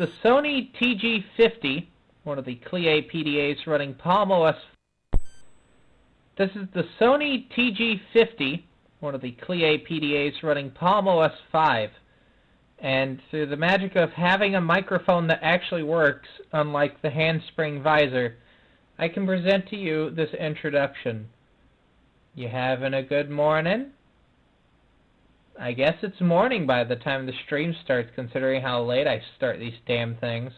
the Sony TG50, one of the CLIA PDAs running Palm OS. This is the Sony TG50, one of the CLIA PDAs running Palm OS 5. And through the magic of having a microphone that actually works, unlike the handspring visor, I can present to you this introduction. You having a good morning? I guess it's morning by the time the stream starts, considering how late I start these damn things.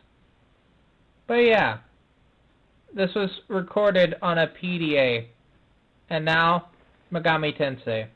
But yeah, this was recorded on a PDA. And now, megamitensei.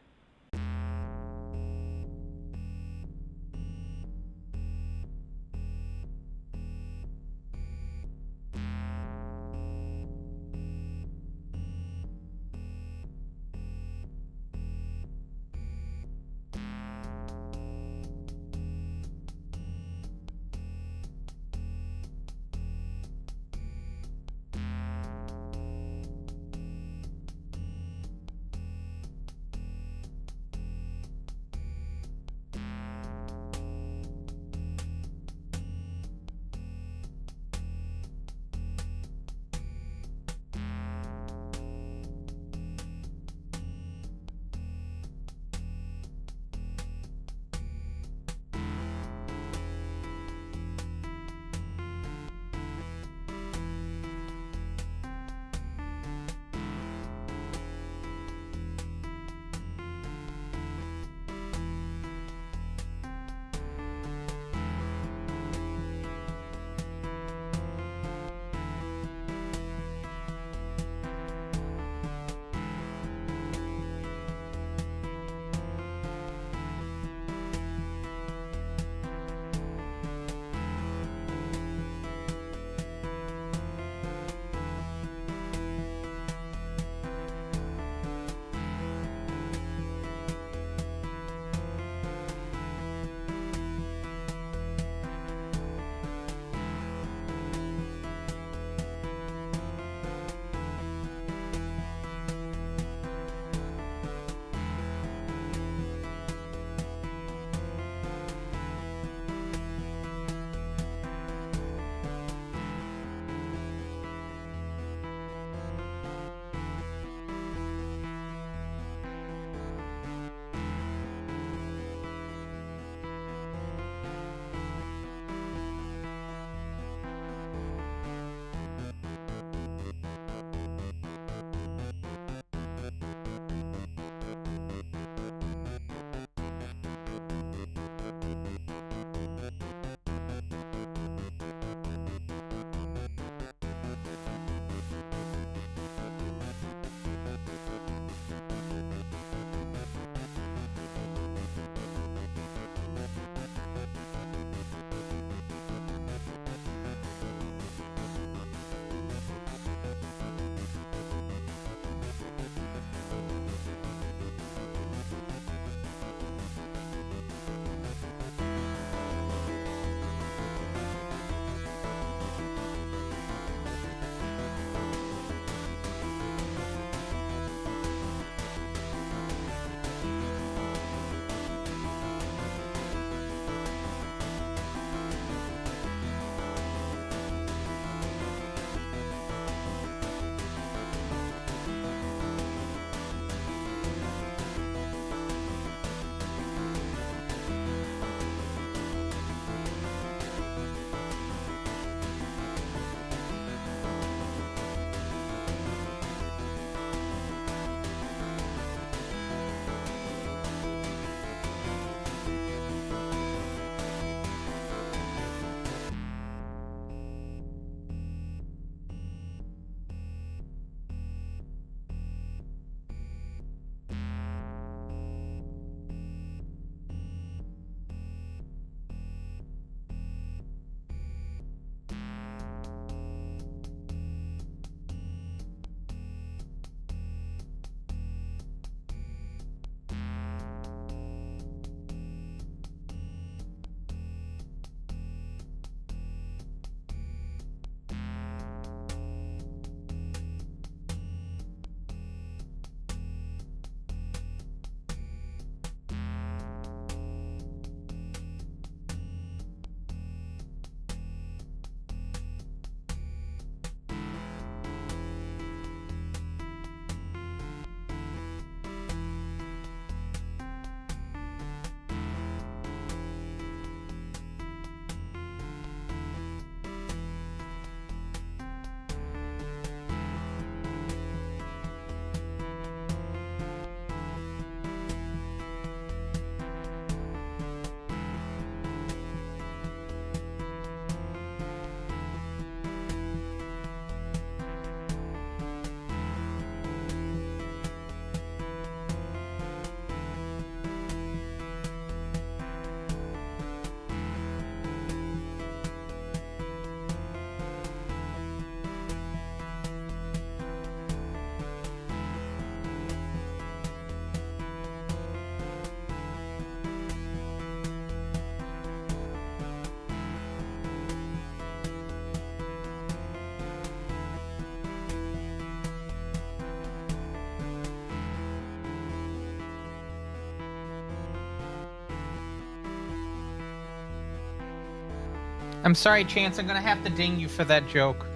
I'm sorry, Chance. I'm gonna have to ding you for that joke.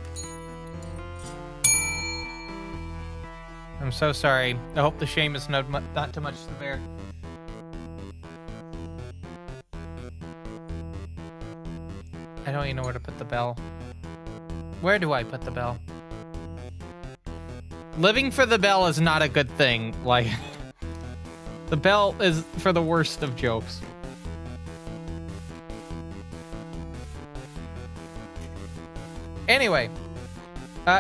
I'm so sorry. I hope the shame is not too much to bear. I don't even know where to put the bell. Where do I put the bell? Living for the bell is not a good thing. Like, the bell is for the worst of jokes. Anyway,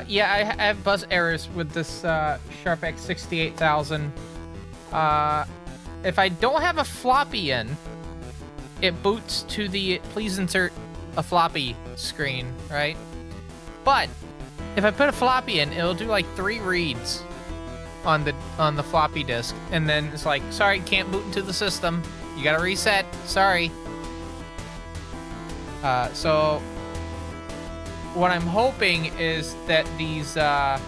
yeah, I have buzz errors with this Sharp X 68000. If I don't have a floppy in, it boots to the please insert a floppy screen, right? But if I put a floppy in, it'll do like 3 reads on the floppy disk, and then it's like, sorry, can't boot into the system. You gotta reset. Sorry. So what I'm hoping is that these, well,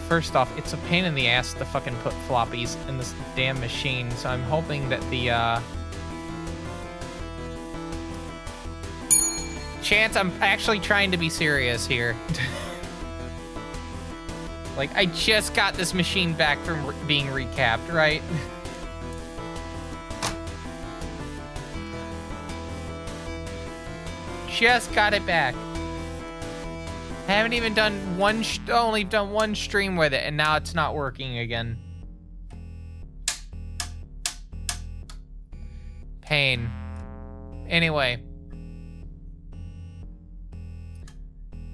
first off, it's a pain in the ass to fucking put floppies in this damn machine, so I'm hoping that the, Chance, I'm actually trying to be serious here. Like, I just got this machine back from being recapped, right? Just got it back. I haven't even done only done one stream with it, and now it's not working again. Pain. Anyway.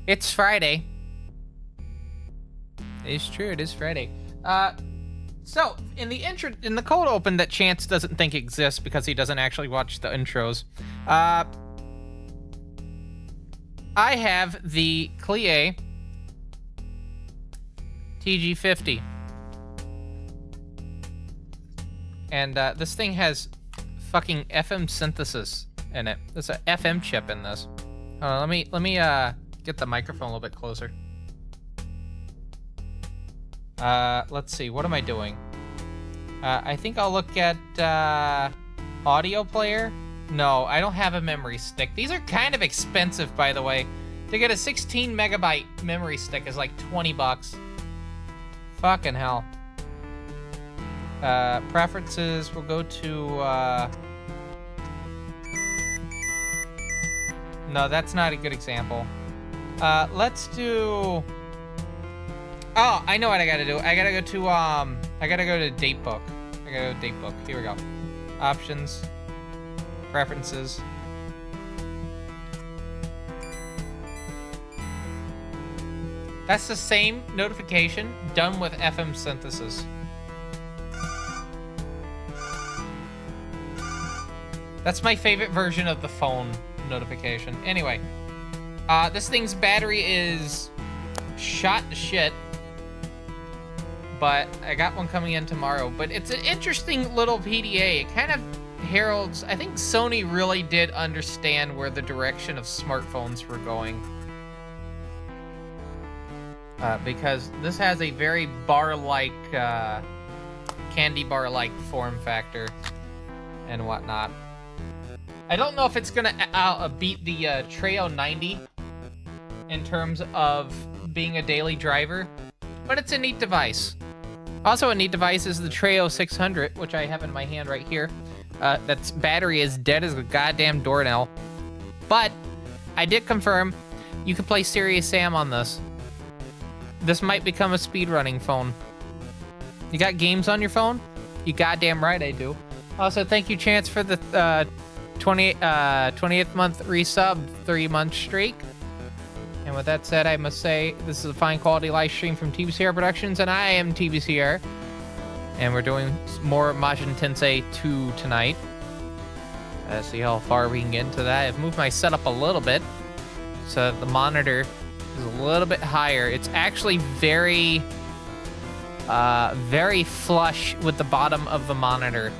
It's Friday. It's true, it is Friday. So, in the cold open that Chance doesn't think exists because he doesn't actually watch the intros, I have the Clie TG50. And this thing has fucking FM synthesis in it. There's an FM chip in this. Let me get the microphone a little bit closer. Let's see, what am I doing? I think I'll look at audio player. No, I don't have a memory stick. These are kind of expensive, by the way. To get a 16 megabyte memory stick is like 20 bucks. Fucking hell. Preferences, we'll go to, no, that's not a good example. Let's do... Oh, I know what I gotta do. I gotta go to, I gotta go to Datebook. I gotta go to Datebook. Here we go. Options. Preferences. That's the same notification done with FM synthesis. That's my favorite version of the phone notification. Anyway, this thing's battery is shot to shit, but I got one coming in tomorrow. But it's an interesting little PDA. It kind of heralds, I think Sony really did understand where the direction of smartphones were going. Because this has a very bar-like, candy bar-like form factor and whatnot. I don't know if it's gonna beat the Treo 90 in terms of being a daily driver, but it's a neat device. Also a neat device is the Treo 600, which I have in my hand right here. That's battery is dead as a goddamn doornail. But I did confirm you can play Serious Sam on this. This might become a speedrunning phone. You got games on your phone? You goddamn right I do. Also, thank you, Chance, for the 20th month resub, 3-month streak. And with that said, I must say this is a fine quality live stream from TBCR Productions, and I am TBCR. And we're doing more Majin Tensei 2 tonight. See how far we can get into that. I've moved my setup a little bit so the monitor is a little bit higher. It's actually very flush with the bottom of the monitor,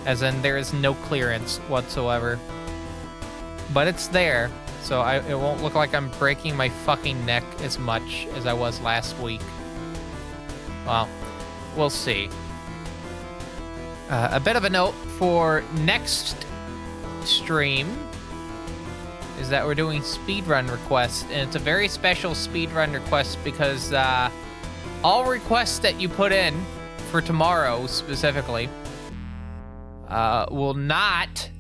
as in there is no clearance whatsoever. But it's there, so it won't look like I'm breaking my fucking neck as much as I was last week. Well, we'll see. A bit of a note for next stream is that we're doing speedrun requests, and it's a very special speedrun request because all requests that you put in for tomorrow specifically will not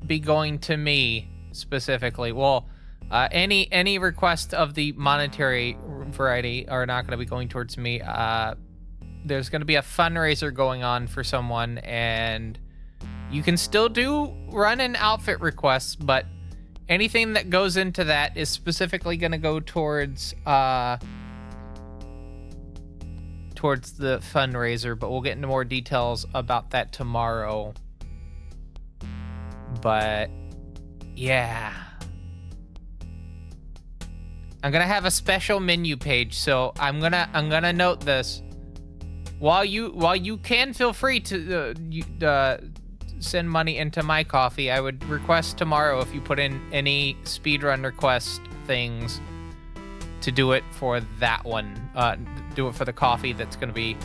be going to me specifically. Well, any request of the monetary variety are not going to be going towards me. There's going to be a fundraiser going on for someone, and you can still run an outfit requests, but anything that goes into that is specifically going to go towards the fundraiser, but we'll get into more details about that tomorrow. But yeah, I'm gonna have a special menu page, so I'm gonna note this. While you can feel free to send money into my coffee, I would request tomorrow if you put in any speedrun request things to do it for that one. Do it for the coffee that's gonna be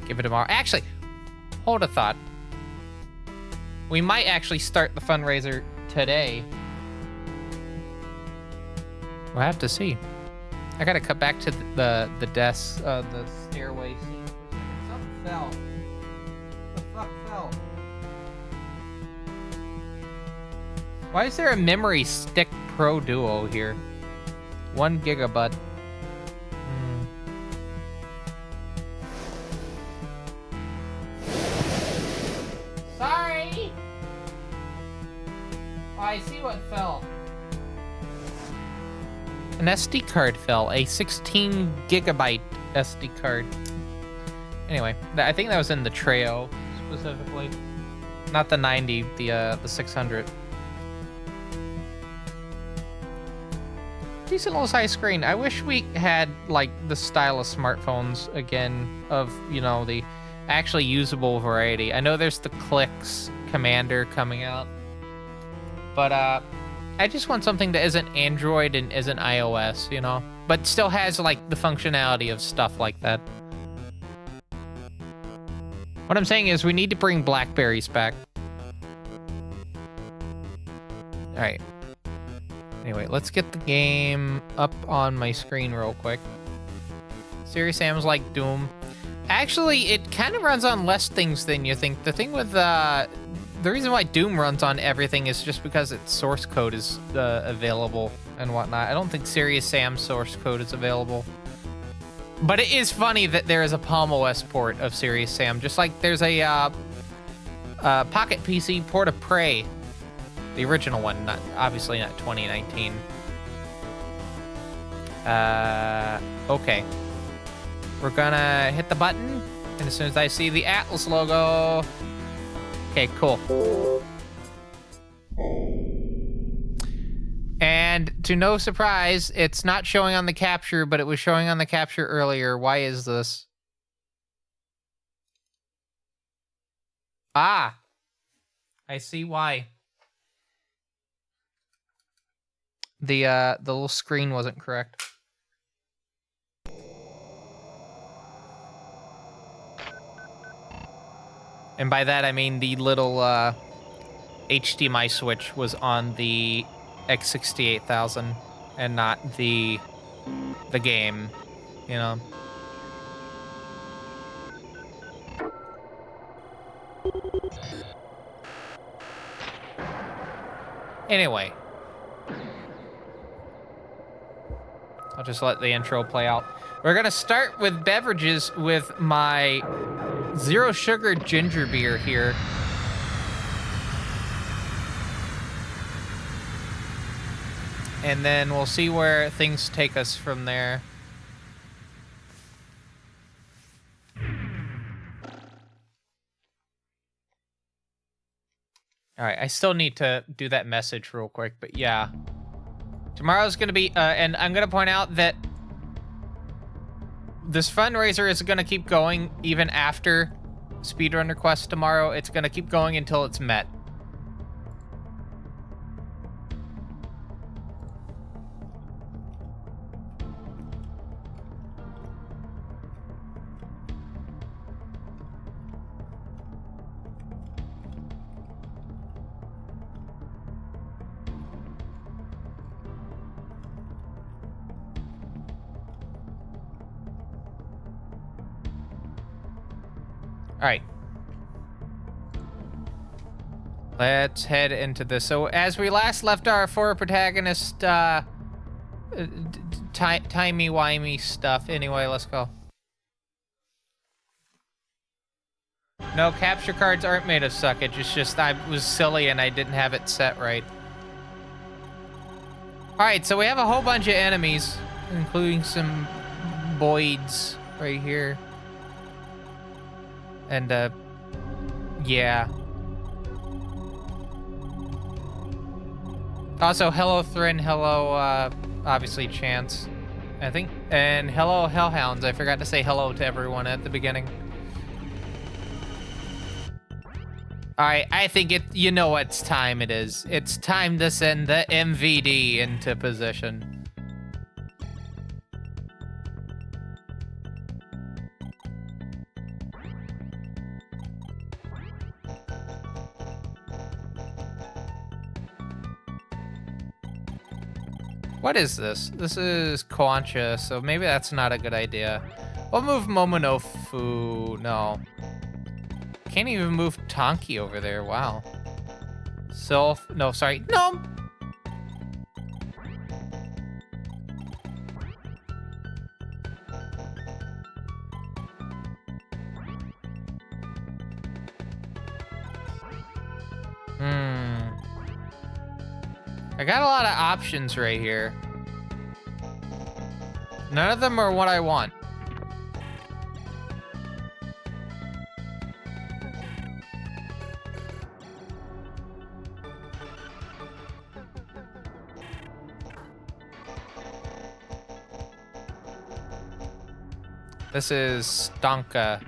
given tomorrow. Actually, hold a thought. We might actually start the fundraiser today. We'll have to see. I gotta cut back to the desk, the stairway scene. Something fell. The fuck fell? Why is there a Memory Stick Pro Duo here? 1 gigabyte. Sorry! Oh, I see what fell. An SD card fell. A 16 gigabyte SD card. Anyway, I think that was in the Treo specifically. Not the 90, the 600. Decent little size screen. I wish we had like the style of smartphones again of, you know, the actually usable variety. I know there's the Clicks Commander coming out, but I just want something that isn't Android and isn't iOS, you know, but still has like the functionality of stuff like that. What I'm saying is we need to bring Blackberries back. All right. Anyway, let's get the game up on my screen real quick. Serious Sam's like Doom. Actually, it kind of runs on less things than you think. The thing with the reason why Doom runs on everything is just because its source code is available and whatnot. I don't think Serious Sam's source code is available. But it is funny that there is a Palm OS port of Serious Sam, just like there's a Pocket PC port of Prey, the original one, obviously not 2019. Okay. We're gonna hit the button, and as soon as I see the Atlas logo... Okay, cool. And to no surprise, it's not showing on the capture, but it was showing on the capture earlier. Why is this? Ah! I see why. The little screen wasn't correct. And by that, I mean the little HDMI switch was on the X68000 and not the game, you know. Anyway. I'll just let the intro play out. We're gonna start with beverages with my zero sugar ginger beer here. And then we'll see where things take us from there. All right, I still need to do that message real quick, but yeah. Tomorrow's gonna be, and I'm gonna point out that this fundraiser is gonna keep going even after speedrun requests tomorrow. It's gonna keep going until it's met. Right. Let's head into this. So, as we last left our four protagonist, timey-wimey stuff. Anyway, let's go. No, capture cards aren't made of suckage. It's just I was silly and I didn't have it set right. Alright, so we have a whole bunch of enemies, including some Boyds right here. And, yeah. Also, hello Thrin, hello, obviously Chance, I think. And hello Hellhounds. I forgot to say hello to everyone at the beginning. Alright, I think you know what time it is. It's time to send the MVD into position. What is this? This is Quancha, so maybe that's not a good idea. We'll move Momonofu. No. Can't even move Tonki over there. Wow. No, sorry. No! I got a lot of options right here. None of them are what I want. This is Stonka.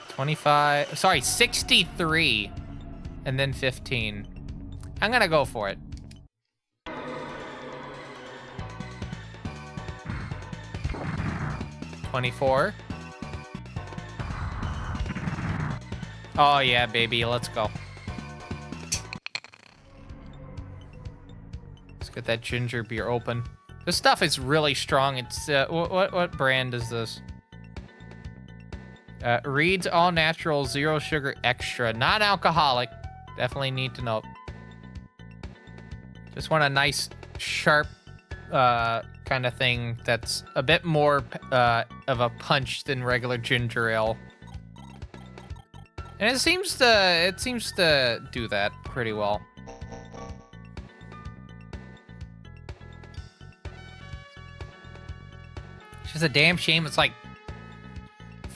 25, sorry, 63. And then 15. I'm gonna go for it. $24. Oh yeah, baby, let's go. Let's get that ginger beer open. This stuff is really strong. It's what brand is this? Reads all natural, zero sugar extra, non-alcoholic. Definitely need to know. Just want a nice, sharp kind of thing that's a bit more of a punch than regular ginger ale. And it seems to do that pretty well. It's just a damn shame it's like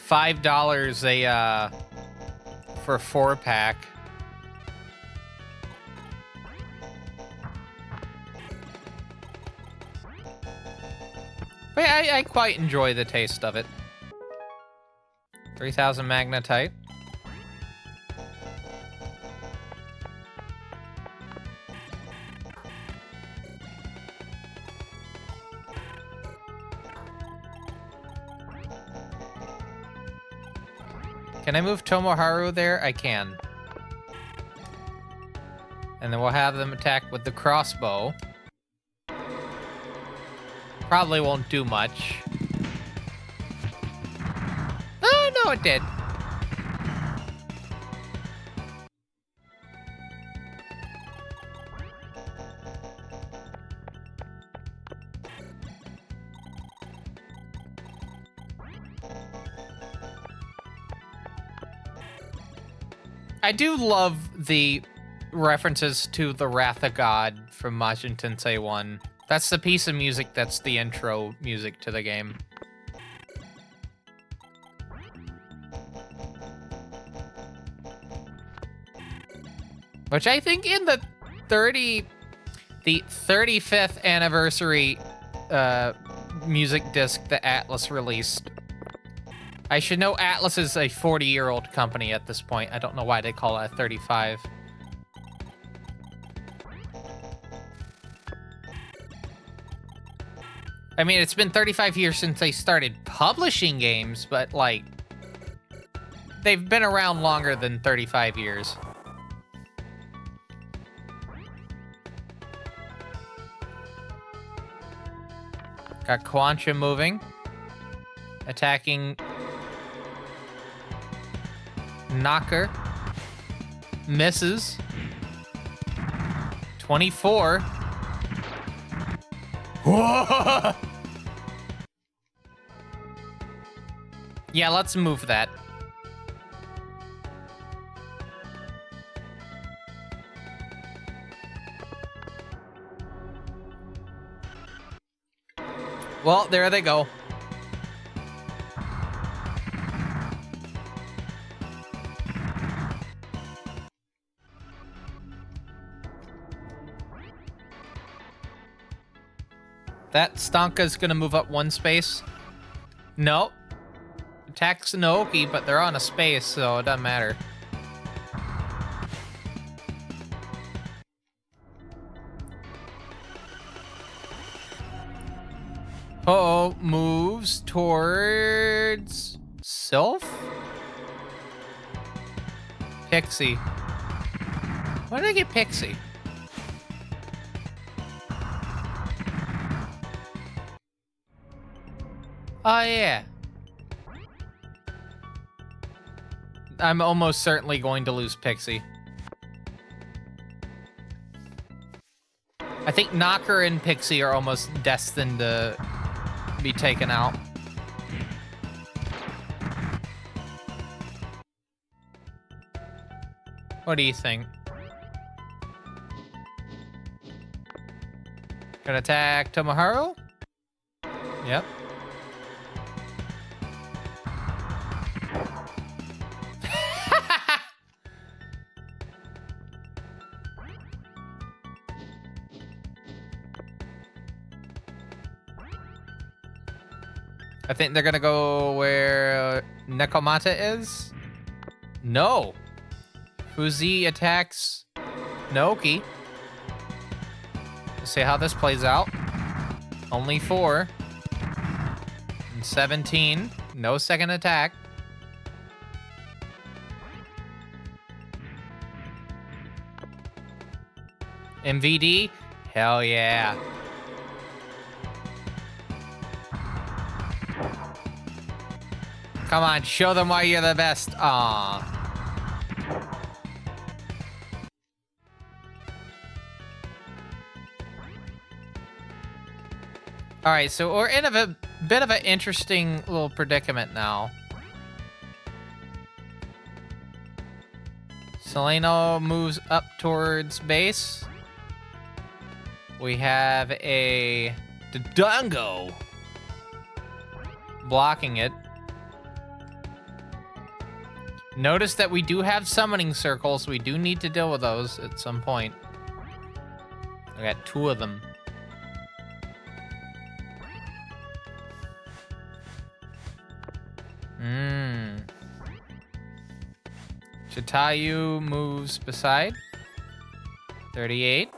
$5 for a 4-pack. But I quite enjoy the taste of it. 3000 magnetite. Can I move Tomoharu there? I can. And then we'll have them attack with the crossbow. Probably won't do much. Oh, no, it did. I do love the references to the Wrath of God from Majin Tensei 1. That's the piece of music that's the intro music to the game. Which I think in the 35th anniversary music disc that Atlas released. I should know Atlas is a 40-year-old company at this point. I don't know why they call it a 35. I mean, it's been 35 years since they started publishing games, but, like, they've been around longer than 35 years. Got Quancha moving. Attacking Knocker. Misses. 24. Whoa! Yeah, let's move that. Well, there they go. That Stonka's gonna move up one space. Nope. Attacks Naoki, but they're on a space, so it doesn't matter. Uh-oh, moves towards Sylph? Pixie. Why did I get Pixie? Oh, yeah. I'm almost certainly going to lose Pixie. I think Knocker and Pixie are almost destined to be taken out. What do you think? Gonna attack Tomoharu? Yep. I think they're gonna go where Nekomata is? No. Fuzi attacks Naoki. Let's see how this plays out. Only 4. And 17. No second attack. MVD? Hell yeah. Come on, show them why you're the best. Aww. All right, so we're in a bit of an interesting little predicament now. Seleno moves up towards base. We have a Dodongo blocking it. Notice that we do have summoning circles. We do need to deal with those at some point. I got 2 of them. Chitayu moves beside. 38.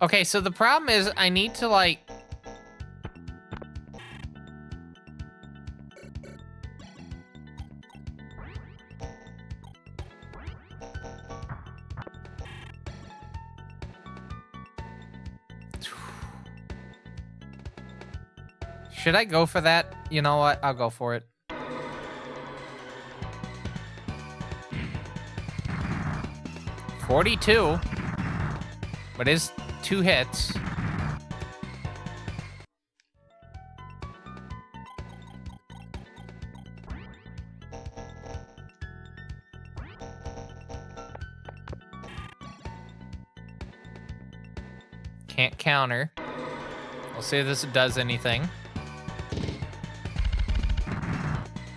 Okay, so the problem is I need to, like... Should I go for that? You know what? I'll go for it. $42. But is 2 hits. Can't counter. We'll see if this does anything.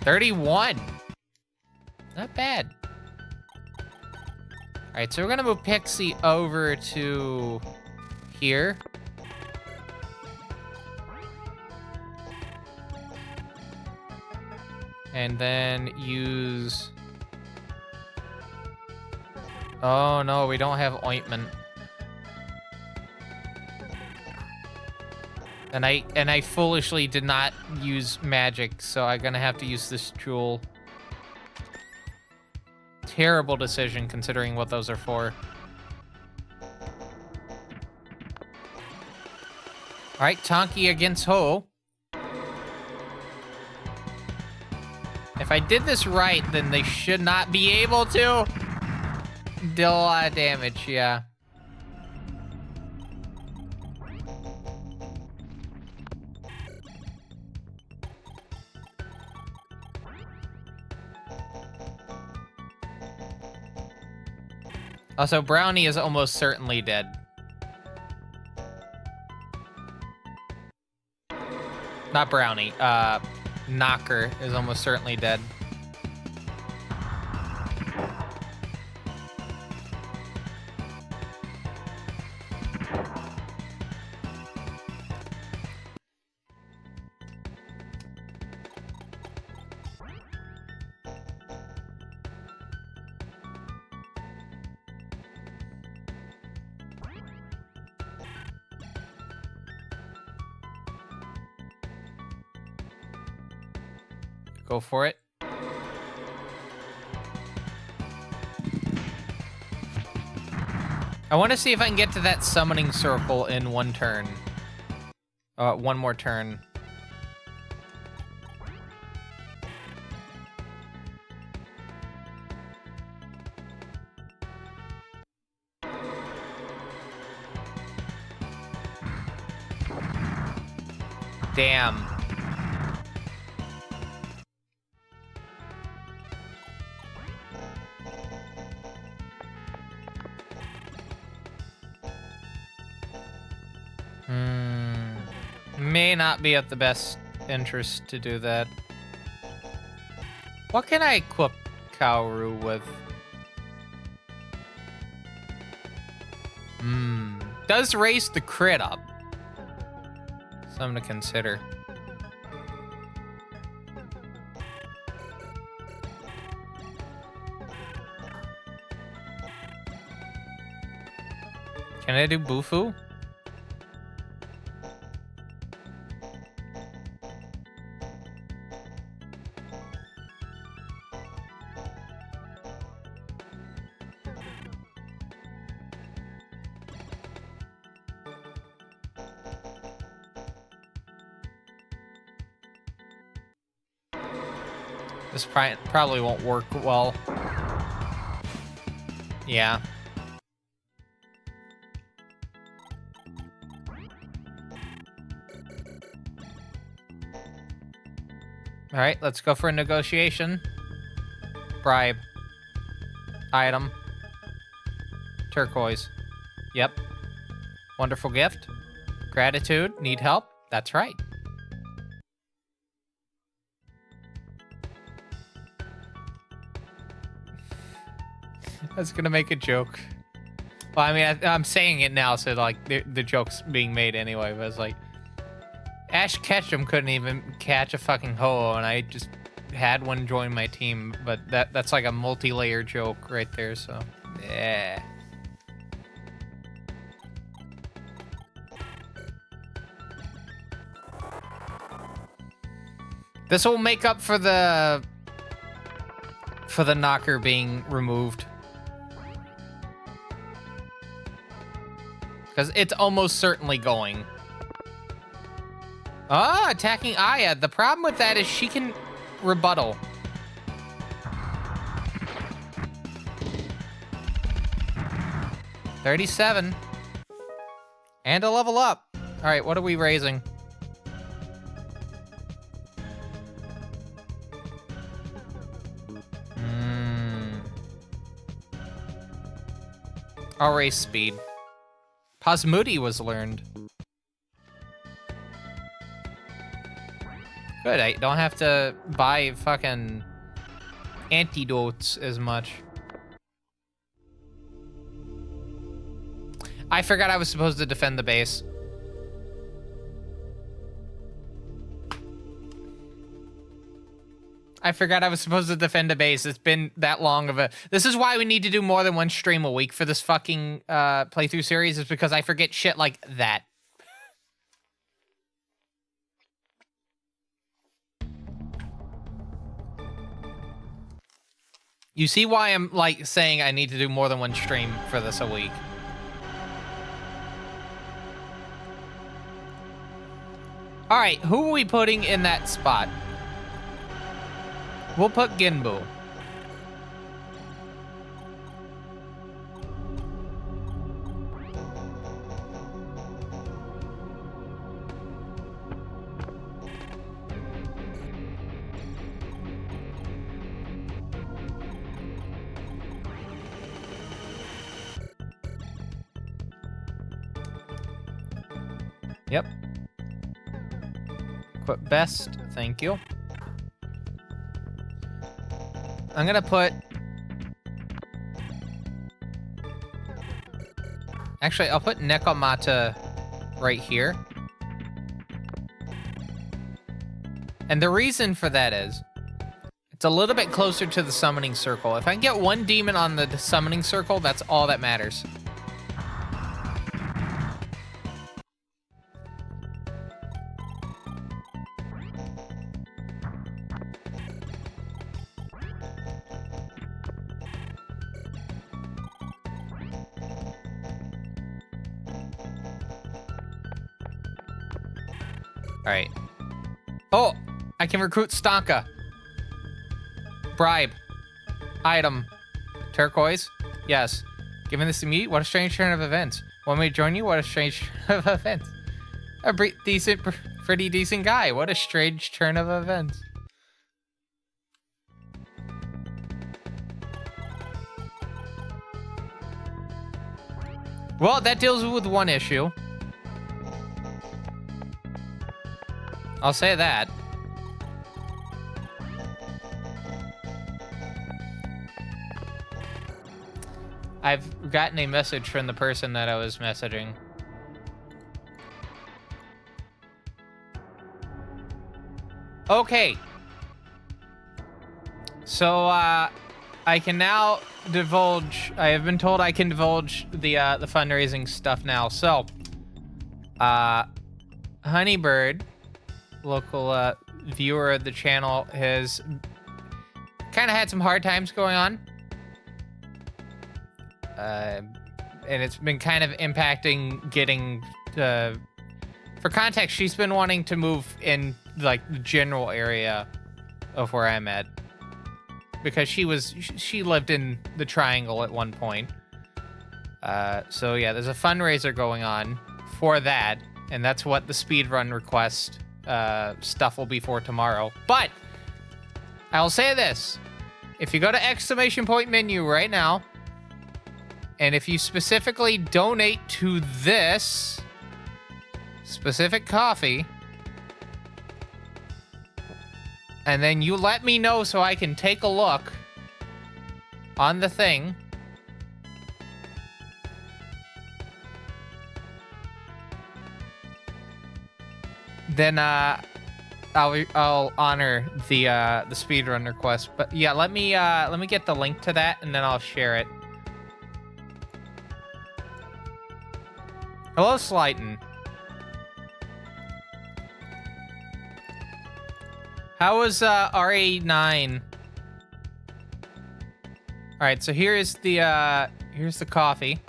31. Not bad. All right, so we're gonna move Pixie over to here. And then use... Oh no, we don't have ointment. And I foolishly did not use magic, so I'm gonna have to use this tool. terrible decision considering what those are for. All right, Tonki against Ho. If I did this right, then they should not be able to deal a lot of damage, yeah. Also, Brownie is almost certainly dead. Not Brownie. Knocker is almost certainly dead. Go for it. I want to see if I can get to that summoning circle in one turn. One more turn. Damn. May not be at the best interest to do that. What can I equip Kaoru with? Does raise the crit up. Something to consider. Can I do Bufu? This probably won't work well. Yeah. All right, let's go for a negotiation. Bribe. Item. Turquoise. Yep. Wonderful gift. Gratitude. Need help? That's right. I was gonna make a joke. Well, I mean, I'm saying it now, so like the joke's being made anyway. But it's like Ash Ketchum couldn't even catch a fucking Ho-Oh, and I just had one join my team. But that's like a multi-layer joke right there. So yeah. This will make up for the knocker being removed. Because it's almost certainly going. Ah, attacking Aya. The problem with that is she can rebuttal. $37. And a level up. All right, what are we raising? I'll raise speed. Posmudi was learned. Good, I don't have to buy fucking antidotes as much. I forgot I was supposed to defend the base. I forgot I was supposed to defend a base. It's been that long of a... This is why we need to do more than one stream a week for this fucking playthrough series, is because I forget shit like that. You see why I'm, like, saying I need to do more than one stream for this a week. All right, who are we putting in that spot? We'll put Ginbu. Yep. Equip best, thank you. I'm gonna put... Actually, I'll put Nekomata right here. And the reason for that is, it's a little bit closer to the summoning circle. If I can get one demon on the summoning circle, that's all that matters. Alright. Oh! I can recruit Stanka. Bribe. Item. Turquoise? Yes. Given this to me, what a strange turn of events. Want me to join you? What a strange turn of events. A pretty decent guy. What a strange turn of events. Well, that deals with one issue. I'll say that. I've gotten a message from the person that I was messaging. Okay. So, I can now divulge... I have been told I can divulge the fundraising stuff now. So, Honeybird, local viewer of the channel, has kind of had some hard times going on. And it's been kind of impacting getting... for context, she's been wanting to move in, like, the general area of where I'm at. Because she lived in the Triangle at one point. So yeah, there's a fundraiser going on for that, and that's what the speedrun request stuff will be for tomorrow. But I'll say this: if you go to exclamation point menu right now, and if you specifically donate to this specific coffee, and then you let me know so I can take a look on the thing, then I'll honor the speedrun request. But yeah, let me get the link to that, and then I'll share it. Hello, Slighton. How was RA9? All right, so here's the coffee.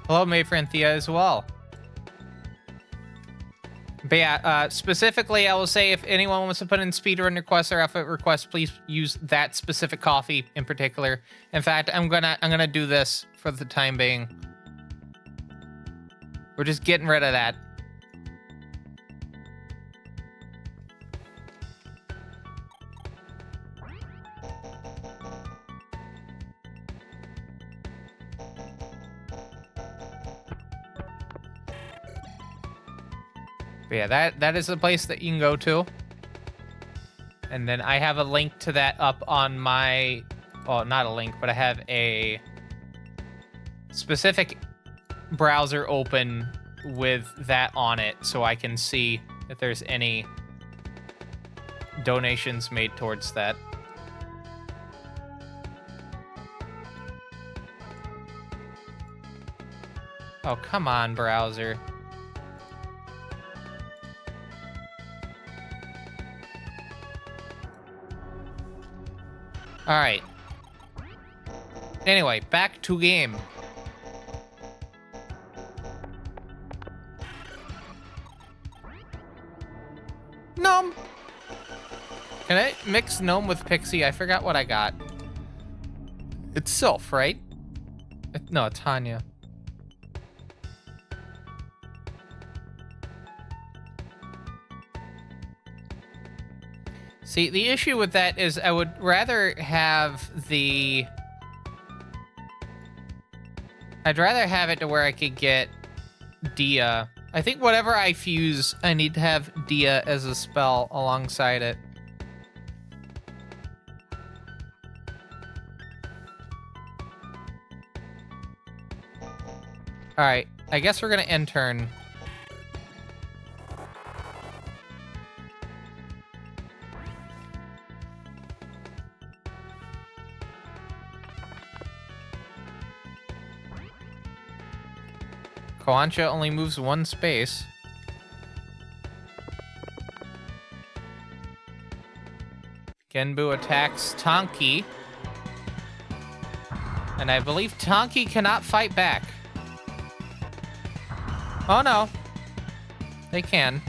Hello, Mayfriend Thea as well. But yeah, specifically, I will say if anyone wants to put in speedrun requests or effort requests, please use that specific coffee in particular. In fact, I'm gonna do this for the time being. We're just getting rid of that. But yeah, that is the place that you can go to. And then I have a link to that up on my... Well, not a link, but I have a specific browser open with that on it, so I can see if there's any donations made towards that. Oh, come on, browser. All right. Anyway, back to game. Gnome. Can I mix Gnome with Pixie? I forgot what I got. It's Sylph, right? No, it's Hanya. See, the issue with that is I would rather have the... I'd rather have it to where I could get Dia. I think whatever I fuse, I need to have Dia as a spell alongside it. Alright, I guess we're gonna end turn. Koancha only moves one space. Genbu attacks Tonki. And I believe Tonki cannot fight back. Oh no. They can.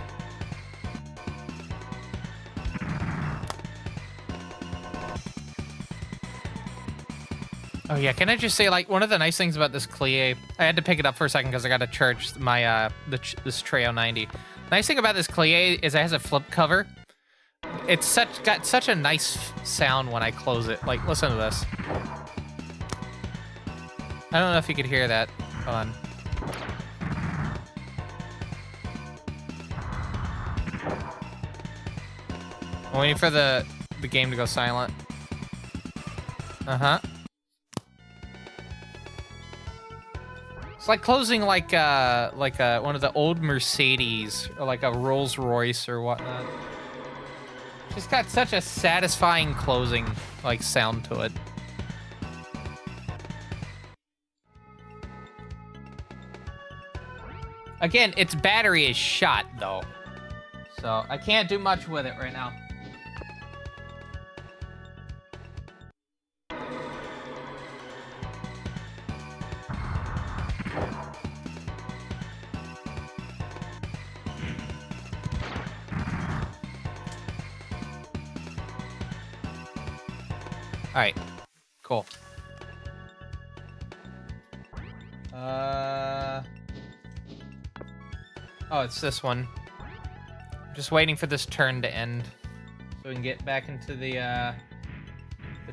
Oh yeah, can I just say, like, one of the nice things about this Clie, I had to pick it up for a second because I got to charge my this Treo 90. Nice thing about this Clie is it has a flip cover. It's got such a nice sound when I close it. Like, listen to this. I don't know if you could hear that. Hold on. I'm waiting for the game to go silent. Uh-huh. It's like closing like one of the old Mercedes or like a Rolls Royce or whatnot. Just got such a satisfying closing like sound to it. Again, its battery is shot though, so I can't do much with it right now. All right, cool. Oh, it's this one. I'm just waiting for this turn to end so we can get back into the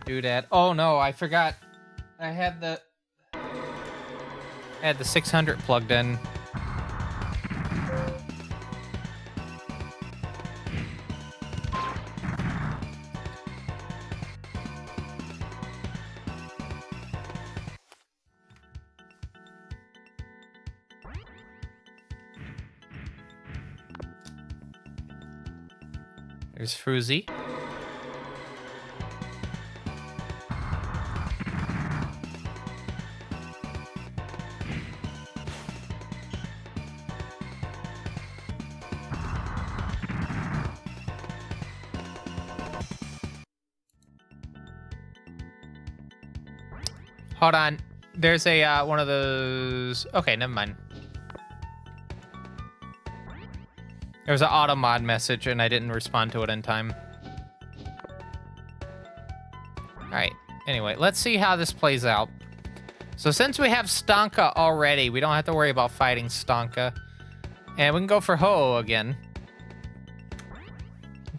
doodad. Oh no, I forgot. I had the 600 plugged in. There's Fruzy. Hold on. There's a one of those. Okay, never mind. There was an auto mod message and I didn't respond to it in time. Alright, anyway, let's see how this plays out. So since we have Stonka already, we don't have to worry about fighting Stonka. And we can go for Ho again.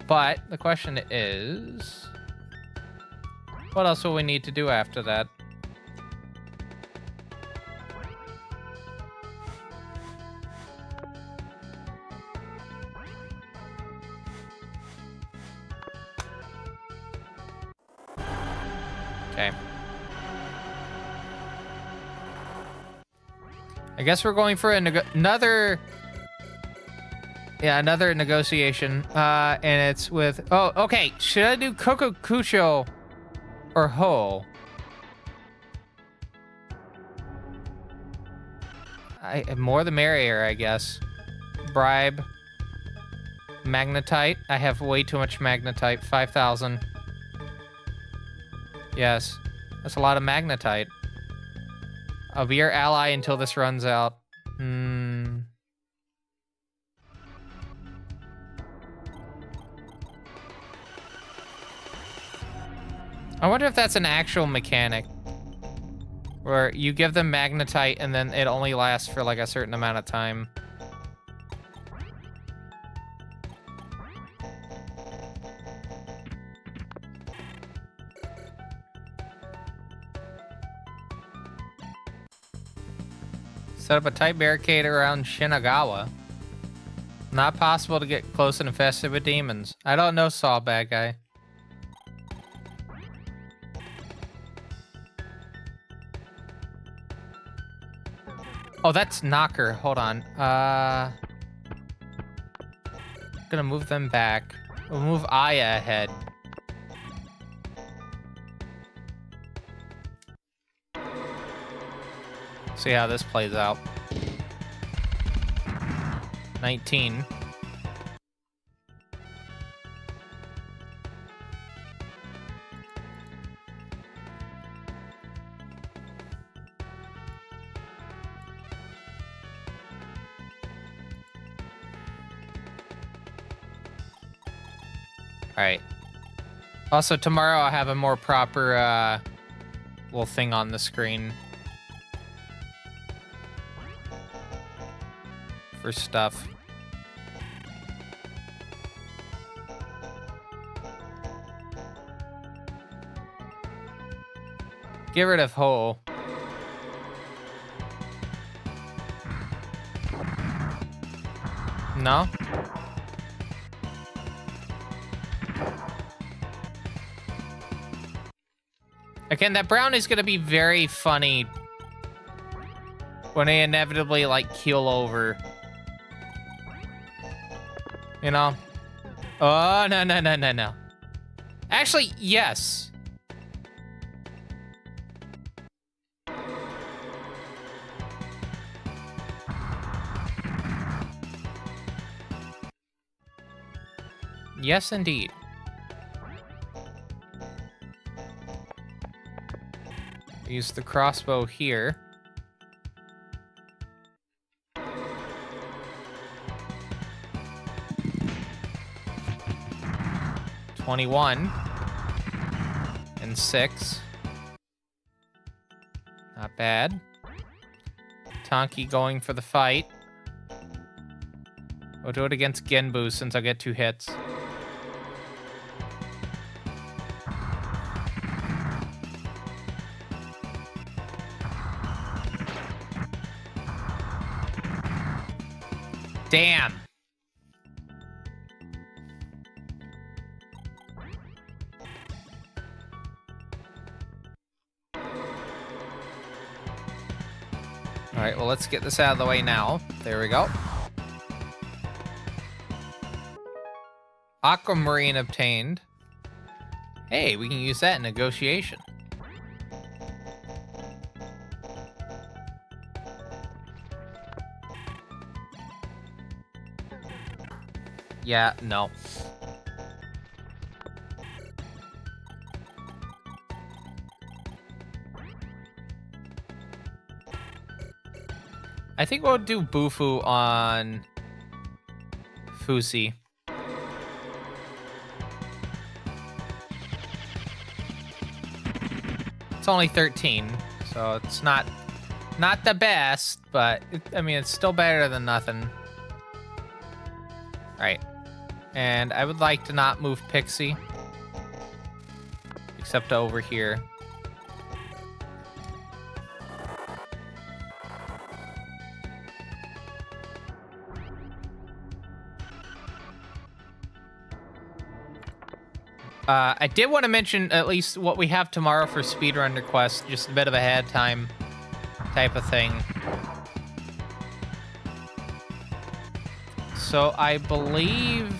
But the question is, what else will we need to do after that? Okay. I guess we're going for another negotiation. And it's with... Oh, okay. Should I do Kokokusho or Ho? More the merrier, I guess. Bribe. Magnetite. I have way too much magnetite. 5,000. Yes. That's a lot of magnetite. I'll be your ally until this runs out. I wonder if that's an actual mechanic. Where you give them magnetite and then it only lasts for like a certain amount of time. Set up a tight barricade around Shinagawa. Not possible to get close and infested with demons. I don't know, Saw, bad guy. Oh, that's Knocker. Hold on. Gonna move them back. We'll move Aya ahead. See how this plays out. 19. Alright. Also, tomorrow I'll have a more proper little thing on the screen. For stuff. Get rid of Ho. No? Again, that brown is gonna be very funny when they inevitably, like, keel over. You know? Oh, no, no, no, no, no. Actually, yes. Yes, indeed. Use the crossbow here. 21 and 6. Not bad. Tonki going for the fight. We'll do it against Genbu since I'll get 2 hits. Damn. All right, well, let's get this out of the way now. There we go. Aquamarine obtained. Hey, we can use that in negotiation. Yeah, no. I think we'll do Bufu on Fusi. It's only 13, so it's not the best, but I mean, it's still better than nothing. All right. And I would like to not move Pixie. Except to over here. I did want to mention at least what we have tomorrow for speedrun requests. Just a bit of a head time type of thing. So I believe...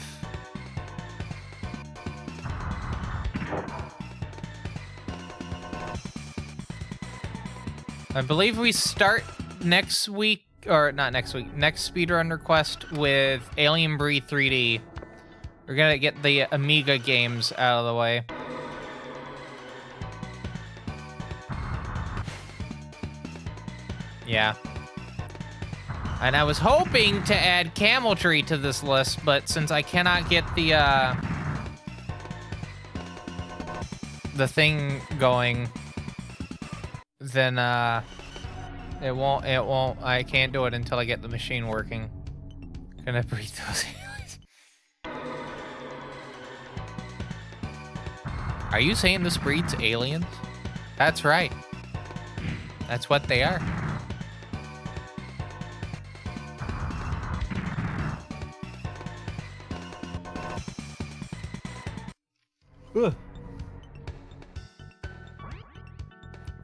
we start next week, or not next week, next speedrun request with Alien Breed 3D. We're gonna get the Amiga games out of the way. Yeah. And I was hoping to add Camel Tree to this list, but since I cannot get the thing going, then it won't, I can't do it until I get the machine working. Can I breathe those aliens? Are you saying this breeds aliens? That's right. That's what they are. Ugh.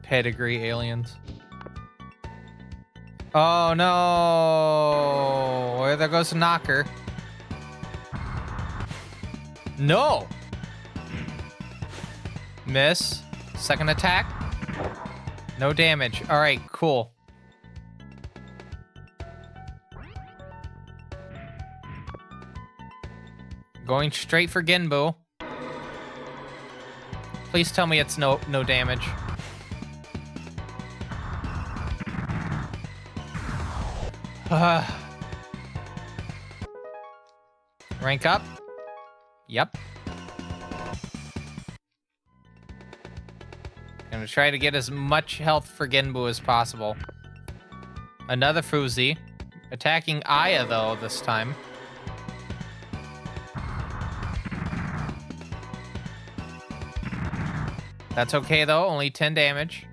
Pedigree aliens. Oh no! There goes a knocker. No! Miss. Second attack. No damage. Alright, cool. Going straight for Genbu. Please tell me it's no damage. Rank up. Yep. Gonna try to get as much health for Genbu as possible. Another Fuzi. Attacking Aya, though, this time. That's okay, though. Only 10 damage.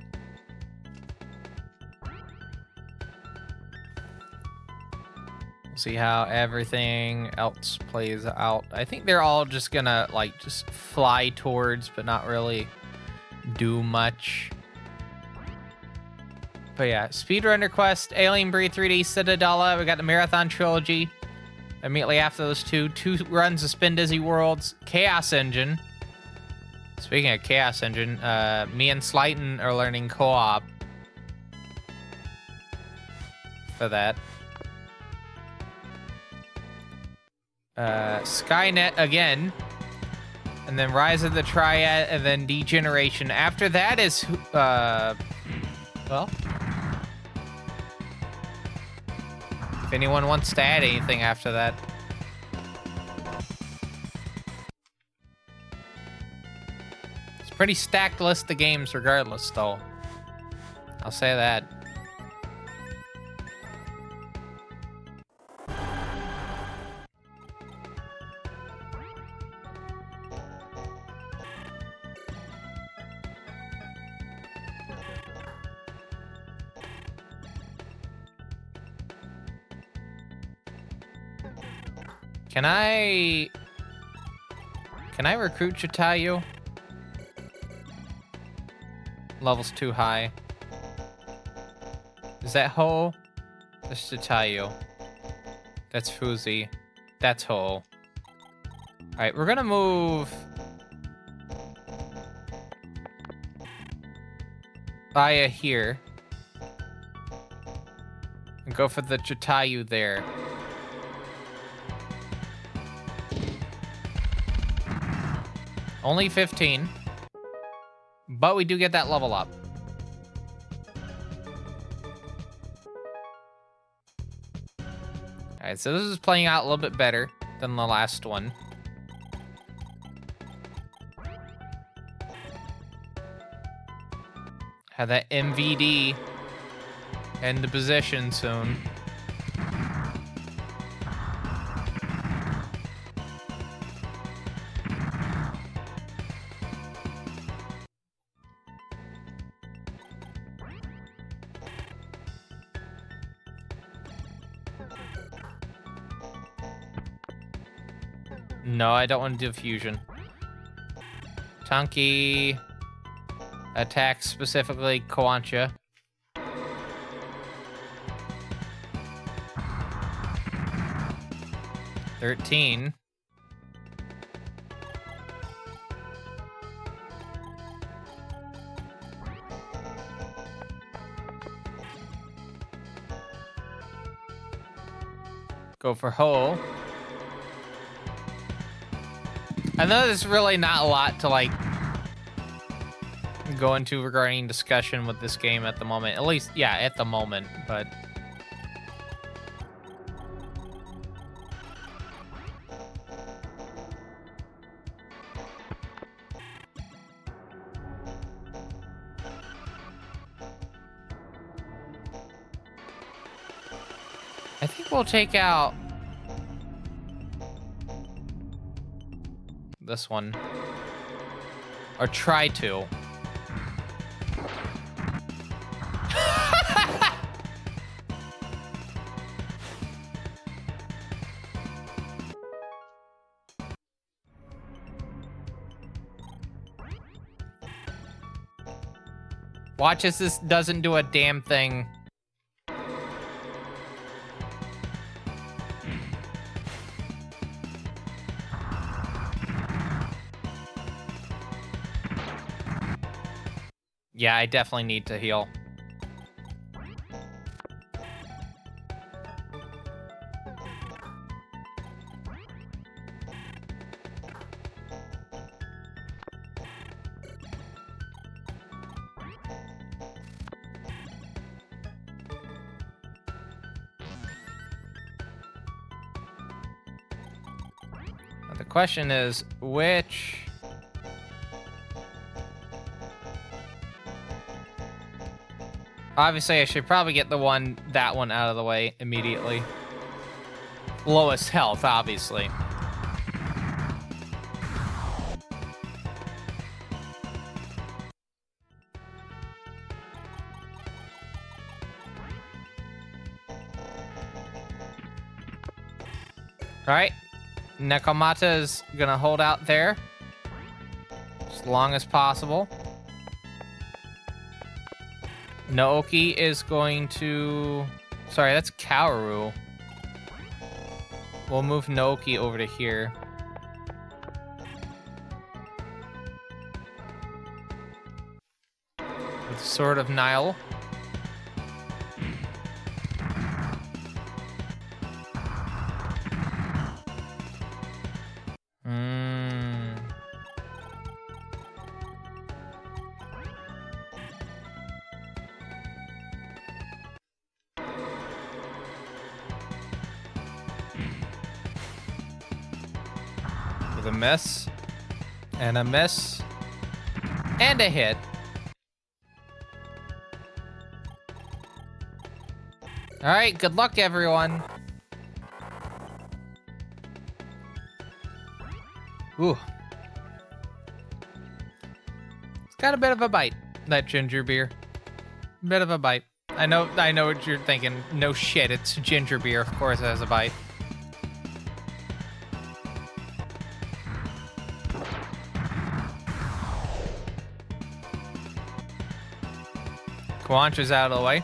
We'll see how everything else plays out. I think they're all just gonna, like, just fly towards, but not really do much. But yeah, Speedrunner Quest, Alien Breed 3D, Citadella. We got the Marathon Trilogy. Immediately after those two runs of Spin Dizzy Worlds, Chaos Engine. Speaking of Chaos Engine, me and Slighton are learning co-op for that. Skynet again, and then Rise of the Triad, and then Degeneration. After that is, well, if anyone wants to add anything after that. Pretty stacked list of games regardless, though. I'll say that. Can I recruit Chitayu? Level's too high. Is that Ho? That's Chitayu. That's Fuzi. That's Ho. Alright, we're gonna move Aya here. And go for the Chitayu there. Only 15. But we do get that level up. Alright, so this is playing out a little bit better than the last one. Have that MVD in the position soon. No, I don't want to do fusion. Tanki attacks specifically Koancha. $13. Go for Ho. I know there's really not a lot to, like, go into regarding discussion with this game at the moment. At least, yeah, at the moment, but... I think we'll take out this one. Or try to. Watch as this doesn't do a damn thing. Yeah, I definitely need to heal. The question is, which... Obviously, I should probably get that one out of the way immediately. Lowest health, obviously. Alright. Nekomata is gonna hold out there as long as possible. Naoki is going to... Sorry, that's Kaoru. We'll move Naoki over to here. With Sword of Nile. A miss, and a miss, and a hit. All right, good luck, everyone. Ooh. It's got a bit of a bite, that ginger beer. Bit of a bite. I know what you're thinking. No shit, it's ginger beer. Of course it has a bite. Quancha's out of the way.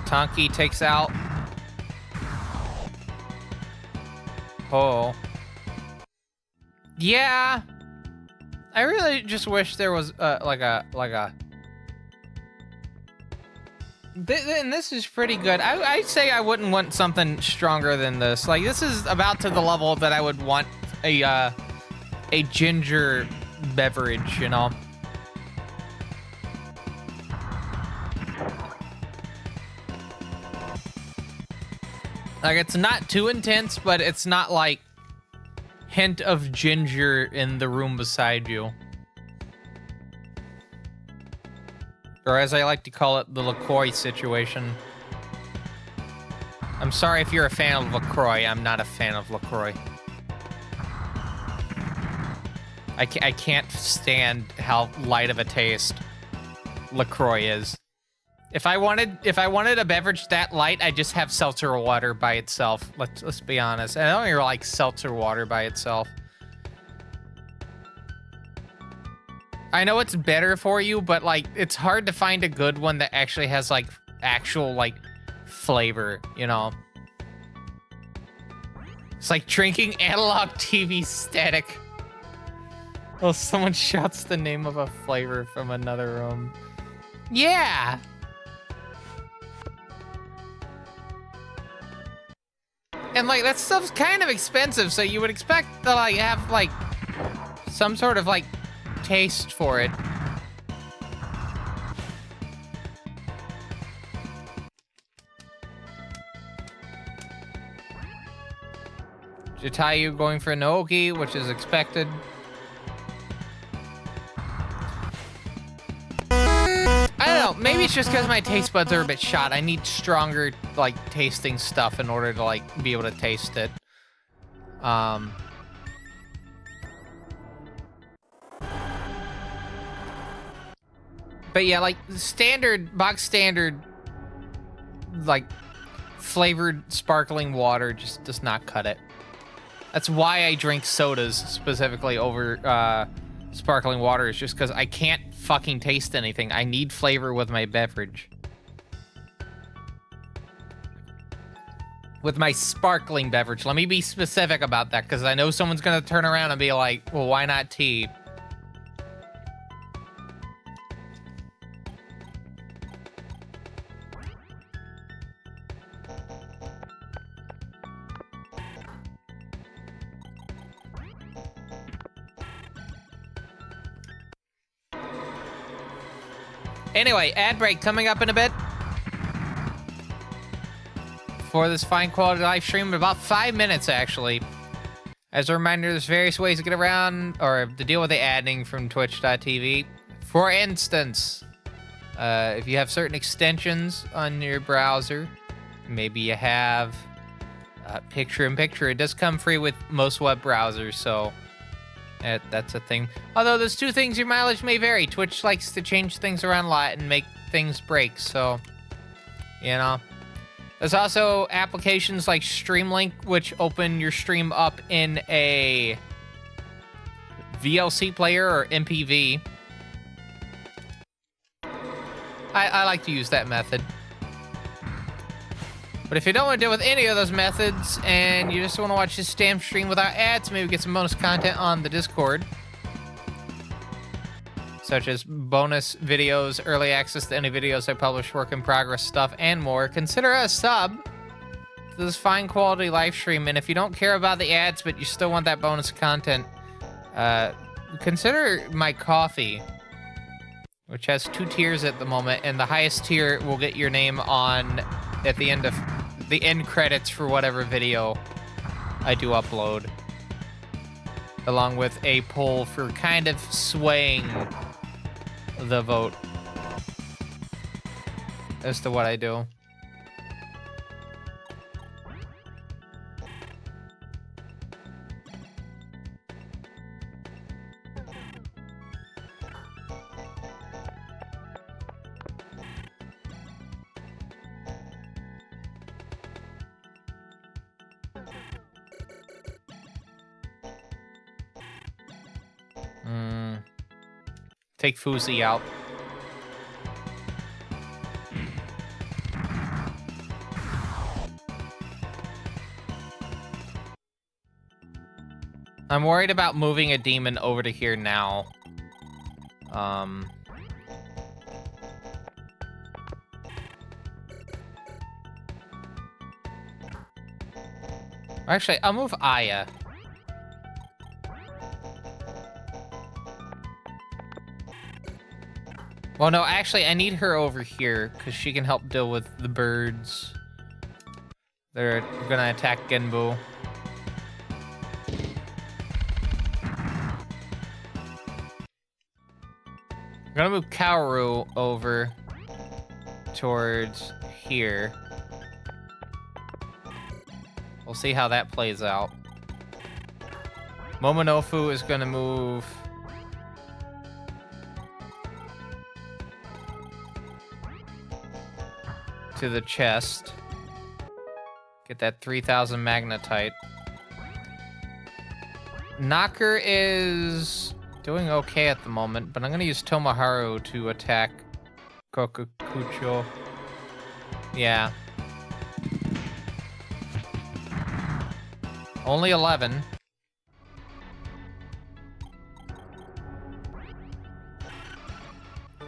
Tonki takes out. Oh. Yeah. I really just wish there was like a and this is pretty good. I'd say I wouldn't want something stronger than this. Like, this is about to the level that I would want a ginger beverage, you know? Like, it's not too intense, but it's not like hint of ginger in the room beside you. Or as I like to call it, the LaCroix situation. I'm sorry if you're a fan of LaCroix. I'm not a fan of LaCroix. I can't stand how light of a taste LaCroix is. If I wanted a beverage that light, I'd just have seltzer water by itself. Let's be honest. I don't even like seltzer water by itself. I know it's better for you, but, like, it's hard to find a good one that actually has, like, actual, like, flavor, you know? It's like drinking analog TV static. Oh, someone shouts the name of a flavor from another room. Yeah! And, like, that stuff's kind of expensive, so you would expect to, like, have, like, some sort of, like, taste for it. Jatayu going for Naoki, which is expected. I don't know, maybe it's just because my taste buds are a bit shot. I need stronger, like, tasting stuff in order to, like, be able to taste it. But yeah, like, box standard, like, flavored sparkling water just does not cut it. That's why I drink sodas specifically over sparkling water, is just because I can't fucking taste anything. I need flavor with my beverage. With my sparkling beverage. Let me be specific about that, because I know someone's going to turn around and be like, well, why not tea? Anyway, ad break coming up in a bit. For this fine quality live stream in about 5 minutes, actually. As a reminder, there's various ways to get around or to deal with the adding from twitch.tv. For instance, if you have certain extensions on your browser, maybe you have picture-in-picture. It does come free with most web browsers, so that's a thing. Although there's two things your mileage may vary. Twitch likes to change things around a lot and make things break, so, you know. There's also applications like Streamlink, which open your stream up in a VLC player or MPV. I like to use that method. But if you don't want to deal with any of those methods and you just want to watch this damn stream without ads, maybe get some bonus content on the Discord, such as bonus videos, early access to any videos I publish, work in progress stuff, and more, consider a sub to this fine quality live stream. And if you don't care about the ads, but you still want that bonus content, consider my coffee, which has 2 tiers at the moment, and the highest tier will get your name on at the end of the end credits for whatever video I do upload, along with a poll for kind of swaying the vote as to what I do. Take Fuzi out. I'm worried about moving a demon over to here now. Actually, I'll move Aya. Well, no, actually, I need her over here, because she can help deal with the birds. They're gonna attack Genbu. I'm gonna move Kaoru over towards here. We'll see how that plays out. Momonofu is gonna move to the chest. Get that 3000 magnetite. Knocker is doing okay at the moment, but I'm gonna use Tomoharu to attack Kokukucho. Yeah. Only 11.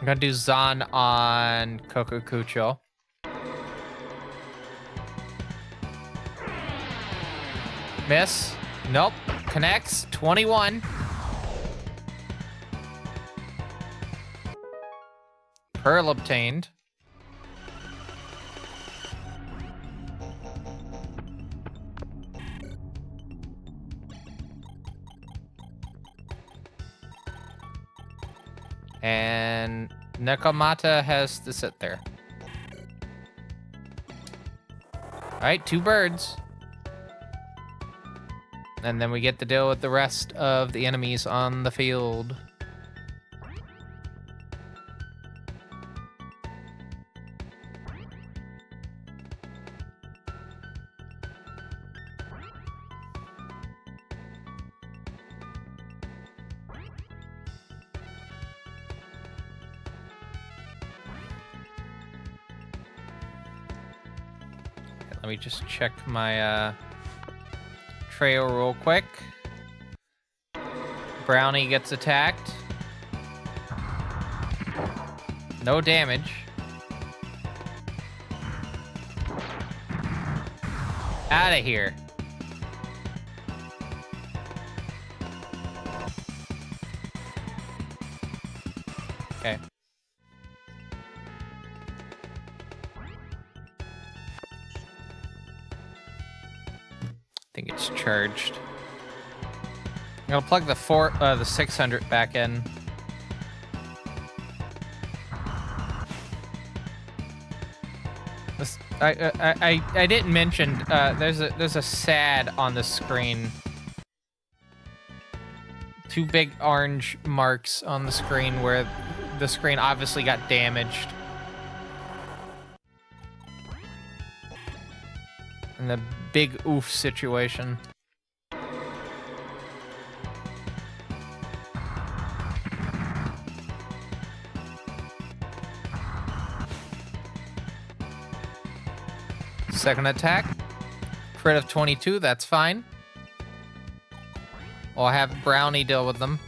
I'm gonna do Zan on Kokukucho. Miss. Nope. Connects. 21. Pearl obtained. And Nekomata has to sit there. Alright, 2 birds. And then we get to deal with the rest of the enemies on the field. Let me just check my trail real quick. Brownie gets attacked. No damage. Out of here. Okay. I think it's charged. I'm gonna plug the 600 back in. This, I didn't mention there's a SAD on the screen. 2 big orange marks on the screen where the screen obviously got damaged. And the big oof situation. Second attack. Crit of 22, that's fine. I'll have Brownie deal with them.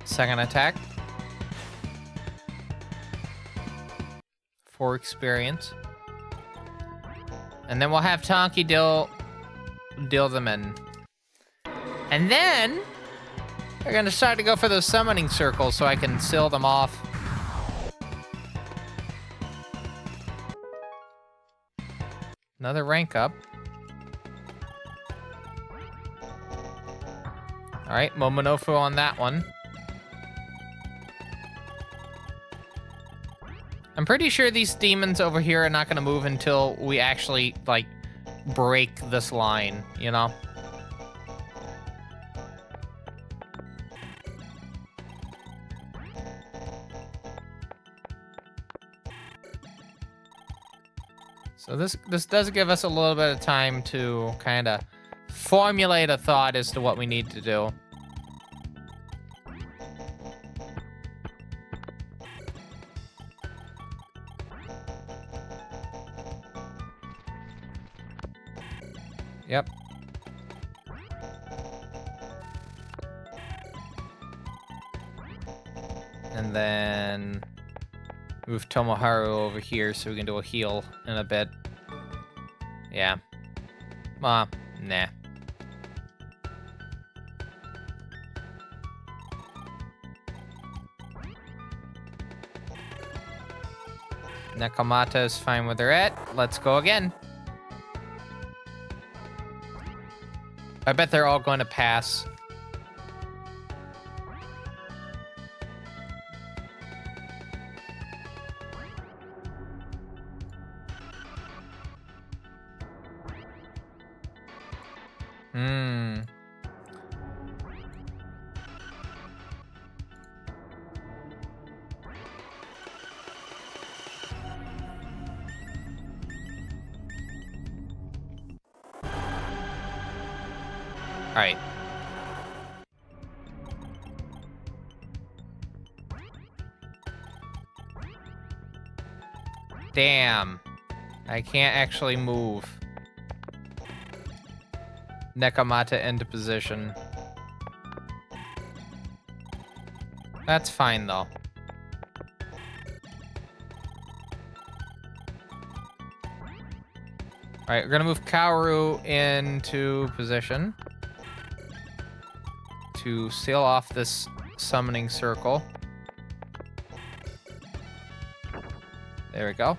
Second attack. 4 experience. And then we'll have Tonki deal them in. And then we're gonna start to go for those summoning circles so I can seal them off. Another rank up. Alright, Momonofu on that one. I'm pretty sure these demons over here are not gonna move until we actually, like, break this line, you know? So this does give us a little bit of time to kind of formulate a thought as to what we need to do. Yep. And then move Tomoharu over here so we can do a heal in a bit. Yeah. Nah. Nekomata is fine where they're at. Let's go again. I bet they're all going to pass. All right. Damn. I can't actually move. Nekomata into position. That's fine, though. Alright, we're gonna move Kaoru into position to seal off this summoning circle. There we go.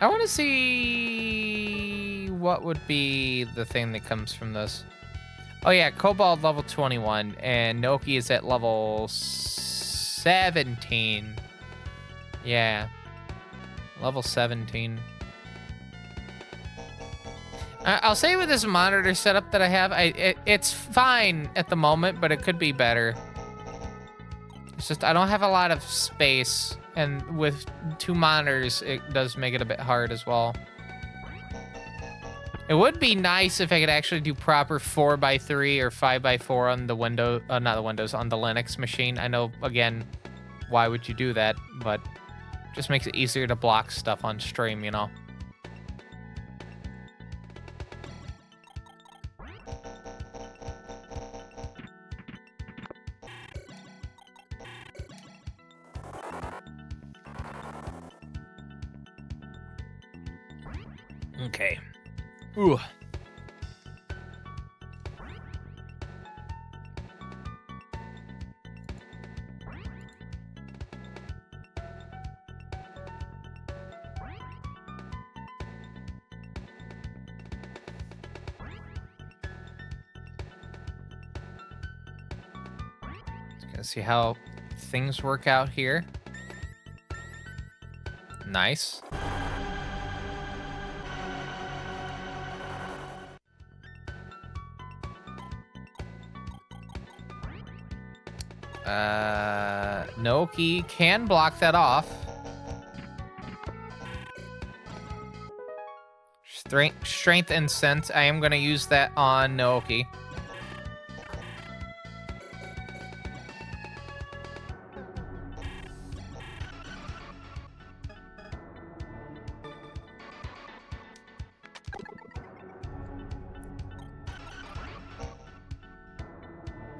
I want to see what would be the thing that comes from this. Oh yeah, Kobold level 21, and Noki is at level 17. Yeah, level 17. I'll say with this monitor setup that I have, it's fine at the moment, but it could be better. It's just I don't have a lot of space, and with 2 monitors, it does make it a bit hard as well. It would be nice if I could actually do proper 4x3 or 5x4 on the window, not the Windows, on the Linux machine. I know, again, why would you do that? But just makes it easier to block stuff on stream, you know? Okay. Ooh. Just gonna see how things work out here. Nice. Naoki can block that off. Strength and sense. I am going to use that on Naoki.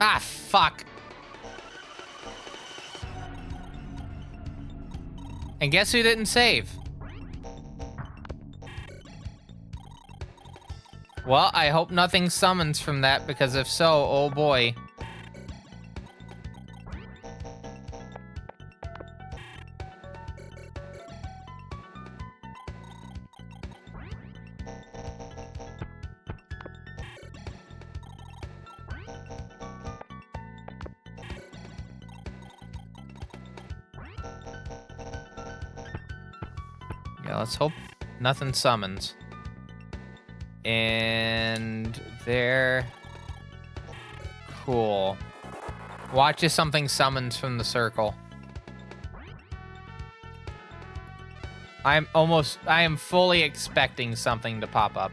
Ah, fuck. And guess who didn't save? Well, I hope nothing summons from that, because if so, oh boy. Yeah, let's hope nothing summons. And there. Cool. Watch if something summons from the circle. I am fully expecting something to pop up.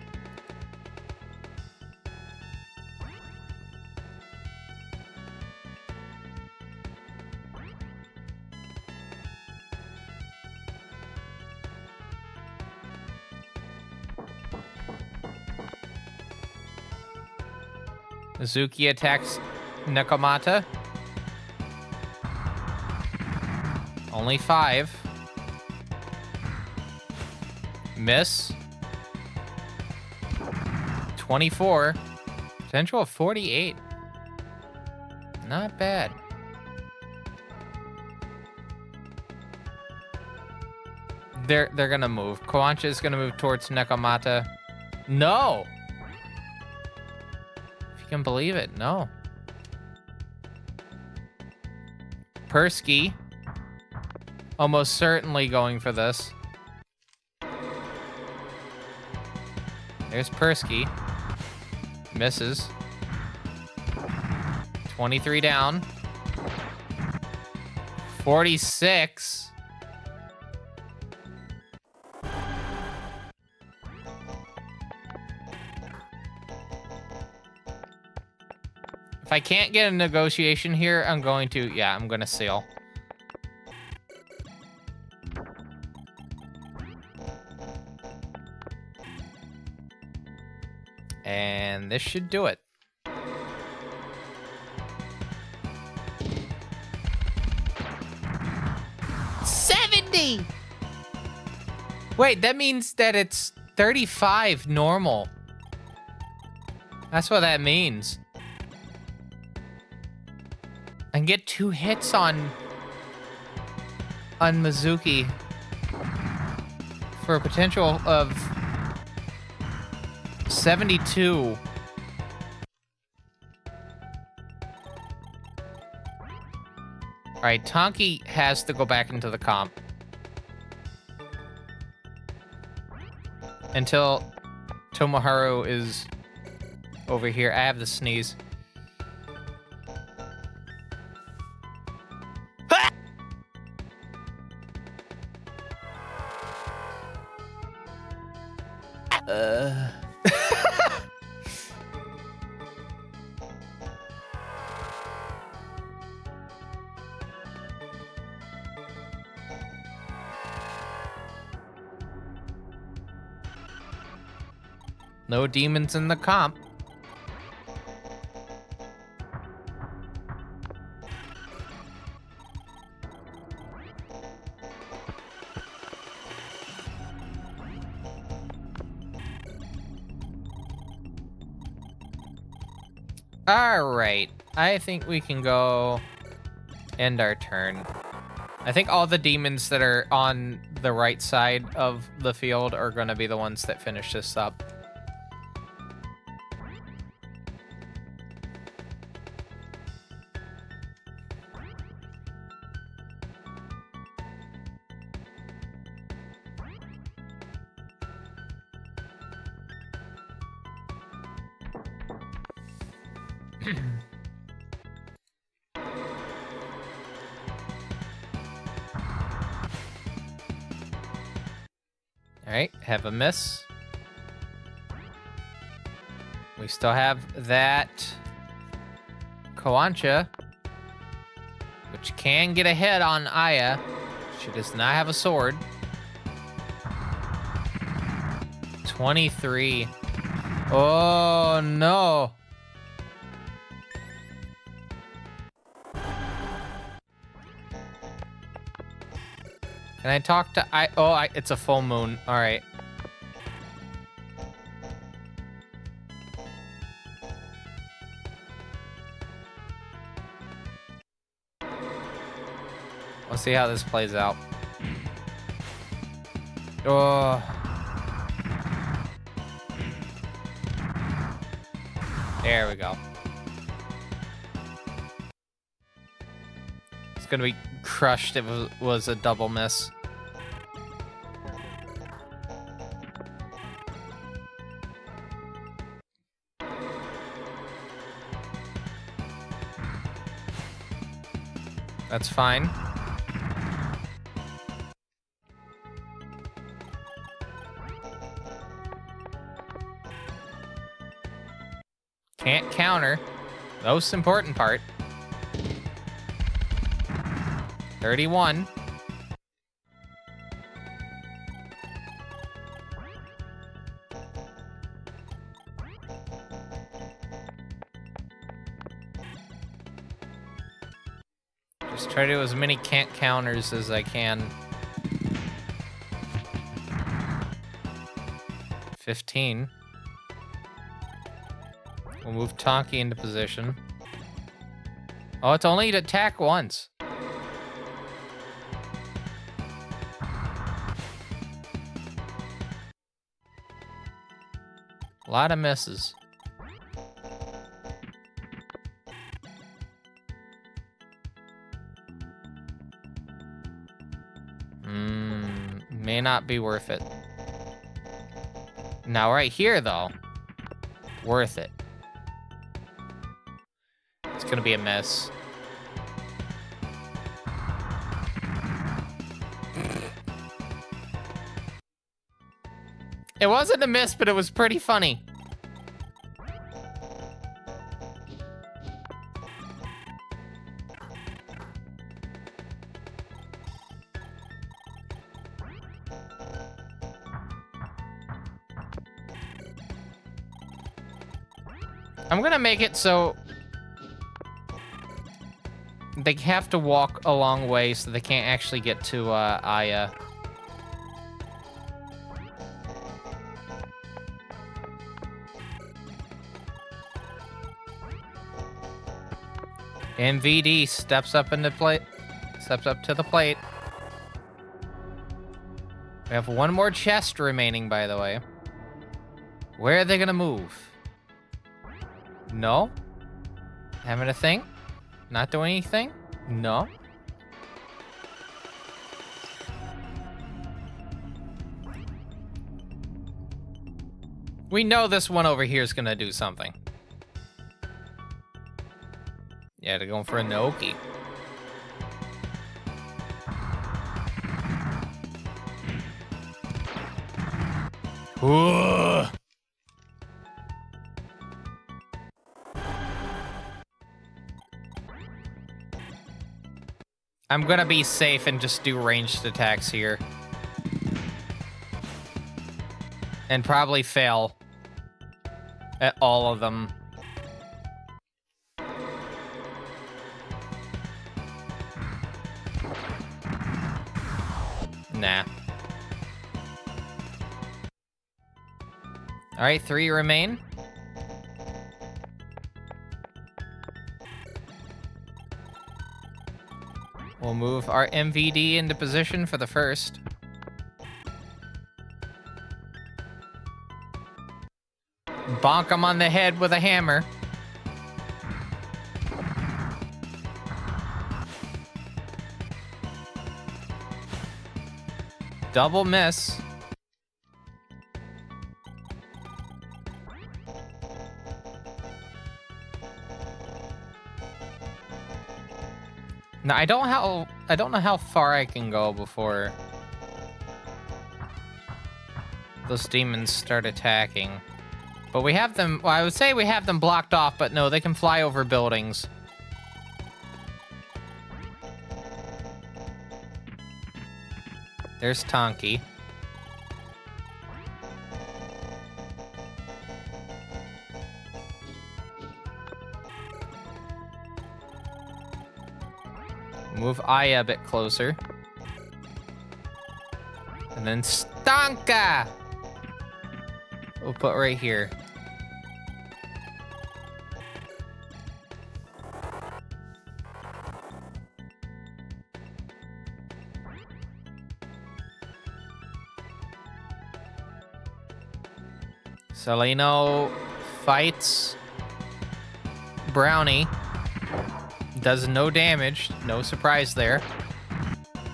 Mizuki attacks Nekomata. Only 5. Miss. 24. Potential of 48. Not bad. They're gonna move. Koancha is gonna move towards Nekomata. No! You can believe it. No. Persky. Almost certainly going for this. There's Persky. Misses. 23 down. 46. If I can't get a negotiation here, I'm going to seal. And this should do it. Wait, that means that it's 35 normal. That's what that means. I can get 2 hits on Mizuki for a potential of 72. All right, Tonki has to go back into the comp. Until Tomoharu is over here. I have the sneeze. No demons in the comp. All right, I think we can go end our turn. I think all the demons that are on the right side of the field are going to be the ones that finish this up. All right, have a miss. We still have that Koancha, which can get a hit on Aya. She does not have a sword. 23. Oh, no. Can I talk to it's a full moon. All right. Let's see how this plays out. Oh. There we go. It's gonna be crushed if it was a double miss. That's fine. Can't counter. Most important part. 31. Just try to do as many can't counters as I can. 15. We'll move Tonki into position. Oh, it's only to attack once. A lot of misses. May not be worth it. Now right here, though, worth it. It's gonna be a mess. It wasn't a miss, but it was pretty funny. I'm gonna make it so they have to walk a long way so they can't actually get to Aya. MVD steps up to the plate. We have one more chest remaining, by the way. Where are they gonna move? No? Having a thing? Not doing anything? No? We know this one over here is gonna do something. Yeah, they're going for a Naoki. Ooh. I'm gonna be safe and just do ranged attacks here. And probably fail at all of them. Nah. All right, 3 remain. We'll move our MVD into position for the first. Bonk him on the head with a hammer. Double miss. Now I don't know how far I can go before those demons start attacking. But we have them, well, I would say we have them blocked off, but no, they can fly over buildings. There's Tonki. Move Aya a bit closer. And then Stanka! We'll put right here. Salino fights Brownie. Does no damage. No surprise there.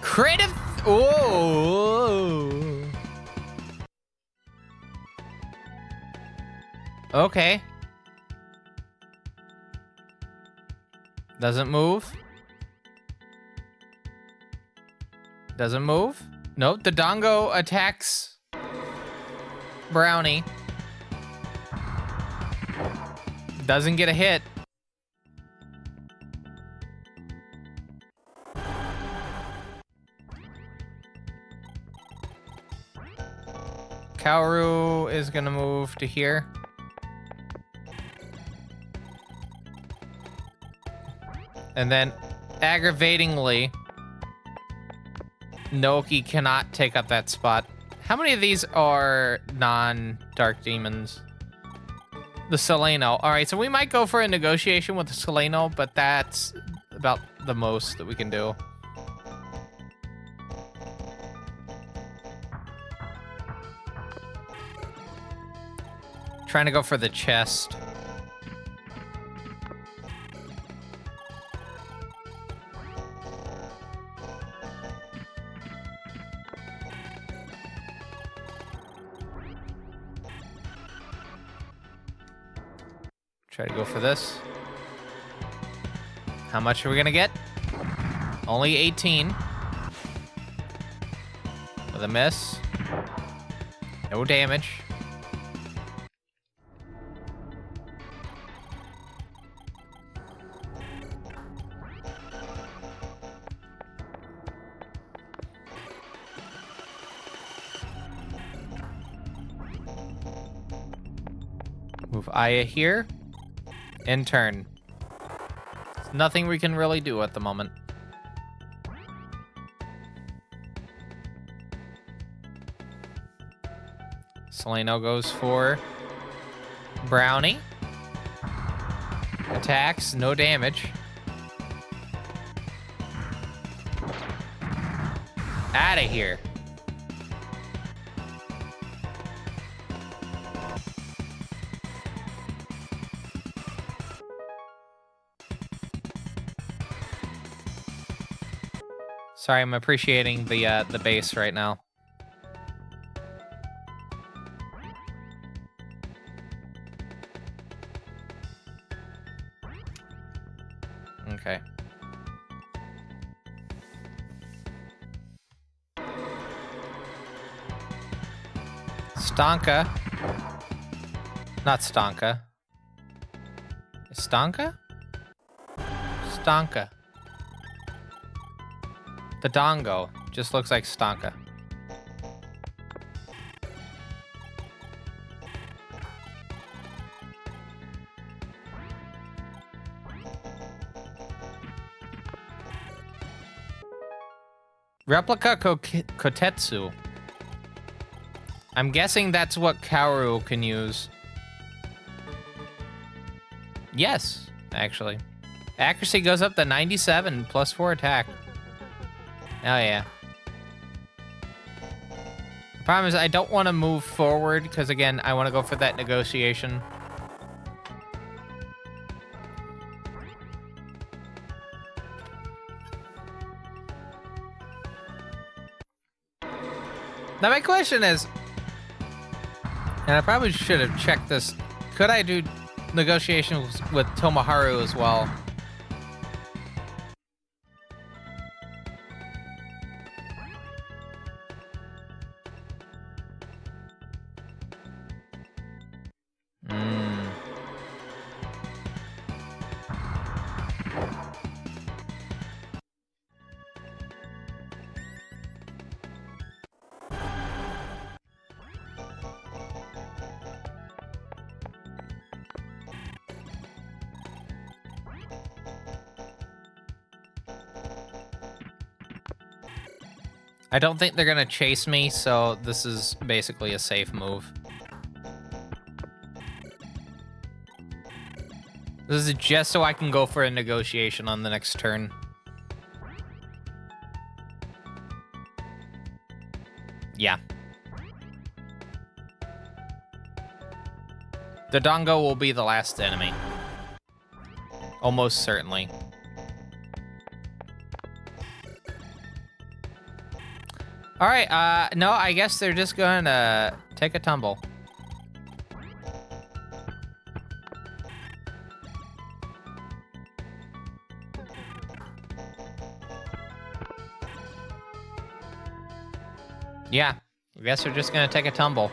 Creative. Oh. Okay. Doesn't move. Doesn't move. Nope. The Dongo attacks Brownie. Doesn't get a hit. Kaoru is gonna move to here. And then, aggravatingly, Naoki cannot take up that spot. How many of these are non-dark demons? The Seleno. Alright, so we might go for a negotiation with the Seleno, but that's about the most that we can do. Trying to go for the chest. Try to go for this. How much are we gonna get? Only 18. With a miss. No damage. Move Aya here. In turn. There's nothing we can really do at the moment. Soleno goes for Brownie. Attacks, no damage. Out of here. Sorry, I'm appreciating the base right now. Okay. Stonka. Not Stonka. Stonka? Stonka. The Dongo just looks like Stonka. Replica Kotetsu. I'm guessing that's what Kaoru can use. Yes, actually. Accuracy goes up to 97, +4 attack. Oh, yeah. The problem is I don't want to move forward, because, again, I want to go for that negotiation. Now, my question is, and I probably should have checked this, could I do negotiations with Tomoharu as well? I don't think they're gonna chase me, so this is basically a safe move. This is just so I can go for a negotiation on the next turn. Yeah. The Dongo will be the last enemy. Almost certainly. All right, no, I guess they're just going to take a tumble. Yeah, I guess they're just going to take a tumble.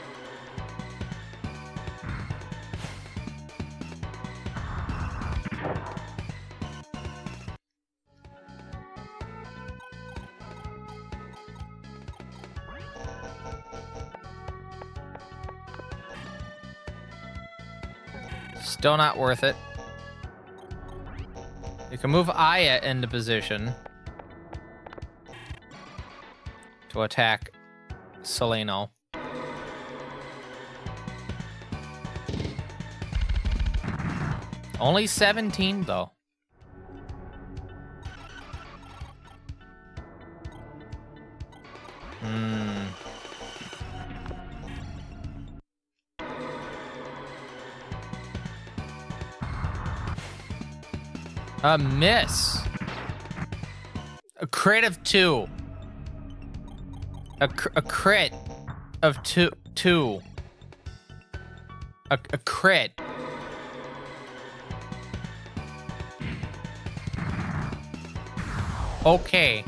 Still not worth it. You can move Aya into position to attack Soleno. Only 17 though. A miss. A crit of 2. A crit of two. A crit. Okay.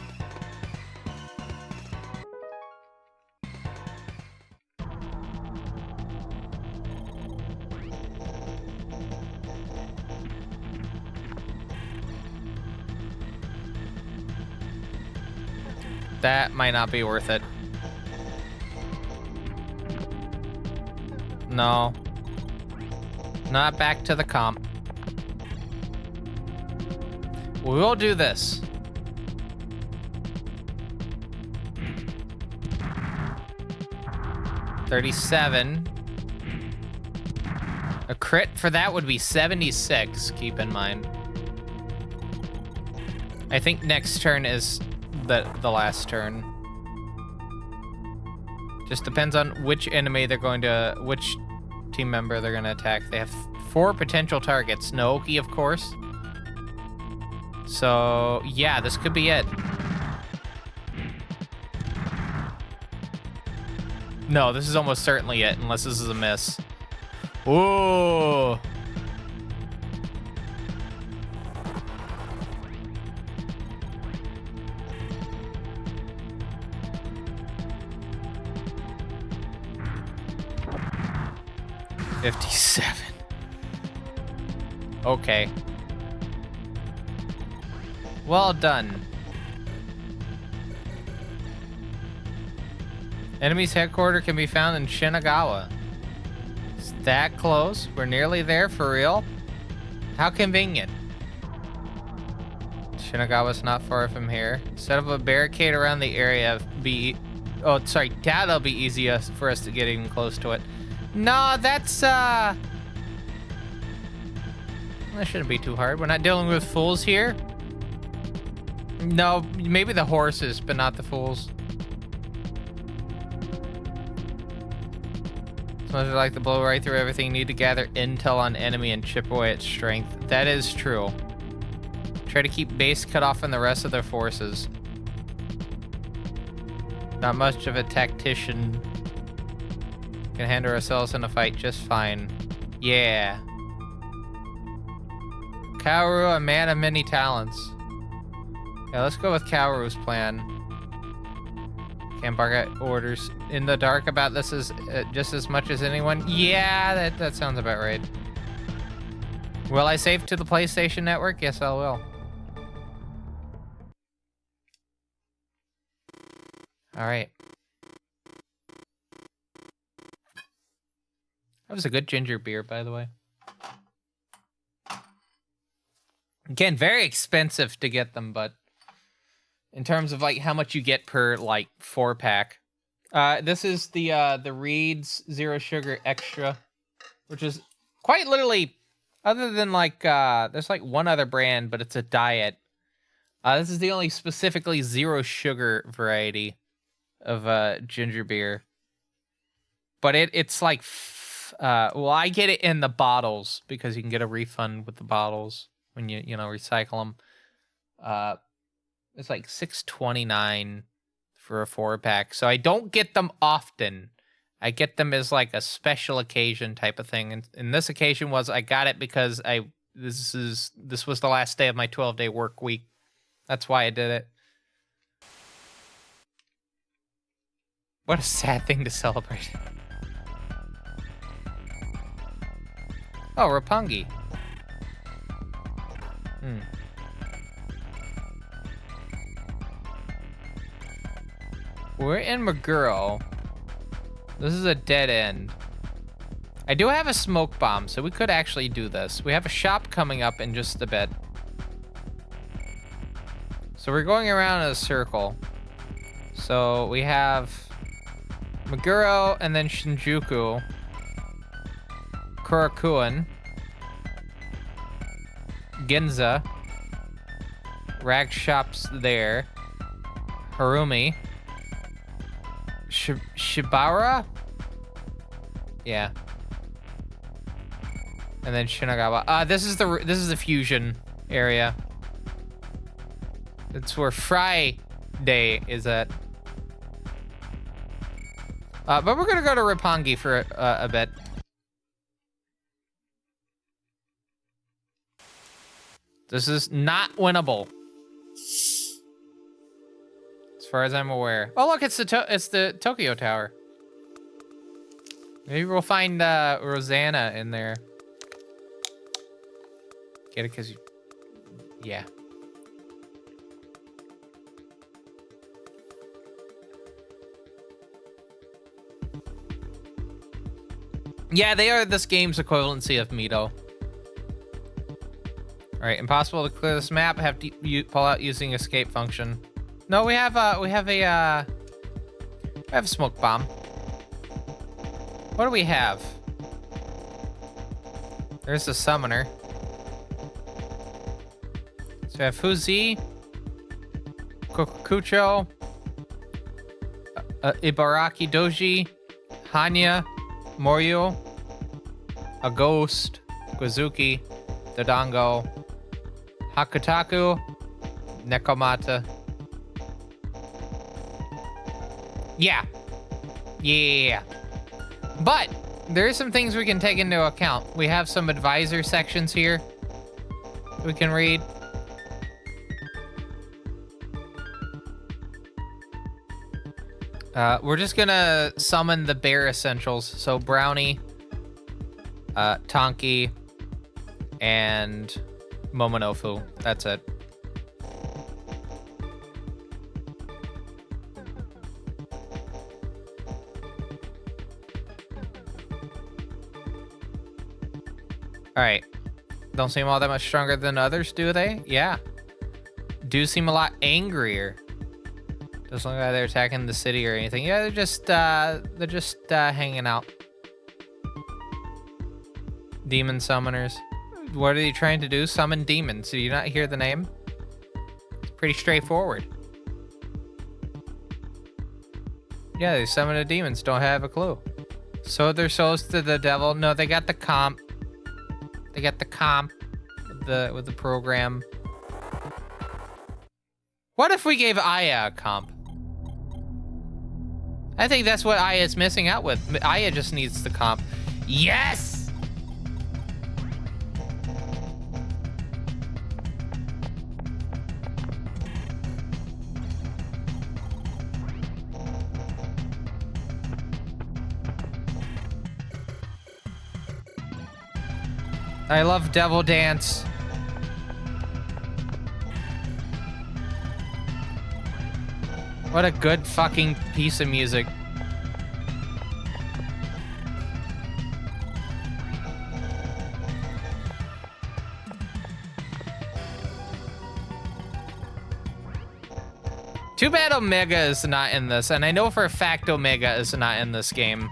That might not be worth it. No. Not back to the comp. We will do this. $37. A crit for that would be 76, keep in mind. I think next turn is the last turn. Just depends on which enemy they're going to, which team member they're going to attack. They have 4 potential targets. Naoki, of course. So, yeah, this could be it. No, this is almost certainly it, unless this is a miss. Ooh. $57. Okay. Well done. Enemy's headquarters can be found in Shinagawa. It's that close. We're nearly there for real. How convenient. Shinagawa's not far from here. Set up a barricade around the area. Oh, sorry. That'll be easier for us to get even close to it. No, that's, that shouldn't be too hard. We're not dealing with fools here. No, maybe the horses, but not the fools. Sometimes I like to blow right through everything. You need to gather intel on enemy and chip away at strength. That is true. Try to keep base cut off from the rest of their forces. Not much of a tactician. Can handle ourselves in a fight just fine. Yeah. Kaoru, a man of many talents. Yeah, let's go with Kaoru's plan. Can't bark at orders in the dark about this is just as much as anyone. Yeah, that sounds about right. Will I save to the PlayStation Network? Yes, I will. All right. That was a good ginger beer, by the way. Again, very expensive to get them, but in terms of like how much you get per like 4-pack. This is the Reed's Zero Sugar Extra, which is quite literally, other than like there's like one other brand, but it's a diet. This is the only specifically zero sugar variety of ginger beer. But it's like well, I get it in the bottles because you can get a refund with the bottles when you recycle them. It's like $6.29 for a 4-pack. So I don't get them often. I get them as like a special occasion type of thing. And this occasion was I got it because this was the last day of my 12-day work week. That's why I did it. What a sad thing to celebrate. Oh, Roppongi. We're in Meguro. This is a dead end. I do have a smoke bomb, so we could actually do this. We have a shop coming up in just a bit. So we're going around in a circle. So we have Meguro and then Shinjuku. Korakuen. Ginza. Rag shops there. Harumi. Shibara? Yeah. And then Shinagawa. This is the fusion area. It's where Friday is at. But we're gonna go to Roppongi for a bit. This is not winnable. As far as I'm aware. Oh look, it's the Tokyo Tower. Maybe we'll find Rosanna in there. Get it? 'Cause you... Yeah. Yeah, they are this game's equivalency of Mito. All right, impossible to clear this map. Have to pull out using escape function. No, we have a smoke bomb. What do we have? There's the summoner. So we have Fuzi, Kokucho, Ibaraki Doji, Hanya, Moryu, a ghost, Guzuki, Dodongo, Hakutaku, Nekomata. Yeah. But there are some things we can take into account. We have some advisor sections here we can read. We're just gonna summon the bare essentials. So Brownie, Tonki, and Momonofu. That's it. Alright. Don't seem all that much stronger than others, do they? Yeah. Do seem a lot angrier. Doesn't look like they're attacking the city or anything. Yeah, they're just hanging out. Demon summoners. What are they trying to do? Summon demons. Do you not hear the name? It's pretty straightforward. Yeah, they summon the demons. Don't have a clue. Sold their souls to the devil. No, they got the comp. They got the comp with the program. What if we gave Aya a comp? I think that's what Aya's missing out with. Aya just needs the comp. Yes! I love Devil Dance. What a good fucking piece of music. Too bad Omega is not in this, and I know for a fact Omega is not in this game.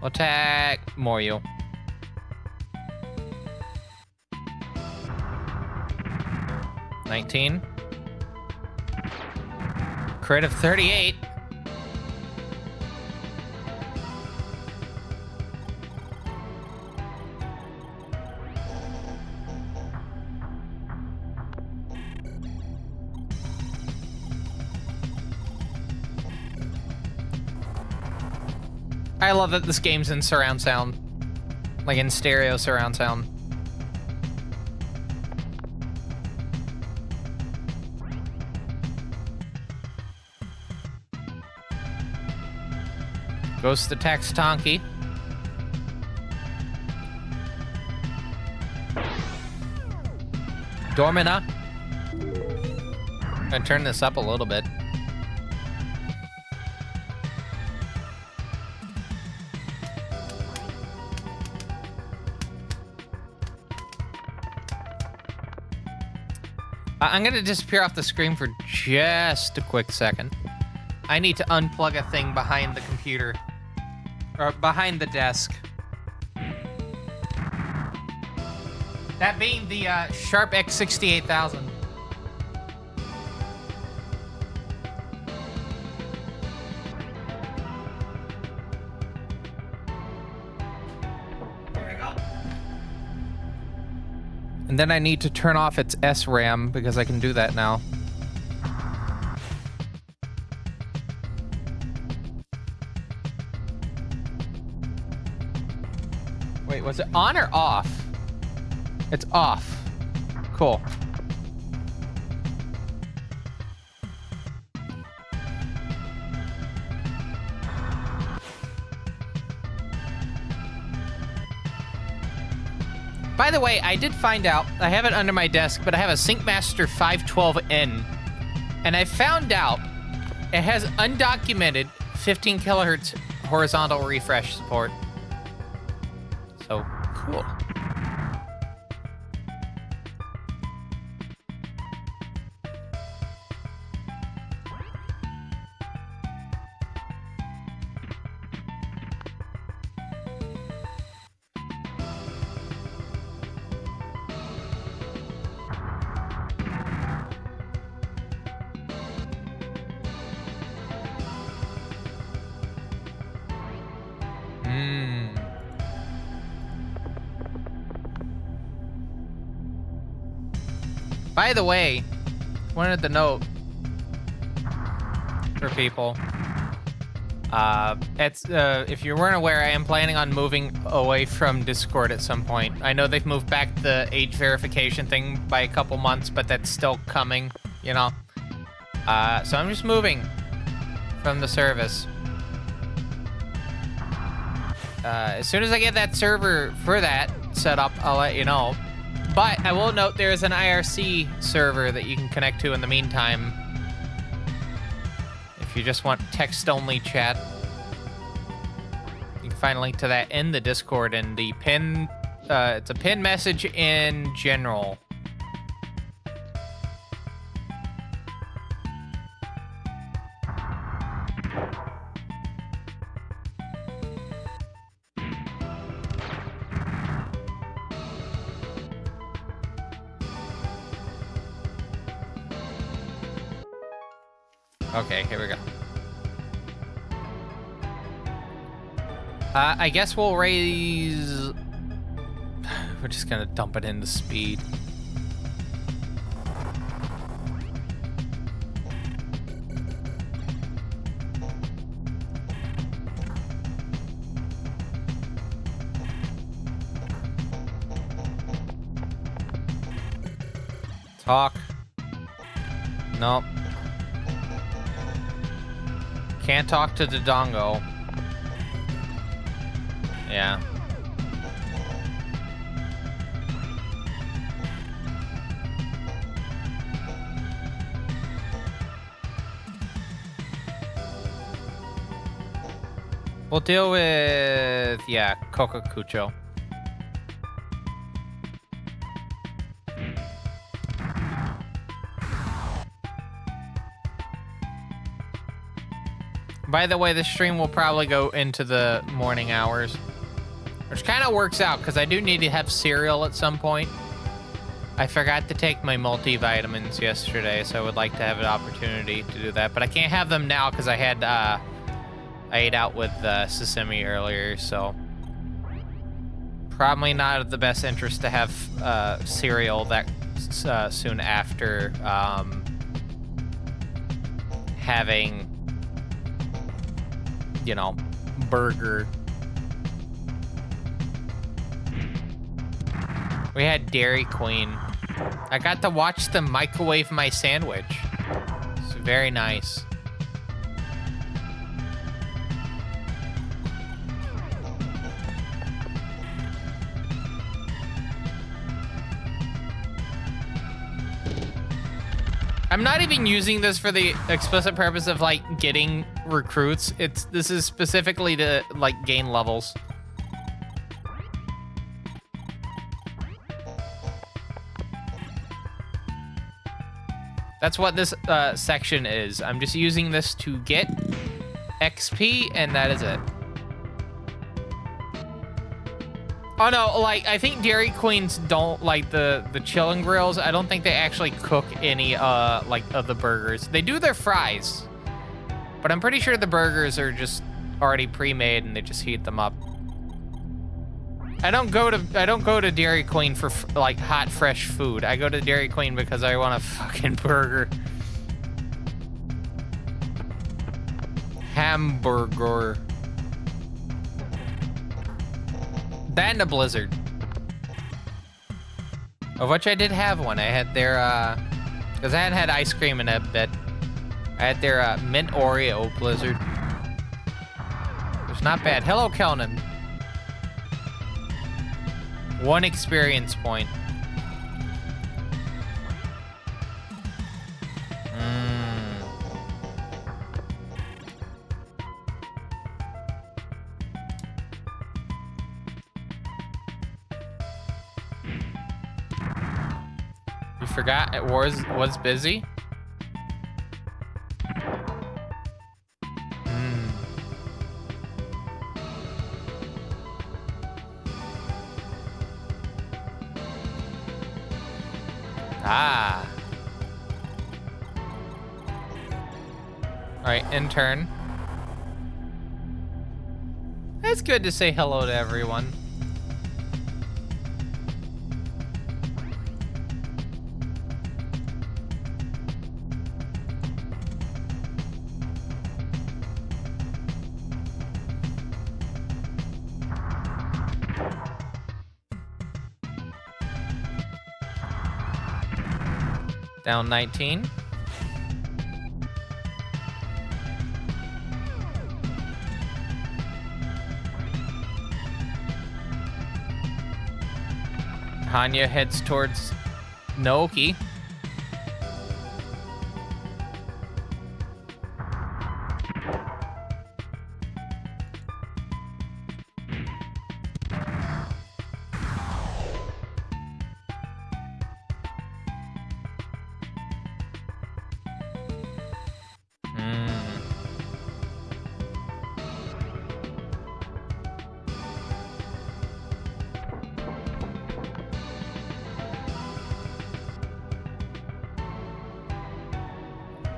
Attack Moryu. $19. Crit of 38. I love that this game's in surround sound. Like in stereo surround sound. Ghost attacks Tonki. Dormina. I'm gonna turn this up a little bit. I'm gonna disappear off the screen for just a quick second. I need to unplug a thing behind the computer. Or behind the desk. That being the Sharp X68000. There we go. And then I need to turn off its SRAM because I can do that now. Wait, was it on or off? It's off. Cool. By the way, I did find out, I have it under my desk, but I have a Syncmaster 512N. And I found out it has undocumented 15 kilohertz horizontal refresh support. Cool. By the way, wanted to note for people, if you weren't aware, I am planning on moving away from Discord at some point. I know they've moved back the age verification thing by a couple months, but that's still coming, you know. So I'm just moving from the service. As soon as I get that server for that set up, I'll let you know. But I will note there is an IRC server that you can connect to in the meantime. If you just want text-only chat. You can find a link to that in the Discord and the pin, it's a pin message in general. Okay, here we go. I guess we'll raise... We're just gonna dump it into speed. Talk. Nope. Can't talk to the dongo. Yeah. We'll deal with, yeah, Coca-Cucho. By the way, the stream will probably go into the morning hours, which kind of works out because I do need to have cereal at some point. I forgot to take my multivitamins yesterday, so I would like to have an opportunity to do that, but I can't have them now because I had I ate out with sesame earlier, so probably not of the best interest to have cereal that soon after having, you know, burger. We had Dairy Queen. I got to watch them microwave my sandwich. It's very nice. I'm not even using this for the explicit purpose of like getting recruits. This is specifically to like gain levels. That's what this section is. I'm just using this to get XP, and that is it. Oh no, like, I think Dairy Queens don't, like, the chillin' grills, I don't think they actually cook any, like, of the burgers. They do their fries, but I'm pretty sure the burgers are just already pre-made and they just heat them up. I don't go to Dairy Queen for, like, hot, fresh food. I go to Dairy Queen because I want a fucking burger. Hamburger. That and a Blizzard. Of which I did have one. I had their, because I hadn't had ice cream in a bit. I had their mint Oreo Blizzard. It was not bad. Hello, Kelnan. 1 experience point. forgot it was busy. Ah. All right, intern. It's good to say hello to everyone. Down 19. Hanya heads towards Naoki.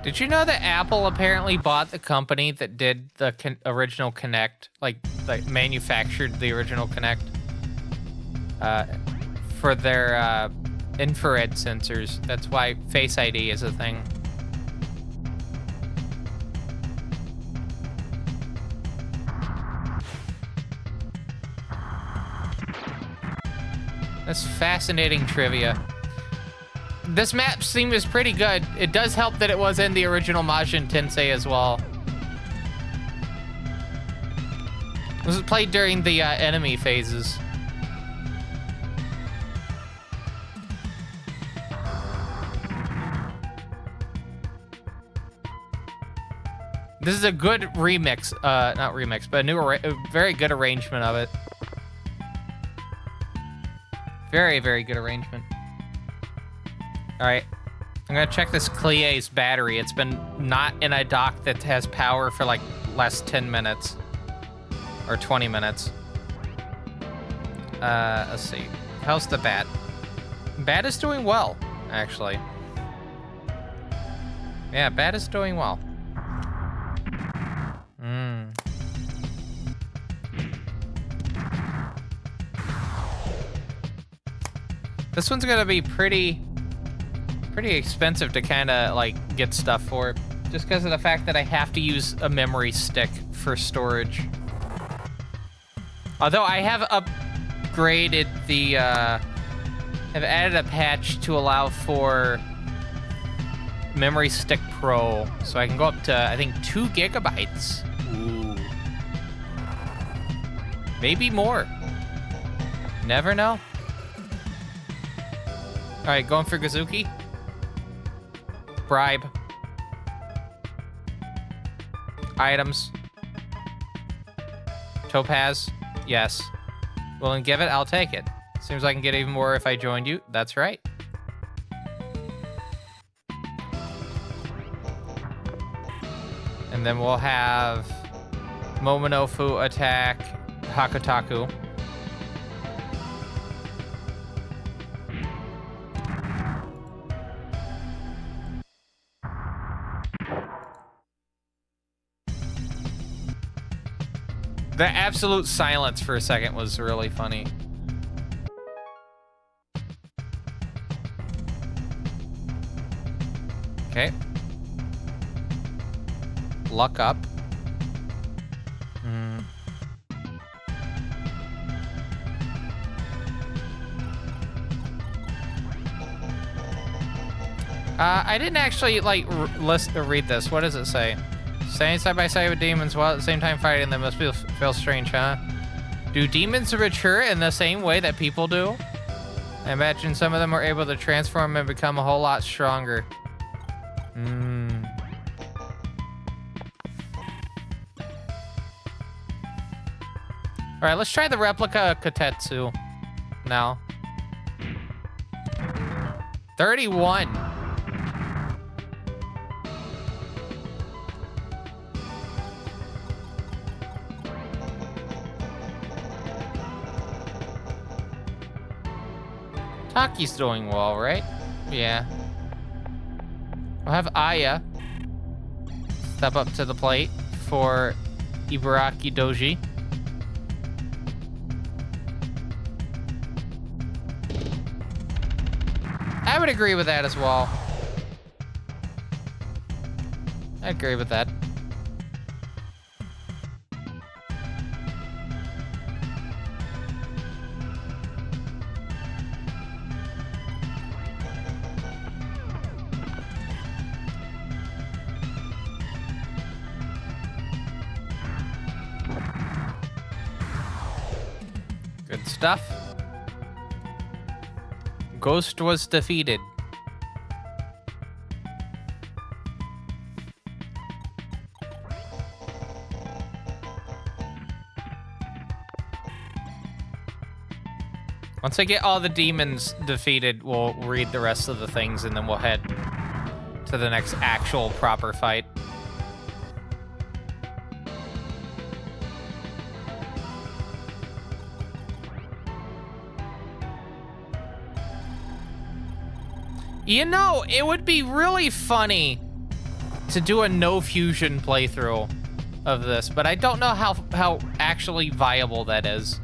Did you know that Apple apparently bought the company that did the original Kinect, like manufactured the original Kinect, for their infrared sensors? That's why Face ID is a thing. That's fascinating trivia. This map seems pretty good. It does help that it was in the original Majin Tensei as well. This was played during the enemy phases. This is a good remix, not remix, but a very good arrangement of it. Very, very good arrangement. All right, I'm gonna check this Clie's battery. It's been not in a dock that has power for like last 10 minutes or 20 minutes. Let's see. How's the bat? Bat is doing well, actually. Yeah, bat is doing well. This one's gonna be pretty expensive to kind of like get stuff for, just because of the fact that I have to use a memory stick for storage. Although I have upgraded the, have added a patch to allow for Memory Stick Pro, so I can go up to, I think, 2 gigabytes. Ooh. Maybe more. Never know. All right, going for Gazuki. Bribe. Items. Topaz. Yes. Willing to give it? I'll take it. Seems like I can get even more if I joined you. That's right. And then we'll have Momonofu attack Hakutaku. The absolute silence for a second was really funny. Okay. Luck up. I didn't actually like read this. What does it say? Standing side by side with demons while at the same time fighting them must feel strange, huh? Do demons mature in the same way that people do? I imagine some of them are able to transform and become a whole lot stronger. All right, let's try the replica Kotetsu now. 31. Taki's doing well, right? Yeah. We'll have Aya step up to the plate for Ibaraki Doji. I would agree with that as well. I agree with that. Good stuff. Ghost was defeated. Once I get all the demons defeated, we'll read the rest of the things and then we'll head to the next actual proper fight. You know, it would be really funny to do a no fusion playthrough of this, but I don't know how actually viable that is.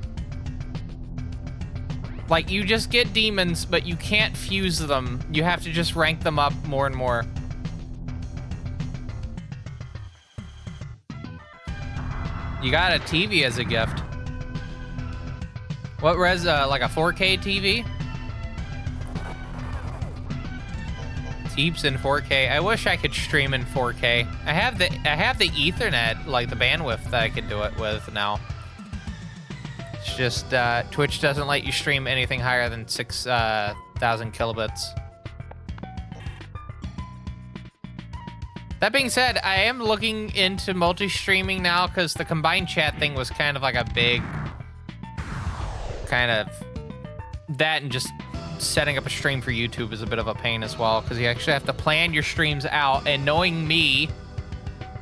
Like, you just get demons, but you can't fuse them. You have to just rank them up more and more. You got a TV as a gift. What res, like a 4K TV? Teeps in 4K. I wish I could stream in 4K. I have the Ethernet, like the bandwidth that I could do it with now. It's just Twitch doesn't let you stream anything higher than 6,000 kilobits. That being said, I am looking into multi-streaming now because the combined chat thing was kind of like a big kind of that, and just setting up a stream for YouTube is a bit of a pain as well because you actually have to plan your streams out, and knowing me,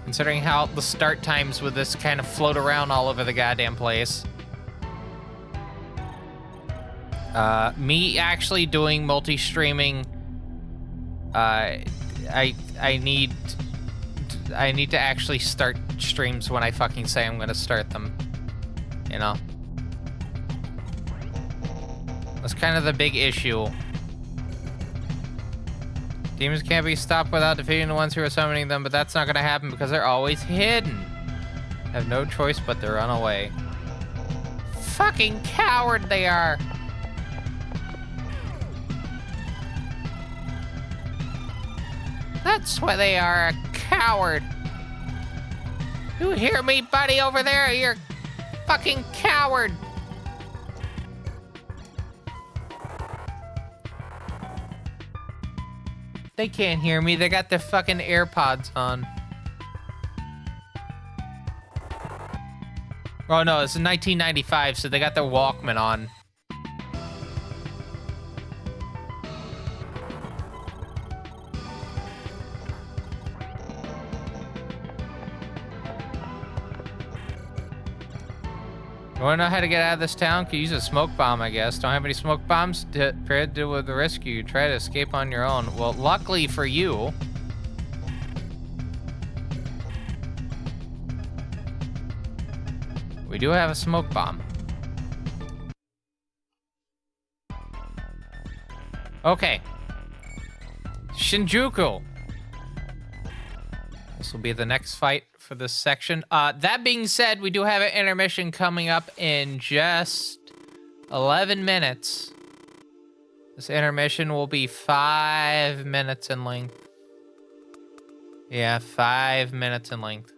considering how the start times with this kind of float around all over the goddamn place, me actually doing multi-streaming, I need to actually start streams when I fucking say I'm gonna start them, you know? That's kind of the big issue. Demons can't be stopped without defeating the ones who are summoning them, but that's not gonna happen because they're always hidden. Have no choice but to run away. Fucking coward they are. That's what they are, a coward. You hear me, buddy, over there? You're a fucking coward. They can't hear me. They got their fucking AirPods on. Oh no, it's 1995, so they got their Walkman on. You wanna know how to get out of this town? Could use a smoke bomb, I guess. Don't have any smoke bombs? Prepare to deal with the rescue. Try to escape on your own. Well, luckily for you, we do have a smoke bomb. Okay. Shinjuku. This will be the next fight for this section. That being said, we do have an intermission coming up in just 11 minutes. This intermission will be 5 minutes in length. Yeah, 5 minutes in length.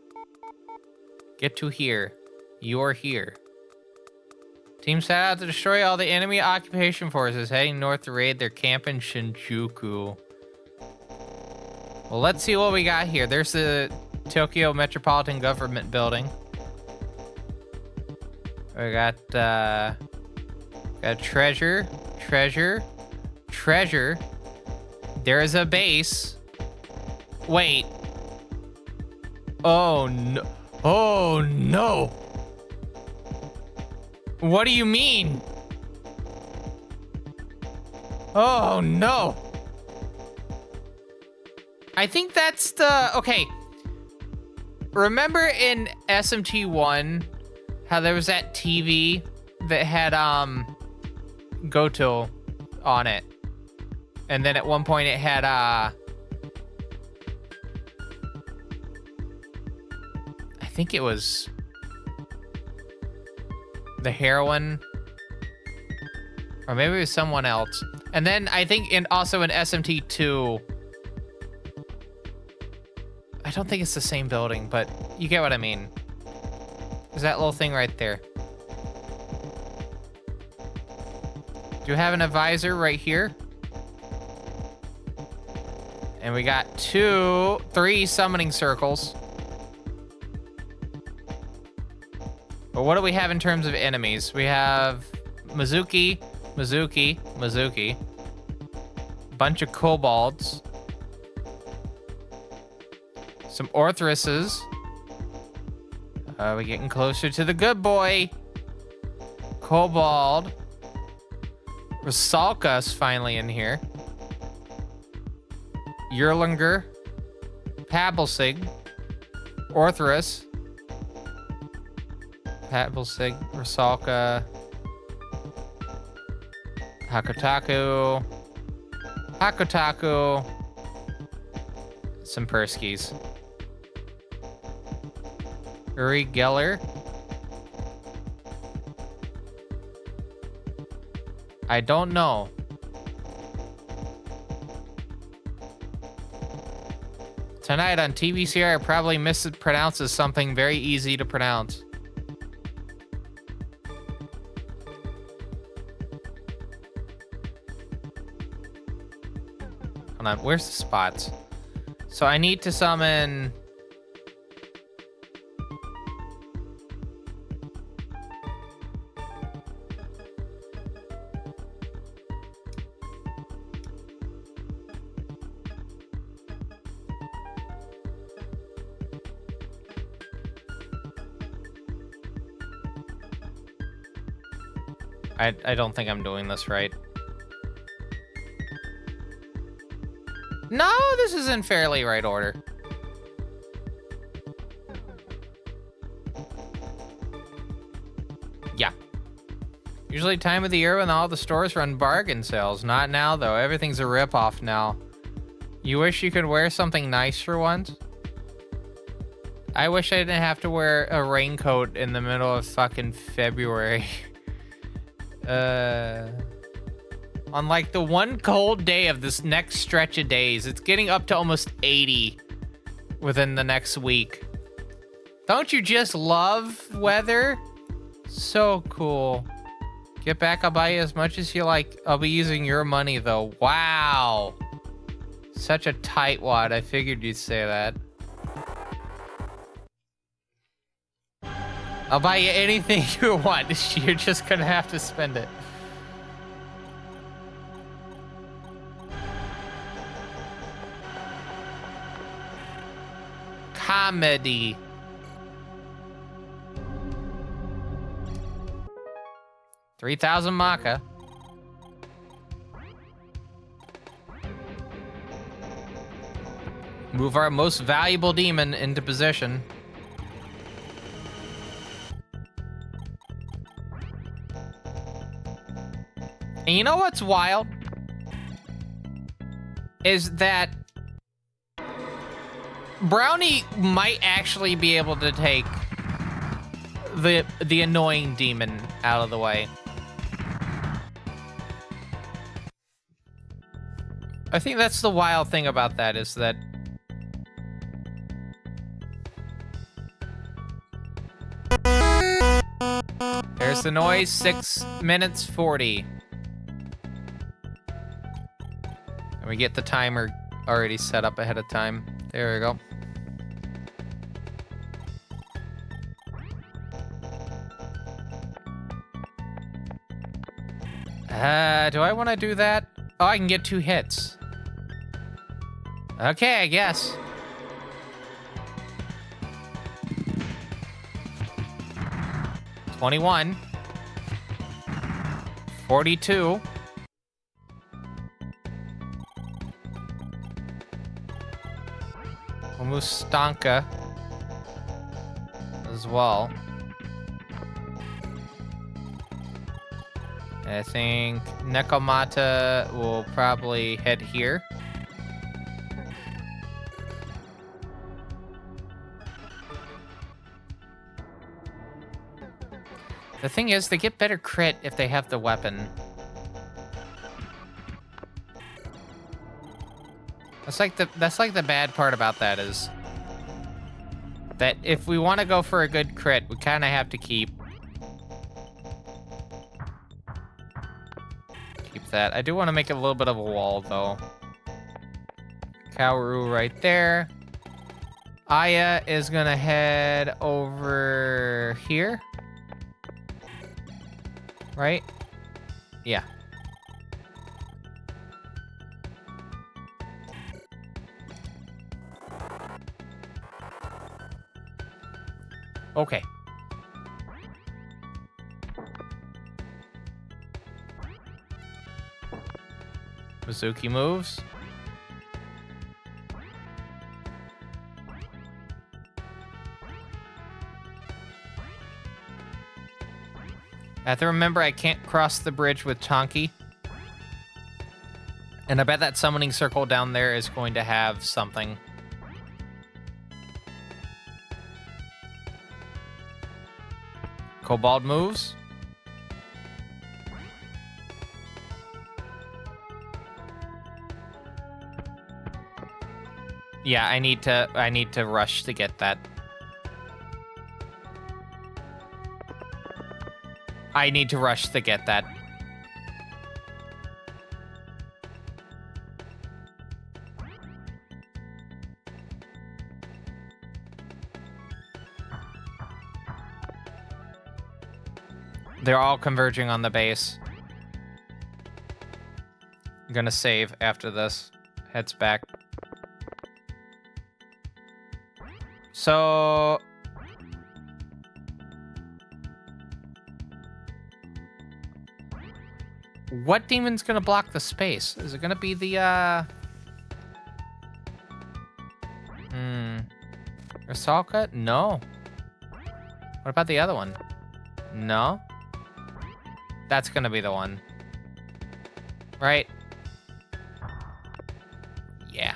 Get to here. You're here. Team set out to destroy all the enemy occupation forces heading north to raid their camp in Shinjuku. Well, let's see what we got here. There's the Tokyo Metropolitan Government Building. We got treasure, There is a base. Wait. Oh, no. Oh, no. What do you mean? Oh, no. I think that's the... Okay. Remember in SMT1 how there was that TV that had Goto on it? And then at one point it had I think it was the heroine, or maybe it was someone else. And then I think also in SMT2, I don't think it's the same building, but you get what I mean. There's that little thing right there. Do you have an advisor right here? And we got 3 summoning circles. But what do we have in terms of enemies? We have Mizuki. Bunch of kobolds. Some Orthruses. We're getting closer to the good boy. Kobold. Rusalka's finally in here. Yerlinger. Pablsig. Orthrus. Pablsig. Rusalka. Hakotaku. Some Perskis. Uri Geller. I don't know. Tonight on TVCR, I probably mispronounces something very easy to pronounce. Hold on, where's the spots? So I need to summon... I don't think I'm doing this right. No, this is in fairly right order. Yeah. Usually time of the year when all the stores run bargain sales. Not now, though. Everything's a ripoff now. You wish you could wear something nice for once? I wish I didn't have to wear a raincoat in the middle of fucking February. On like the one cold day of this next stretch of days, it's getting up to almost 80 within the next week. Don't you just love weather? So cool. Get back, I'll buy you as much as you like. I'll be using your money though. Wow. Such a tightwad, I figured you'd say that. I'll buy you anything you want. You're just gonna have to spend it. Comedy. $3,000 Maka. Move our most valuable demon into position. And you know what's wild? Is that Brownie might actually be able to take the annoying demon out of the way. I think that's the wild thing about that, is that there's the noise, 6 minutes 40. And we get the timer already set up ahead of time. There we go. Do I want to do that? Oh, I can get 2 hits. Okay, I guess. $21. $42. Almost Stanka as well. I think Nekomata will probably head here. The thing is, they get better crit if they have the weapon. That's like the bad part about that is that if we want to go for a good crit, we kind of have to keep that. I do want to make a little bit of a wall though. Kaoru right there. Aya is gonna head over here. Right? Yeah. Okay. Mizuki moves. I have to remember I can't cross the bridge with Tonki. And I bet that summoning circle down there is going to have something. Kobold moves. Yeah, I need to rush to get that. I need to rush to get that. They're all converging on the base. I'm gonna save after this. Heads back. So... what demon's gonna block the space? Is it gonna be the, Rasalka? No. What about the other one? No. That's gonna be the one. Right? Yeah.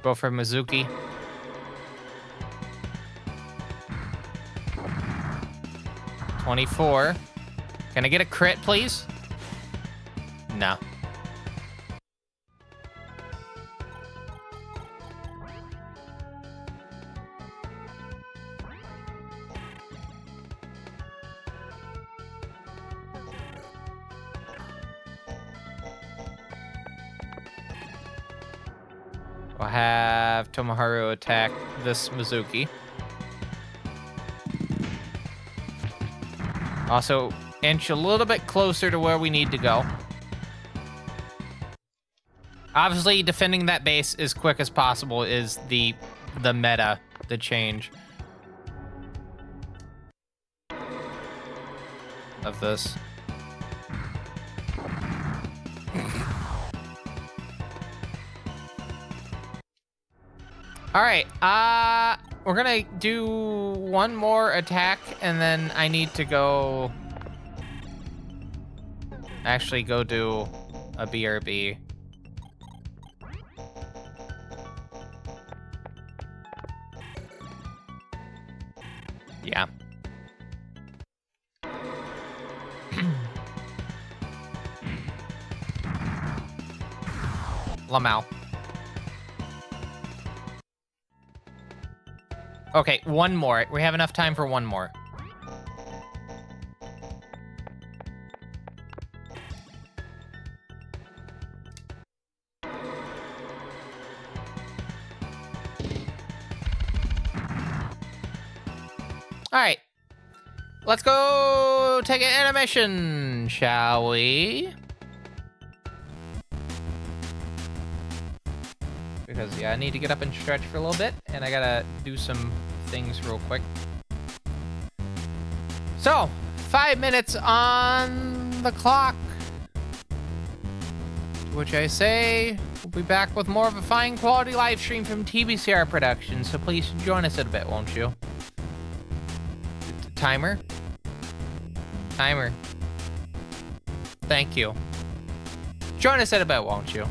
Go for Mizuki. $24. Can I get a crit, please? No. We'll have Tomoharu attack this Mizuki. Also, inch a little bit closer to where we need to go. Obviously, defending that base as quick as possible is the meta, the change of this. All right, we're gonna do one more attack, and then I need to go... actually go do a BRB. Yeah. Lamau. Okay, one more. We have enough time for one more. Alright. Let's go take an intermission, shall we? Because, yeah, I need to get up and stretch for a little bit, and I gotta do some things real quick. So, 5 minutes on the clock. To which I say, we'll be back with more of a fine quality live stream from TBCR Productions, so please join us in a bit, won't you? Timer? Timer. Thank you. Join us in a bit, won't you?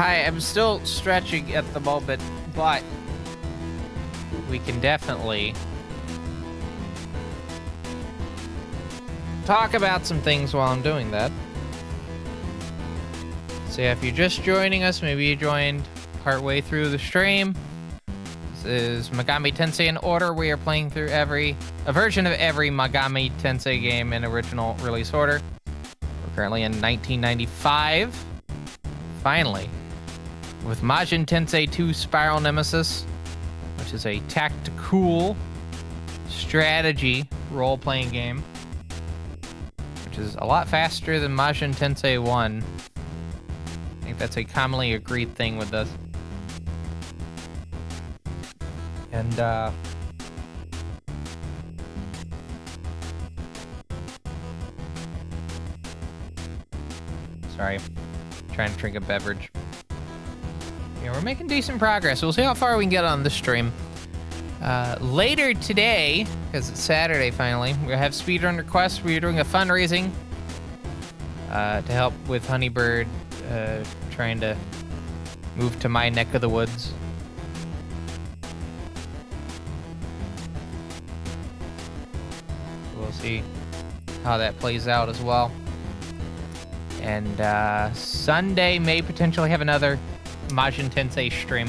Hi, I'm still stretching at the moment, but we can definitely talk about some things while I'm doing that. So yeah, if you're just joining us, maybe you joined partway through the stream. This is Megamitensei in Order. We are playing through a version of every Megamitensei game in original release order. We're currently in 1995. Finally, with Majin Tensei 2 Spiral Nemesis, which is a tactical strategy role-playing game, which is a lot faster than Majin Tensei 1. I think that's a commonly agreed thing with this. And, sorry, trying to drink a beverage. Yeah, we're making decent progress. We'll see how far we can get on this stream. Later today, because it's Saturday finally, we'll have speedrun requests. We're doing a fundraising to help with Honeybird trying to move to my neck of the woods. We'll see how that plays out as well. And Sunday may potentially have another Majin Tensei stream.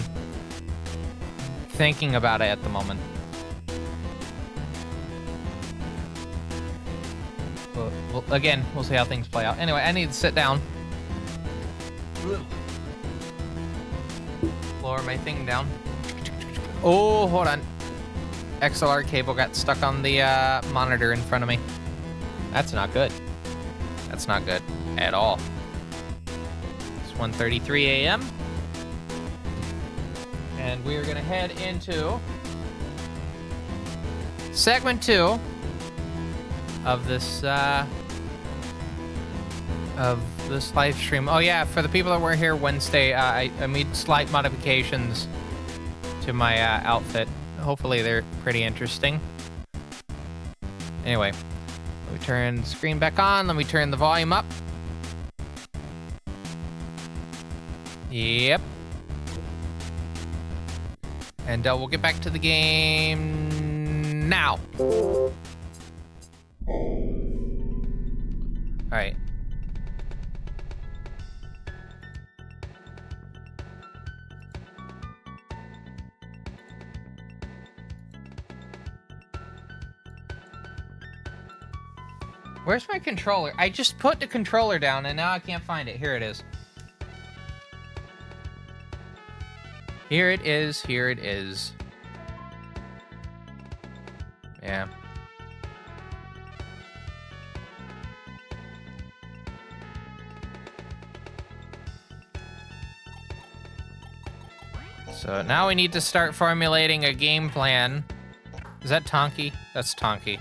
Thinking about it at the moment. Well, again, we'll see how things play out. Anyway, I need to sit down. Lower my thing down. Oh, hold on. XLR cable got stuck on the monitor in front of me. That's not good. That's not good at all. It's 1:33 a.m. And we are gonna head into segment 2 of this live stream. Oh yeah, for the people that were here Wednesday, I made slight modifications to my outfit. Hopefully they're pretty interesting. Anyway, let me turn the screen back on. Let me turn the volume up. Yep. And we'll get back to the game now. All right. Where's my controller? I just put the controller down and now I can't find it. Here it is. Here it is. Here it is. Yeah. So now we need to start formulating a game plan. Is that Tonki? That's Tonki.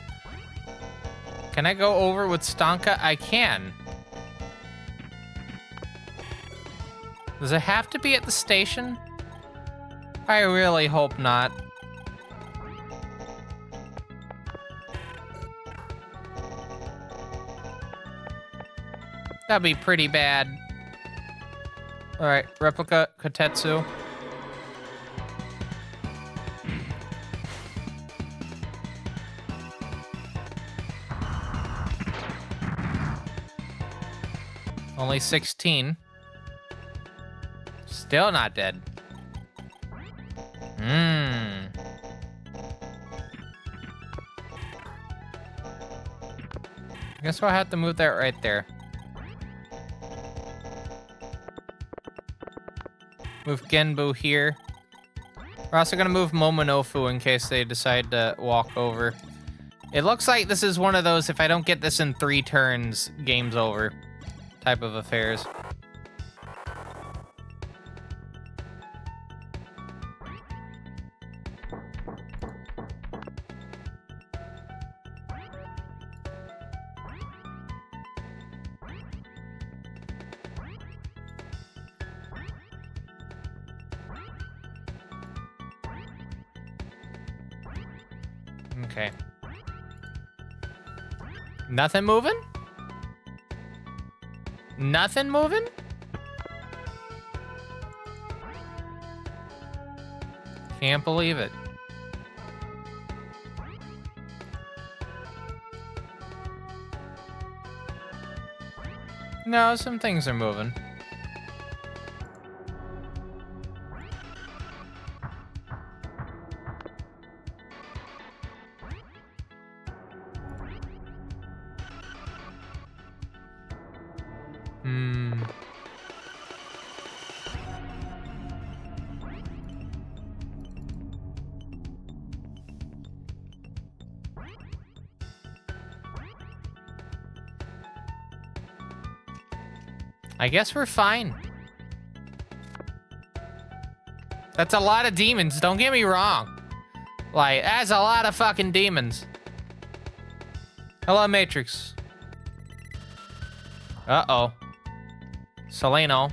Can I go over with Stonka? I can. Does it have to be at the station? I really hope not. That'd be pretty bad. Alright, replica Kotetsu. Only 16. Still not dead. I guess we'll have to move that right there. Move Genbu here. We're also gonna move Momonofu in case they decide to walk over. It looks like this is one of those, if I don't get this in 3 turns, game's over type of affairs. Okay. Nothing moving? Nothing moving? Can't believe it. No, some things are moving. I guess we're fine. That's a lot of demons, don't get me wrong. Like, that's a lot of fucking demons. Hello, Matrix. Uh-oh. Soleno.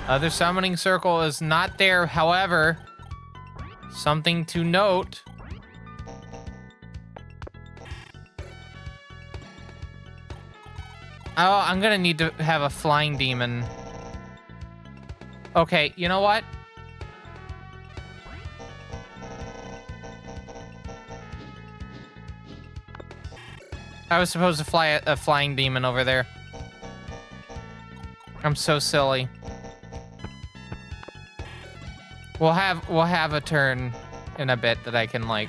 Other summoning circle is not there, however. Something to note. Oh, I'm gonna need to have a flying demon. Okay, you know what? I was supposed to fly a flying demon over there. I'm so silly. We'll have a turn in a bit that I can like.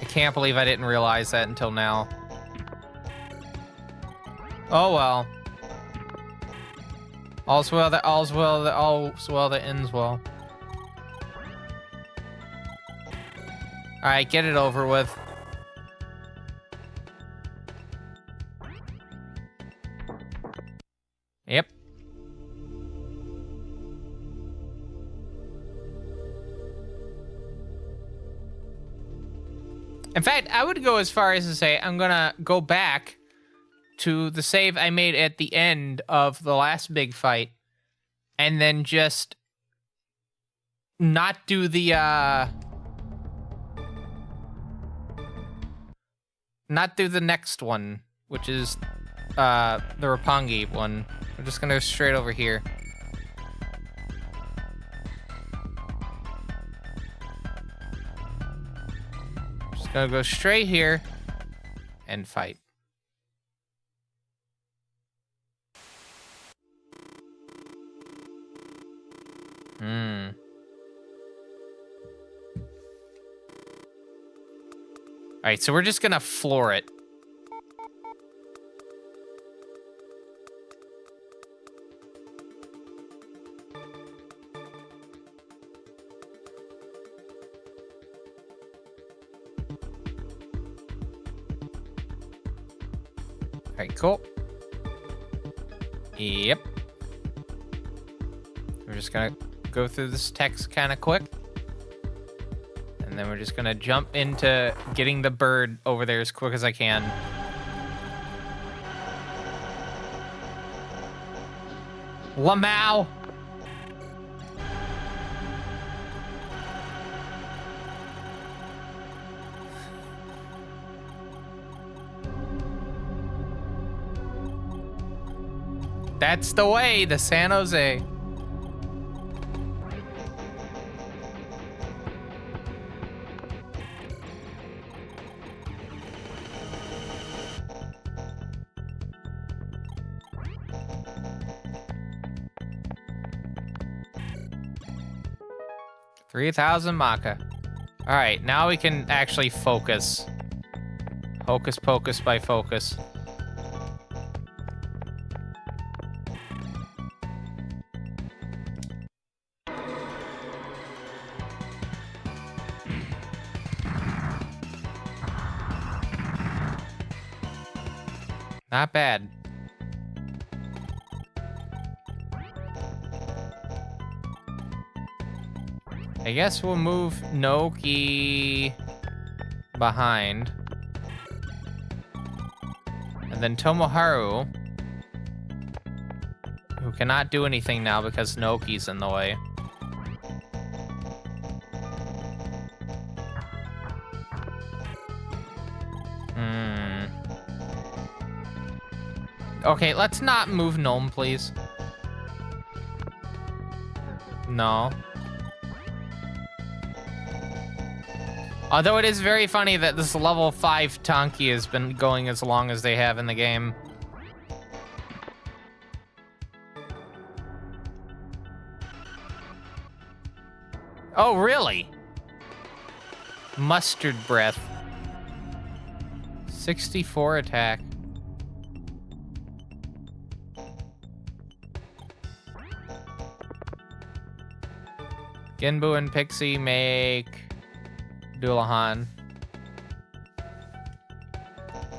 I can't believe I didn't realize that until now. Oh well. All's well that ends well. Alright, get it over with. Yep. In fact, I would go as far as to say I'm gonna go back to the save I made at the end of the last big fight, and then just not do the next one, which is the Roppongi one. We're just gonna go straight over here. Just gonna go straight here and fight. Alright, so we're just gonna floor it. Alright, cool. Yep. We're just gonna go through this text kind of quick. And then we're just gonna jump into getting the bird over there as quick as I can. Lamau! That's the way, the San Jose. $3,000 Maka. All right, now we can actually focus. Hocus pocus by focus. Not bad. I guess we'll move Noki behind. And then Tomoharu, who cannot do anything now because Noki's in the way. Okay, let's not move Gnome, please. No. Although it is very funny that this level 5 Tonki has been going as long as they have in the game. Oh, really? Mustard breath. 64 attack. Genbu and Pixie make Dullahan.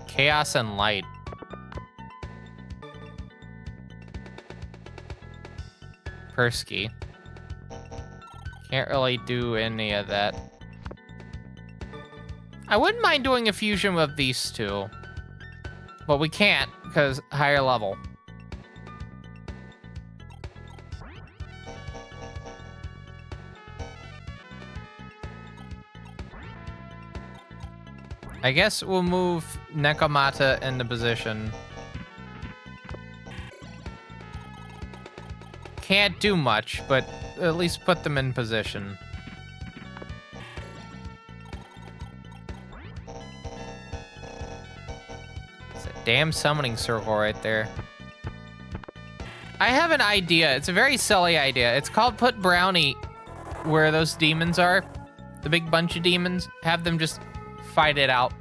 Chaos and Light. Persky. Can't really do any of that. I wouldn't mind doing a fusion of these two. But we can't, because higher level. I guess we'll move Nekomata into position. Can't do much, but at least put them in position. It's a damn summoning circle right there. I have an idea. It's a very silly idea. It's called put Brownie where those demons are. The big bunch of demons. Have them just fight it out.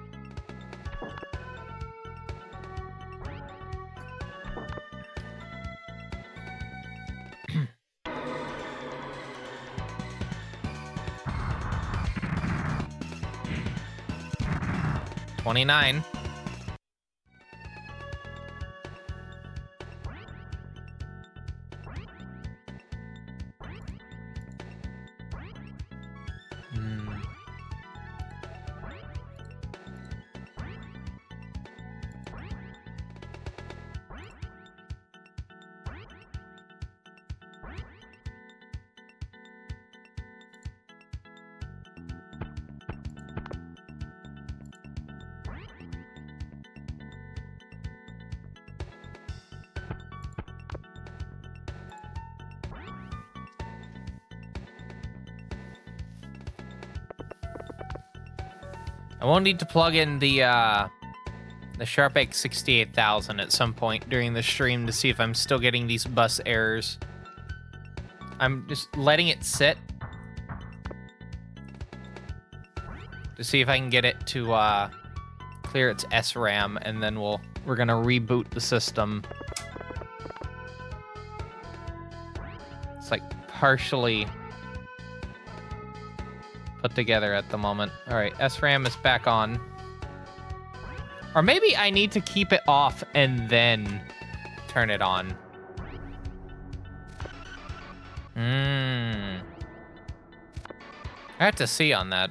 $29. I won't need to plug in the Sharp-X 68,000 at some point during the stream to see if I'm still getting these bus errors. I'm just letting it sit to see if I can get it to clear its SRAM, and then we're gonna reboot the system. It's like partially put together at the moment. All right, SRAM is back on. Or maybe I need to keep it off and then turn it on. I have to see on that.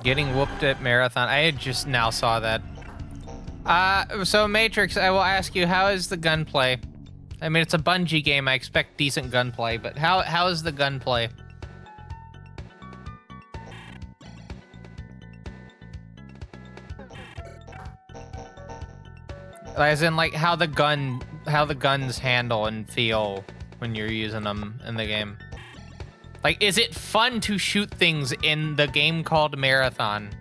Getting whooped at Marathon. I had just now saw that. So Matrix, I will ask you, how is the gunplay? I mean, it's a Bungie game. I expect decent gunplay, but how is the gunplay? As in, like, how the guns handle and feel when you're using them in the game. Like, is it fun to shoot things in the game called Marathon?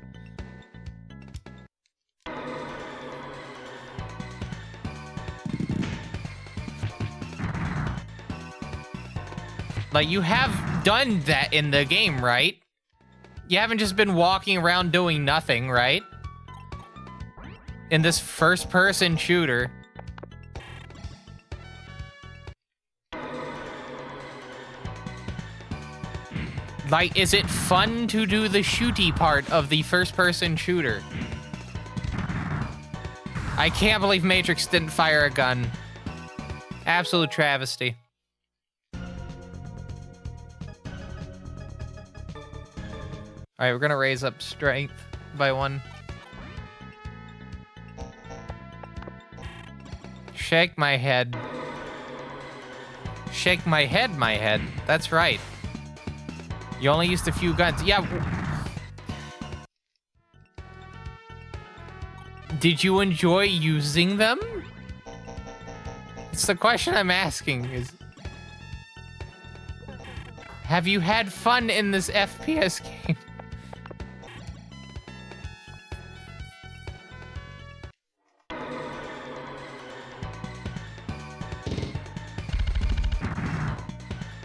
Like, you have done that in the game, right? You haven't just been walking around doing nothing, right? In this first-person shooter. Like, is it fun to do the shooty part of the first-person shooter? I can't believe Matrix didn't fire a gun. Absolute travesty. All right, we're gonna raise up strength by 1. Shake my head. Shake my head, my head. That's right. You only used a few guns. Yeah. Did you enjoy using them? It's the question I'm asking is... Have you had fun in this FPS game?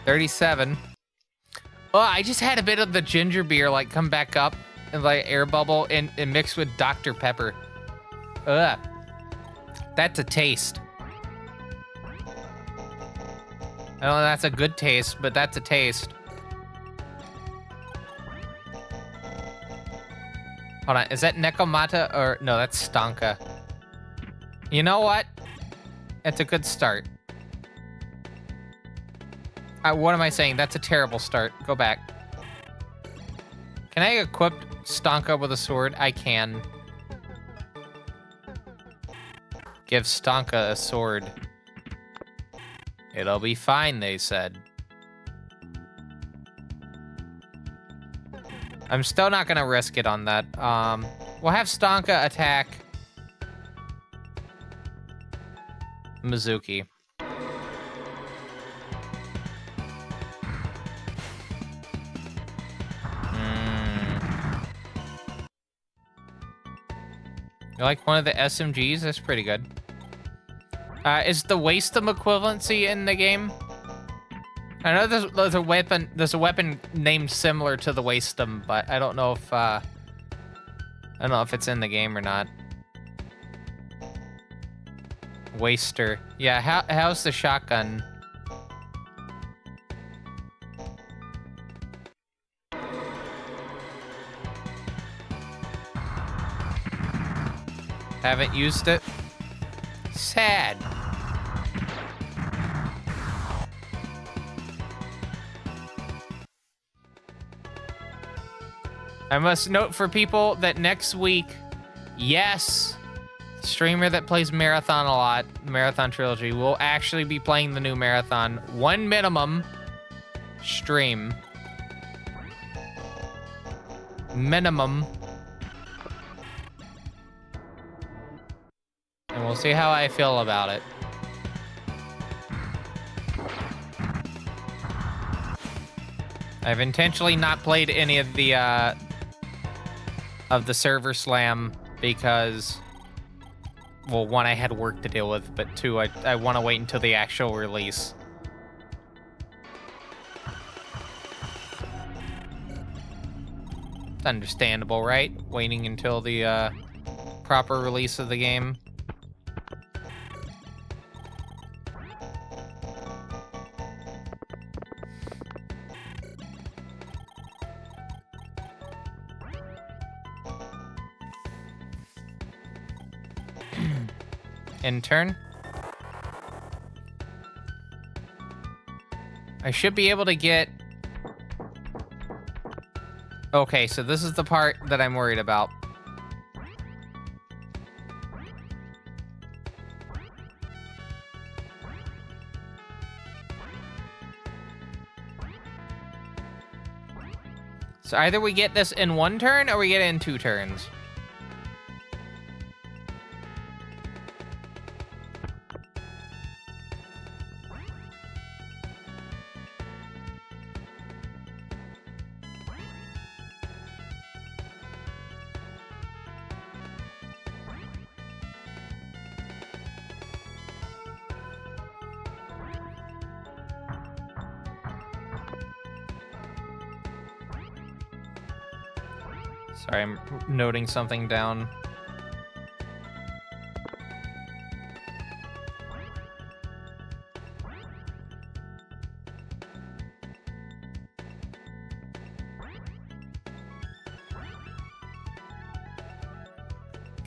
$37. Oh, I just had a bit of the ginger beer like come back up and like air bubble and mixed with Dr. Pepper. Ugh. That's a taste. I don't know if that's a good taste, but that's a taste. Hold on, is that Nekomata or... No, that's Stanka. You know what? It's a good start. What am I saying? That's a terrible start. Go back. Can I equip Stanka with a sword? I can. Give Stanka a sword. It'll be fine, they said. I'm still not gonna risk it on that. We'll have Stanka attack Mizuki. You like one of the SMGs? That's pretty good. Is the Wastem equivalency in the game? I know there's a weapon named similar to the Wastem, but I don't know if it's in the game or not. Waster. Yeah, how's the shotgun? Haven't used it. Sad. I must note for people that next week, yes, the streamer that plays Marathon a lot, Marathon Trilogy, will actually be playing the new Marathon. 1 minimum stream. Minimum. And we'll see how I feel about it. I've intentionally not played any of the server slam because, well, one, I had work to deal with, but two, I want to wait until the actual release. It's understandable, right? Waiting until the proper release of the game. Intern. I should be able to get... Okay, so this is the part that I'm worried about. So either we get this in 1 turn or we get it in 2 turns. Sorry, I'm noting something down.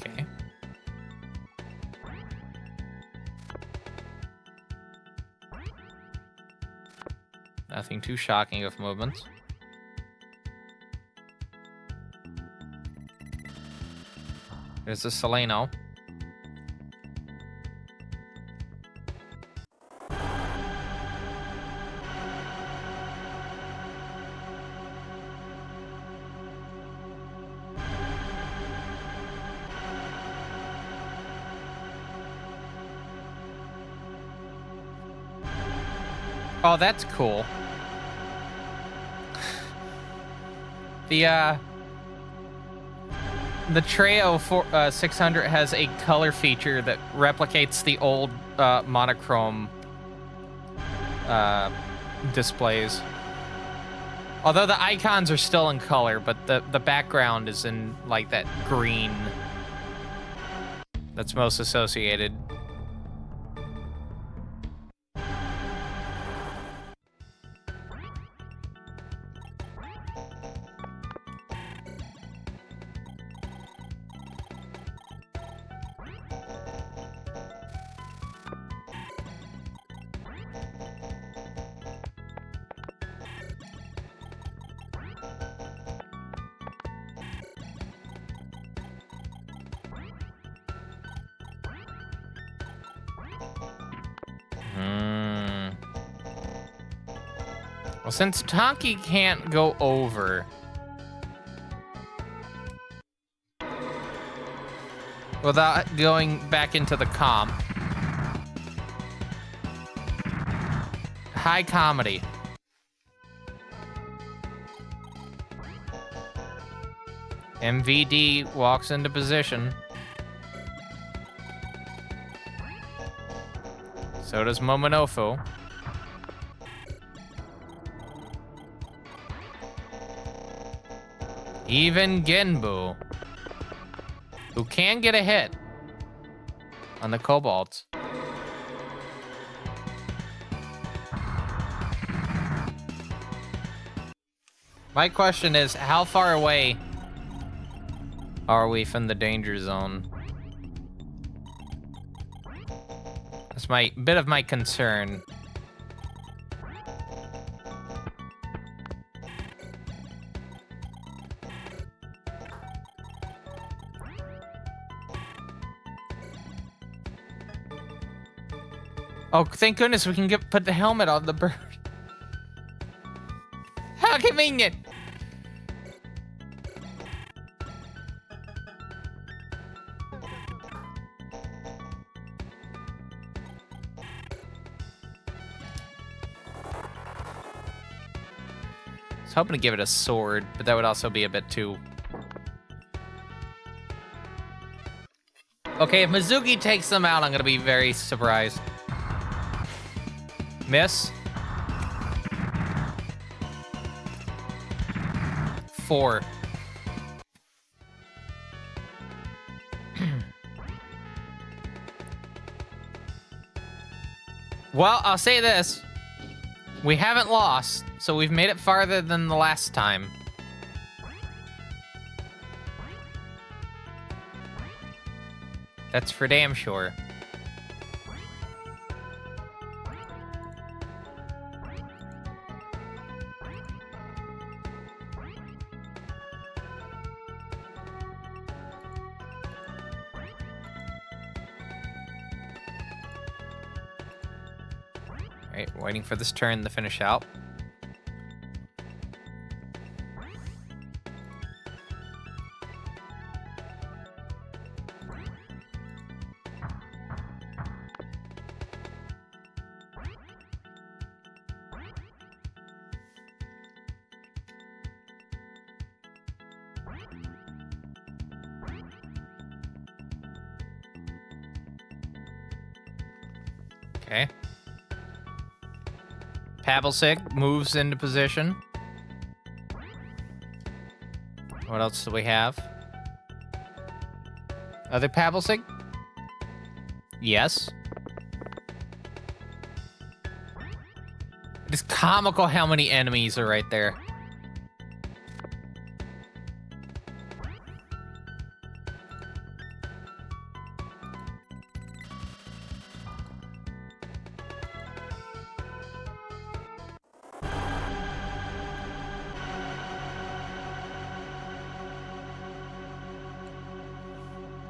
Okay. Nothing too shocking of movements. There's a Seleno. Oh, that's cool. The Treo 600 has a color feature that replicates the old monochrome displays. Although the icons are still in color, but the background is in like that green that's most associated. Well, since Tonki can't go over, without going back into the comp, high comedy. MVD walks into position. So does Momonofu. Even Genbu, who can get a hit on the Kobolds. My question is, how far away are we from the danger zone? That's my bit of my concern. Oh, thank goodness we can put the helmet on the bird. How convenient! I was hoping to give it a sword, but that would also be a bit too... Okay, if Mizuki takes them out, I'm gonna be very surprised. Miss. 4. Well, I'll say this. We haven't lost, so we've made it farther than the last time. That's for damn sure. Alright, waiting for this turn to finish out. Okay. Pavlsik moves into position. What else do we have? Other Pavlsik? Yes. It is comical how many enemies are right there.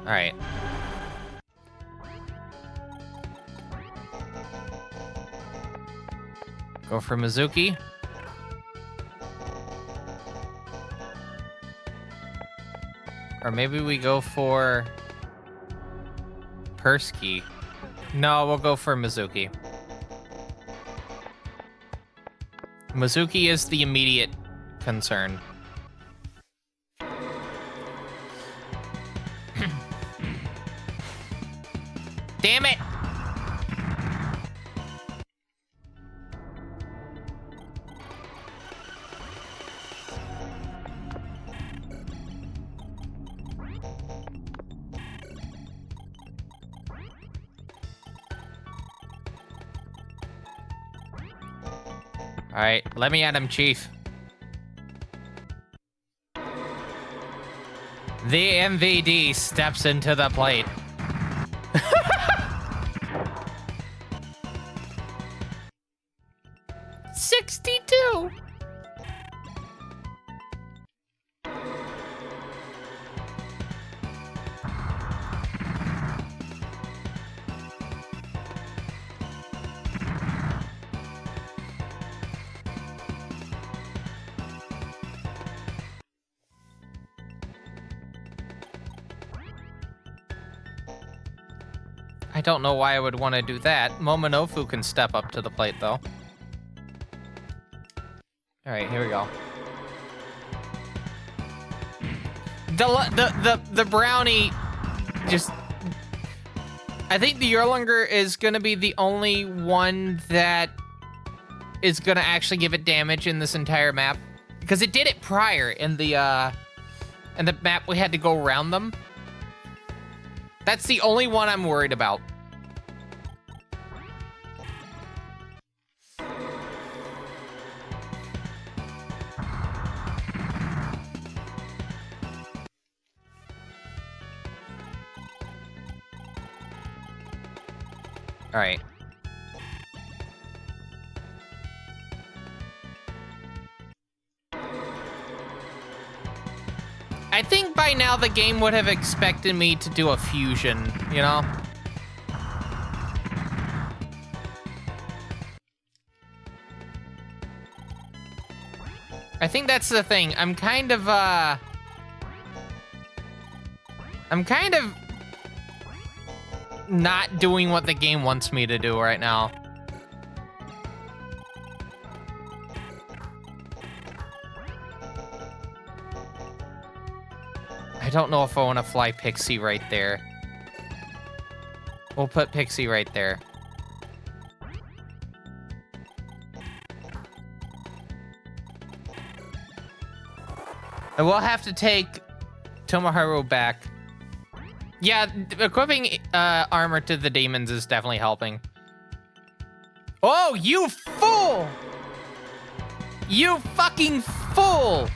All right. Go for Mizuki. Or maybe we go for Persky. No, we'll go for Mizuki. Mizuki is the immediate concern. Damn it! All right, let me at him, Chief. The MVD steps into the plate. 62. I don't know why I would want to do that. Momonofu can step up to the plate, though. All right, here we go. The brownie just... I think the Erlanger is going to be the only one that is going to actually give it damage in this entire map. Because it did it prior in the map we had to go around them. That's the only one I'm worried about. All right. I think by now the game would have expected me to do a fusion, you know? I think that's the thing. I'm kind of not doing what the game wants me to do right now. I don't know if I want to fly Pixie right there. We'll put Pixie right there. And we'll have to take Tomoharu back. Yeah, equipping armor to the demons is definitely helping. Oh, you fool! You fucking fool!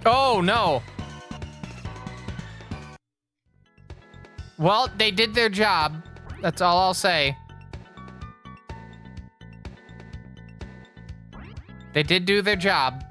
Oh, no. Well, they did their job. That's all I'll say. They did do their job.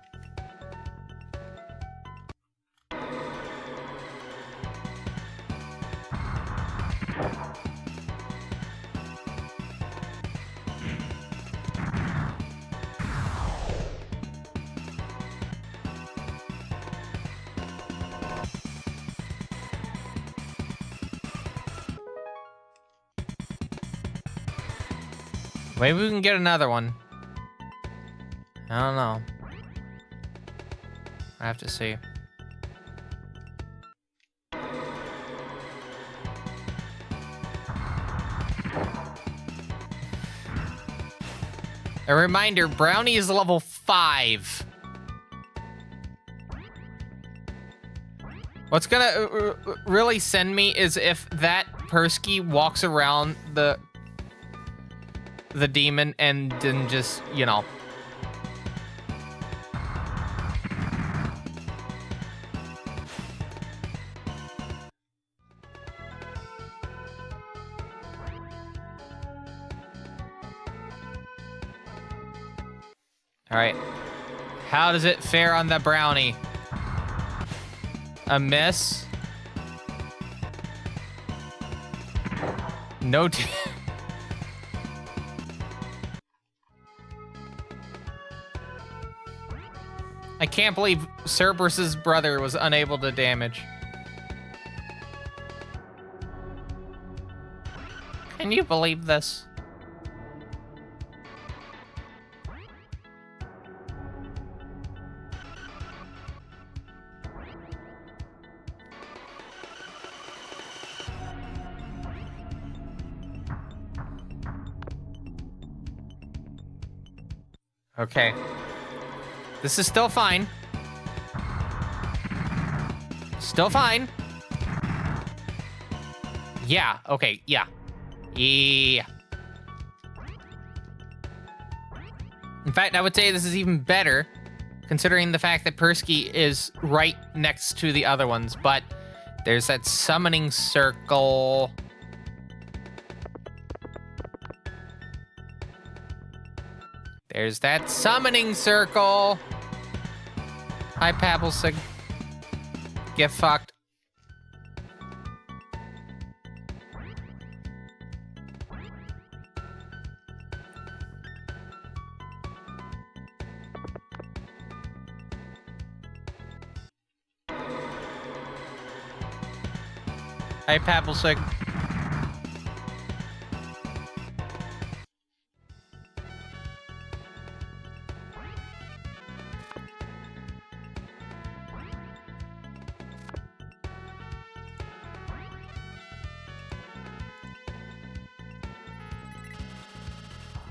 Maybe we can get another one. I don't know. I have to see. A reminder, Brownie is level 5. What's gonna really send me is if that Persky walks around the demon and then just, you know. All right. How does it fare on the brownie? A miss. No. I can't believe Cerberus's brother was unable to damage. Can you believe this? Okay. This is still fine. Still fine. Yeah, okay, yeah. Yeah. In fact, I would say this is even better, considering the fact that Persky is right next to the other ones, but there's that summoning circle. There's that summoning circle. Hi, Pabblesig. Get fucked. Hi, Pabblesig.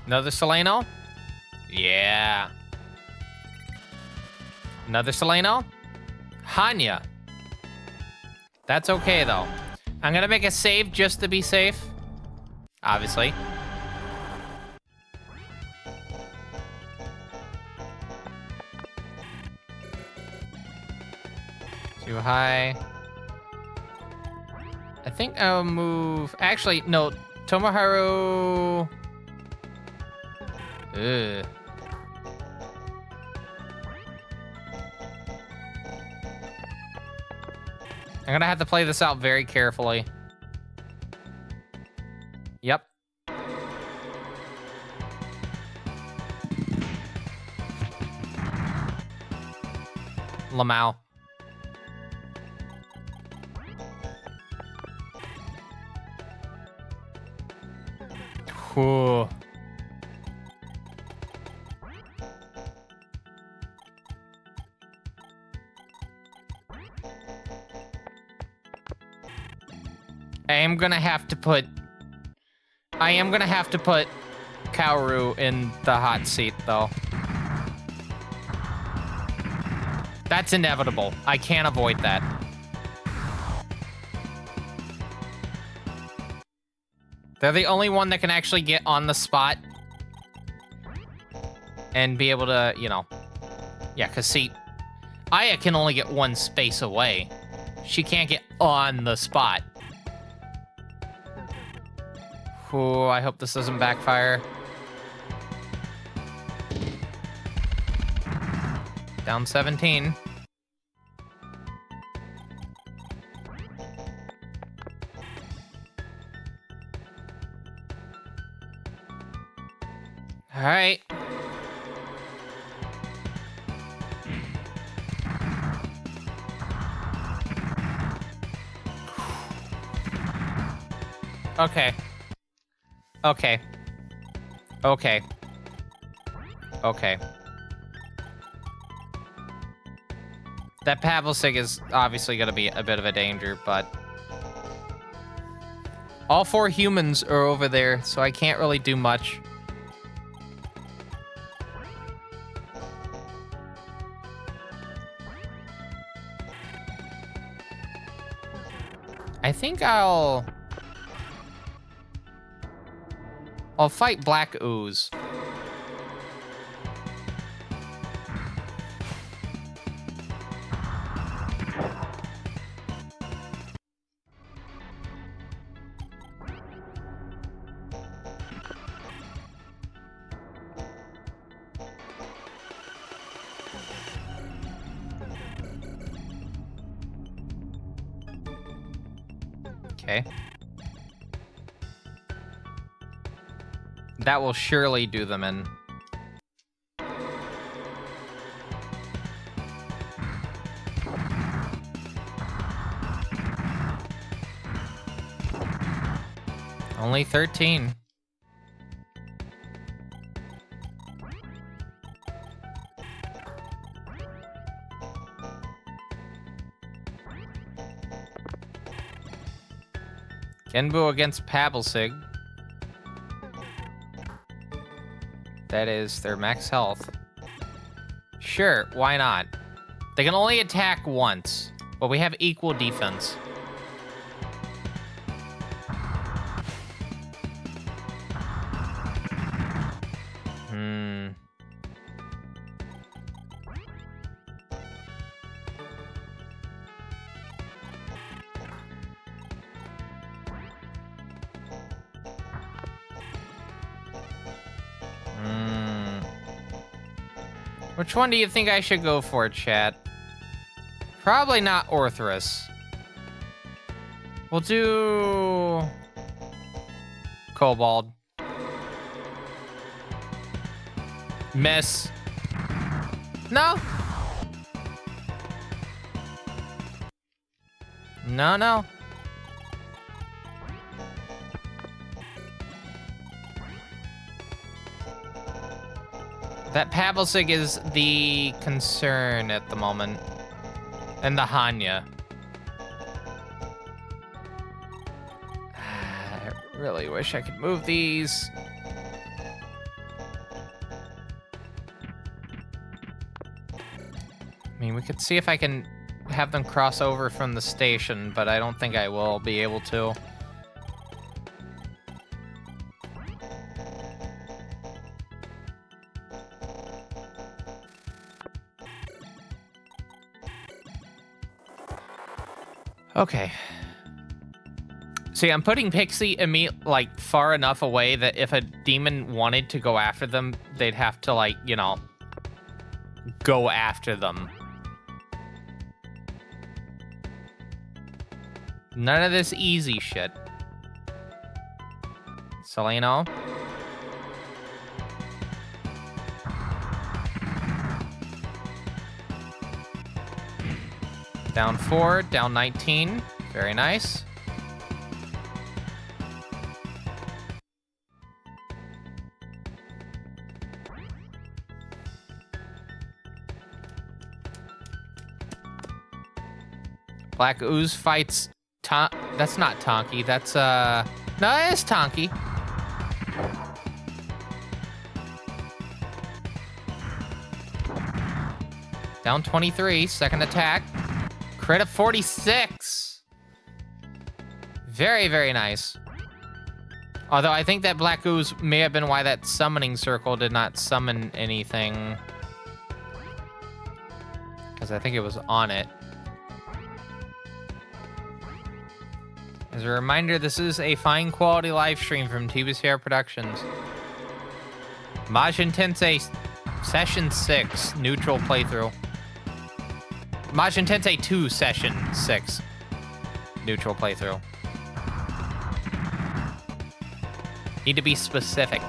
Another Seleno? Yeah. Another Seleno? Hanya. That's okay, though. I'm gonna make a save just to be safe. Obviously. Too high. I think I'll move... Actually, no. Tomoharu... Ugh. I'm gonna have to play this out very carefully. Yep. Lamau. Whew. I am gonna have to put Kaoru in the hot seat, though. That's inevitable. I can't avoid that. They're the only one that can actually get on the spot and be able to, you know. Yeah, because see, Aya can only get one space away. She can't get on the spot. Ooh, I hope this doesn't backfire. Down 17. All right. Okay. Okay. Okay. Okay. That Pavlosig is obviously going to be a bit of a danger, but... all 4 humans are over there, so I can't really do much. I think I'll fight Black Ooze. Okay. That will surely do them in. Only 13. Genbu against Pablsig. That is their max health. Sure, why not? They can only attack once, but we have equal defense. Which one do you think I should go for, chat? Probably not Orthrus. We'll do... Kobold. Miss. No. No. That Pablsig is the concern at the moment. And the Hanya. I really wish I could move these. I mean, we could see if I can have them cross over from the station, but I don't think I will be able to. Okay. See, I'm putting Pixie like far enough away that if a demon wanted to go after them, they'd have to like, you know, go after them. None of this easy shit. Seleno. Down 4, down 19. Very nice. Black Ooze fights that's not Tonki. That's no, it is Tonki. Down 23, second attack. Crit of 46. Very, very nice. Although I think that Black Ooze may have been why that summoning circle did not summon anything. Because I think it was on it. As a reminder, this is a fine quality live stream from TBCR Productions. Majin Tensei Session 6, neutral playthrough. Majin Tensei 2 Session 6, neutral playthrough. Need to be specific.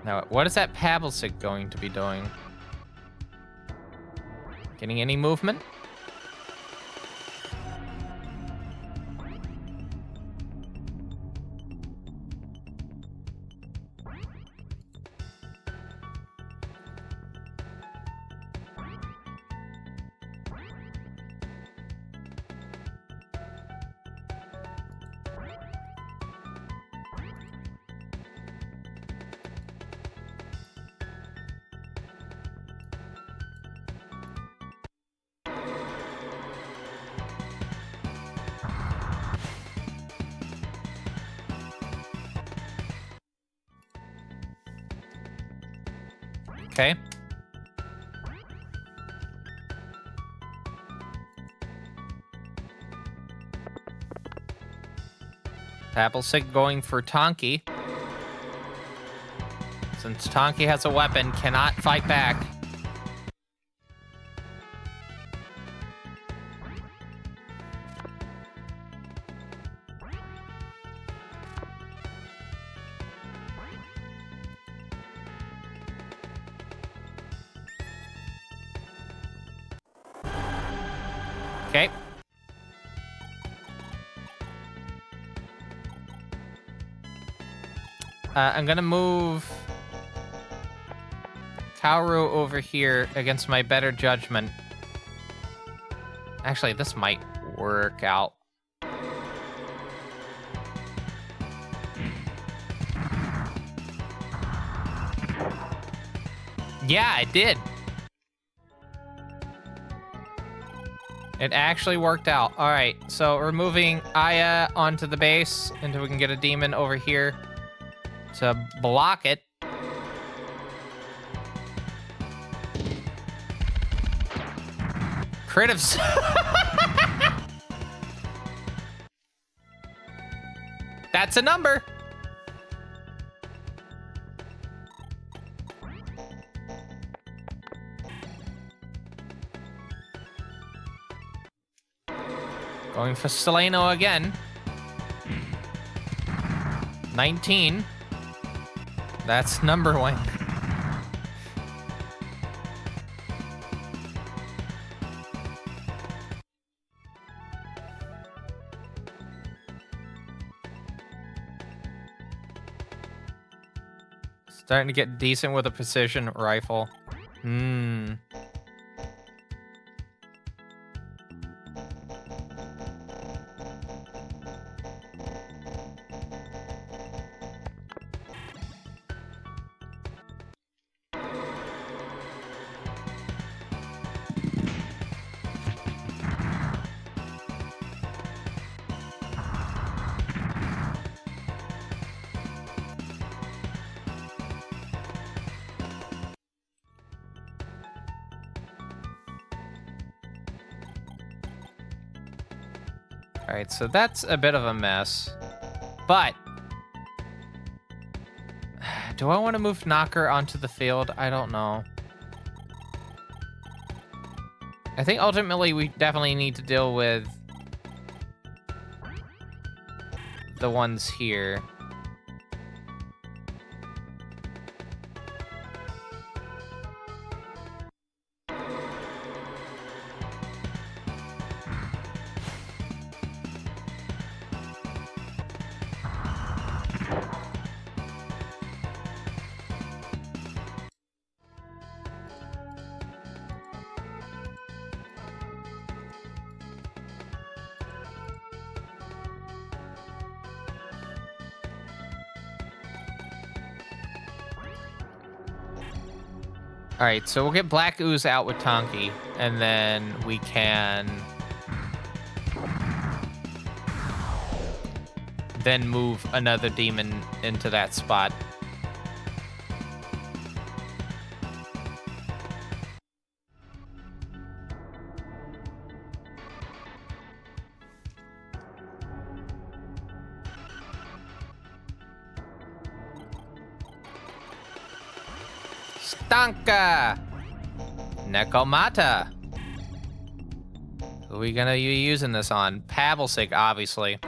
Now, what is that Pablsig going to be doing? Getting any movement? Okay. Pablesik going for Tonki. Since Tonki has a weapon, cannot fight back. Okay. I'm gonna move Kaoru over here against my better judgment. Actually, this might work out. Yeah, it did. It actually worked out. All right, so we're moving Aya onto the base until we can get a demon over here to block it. Crit of... That's a number. Going for Seleno again. 19. That's number one. Starting to get decent with a precision rifle. All right, so that's a bit of a mess. But do I want to move Knocker onto the field? I don't know. I think ultimately we definitely need to deal with the ones here. All right, so we'll get Black Ooze out with Tonki, and then we can then move another demon into that spot. Stanka! Nekomata! Who are we gonna be using this on? Pablesik, obviously.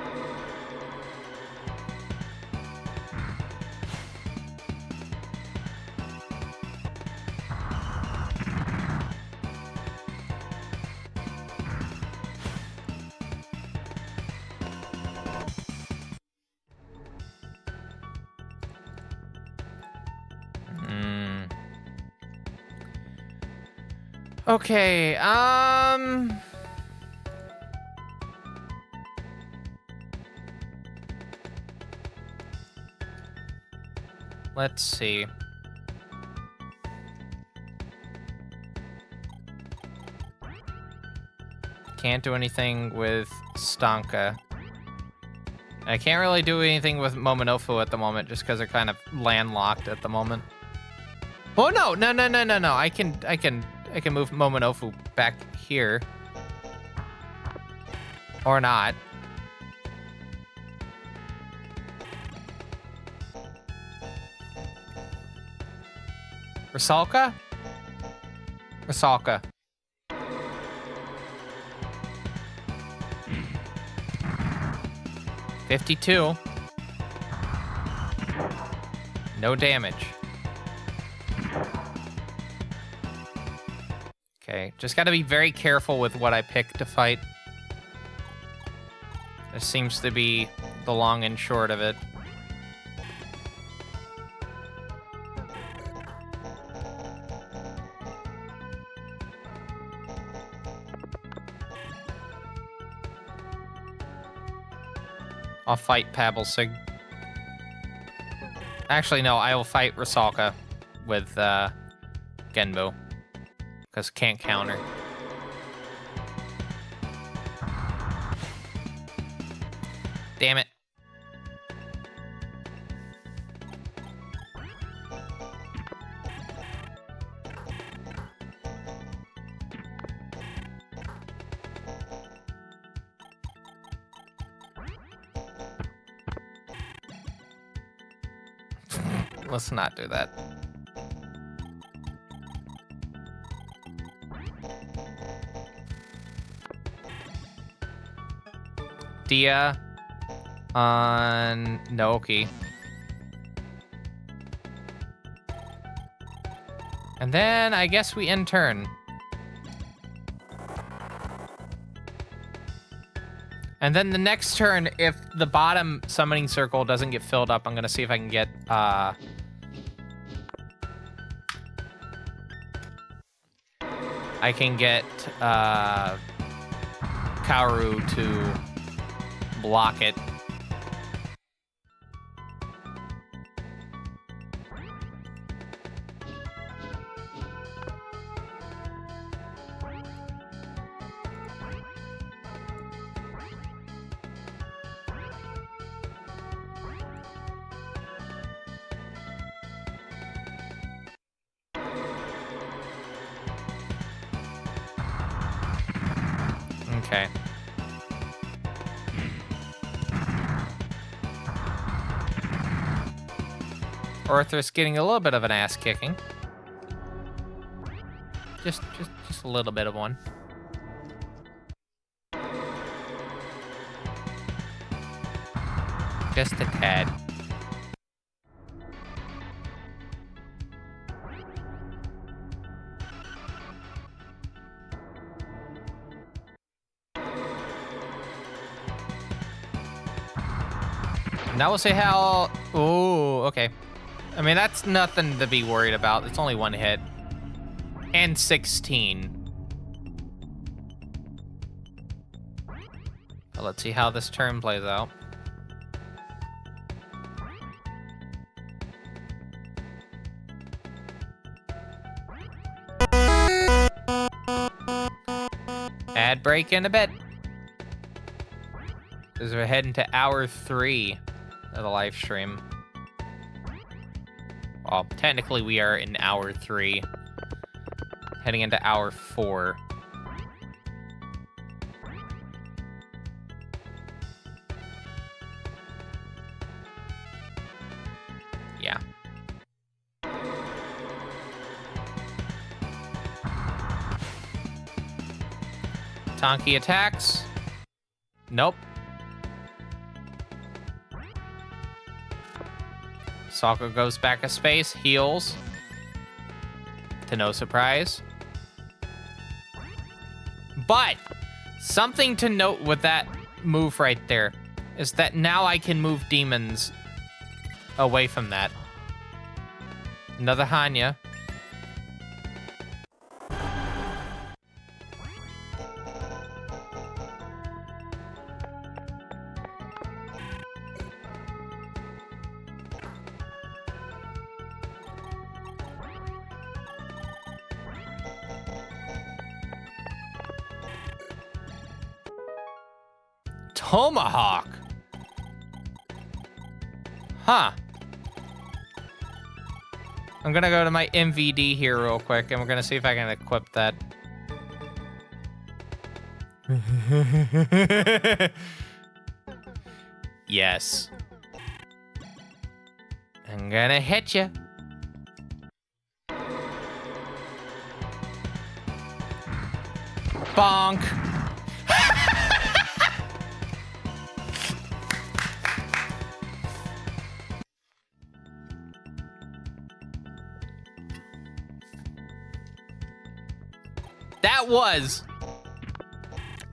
Okay, let's see. Can't do anything with Stanka. I can't really do anything with Momonofu at the moment, just because they're kind of landlocked at the moment. Oh no! I can move Momonofu back here. Or not. Rusalka? Rusalka. $52. No damage. Okay, just gotta be very careful with what I pick to fight. This seems to be the long and short of it. I'll fight Pablsig. Actually, no, I will fight Rusalka with Genbo. Because can't counter. Damn it. Let's not do that. Dia on Naoki. And then I guess we end turn. And then the next turn, if the bottom summoning circle doesn't get filled up, I'm gonna see if I can get Kaoru to block it. Okay. Orthrus getting a little bit of an ass kicking. Just a little bit of one. Just a tad. Now we'll see how... Ooh, okay. I mean, that's nothing to be worried about. It's only one hit. And 16. But let's see how this turn plays out. Ad break in a bit. As we're heading to hour 3 of the live stream. Well, technically we are in hour 3. Heading into hour 4. Yeah. Tonki attacks. Nope. Sokka goes back a space, heals. To no surprise. But something to note with that move right there is that now I can move demons away from that. Another Hanya. Tomahawk. Huh. I'm gonna go to my MVD here real quick, and we're gonna see if I can equip that. Yes. I'm gonna hit you. Bonk. That was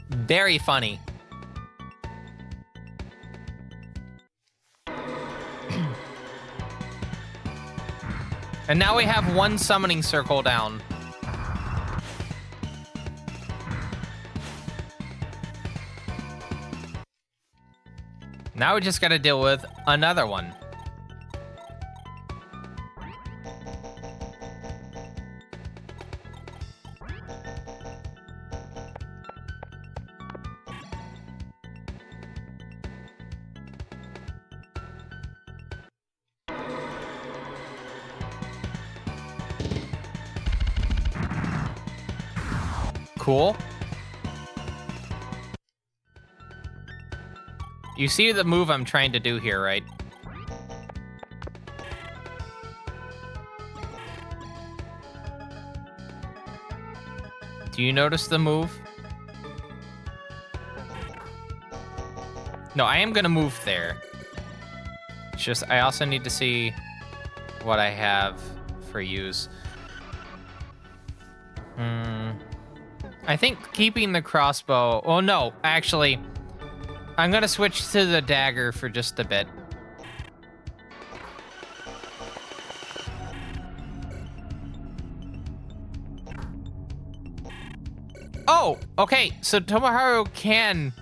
very funny. And now we have one summoning circle down. Now we just gotta deal with another one. Cool. You see the move I'm trying to do here, right? Do you notice the move? No, I am gonna move there. It's just, I also need to see what I have for use. I think keeping the crossbow... Oh, no, actually, I'm gonna switch to the dagger for just a bit. Oh, okay, so Tomoharu can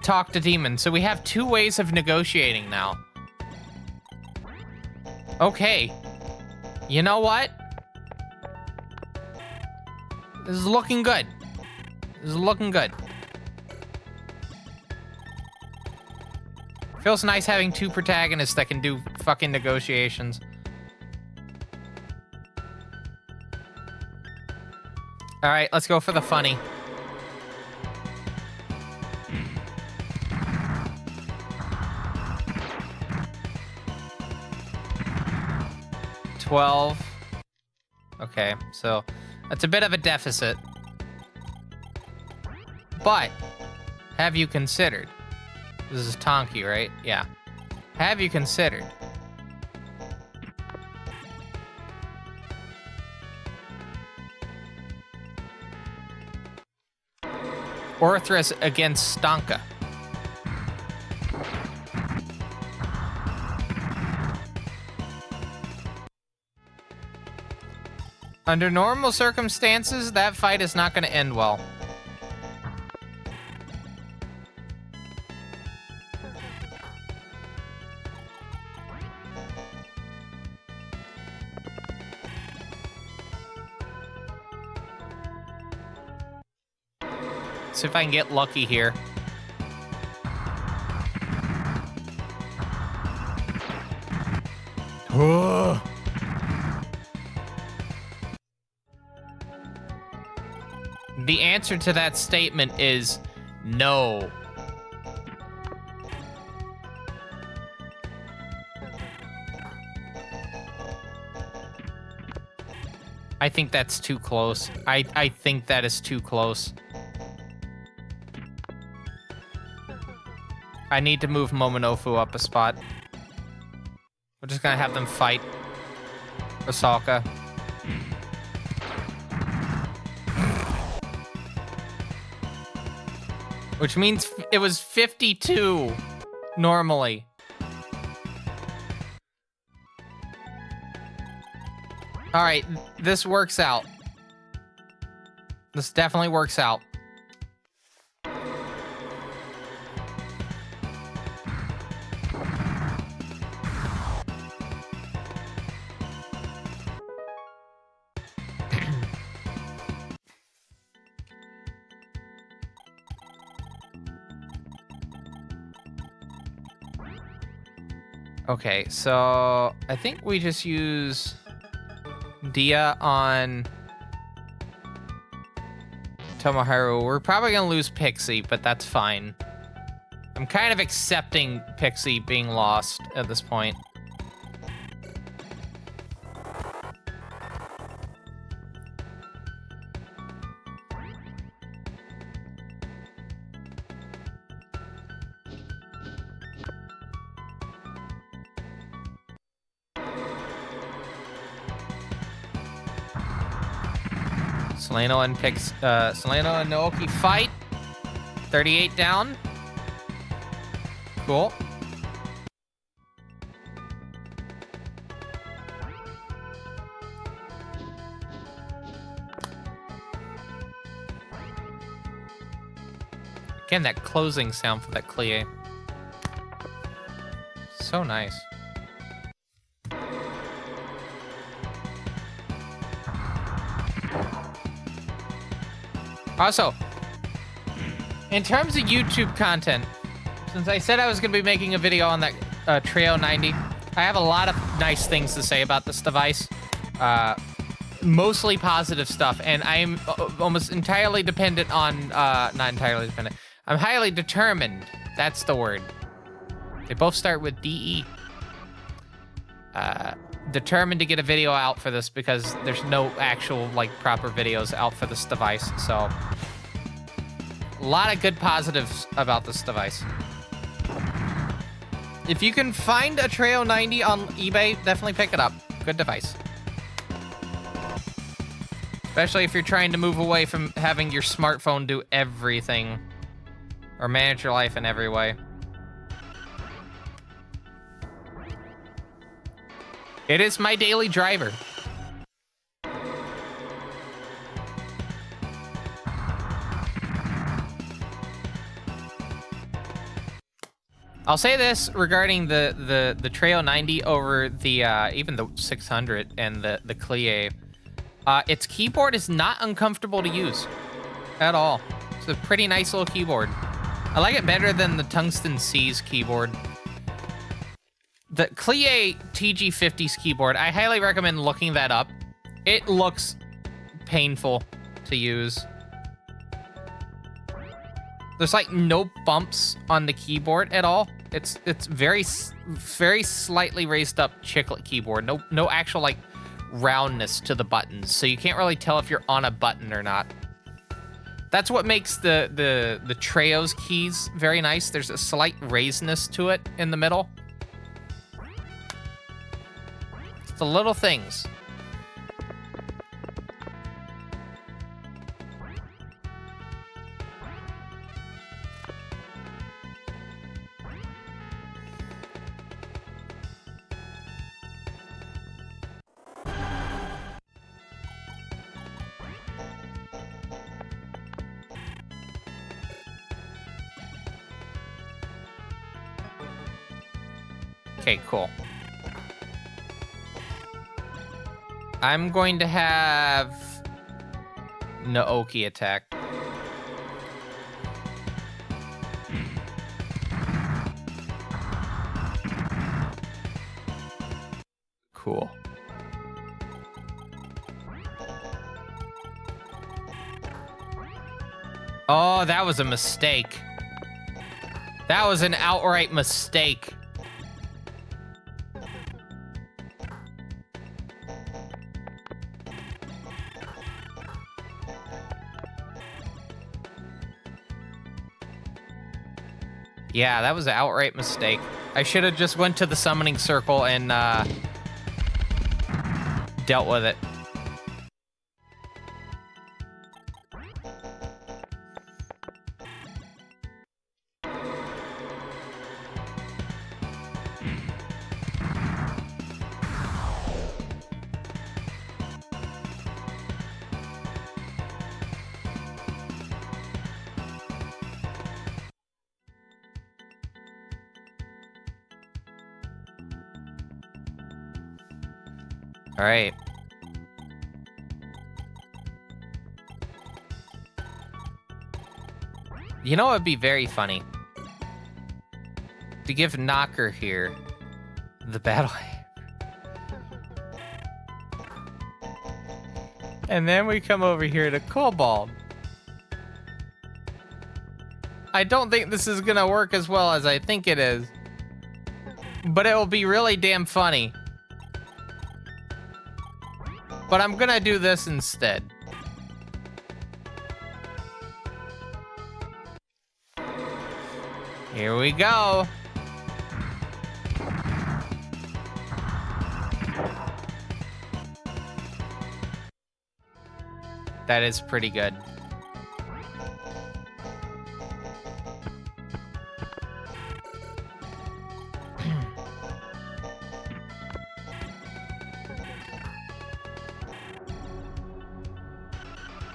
talk to demons, so we have two ways of negotiating now. Okay. You know what? This is looking good. This is looking good. Feels nice having two protagonists that can do fucking negotiations. All right, let's go for the funny. $12. Okay, so that's a bit of a deficit. But have you considered? This is Tonki, right? Yeah. Have you considered? Orthrus against Stanka. Under normal circumstances, that fight is not going to end well. See if I can get lucky here. The answer to that statement is no. I think that's too close. I think that is too close. I need to move Momonofu up a spot. We're just gonna have them fight Osaka. Which means it was 52 normally. All right, this works out. This definitely works out. Okay, so I think we just use Dia on Tomoharu. We're probably gonna lose Pixie, but that's fine. I'm kind of accepting Pixie being lost at this point. Solano and Naoki fight. 38 down. Cool. Again, that closing sound for that clie. So nice. Also, in terms of YouTube content, since I said I was going to be making a video on that Trio 90, I have a lot of nice things to say about this device. Mostly positive stuff, and I'm almost entirely dependent on, not entirely dependent, I'm highly determined. That's the word. They both start with DE. Determined to get a video out for this because there's no actual, like, proper videos out for this device, so. A lot of good positives about this device. If you can find a Trio 90 on eBay, definitely pick it up. Good device. Especially if you're trying to move away from having your smartphone do everything. Or manage your life in every way. It is my daily driver. I'll say this regarding the Trio 90 over the even the 600 and the clie. Its keyboard is not uncomfortable to use at all. It's a pretty nice little keyboard. I like it better than the Tungsten C's keyboard. The Clie TG50's keyboard, I highly recommend looking that up. It looks painful to use. There's like no bumps on the keyboard at all. It's very slightly raised up chiclet keyboard. No actual like roundness to the buttons, so you can't really tell if you're on a button or not. That's what makes the Treo's keys very nice. There's a slight raisedness to it in the middle. It's the little things. Okay, cool. I'm going to have Naoki attack. Cool. Oh, that was a mistake. That was an outright mistake. Yeah, that was an outright mistake. I should have just went to the summoning circle and dealt with it. All right. You know what would be very funny? To give Knocker here the battle. And then we come over here to Cobalt. I don't think this is gonna work as well as I think it is. But it will be really damn funny. But I'm gonna do this instead. Here we go. That is pretty good.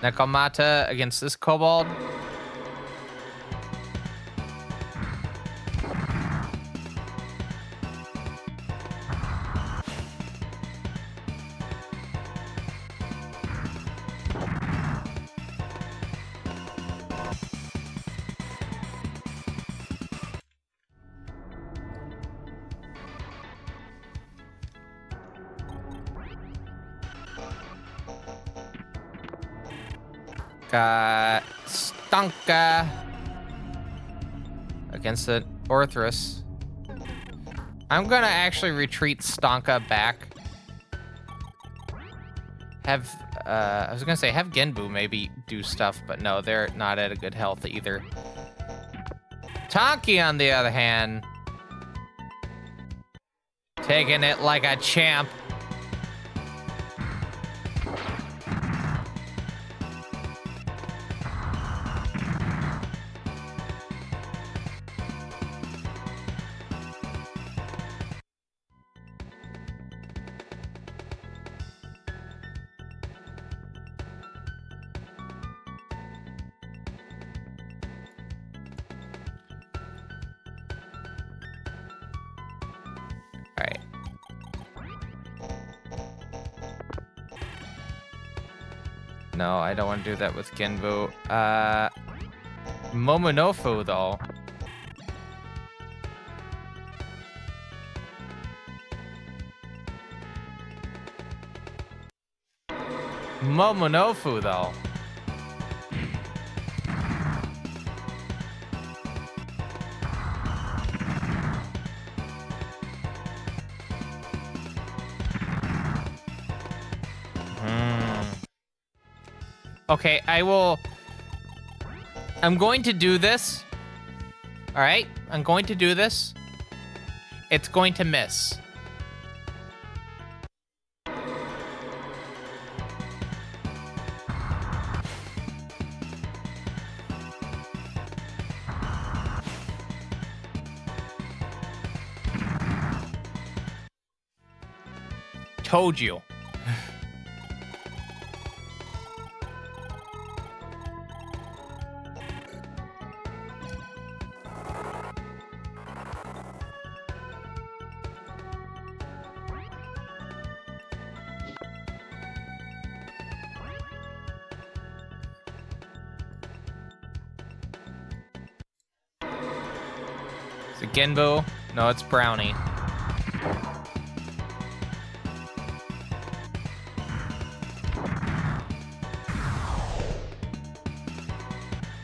Nekomata against this kobold. Stonka against the Orthrus. I'm gonna actually retreat Stonka back. Have, I was gonna say have Genbu maybe do stuff, but no, they're not at a good health either. Tonki, on the other hand, taking it like a champ. Alright. No, I don't want to do that with Genbu. Momonofu, though. Momonofu, though. Okay, I'm going to do this. All right, I'm going to do this. It's going to miss. Told you. Is it Genbu? No, it's Brownie.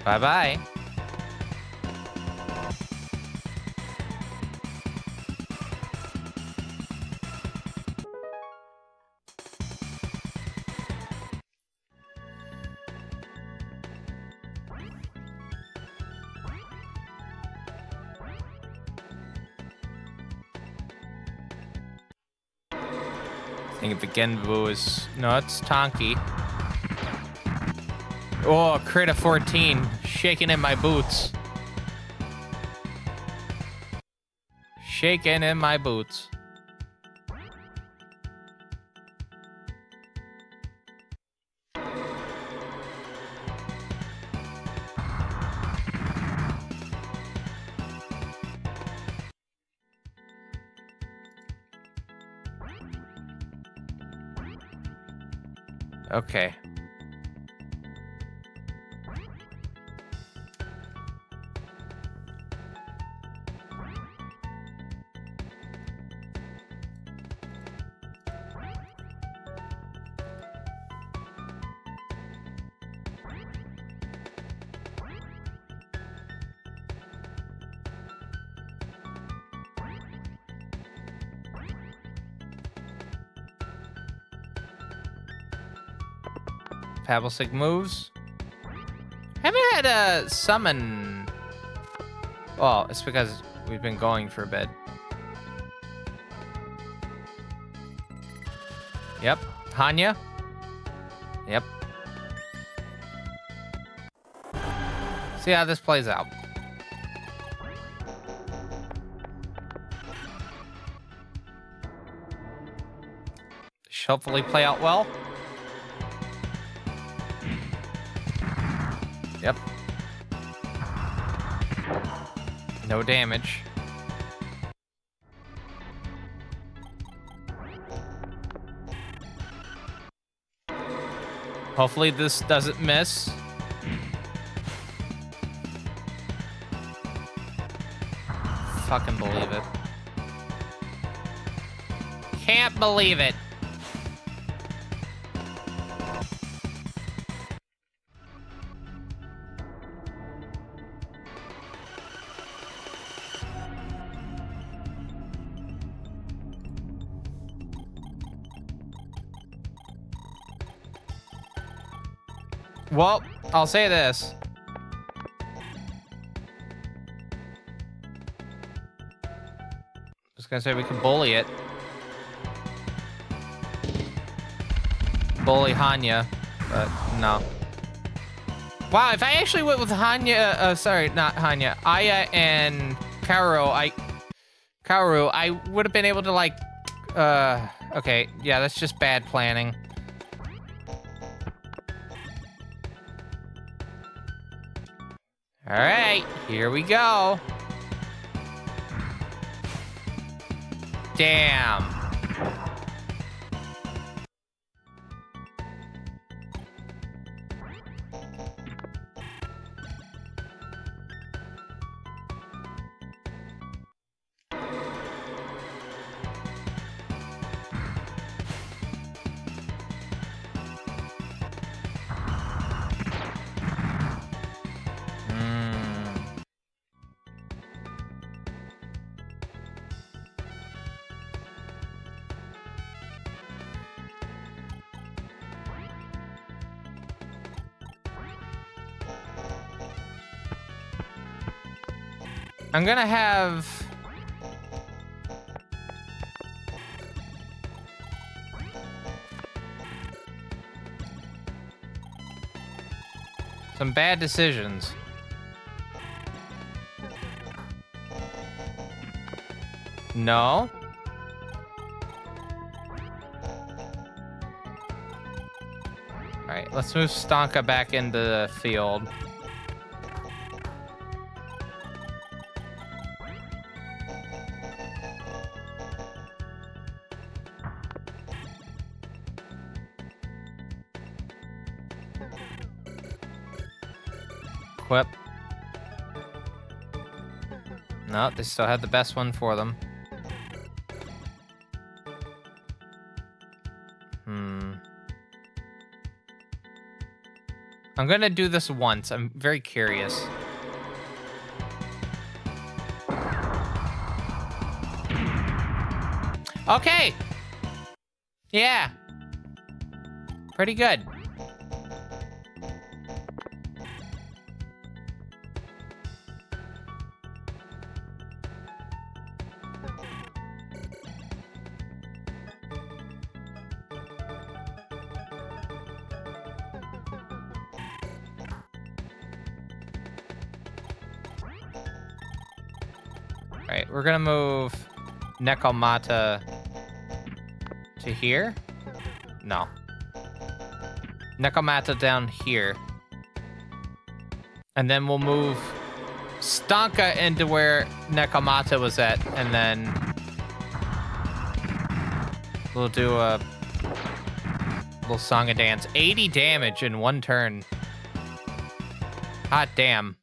Bye-bye. I think the Genbu is... No, it's Tonki. Oh, crit of 14. Shaking in my boots. Shaking in my boots. Okay. Pabblesick moves. Haven't had a summon. Well, it's because we've been going for a bit. Yep. Hanya. Yep. See how this plays out. Should hopefully play out well. Yep. No damage. Hopefully this doesn't miss. Fucking believe it. Can't believe it. Well, I'll say this. I was gonna say we could bully it. Bully Hanya, but no. Wow, if I actually went with Hanya, sorry, not Hanya, Aya and Kaoru, I would have been able to like, okay, yeah, that's just bad planning. All right, here we go. Damn. I'm gonna have... some bad decisions. No. Alright, let's move Stanka back into the field. Equip. No, they still had the best one for them. I'm gonna do this once. I'm very curious. Okay. Yeah. Pretty good. Alright, we're gonna move Nekomata to here? No. Nekomata down here. And then we'll move Stanka into where Nekomata was at, and then we'll do a little song and dance. 80 damage in one turn. Hot damn.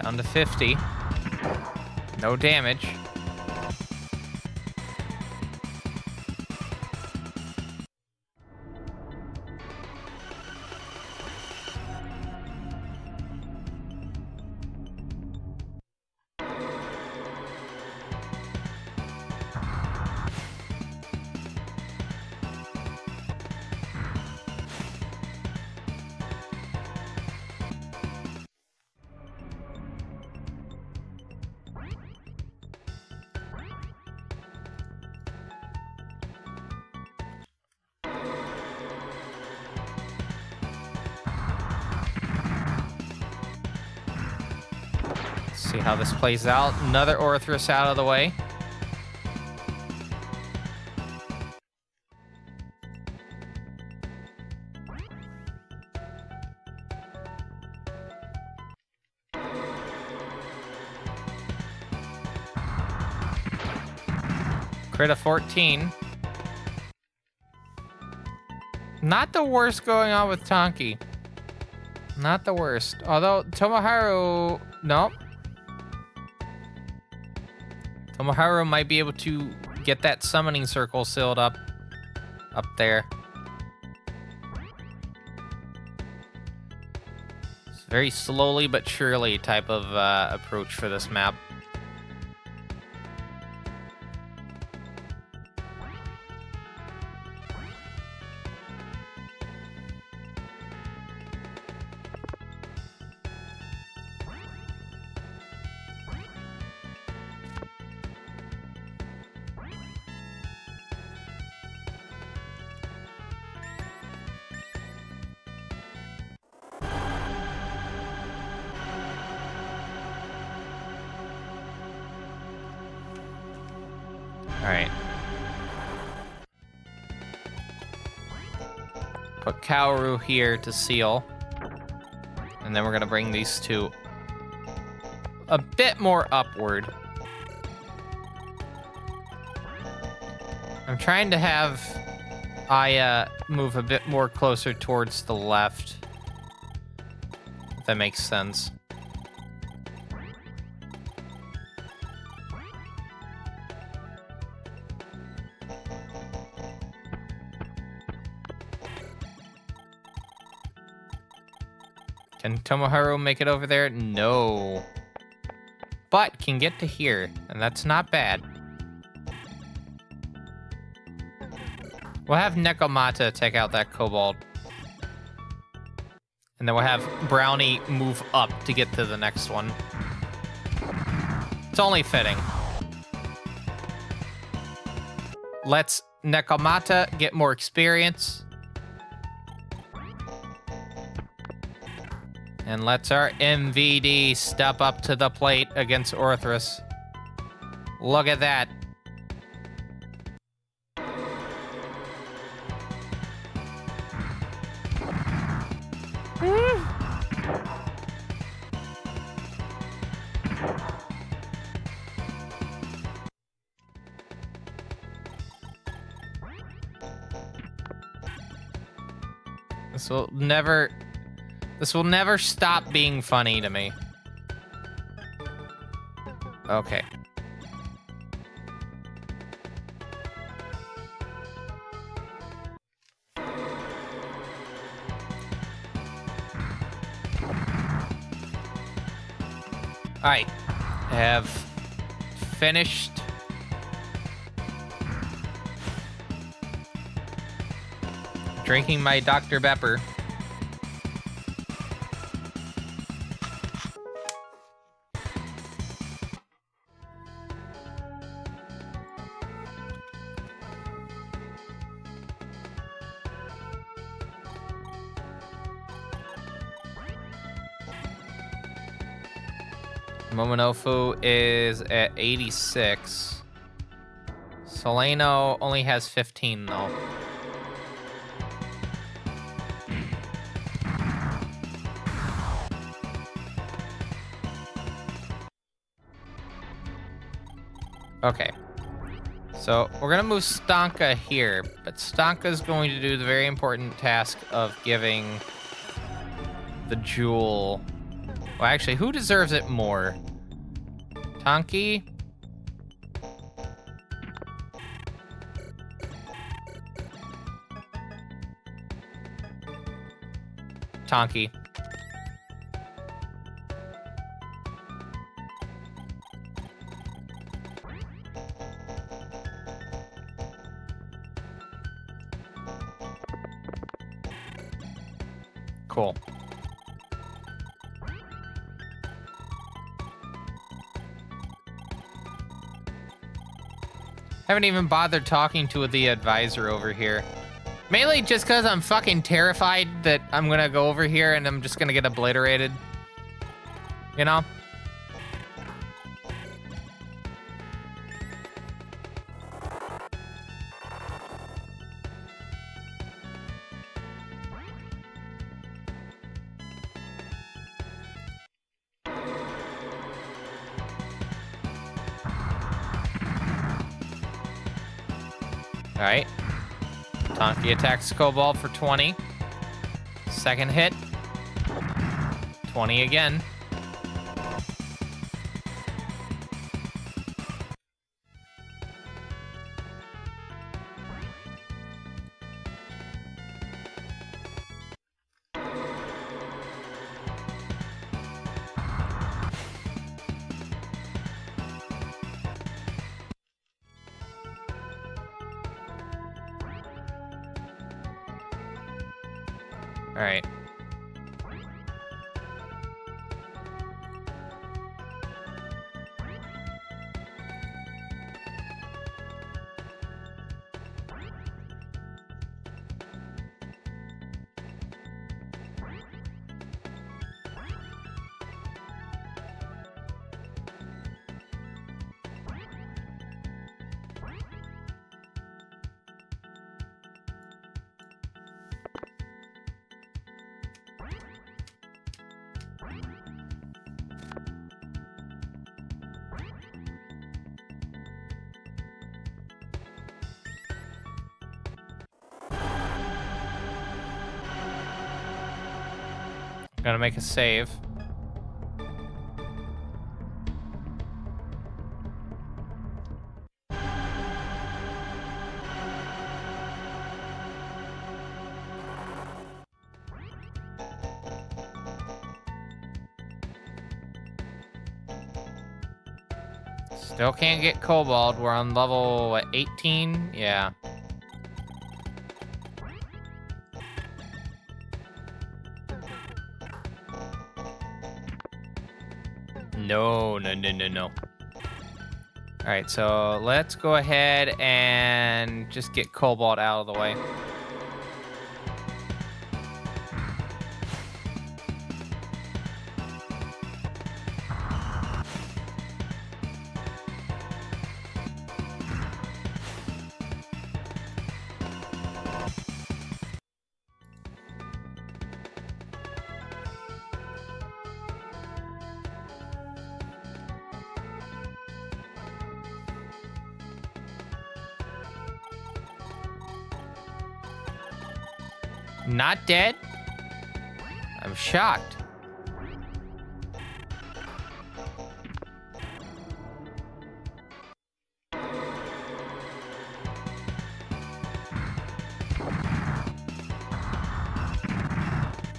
Down to 50. No damage. See how this plays out. Another Orthrus out of the way. Crit of 14. Not the worst going on with Tonki. Not the worst. Although Tomoharu... Nope. Tomoharu might be able to get that summoning circle sealed up there. It's very slowly but surely type of approach for this map. Alright. Put Kaoru here to seal. And then we're gonna bring these two a bit more upward. I'm trying to have Aya move a bit more closer towards the left. If that makes sense. Can Tomoharu make it over there? No. But can get to here, and that's not bad. We'll have Nekomata take out that Kobold. And then we'll have Brownie move up to get to the next one. It's only fitting. Let's Nekomata get more experience. And let's our MVD step up to the plate against Orthrus. Look at that. This will never stop being funny to me. Okay. Alright. I have finished drinking my Dr. Pepper. Momonofu is at 86. Soleno only has 15, though. Okay. So, we're gonna move Stanka here, but Stanka's going to do the very important task of giving the jewel... Well, actually, who deserves it more? Tonki. Tonki. Cool. Haven't even bothered talking to the advisor over here. Mainly just because I'm fucking terrified that I'm gonna go over here and I'm just gonna get obliterated. You know? Alright. Tonki attacks Cobalt for 20. Second hit. 20 again. Alright. Gotta make a save. Still can't get Cobalt. We're on level, what, 18? Yeah. No. Alright, so let's go ahead and just get Cobalt out of the way. Not dead? I'm shocked.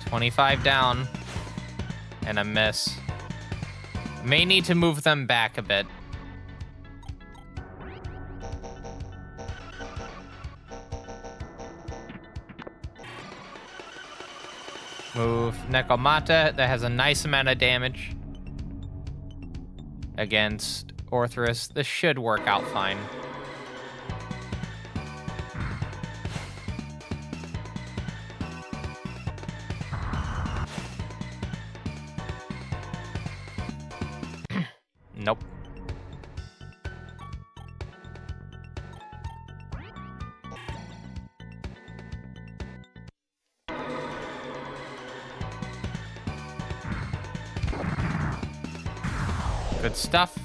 $25 down. And a miss. May need to move them back a bit. Move Nekomata. That has a nice amount of damage against Orthrus. This should work out fine. Nope. Good stuff.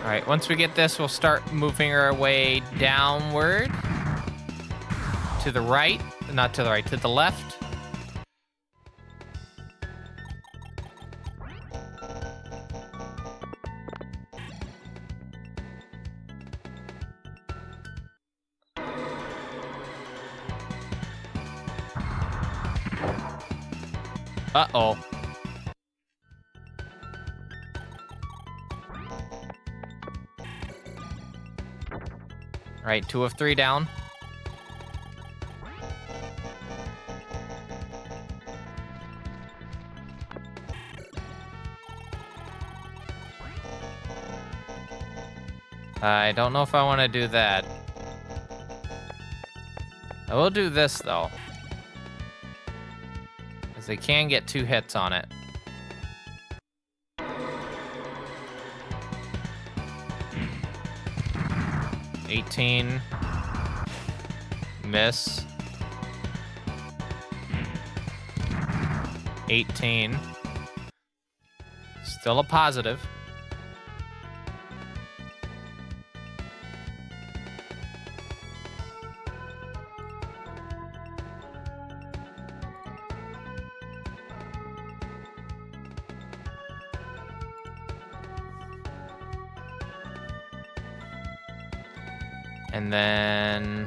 All right, once we get this, we'll start moving our way downward. To the right. Not to the right, to the left. Uh-oh. All right, 2 of 3 down. I don't know if I want to do that. I will do this, though. Because they can get 2 hits on it. $18. Miss. 18. Still a positive. And then...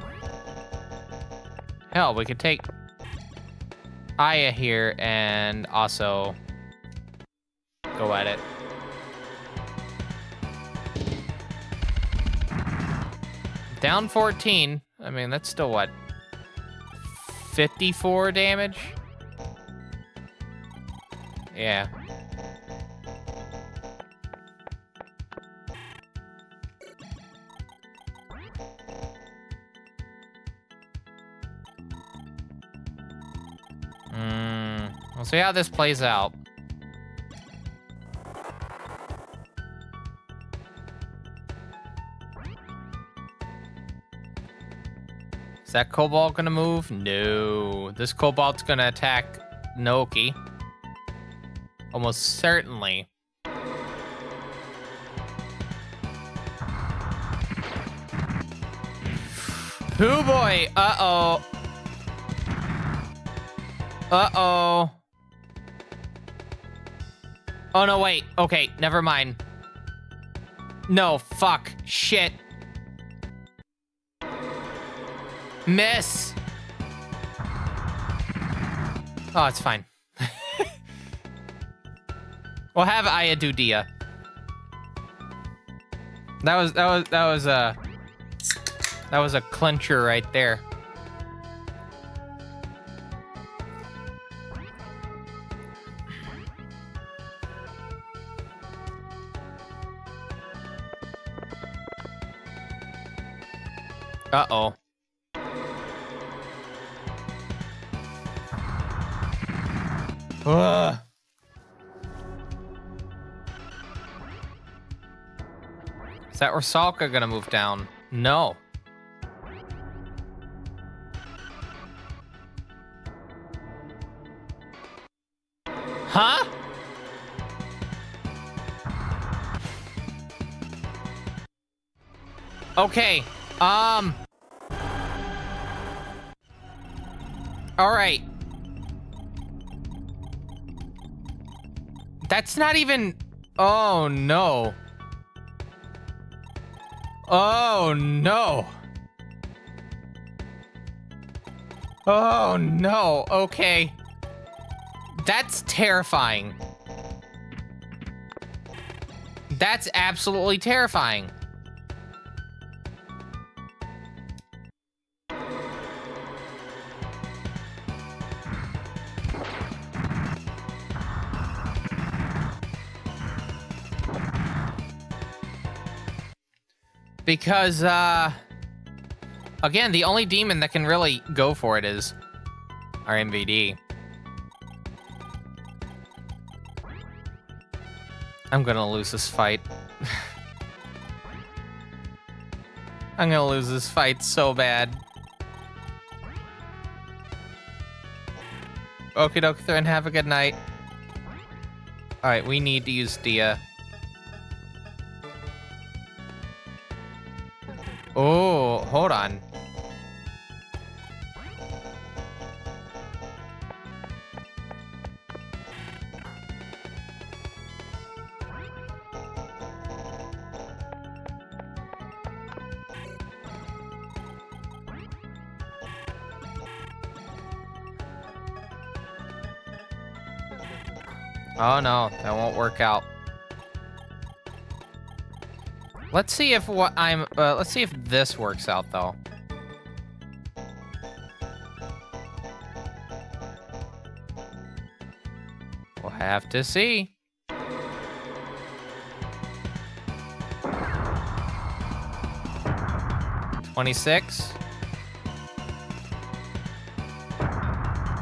Hell, we could take Aya here and also go at it. Down 14. I mean, that's still what? 54 damage? Yeah. We'll see how this plays out. Is that Cobalt gonna move? No. This Cobalt's gonna attack Naoki. Almost certainly. Hoo boy! Uh-oh. Uh-oh. Oh, no, wait. Okay, never mind. No, fuck. Shit. Miss. Oh, it's fine. We'll have Aya do Dia. That was a clincher right there. Uh-oh. Ugh. Is that Rusalka gonna move down? No. Huh? Okay. All right. That's not even... Oh, no. Oh, no. Oh, no. Okay. That's terrifying. That's absolutely terrifying. Because, again, the only demon that can really go for it is our MVD. I'm gonna lose this fight. I'm gonna lose this fight so bad. Okie dokie, and have a good night. Alright, we need to use Dia. hold on. Oh no, that won't work out. Let's see if let's see if this works out though. We'll have to see. $26.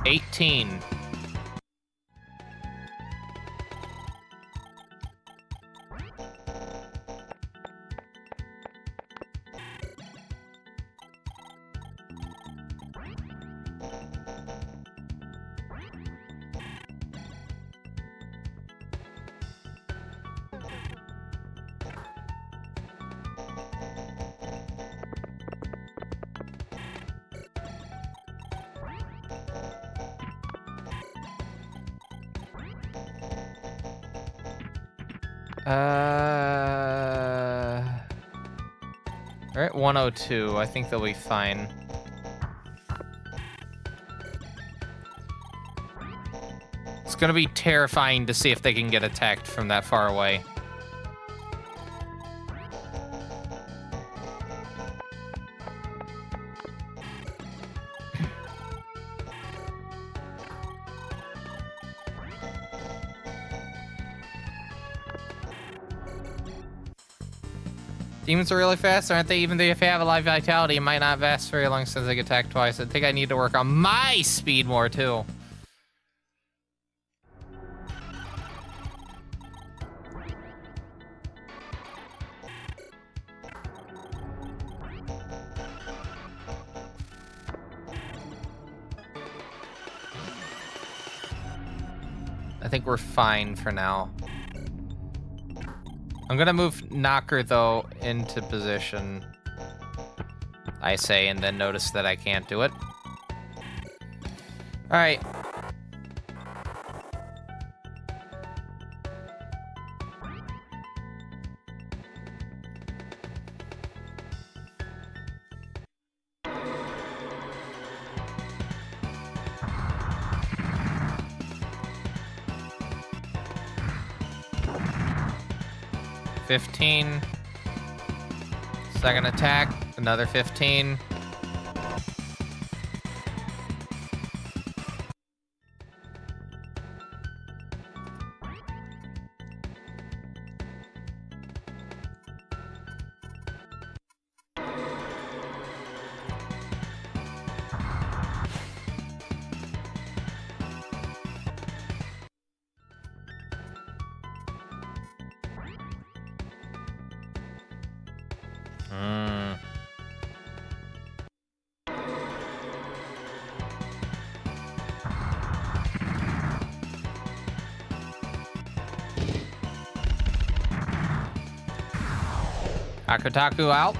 18. We're at 102. I think they'll be fine. It's gonna be terrifying to see if they can get attacked from that far away. Demons are really fast, aren't they? Even though if they have a live vitality, it might not last very long since they get attacked twice. I think I need to work on my speed more, too. I think we're fine for now. I'm gonna move Knocker, though, into position, I say, and then notice that I can't do it. All right. $15. Second attack, another 15. Akutaku out.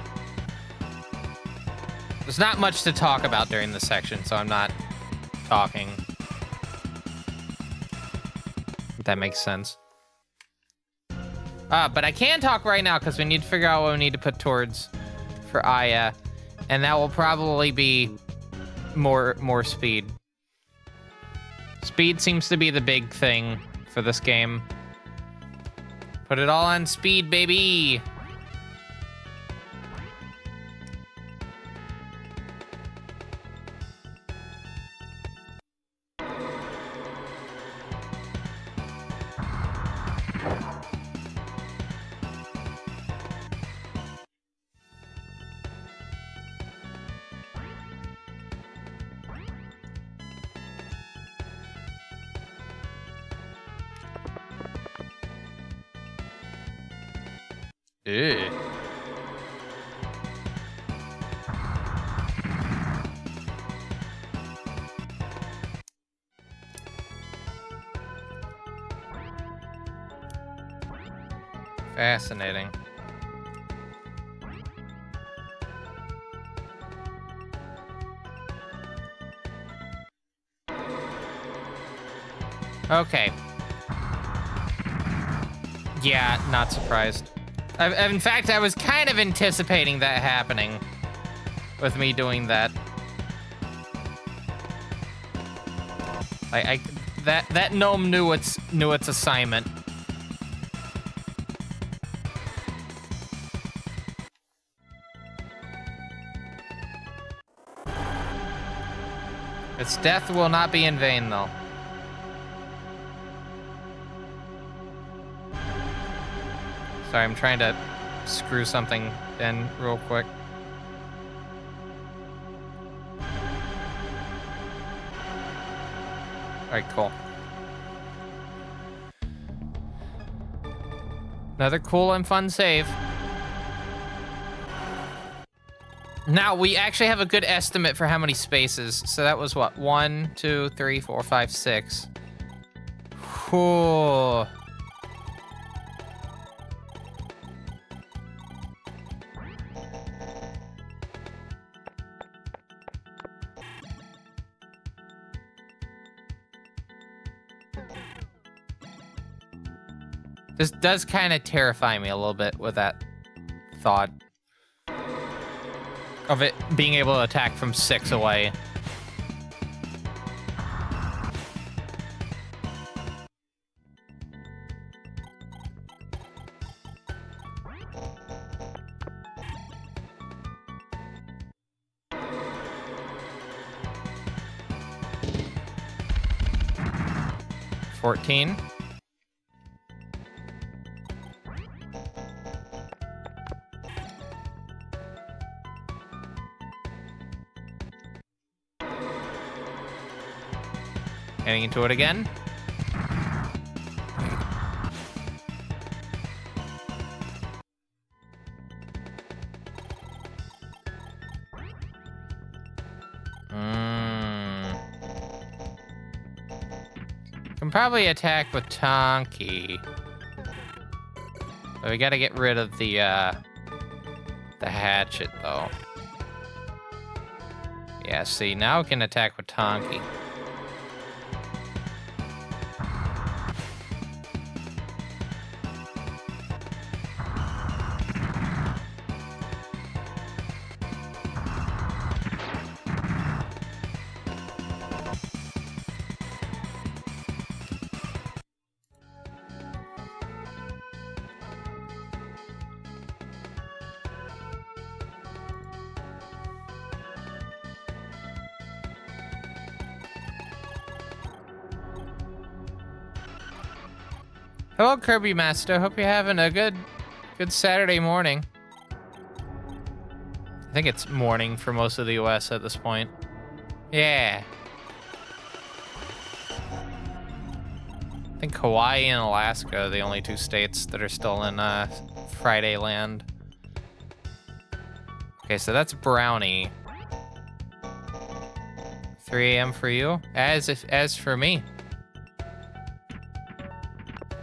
There's not much to talk about during this section, so I'm not talking. If that makes sense. But I can talk right now because we need to figure out what we need to put towards for Aya, and that will probably be more speed. Speed seems to be the big thing for this game. Put it all on speed, baby. Ew. Fascinating. Okay. Yeah, not surprised. In fact, I was kind of anticipating that happening with me doing that. That gnome knew its assignment. Its death will not be in vain, though. Sorry, I'm trying to screw something in real quick. Alright, cool. Another cool and fun save. Now, we actually have a good estimate for how many spaces. So that was what? 1, 2, 3, 4, 5, 6. Cool. This does kind of terrify me a little bit with that thought of it being able to attack from 6 away. $14. Getting into it again. Can probably attack with Tonki. But we gotta get rid of the hatchet, though. Yeah, see, now we can attack with Tonki. Hello, Kirby Master. Hope you're having a good Saturday morning. I think it's morning for most of the US at this point. Yeah. I think Hawaii and Alaska are the only 2 states that are still in Friday land. Okay, so that's Brownie. 3 a.m. for you, as for me.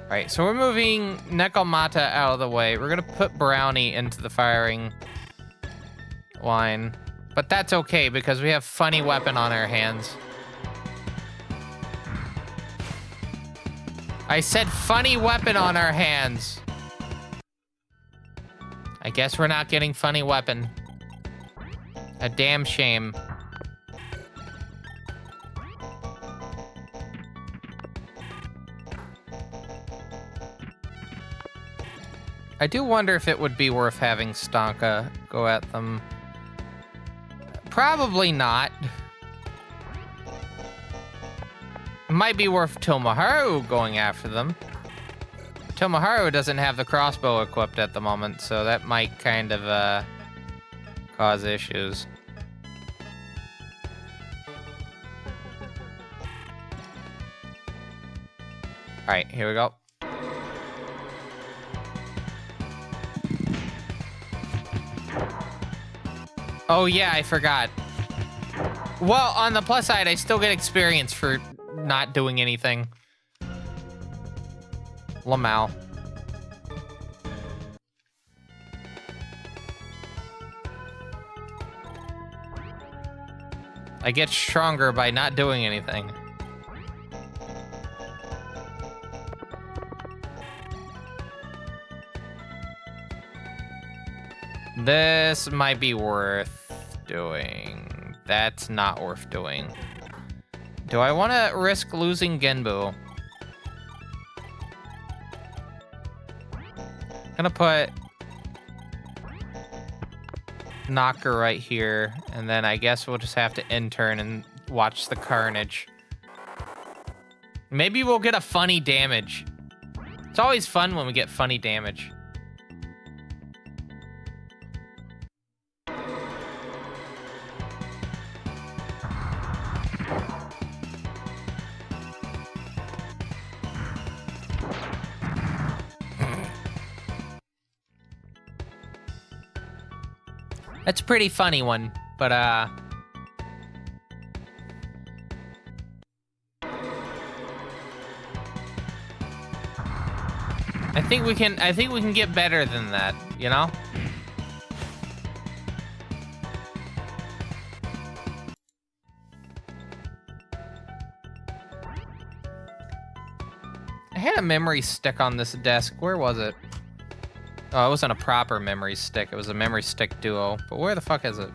All right, so we're moving Nekomata out of the way. We're gonna put Brownie into the firing line, but that's okay because we have funny weapon on our hands. I said funny weapon on our hands. I guess we're not getting funny weapon. A damn shame. I do wonder if it would be worth having Stonka go at them. Probably not. It might be worth Tomoharu going after them. Tomoharu doesn't have the crossbow equipped at the moment, so that might kind of cause issues. All right, here we go. Oh yeah, I forgot. Well, on the plus side, I still get experience for not doing anything. Lamau. I get stronger by not doing anything. This might be worth doing. That's not worth doing. Do I want to risk losing Genbu? I'm gonna put Knocker right here, and then I guess we'll just have to intern and watch the carnage. Maybe we'll get a funny damage. It's always fun when we get funny damage. That's a pretty funny one, but I think we can get better than that, you know? I had a memory stick on this desk. Where was it? Oh, it wasn't a proper memory stick. It was a memory stick duo. But where the fuck is it?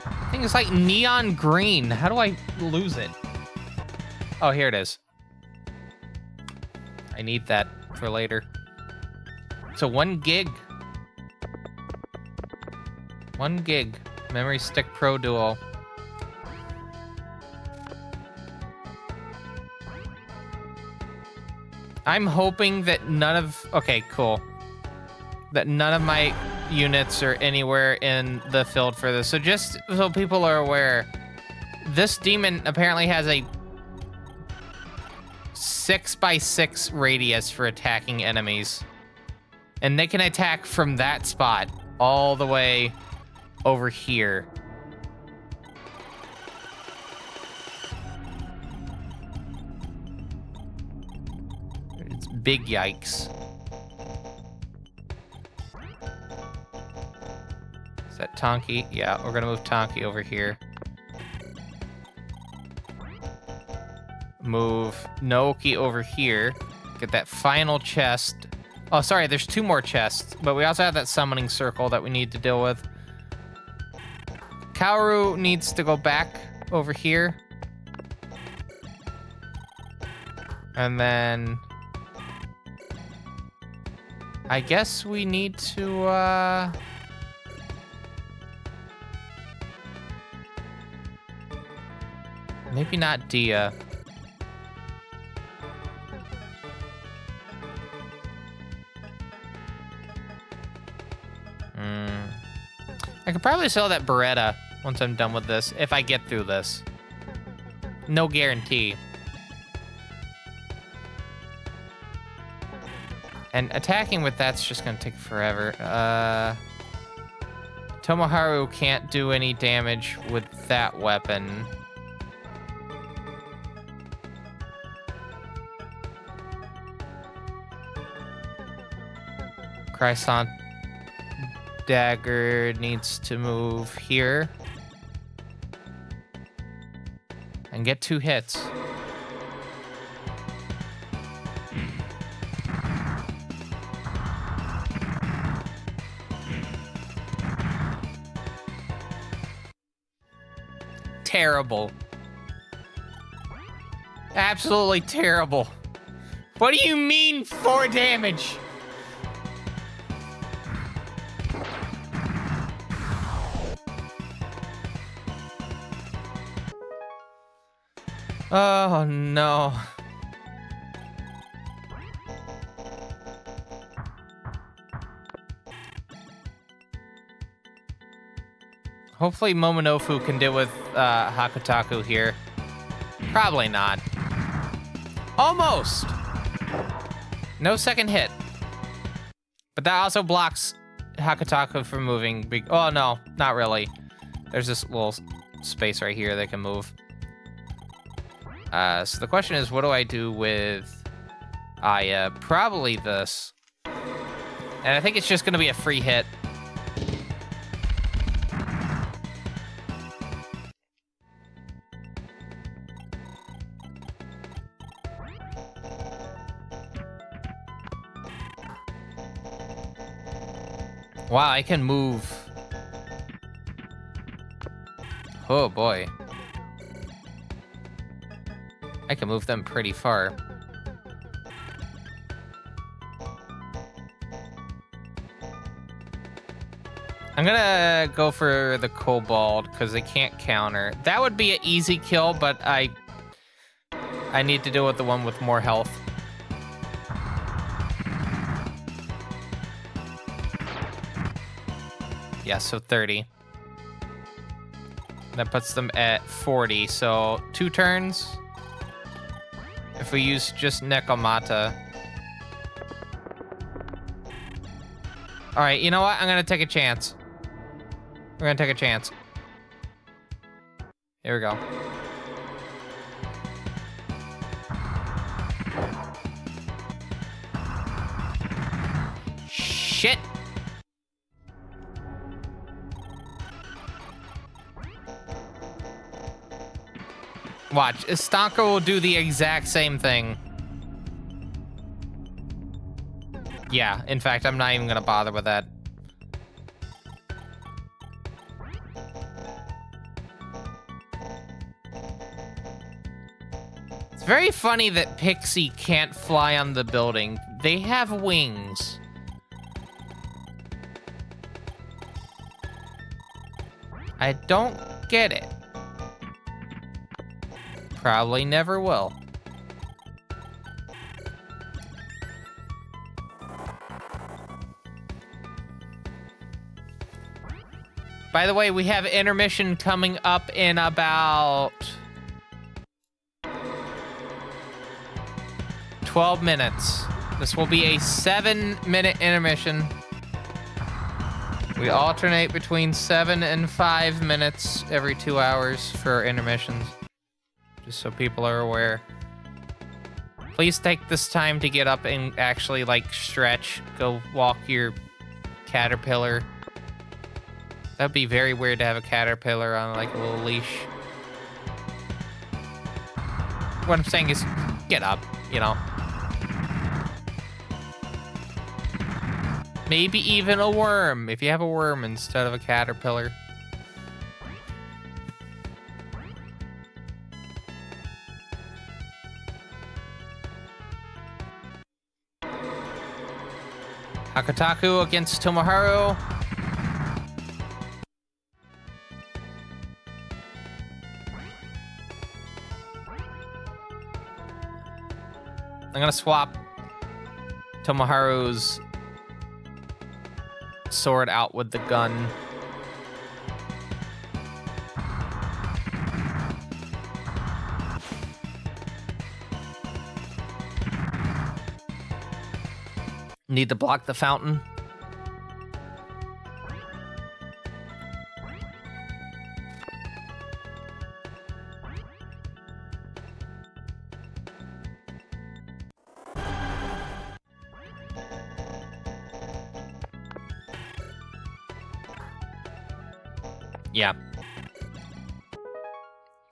I think it's like neon green. How do I lose it? Oh, here it is. I need that for later. So 1 gig. 1 gig. Memory stick pro duo. I'm hoping that none of... Okay, cool. That none of my units are anywhere in the field for this. So just so people are aware, this demon apparently has a 6x6 radius for attacking enemies. And they can attack from that spot all the way over here. Big yikes. Is that Tonki? Yeah, we're gonna move Tonki over here. Move Naoki over here. Get that final chest. Oh, sorry, there's 2 more chests, but we also have that summoning circle that we need to deal with. Kaoru needs to go back over here. And then... I guess we need to, maybe not Dia. I could probably sell that Beretta once I'm done with this, if I get through this. No guarantee. And attacking with that's just gonna take forever. Tomoharu can't do any damage with that weapon. Chrysant Dagger needs to move here. And get 2 hits. Terrible. Absolutely terrible. What do you mean 4 damage? Oh no. Hopefully Momonofu can deal with Hakutaku here. Probably not. Almost! No second hit. But that also blocks Hakutaku from moving. Oh, no, not really. There's this little space right here that can move. So the question is, what do I do with Aya? Probably this. And I think it's just going to be a free hit. Wow, I can move. Oh boy. I can move them pretty far. I'm gonna go for the kobold because they can't counter. That would be an easy kill, but I need to deal with the one with more health. Yeah, so 30. That puts them at 40, so 2 turns. If we use just Nekomata. All right, you know what? I'm gonna take a chance. We're gonna take a chance. Here we go. Shit! Watch, Stonka will do the exact same thing. Yeah, in fact, I'm not even gonna bother with that. It's very funny that Pixie can't fly on the building. They have wings. I don't get it. Probably never will. By the way, we have intermission coming up in about 12 minutes. This will be a 7-minute intermission. We alternate between 7 and 5 minutes every 2 hours for our intermissions. Just so people are aware. Please take this time to get up and actually, like, stretch. Go walk your caterpillar. That'd be very weird to have a caterpillar on, like, a little leash. What I'm saying is, get up, you know. Maybe even a worm, if you have a worm instead of a caterpillar. Hakataku against Tomoharu. I'm gonna swap Tomoharu's sword out with the gun. Need to block the fountain. Yeah.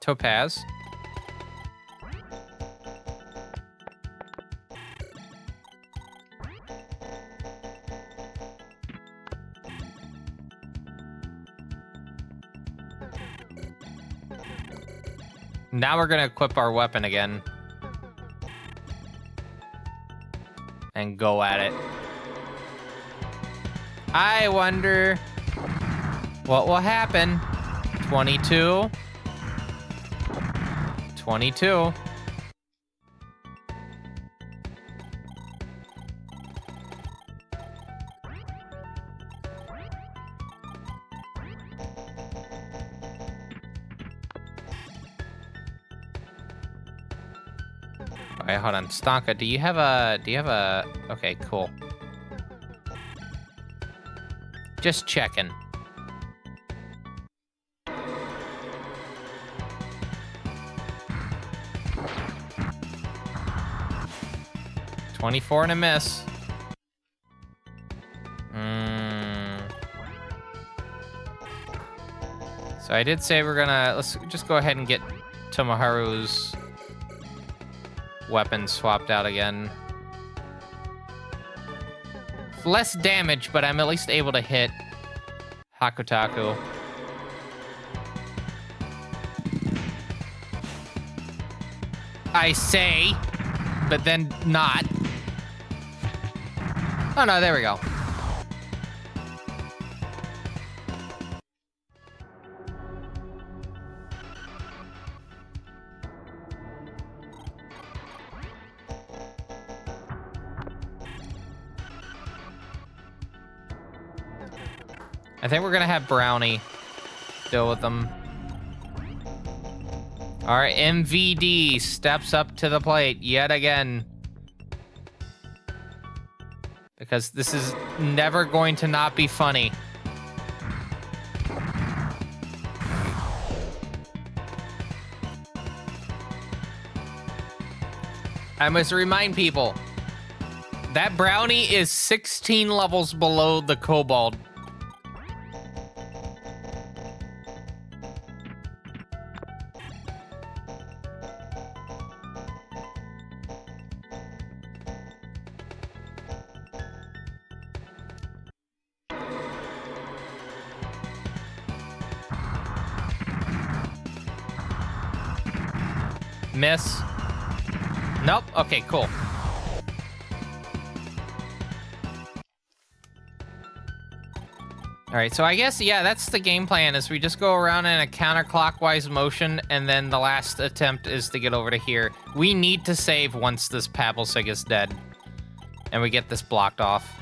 Topaz. Now we're gonna equip our weapon again. And go at it. I wonder what will happen. 22. 22. Alright, hold on. Stonka, do you have a... Okay, cool. Just checking. $24 and a miss. So I did say we're gonna... Let's just go ahead and get Tomoharu's weapon swapped out again. less damage, but I'm at least able to hit Hakutaku. I say, but then not. Oh no, there we go. I think we're gonna have Brownie deal with them. Our MVD steps up to the plate yet again. Because this is never going to not be funny. I must remind people, that Brownie is 16 levels below the Kobold. Miss. Nope. Okay, cool. All right, so I guess, yeah, that's the game plan, is we just go around in a counterclockwise motion, and then the last attempt is to get over to here. We need to save once this Pabblesig is dead, and we get this blocked off.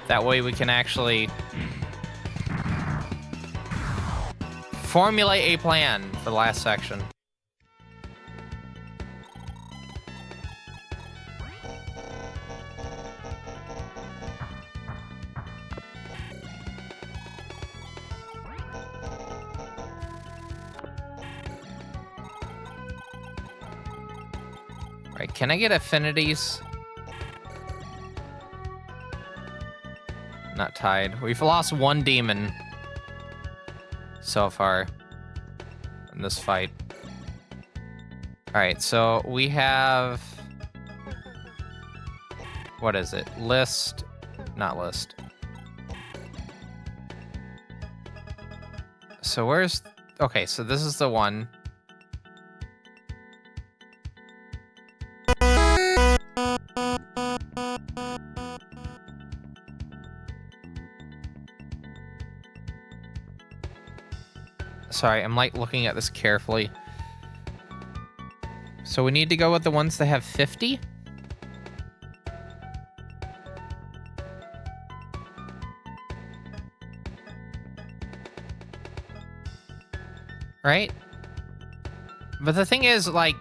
That way we can actually formulate a plan for the last section. All right, can I get affinities? Not tied. We've lost one demon so far in this fight. All right, so we have, what is it? List, not list. So where's, okay, so this is the one. Sorry, I'm like looking at this carefully. So we need to go with the ones that have 50? Right? But the thing is, like,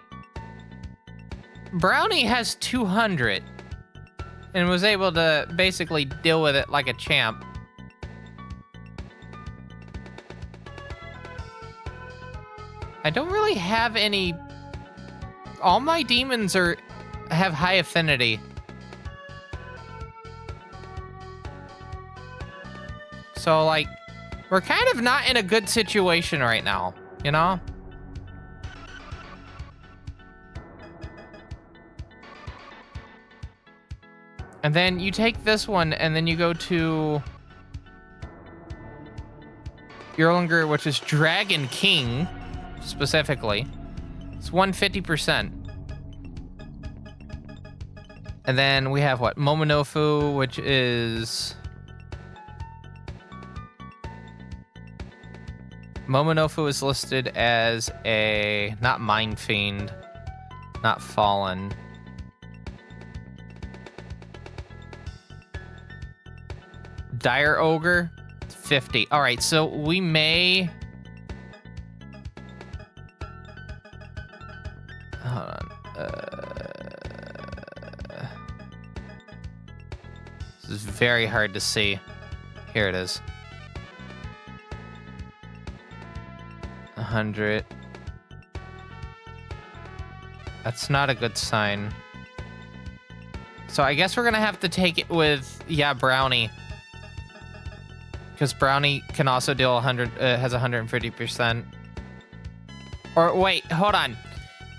Brownie has 200 and was able to basically deal with it like a champ. I don't really have any... All my demons have high affinity. So, like, we're kind of not in a good situation right now, you know? And then you take this one, and then you go to Erlanger, which is Dragon King, specifically. It's 150%. And then we have what? Momonofu, which is... Momonofu is listed as a... Not Mind Fiend. Not Fallen. Dire Ogre, 50. All right, so we may... Hold on. This is very hard to see. Here it is. 100. That's not a good sign. So I guess we're gonna have to take it with, yeah, Brownie. Because Brownie can also deal 100, has 150%. Or wait, hold on.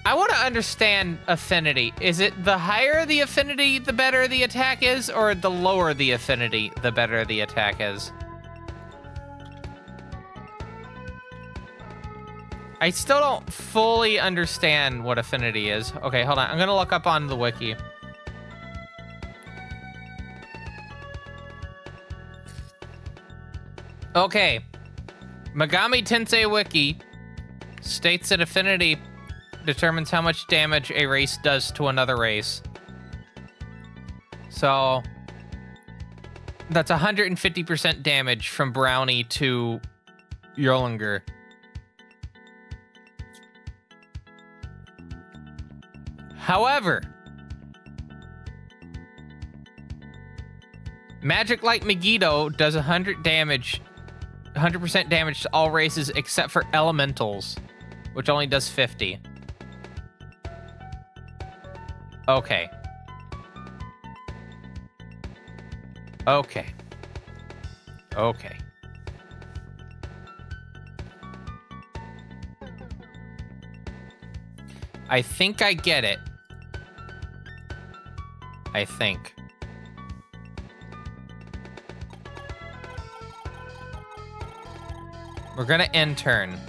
I want to understand affinity. Is it the higher the affinity, the better the attack is, or the lower the affinity, the better the attack is? I still don't fully understand what affinity is. Okay, hold on. I'm gonna look up on the wiki. Okay. Megamitensei wiki states that affinity determines how much damage a race does to another race. So that's 150% damage from Brownie to Yolinger. However, Magic Light Megiddo does 100% damage to all races except for elementals, which only does 50. Okay. Okay. Okay. I think I get it. I think. We're gonna intern.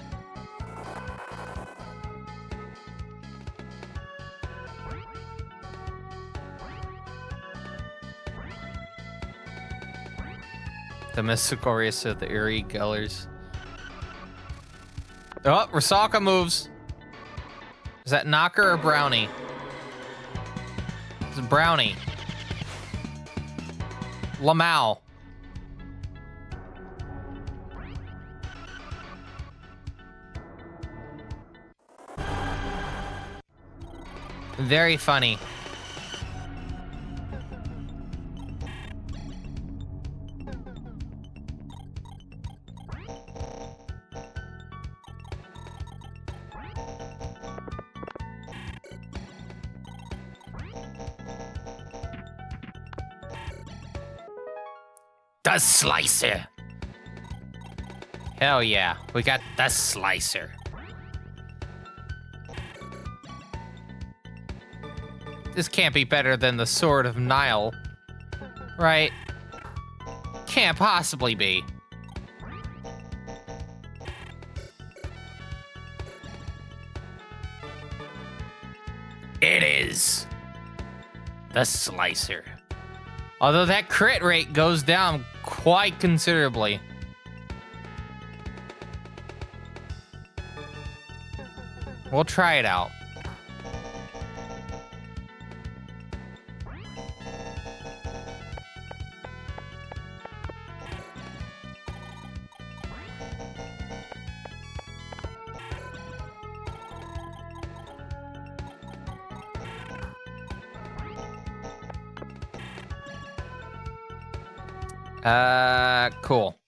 The mystical race of the Eerie Gullers. Oh, Rasaka moves. Is that Knocker or Brownie? It's Brownie. Lamau. Very funny. The Slicer. Hell yeah, we got the Slicer. This can't be better than the Sword of Nile, right? Can't possibly be. It is the Slicer. Although that crit rate goes down quite considerably. We'll try it out. Cool.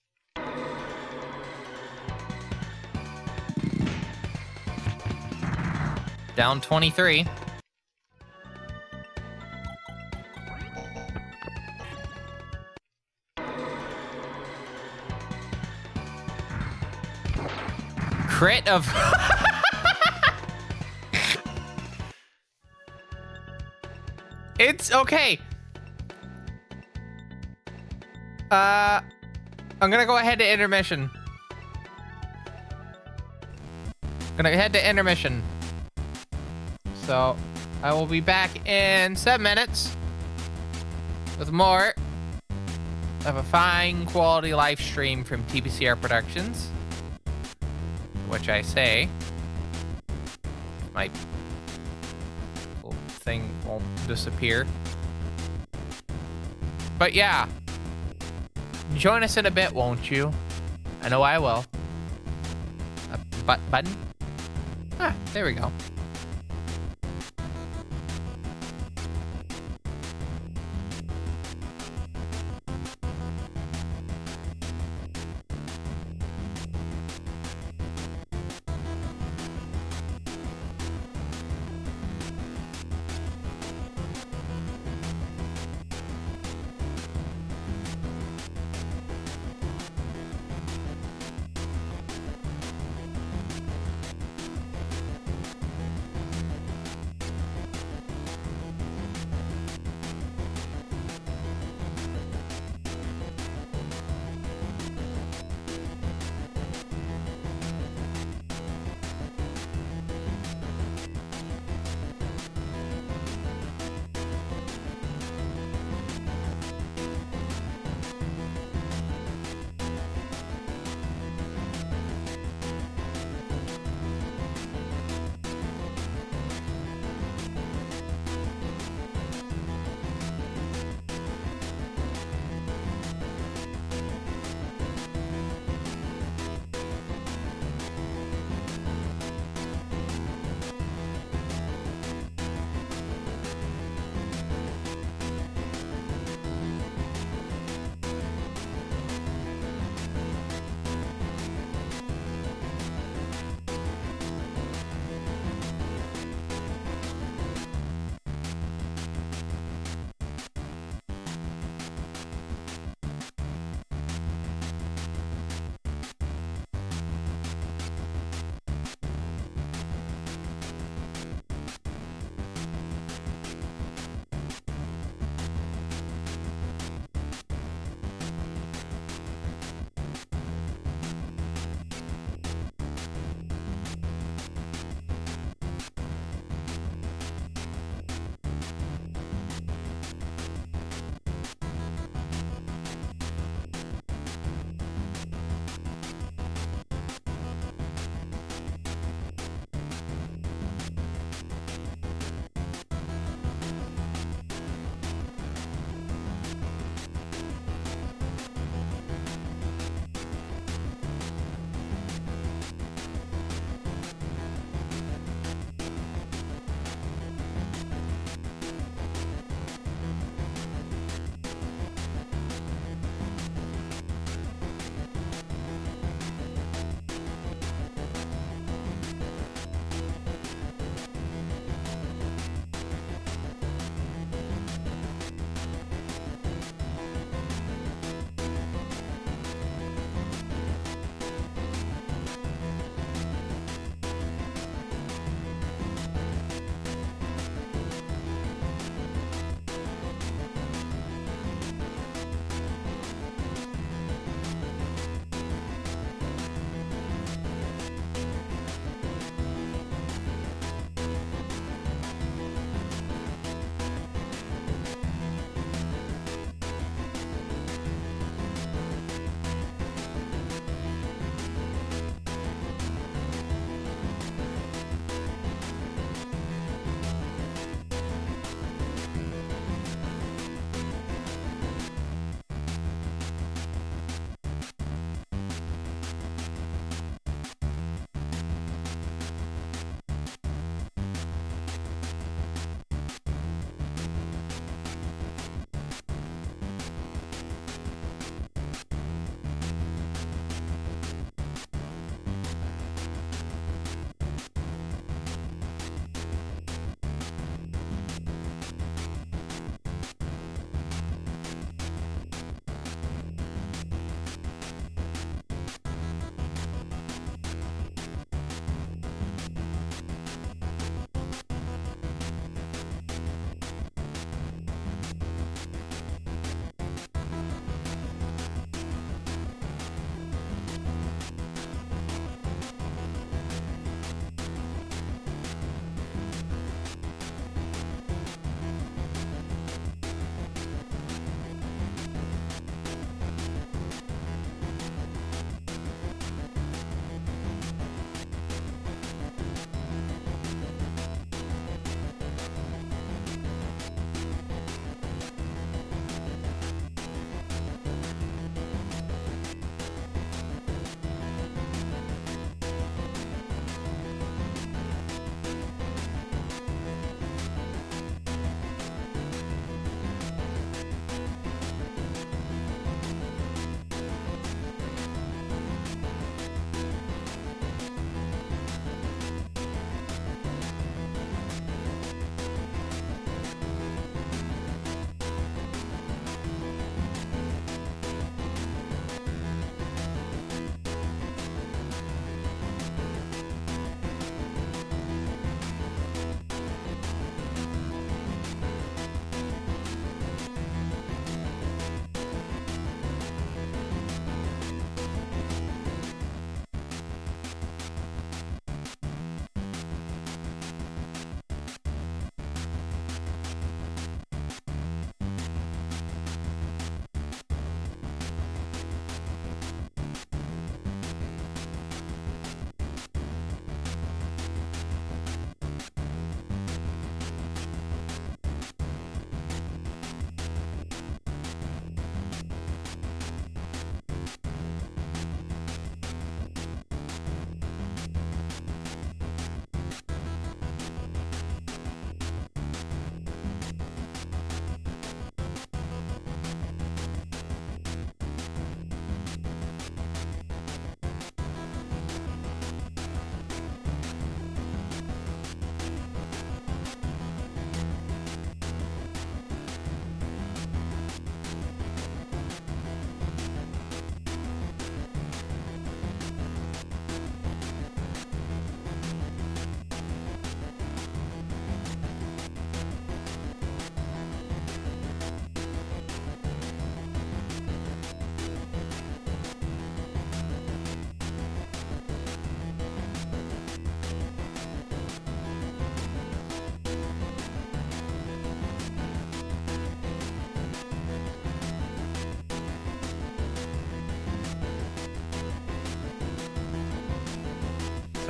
Down 23. Crit of... It's okay. I'm gonna go ahead to intermission. Gonna head to intermission. So, I will be back in 7 minutes with more of a fine quality live stream from TPCR Productions, which I say my little thing won't disappear. But yeah, join us in a bit, won't you? I know I will. Button? Ah, there we go.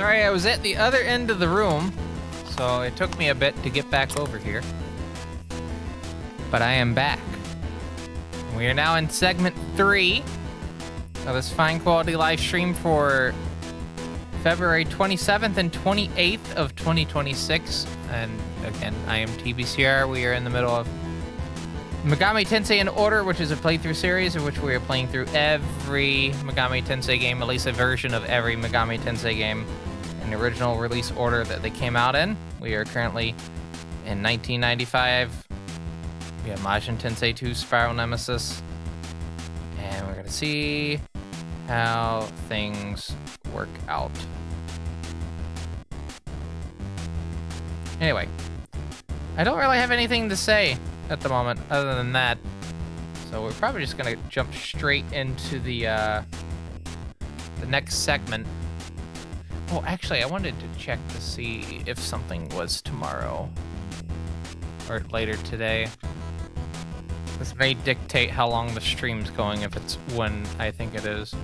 Sorry, I was at the other end of the room, so it took me a bit to get back over here. But I am back. We are now in segment 3 of this fine quality live stream for February 27th and 28th of 2026. And again, I am TBCR. We are in the middle of Megami Tensei in Order, which is a playthrough series in which we are playing through every Megami Tensei game, at least a version of every Megami Tensei game in the original release order that they came out in. We are currently in 1995. We have Majin Tensei 2 Spiral Nemesis. And we're going to see how things work out. Anyway, I don't really have anything to say at the moment other than that, so we're probably just gonna jump straight into the next segment. Oh, actually, I wanted to check to see if something was tomorrow or later today. This may dictate how long the stream's going if it's when I think it is.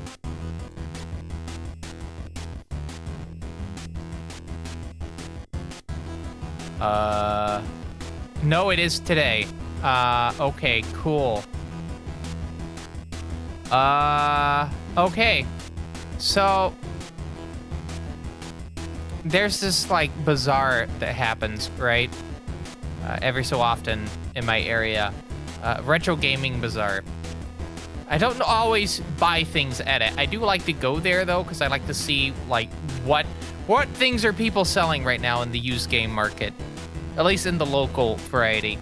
No, it is today. Okay, cool. Okay. So, there's this, like, bazaar that happens, right? Every so often in my area. Retro Gaming Bazaar. I don't always buy things at it. I do like to go there, though, because I like to see, like, what things are people selling right now in the used game market. At least in the local variety.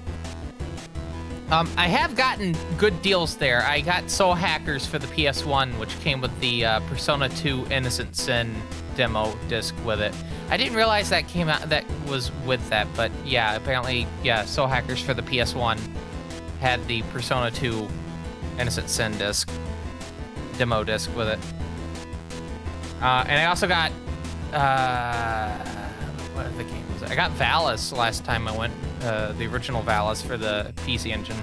I have gotten good deals there. I got Soul Hackers for the PS1, which came with the Persona 2 Innocent Sin demo disc with it. I didn't realize that came out, that was with that, but yeah, apparently, yeah, Soul Hackers for the PS1 had the Persona 2 Innocent Sin disc, demo disc with it. And I also got, what other game was it? I got Valis last time I went, the original Valis for the PC Engine.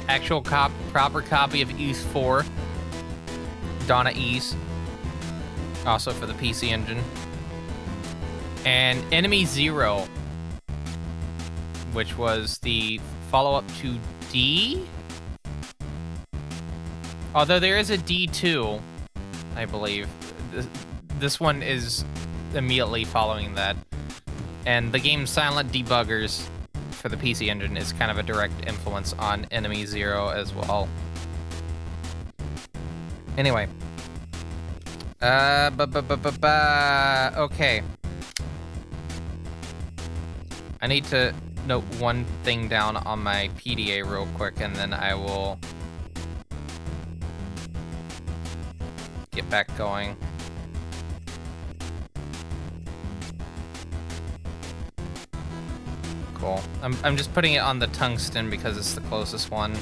Actual proper copy of Ys 4. Dawn of Ys. Also for the PC Engine. And Enemy Zero, which was the follow-up to D? Although there is a D2, I believe. This one is immediately following that. And the game Silent Debuggers for the PC Engine is kind of a direct influence on Enemy Zero as well. Anyway. Okay. I need to note one thing down on my PDA real quick, and then I will get back going. Cool. I'm just putting it on the tungsten because it's the closest one.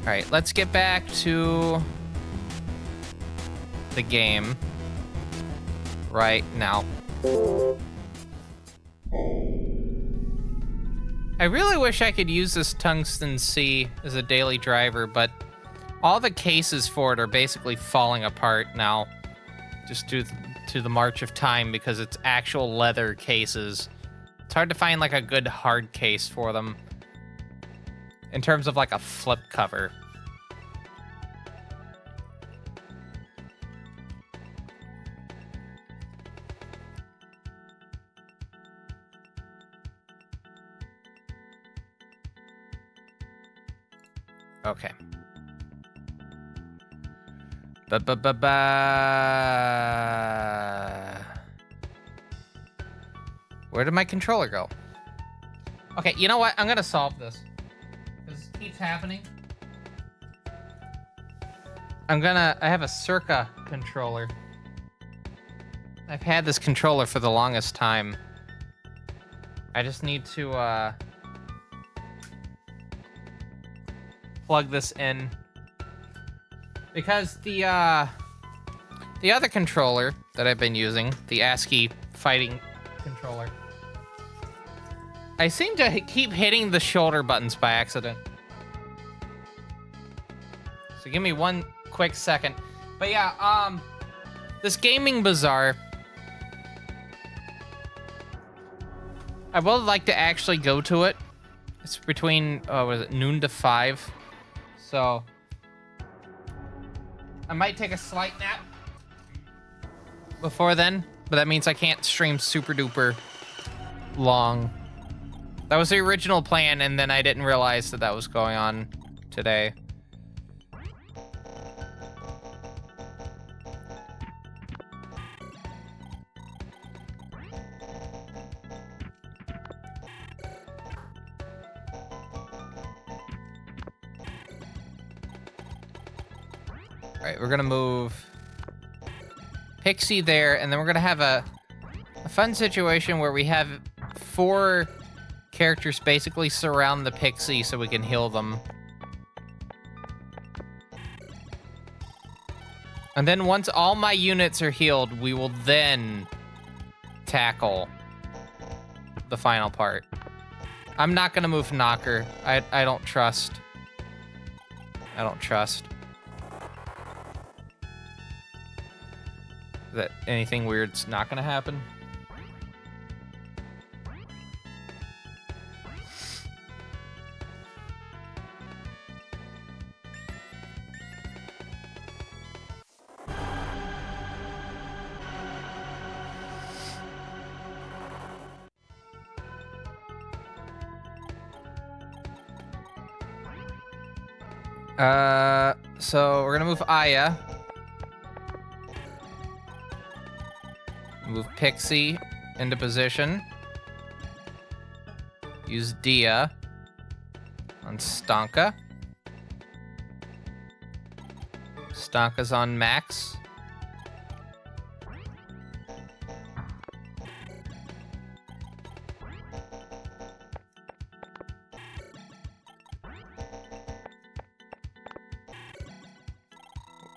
Alright, let's get back to the game right now. I really wish I could use this tungsten C as a daily driver, but all the cases for it are basically falling apart now, just due to the march of time, because it's actual leather cases. It's hard to find like a good hard case for them in terms of like a flip cover. Okay. Where did my controller go? Okay, you know what? I'm gonna solve this. Because this keeps happening. I have a Circa controller. I've had this controller for the longest time. I just need to, plug this in. Because the other controller that I've been using, the ASCII fighting controller, I seem to keep hitting the shoulder buttons by accident. So So give me one quick second. But yeah, this gaming bazaar, I would like to actually go to it. It's between, what is it, noon to 5. So I might take a slight nap before then, but that means I can't stream super duper long. That was the original plan, and then I didn't realize that that was going on today. All right, we're gonna move Pixie there, and then we're gonna have a fun situation where we have 4 characters basically surround the Pixie so we can heal them. And then once all my units are healed, we will then tackle the final part. I'm not gonna move Knocker. I don't trust. I don't trust that anything weird's not gonna happen. So we're gonna move Aya. Move Pixie into position. Use Dia on Stonka. Stonka's on Max.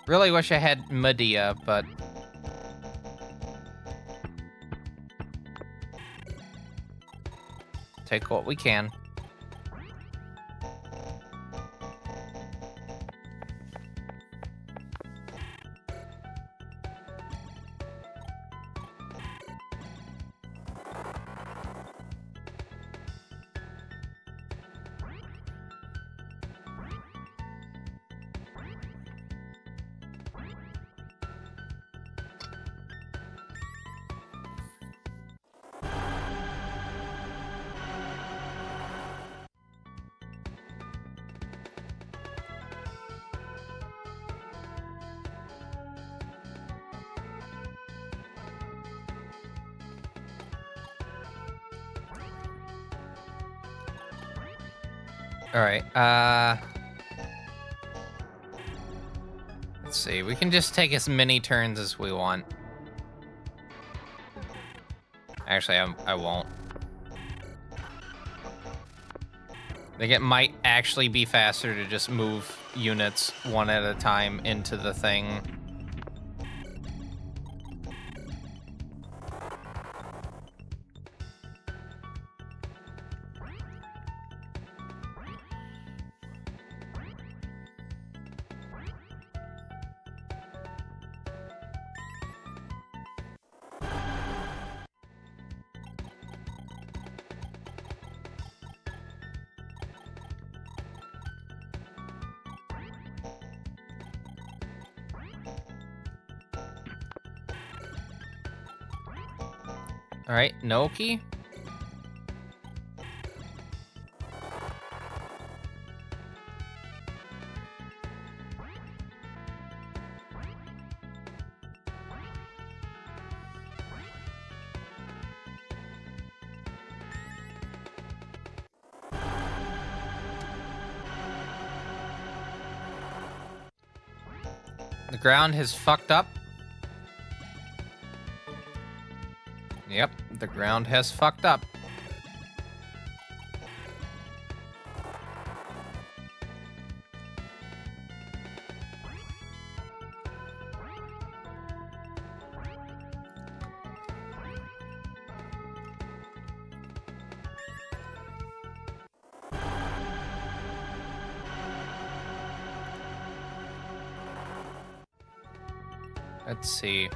Really wish I had Medea, but take what we can. All right, let's see. We can just take as many turns as we want. Actually, I won't. I think it might actually be faster to just move units one at a time into the thing. All right, Noki. The ground has fucked up. Yep, the ground has fucked up. Let's see.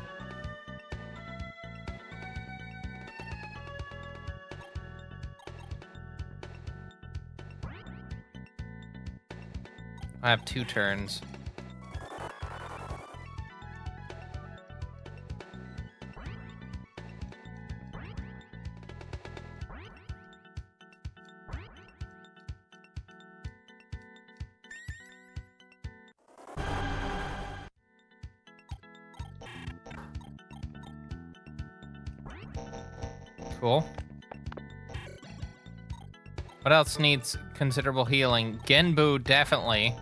I have 2 turns. Cool. What else needs considerable healing? Genbu, definitely.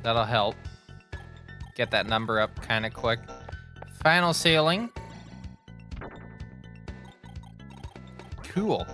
That'll help. Get that number up kind of quick. Final ceiling. Cool.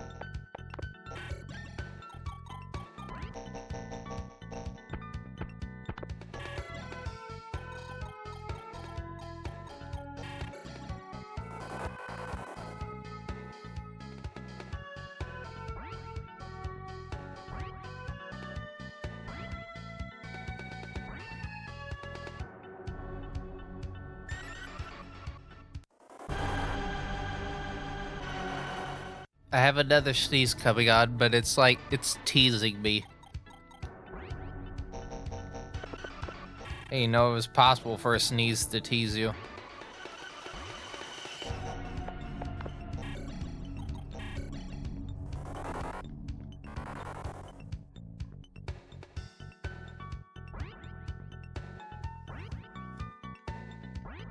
I have another sneeze coming on, but it's like, it's teasing me. Hey, you know it was possible for a sneeze to tease you.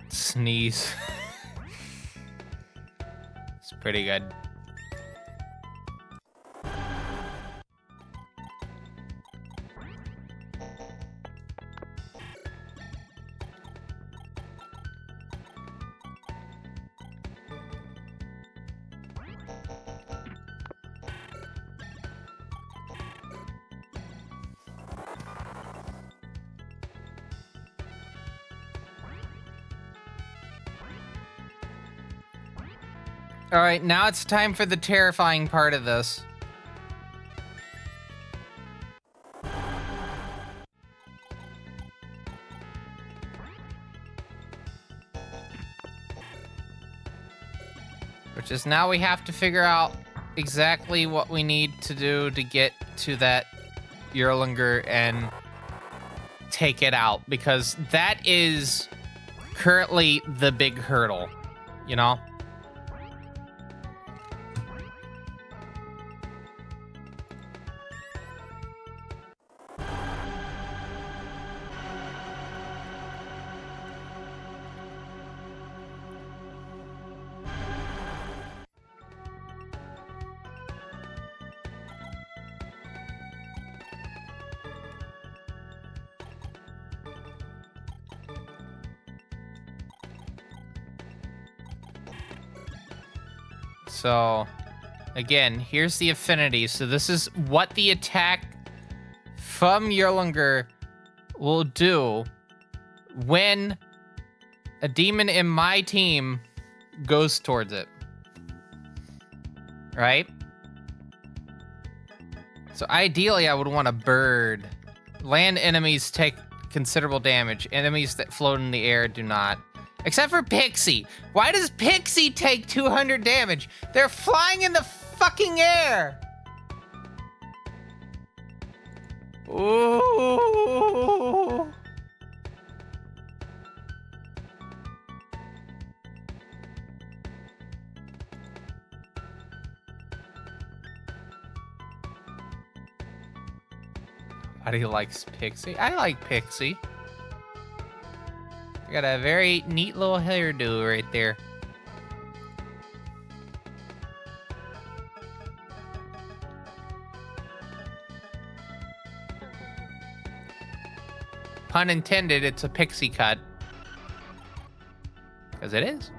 Sneeze. It's pretty good. All right, now it's time for the terrifying part of this. Which is now we have to figure out exactly what we need to do to get to that Erlanger and take it out, because that is currently the big hurdle, you know? So, again, here's the affinity. So this is what the attack from Erlanger will do when a demon in my team goes towards it. Right? So ideally, I would want a bird. Land enemies take considerable damage. Enemies that float in the air do not. Except for Pixie. Why does Pixie take 200 damage? They're flying in the fucking air. Ooh. Nobody likes Pixie. I like Pixie. I got a very neat little hairdo right there. Pun intended, it's a pixie cut. Because it is.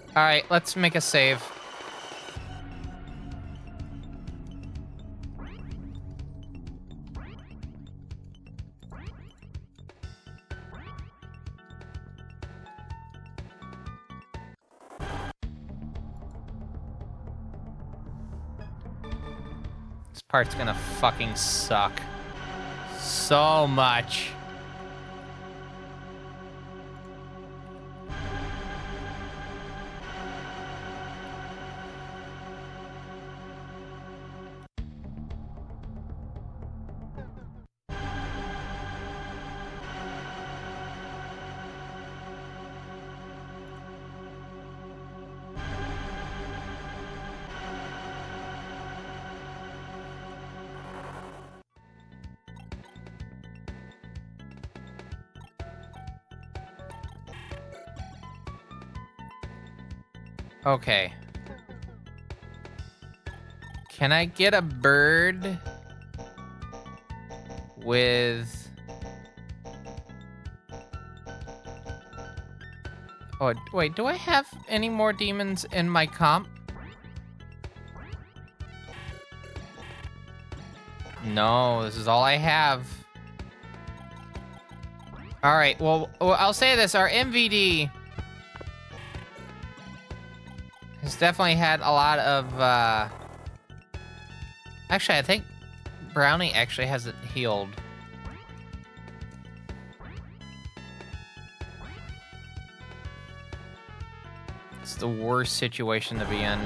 Alright, let's make a save. part's gonna fucking suck so much. Okay. Can I get a bird with... Oh, wait, do I have any more demons in my comp? No, this is all I have. Alright, well, I'll say this. Our MVD has definitely had a lot of, Actually, I think Brownie actually hasn't healed. It's the worst situation to be in.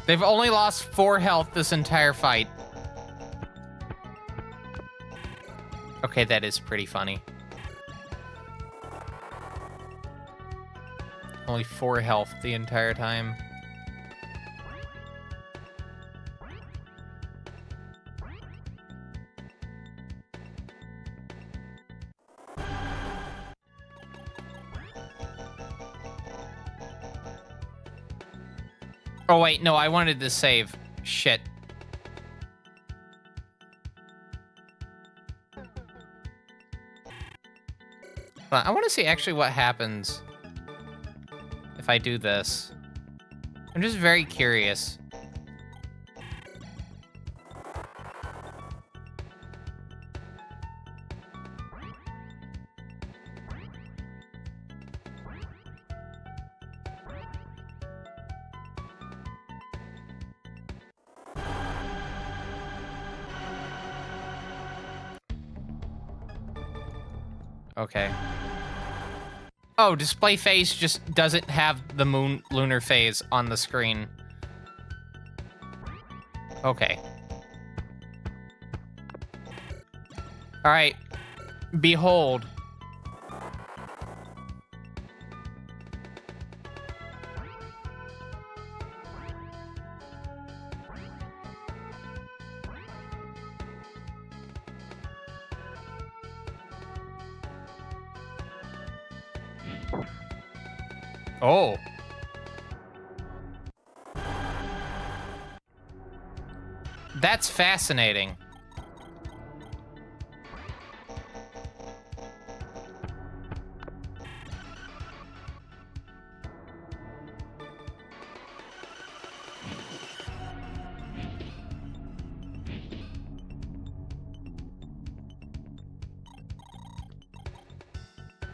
They've only lost 4 health this entire fight. Okay, that is pretty funny. Only 4 health the entire time. Oh, wait, no, I wanted to save. Shit. But I want to see actually what happens if I do this. I'm just very curious. Okay. Oh, display phase just doesn't have the lunar phase on the screen. Okay. All right. Behold. Oh. That's fascinating.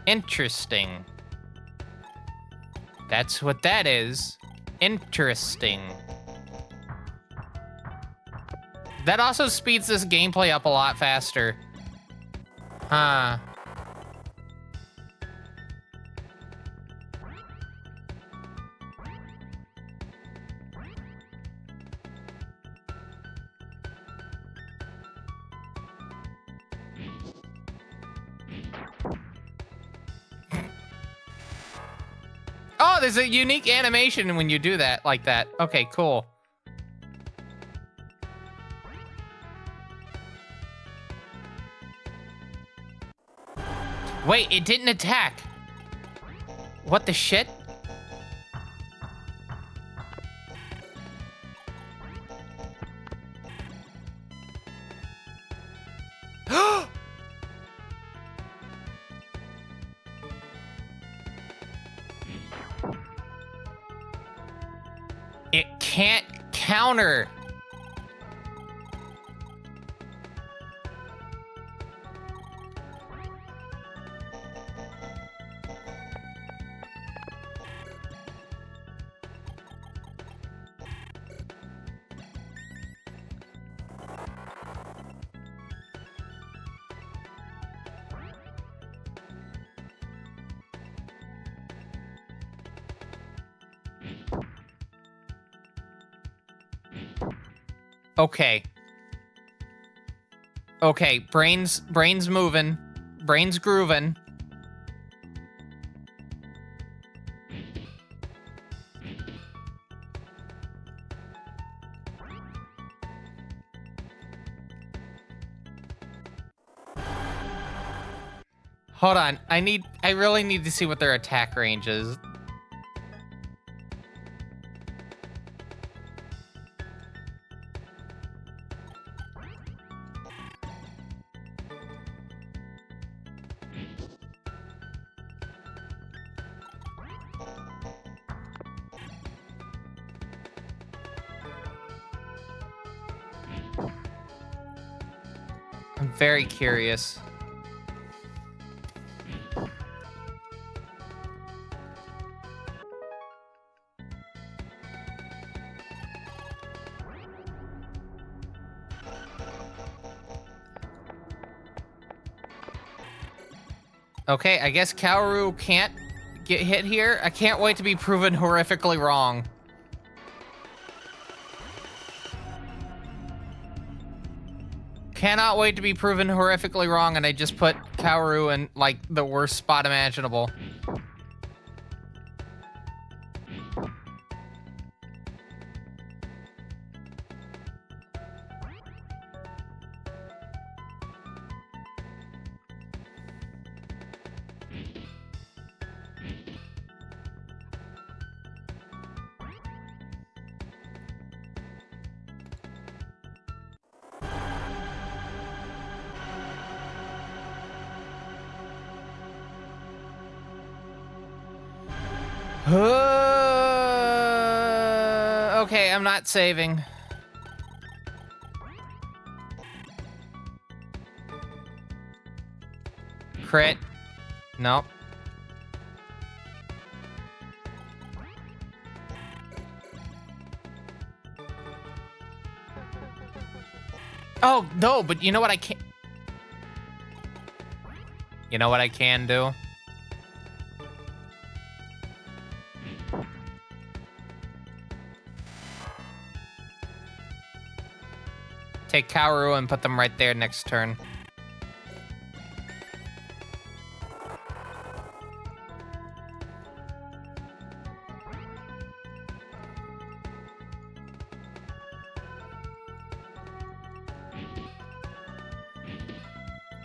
Interesting. That's what that is. Interesting. That also speeds this gameplay up a lot faster. Huh. Oh, there's a unique animation when you do that, like that. Okay, cool. Wait, it didn't attack. What the shit? It can't counter. Okay. Okay, brain's moving. Brain's grooving. Hold on. I really need to see what their attack range is. I'm very curious. Okay, I guess Kaoru can't get hit here. I can't wait to be proven horrifically wrong. Cannot wait to be proven horrifically wrong, and I just put Kaoru in, like, the worst spot imaginable. Okay, I'm not saving. Crit. Nope. Oh, no, but you know what I can... You know what I can do? Take Kaoru and put them right there next turn.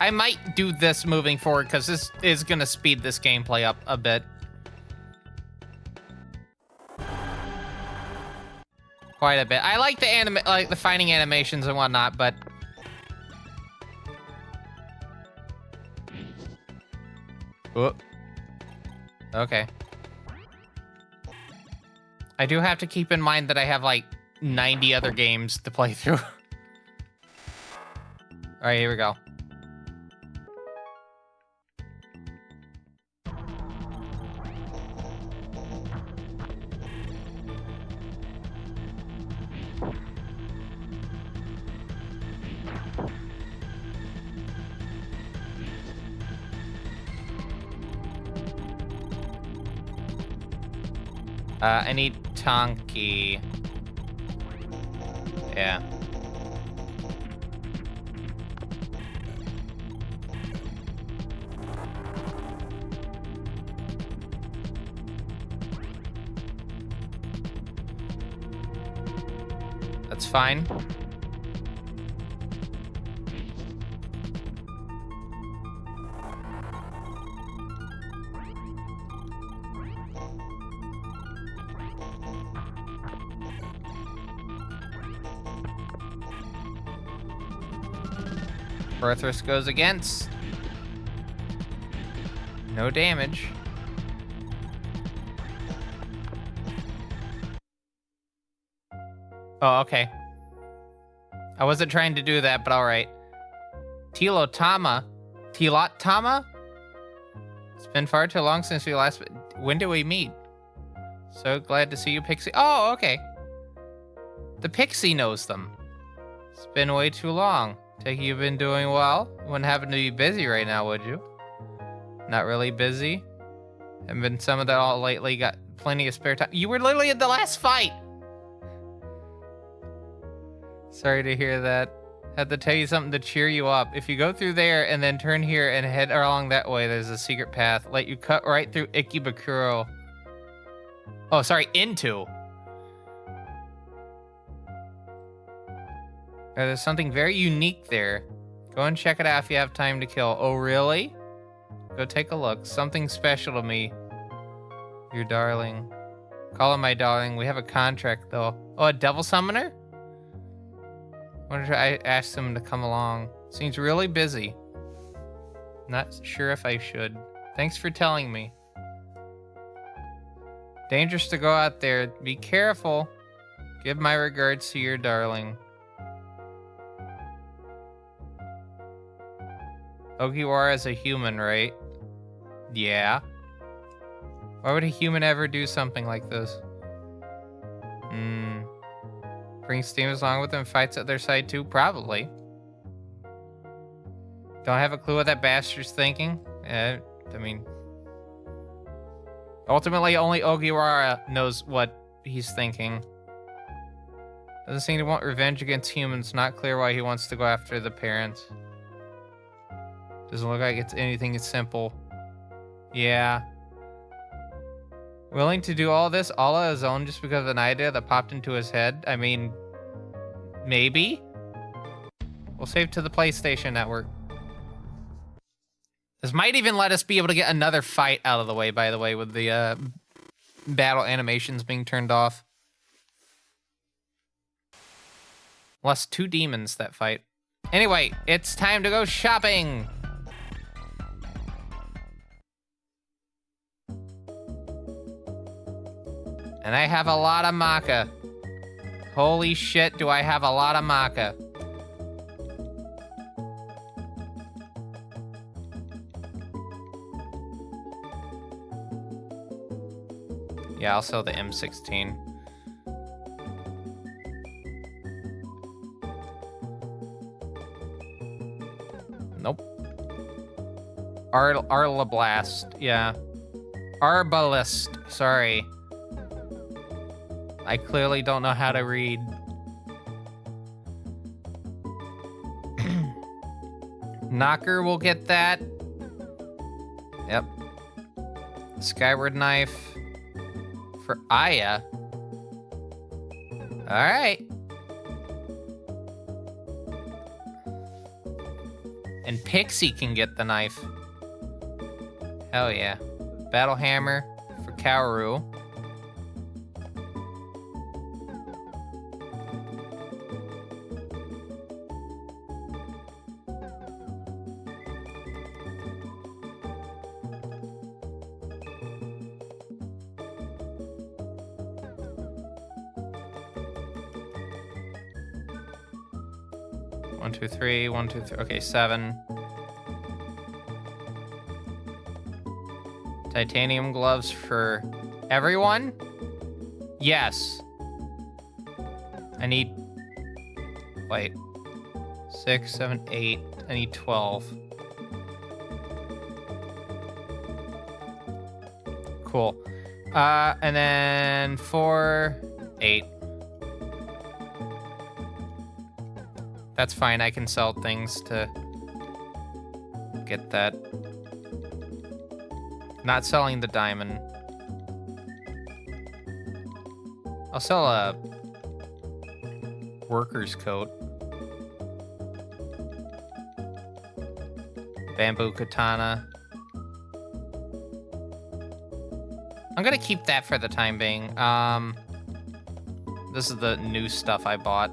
I might do this moving forward because this is going to speed this gameplay up a bit. Quite a bit. I like the fighting animations and whatnot, but oh. Okay. I do have to keep in mind that I have like 90 other games to play through. All right, here we go. I need Tonki. Yeah. That's fine. Birthrus goes against. No damage. Oh, okay. I wasn't trying to do that, but alright. Tilotama? It's been far too long since we last... When did we meet? So glad to see you, Pixie. Oh, okay. The Pixie knows them. It's been way too long. Take you've been doing well. Wouldn't happen to be busy right now, would you? Not really busy. Haven't been some of that all lately. Got plenty of spare time. You were literally in the last fight. Sorry to hear that. Had to tell you something to cheer you up. If you go through there and then turn here and head along that way, there's a secret path. Let you cut right through Ikebukuro. Oh, sorry, into. There's something very unique there. Go and check it out if you have time to kill. Oh, really? Go take a look. Something special to me. Your darling. Call him my darling. We have a contract, though. Oh, a devil summoner? Wonder if I asked him to come along. Seems really busy. Not sure if I should. Thanks for telling me. Dangerous to go out there. Be careful. Give my regards to your darling. Ogiwara is a human, right? Yeah. Why would a human ever do something like this? Brings demons along with them, fights at their side too? Probably. Don't have a clue what that bastard's thinking? I mean... Ultimately, only Ogiwara knows what he's thinking. Doesn't seem to want revenge against humans. Not clear why he wants to go after the parents. Doesn't look like it's anything simple. Yeah. Willing to do all this all on his own just because of an idea that popped into his head? I mean, maybe? We'll save to the PlayStation Network. This might even let us be able to get another fight out of the way, by the way, with the battle animations being turned off. Plus 2 demons that fight. Anyway, it's time to go shopping! And I have a lot of maca. Holy shit, do I have a lot of maca. Yeah, I'll sell the M16. Nope. Arlablast, yeah. Arbalist, sorry. I clearly don't know how to read. Knocker will get that. Yep. Skyward Knife for Aya. Alright. And Pixie can get the knife. Hell yeah. Battle Hammer for Kaoru. One, two, three. Okay, 7. Titanium gloves for everyone? Yes. I need... Wait. 6, 7, 8. I need 12. Cool. And then 4, 8. That's fine, I can sell things to get that. Not selling the diamond. I'll sell a worker's coat. Bamboo katana. I'm gonna keep that for the time being. This is the new stuff I bought.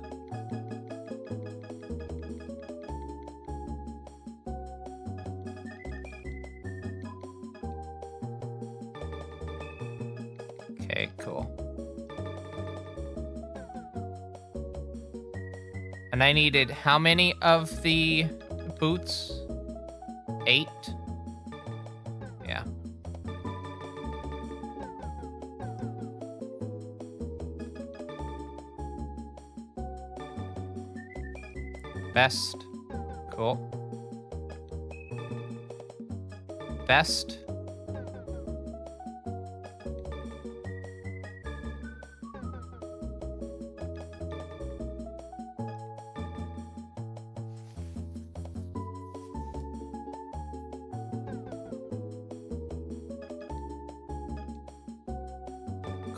Okay, cool. And I needed how many of the boots? 8? Yeah. Best. Cool. Best.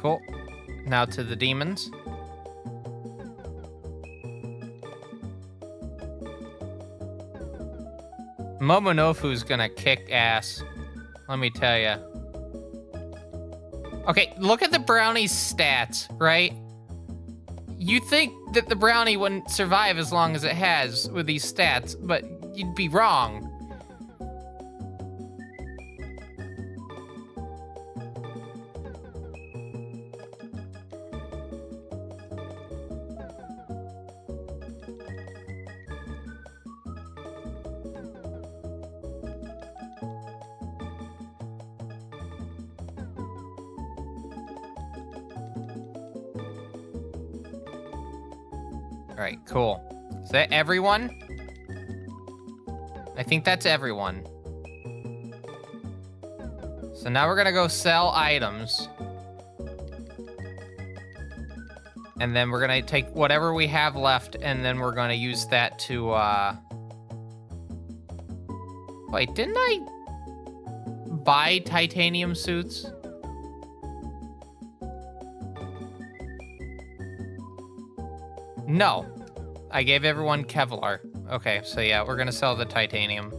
Cool. Now to the demons. Momonofu's gonna kick ass. Let me tell ya. Okay, look at the brownie's stats, right? You think that the brownie wouldn't survive as long as it has with these stats, but you'd be wrong. All right, cool. Is that everyone? I think that's everyone. So now we're gonna go sell items. And then we're gonna take whatever we have left, and then we're gonna use that to, Wait, didn't I buy titanium suits? No. I gave everyone Kevlar. Okay, so yeah, we're gonna sell the titanium.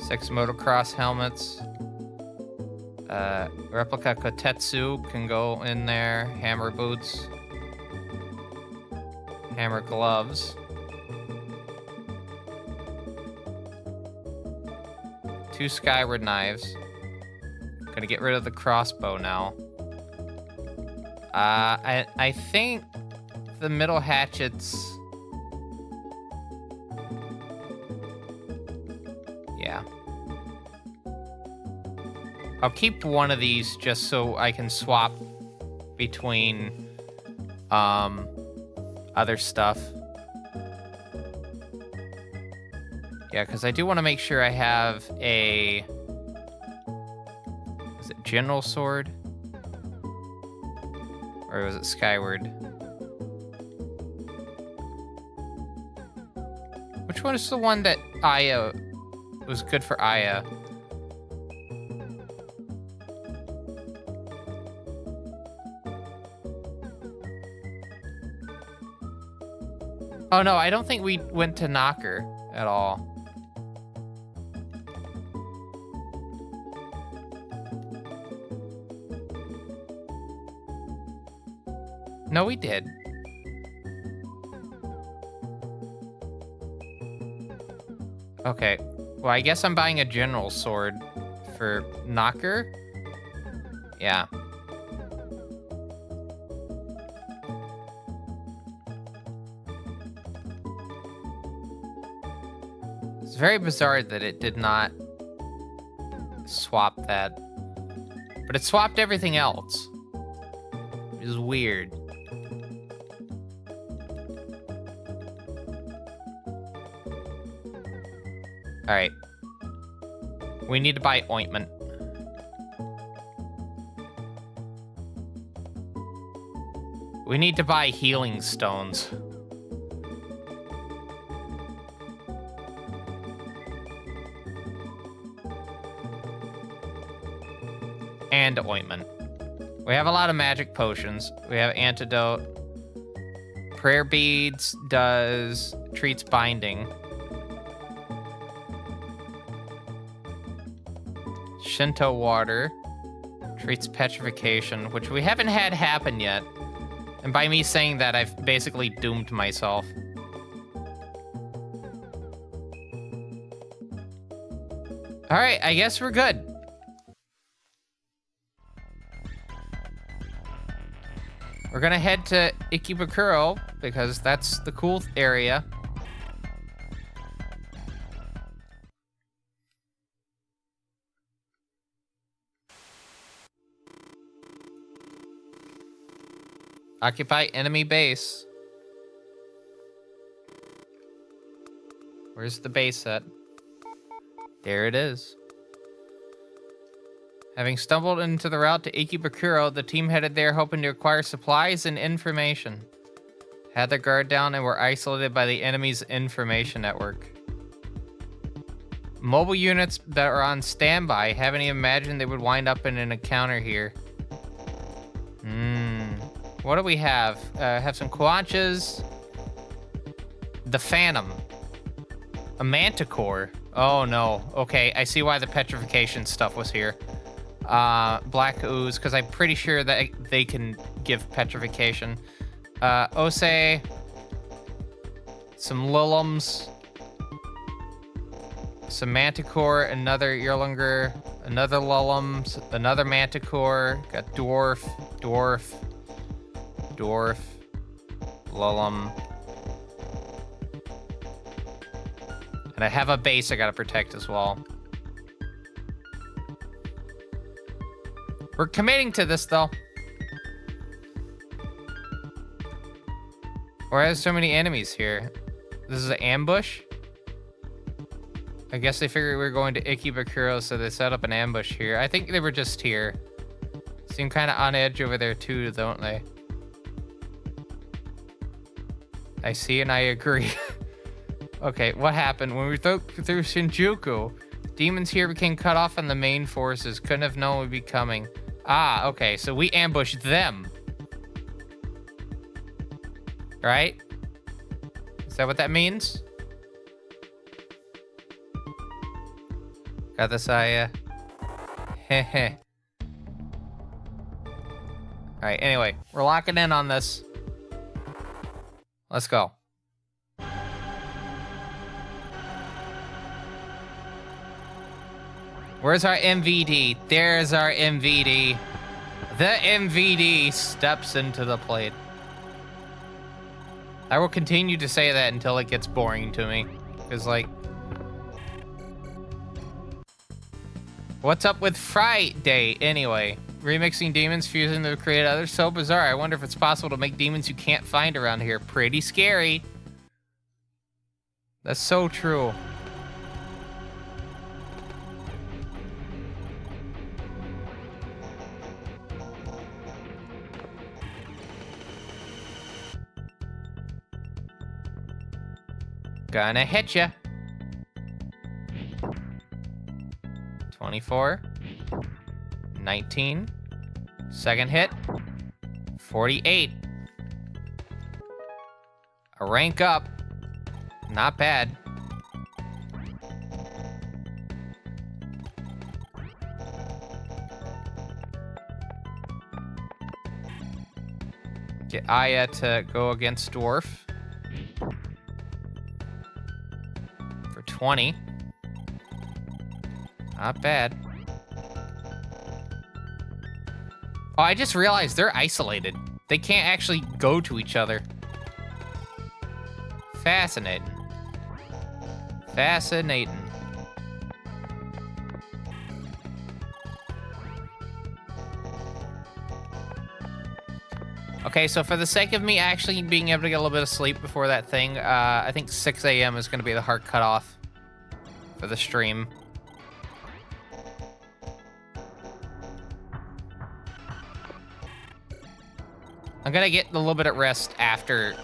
Six motocross helmets. Replica Kotetsu can go in there. Hammer boots. Hammer gloves. 2 skyward knives. Gonna get rid of the crossbow now. I think the middle hatchets. Yeah. I'll keep one of these just so I can swap between other stuff. Yeah, because I do want to make sure I have a... Is it General Sword? Or was it Skyward? Which one is the one that Aya... was good for Aya? Oh no, I don't think we went to Knocker at all. No, we did. Okay. Well, I guess I'm buying a general sword for Knocker. Yeah. It's very bizarre that it did not swap that. But it swapped everything else. Which is weird. All right. We need to buy ointment. We need to buy healing stones. And ointment. We have a lot of magic potions. We have antidote. Prayer beads treats binding. Shinto water treats petrification, which we haven't had happen yet. And by me saying that, I've basically doomed myself. All right, I guess we're good. We're gonna head to Ikebukuro because that's the cool area. Occupy enemy base. Where's the base at? There it is. Having stumbled into the route to Ikebukuro, the team headed there hoping to acquire supplies and information. Had their guard down and were isolated by the enemy's information network. Mobile units that are on standby. Haven't even imagined they would wind up in an encounter here. What do we have? Have some Quanchas. The Phantom. A Manticore. Oh no. Okay, I see why the petrification stuff was here. Black Ooze, because I'm pretty sure that they can give petrification. Ose. Some Lilums. Some Manticore, another Erlanger, another Lulums, another Manticore, got Dwarf, Lulum. And I have a base I gotta protect as well. We're committing to this though. Why are so many enemies here? This is an ambush? I guess they figured we were going to Ikebukuro, so they set up an ambush here. I think they were just here. Seem kind of on edge over there too, don't they? I see and I agree. Okay, what happened? When we through Shinjuku, demons here became cut off on the main forces. Couldn't have known we'd be coming. Ah, okay, so we ambushed them. Right? Is that what that means? Got this, Heh. Alright, anyway, we're locking in on this. Let's go. Where's our MVD? There's our MVD. The MVD steps into the plate. I will continue to say that until it gets boring to me. Because, like... What's up with Friday, anyway? Remixing demons, fusing them to create others? So bizarre. I wonder if it's possible to make demons you can't find around here. Pretty scary. That's so true. Gonna hit ya. 24. 19. Second hit. 48. A rank up. Not bad. Get Aya to go against Dwarf. For 20. Not bad. Oh, I just realized they're isolated. They can't actually go to each other. Fascinating. Fascinating. Okay, so for the sake of me actually being able to get a little bit of sleep before that thing, I think 6 a.m. is going to be the hard cutoff for the stream. I'm gonna get a little bit of rest after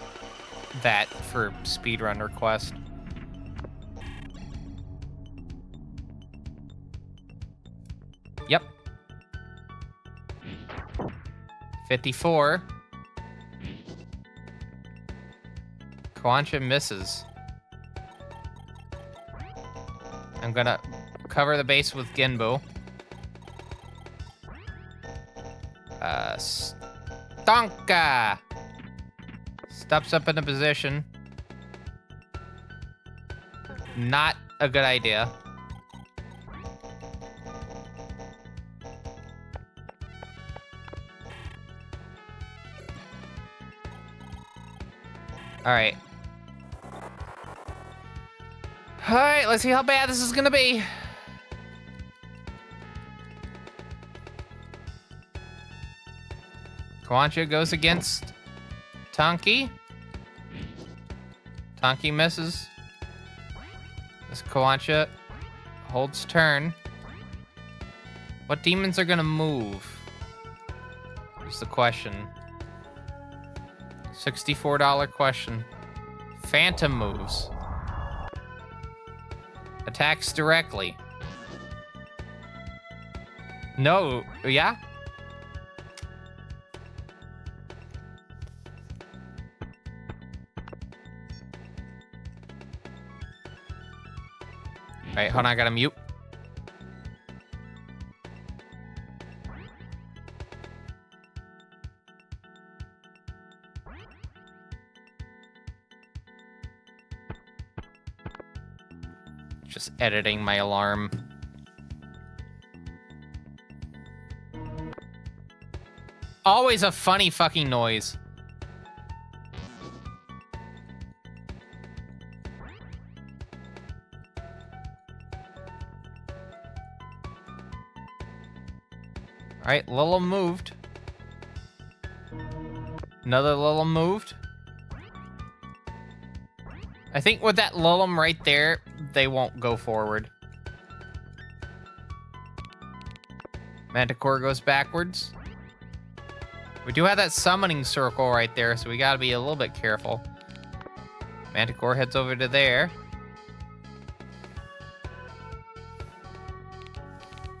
that for speedrun request. Yep. 54. Quancha misses. I'm gonna cover the base with Genbo. Stonka! Steps up into position. Not a good idea. Alright. Alright, let's see how bad this is gonna be. Quancha goes against Tonki. Tonki misses. This Quancha holds turn. What demons are gonna move? Here's the question. $64 question. Phantom moves. Attacks directly. No, yeah? Alright, hold on, I gotta mute. Just editing my alarm. Always a funny fucking noise. Alright, Lilla moved. Another Lilla moved. I think with that Lillum right there, they won't go forward. Manticore goes backwards. We do have that summoning circle right there, so we gotta be a little bit careful. Manticore heads over to there.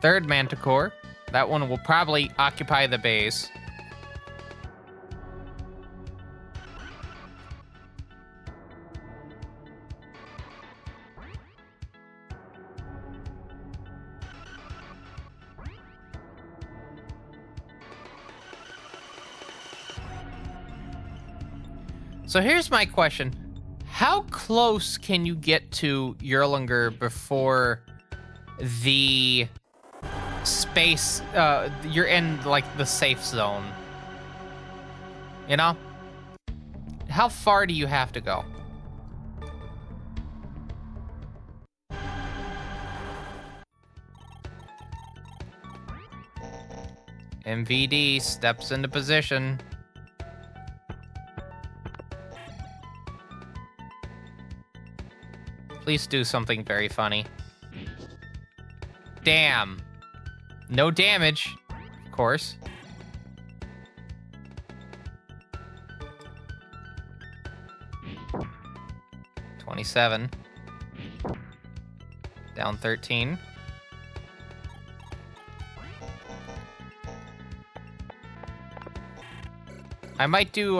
Third Manticore. That one will probably occupy the base. So here's my question. How close can you get to Yerlinger before the space, you're in, like, the safe zone? You know? How far do you have to go? MVD steps into position. Please do something very funny. Damn. No damage, of course. $27. Down 13. I might do,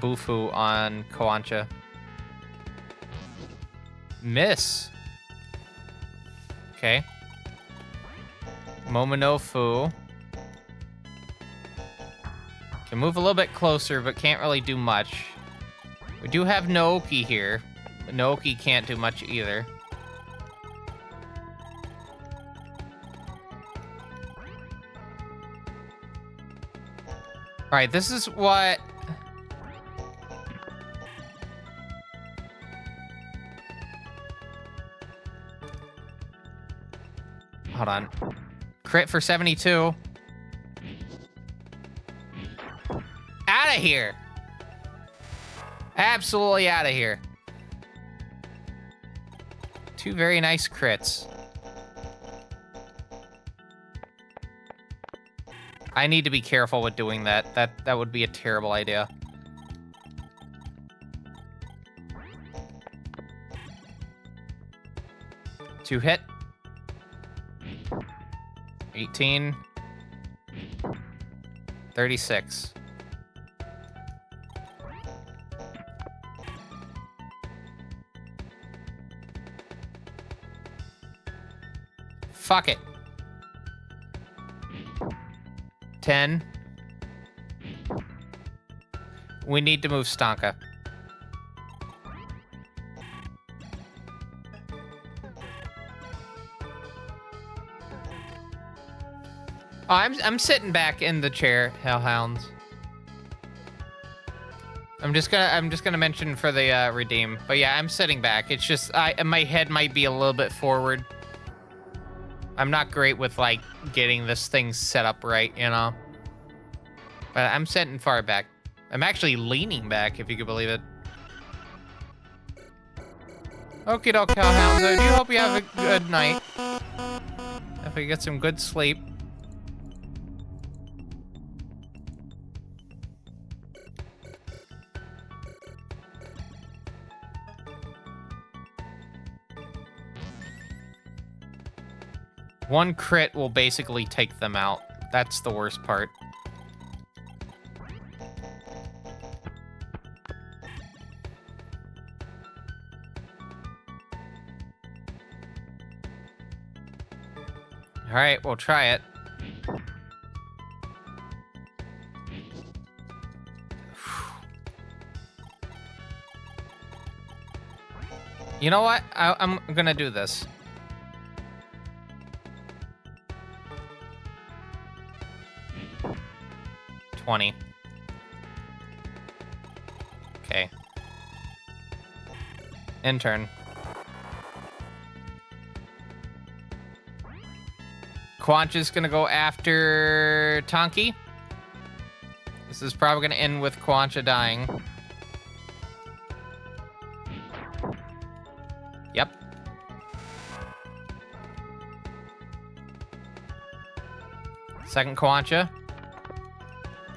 Bufu on Koancha. Miss. Okay. Momonofu. Can move a little bit closer, but can't really do much. We do have Naoki here, but Naoki can't do much either. Alright, this is what... Hold on. Crit for 72. Out of here! Absolutely out of here. Two very nice crits. I need to be careful with doing that. That would be a terrible idea. Two hit. 18. 36. Fuck it. 10. We need to move Stanka. Oh, I'm sitting back in the chair, Hellhounds. I'm just gonna mention for the redeem, but yeah, I'm sitting back. It's just my head might be a little bit forward. I'm not great with like getting this thing set up right, you know. But I'm sitting far back. I'm actually leaning back, if you can believe it. Okie doke, Hellhounds. I do hope you have a good night. If we get some good sleep. One crit will basically take them out. That's the worst part. All right, we'll try it. You know what? I'm gonna do this. $20. Okay. Intern. Quancha's gonna go after Tonki. This is probably gonna end with Quancha dying. Yep. Second Quancha.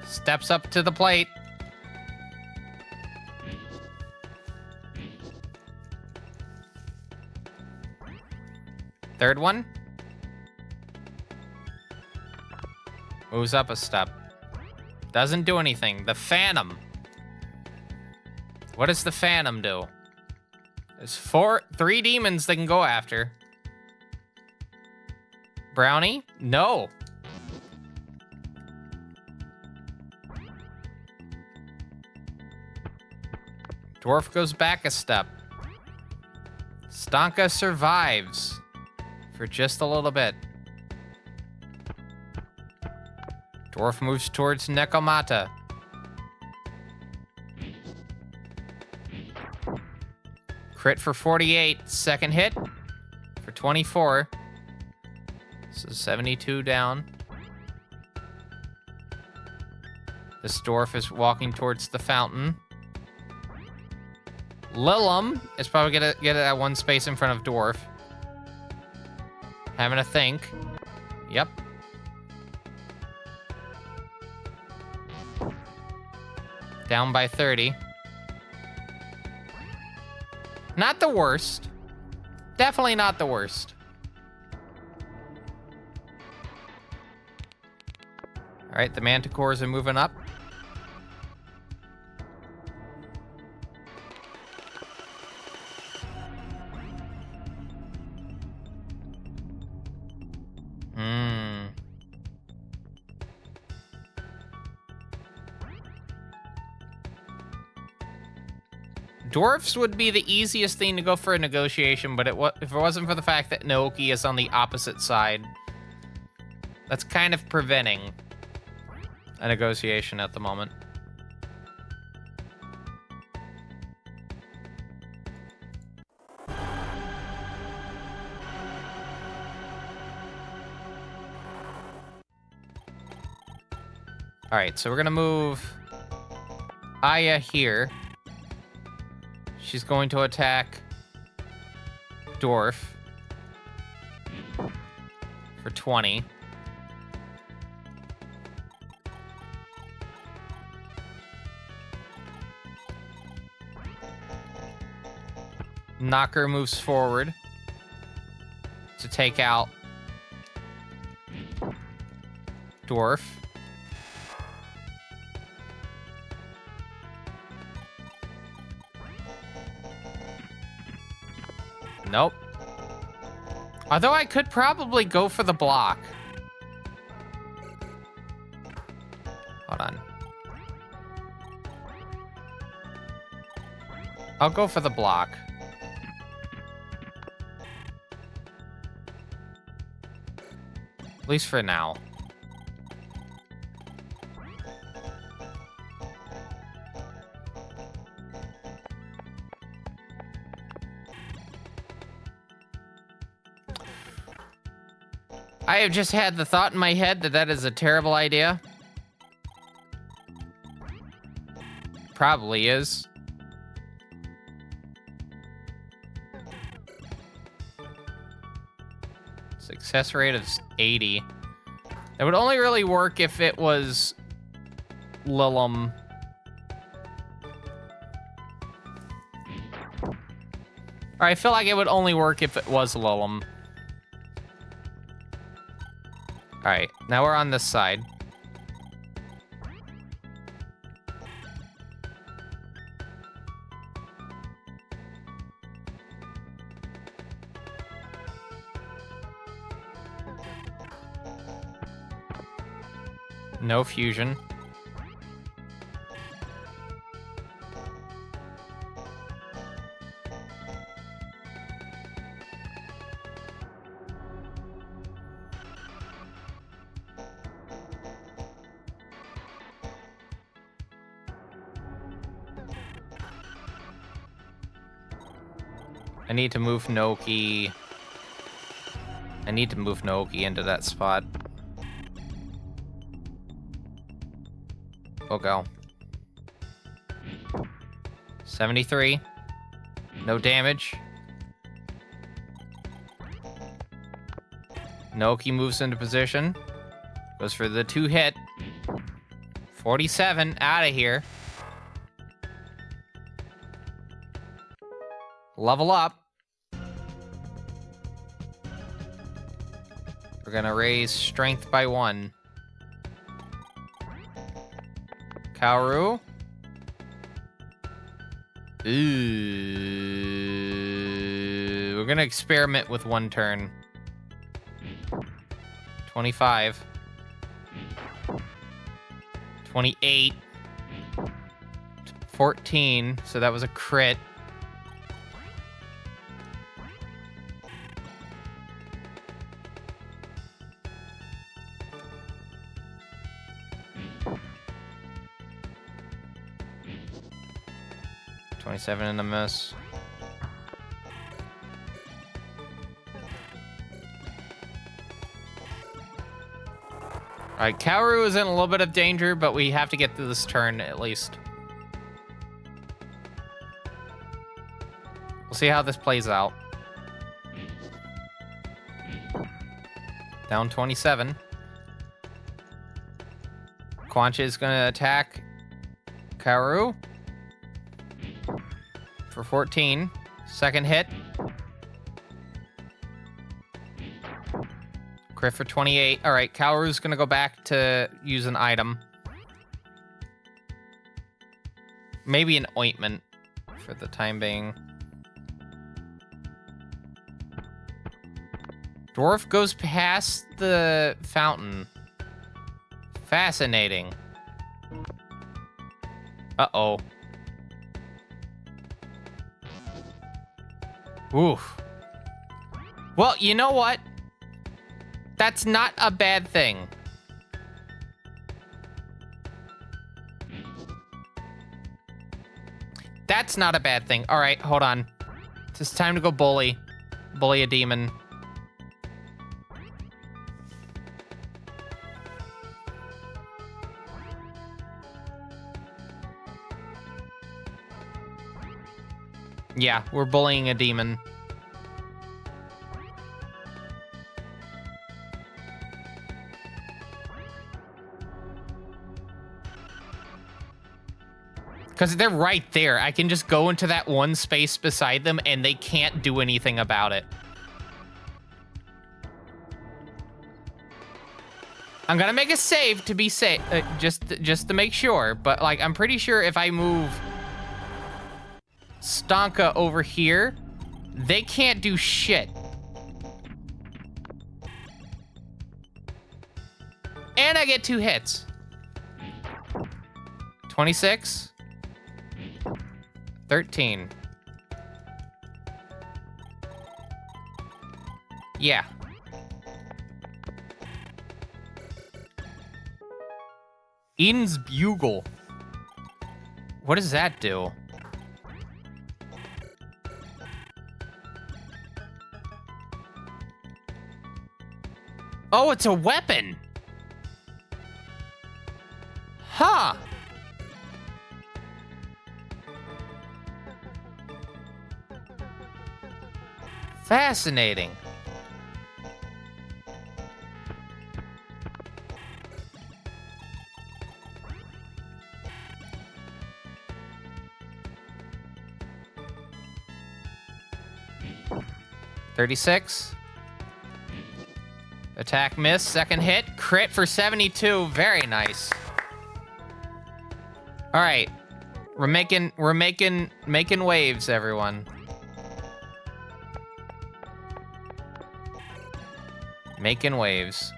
Steps up to the plate. Third one. Moves up a step. Doesn't do anything. The Phantom. What does the Phantom do? There's three demons they can go after. Brownie? No. Dwarf goes back a step. Stanka survives for just a little bit. Dwarf moves towards Nekomata. Crit for 48. Second hit for 24. So 72 down. This dwarf is walking towards the fountain. Lilum is probably gonna get that one space in front of dwarf. Having a think. Yep. Down by 30. Not the worst. Definitely not the worst. All right, the manticores are moving up. Dwarfs would be the easiest thing to go for a negotiation, but if it wasn't for the fact that Naoki is on the opposite side, that's kind of preventing a negotiation at the moment. All right, so we're gonna move Aya here. She's going to attack Dwarf for 20. Knocker moves forward to take out Dwarf. Nope. Although I could probably go for the block. Hold on. I'll go for the block. At least for now. I have just had the thought in my head that that is a terrible idea. Probably is. Success rate of 80. That would only really work if it was Lilum. Or I feel like it would only work if it was Lilum. Alright, now we're on this side. No fusion. I need to move Noki. I need to move Noki into that spot. We'll go. 73. No damage. Noki moves into position. Goes for the 2-hit. 47. Out of here. Level up. We're gonna raise strength by 1. Kaoru. Ooh. We're gonna experiment with 1 turn. 25. 28. 14. So that was a crit. Seven in the miss. Alright, Kaoru is in a little bit of danger, but we have to get through this turn at least. We'll see how this plays out. Down 27. Quancha is going to attack Kaoru. For 14. Second hit. Crit for 28. All right, Kaoru's gonna go back to use an item. Maybe an ointment for the time being. Dwarf goes past the fountain. Fascinating. Uh-oh. Oof. Well, you know what? That's not a bad thing. That's not a bad thing. All right, hold on. It's time to go bully. Bully a demon. Yeah, we're bullying a demon. Because they're right there. I can just go into that one space beside them and they can't do anything about it. I'm gonna make a save to be safe, just to make sure. But like, I'm pretty sure if I move Stonka over here, they can't do shit. And I get 2 hits. 26. 13. Yeah. Eden's Bugle. What does that do? Oh, it's a weapon. Huh. Fascinating. Attack miss, second hit, crit for 72. Very nice. All right, we're making waves, everyone. Making waves.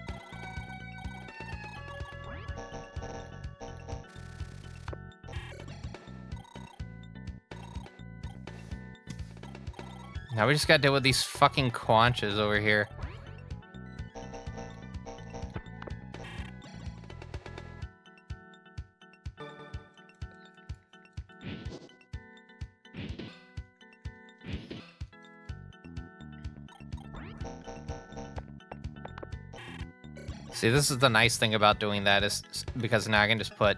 Now we just gotta deal with these fucking quanches over here. See, this is the nice thing about doing that, is because now I can just put,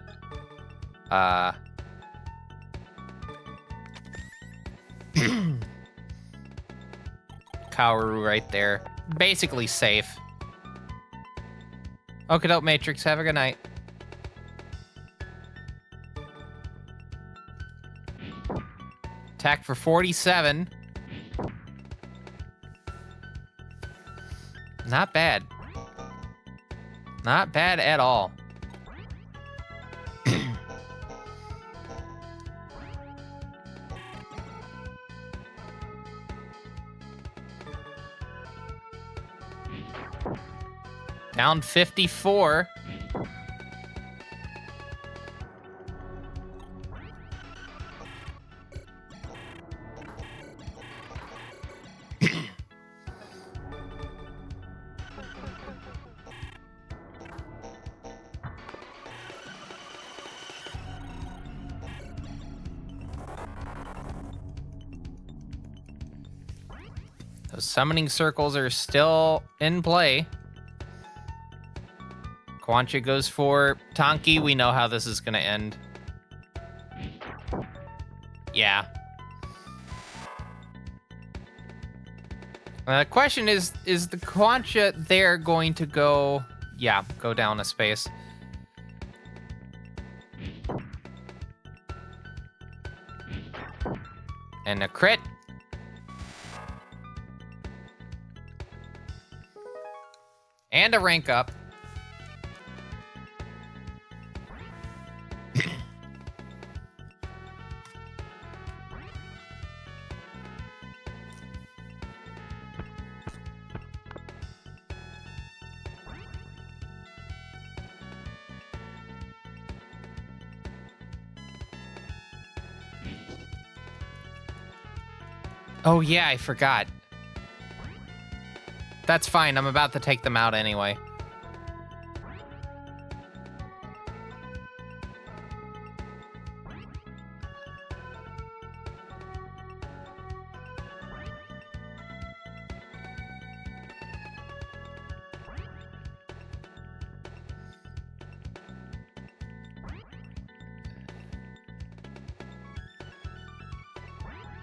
Kaoru right there. Basically safe. Okie doke, Matrix. Have a good night. Attack for 47. Not bad. Not bad at all. Down 54. Those summoning circles are still in play. Quancha goes for Tonki. We know how this is going to end. Yeah. The question is the Quancha there going to go... Yeah, go down a space. And a crit. And a rank up. Oh yeah, I forgot. That's fine, I'm about to take them out anyway.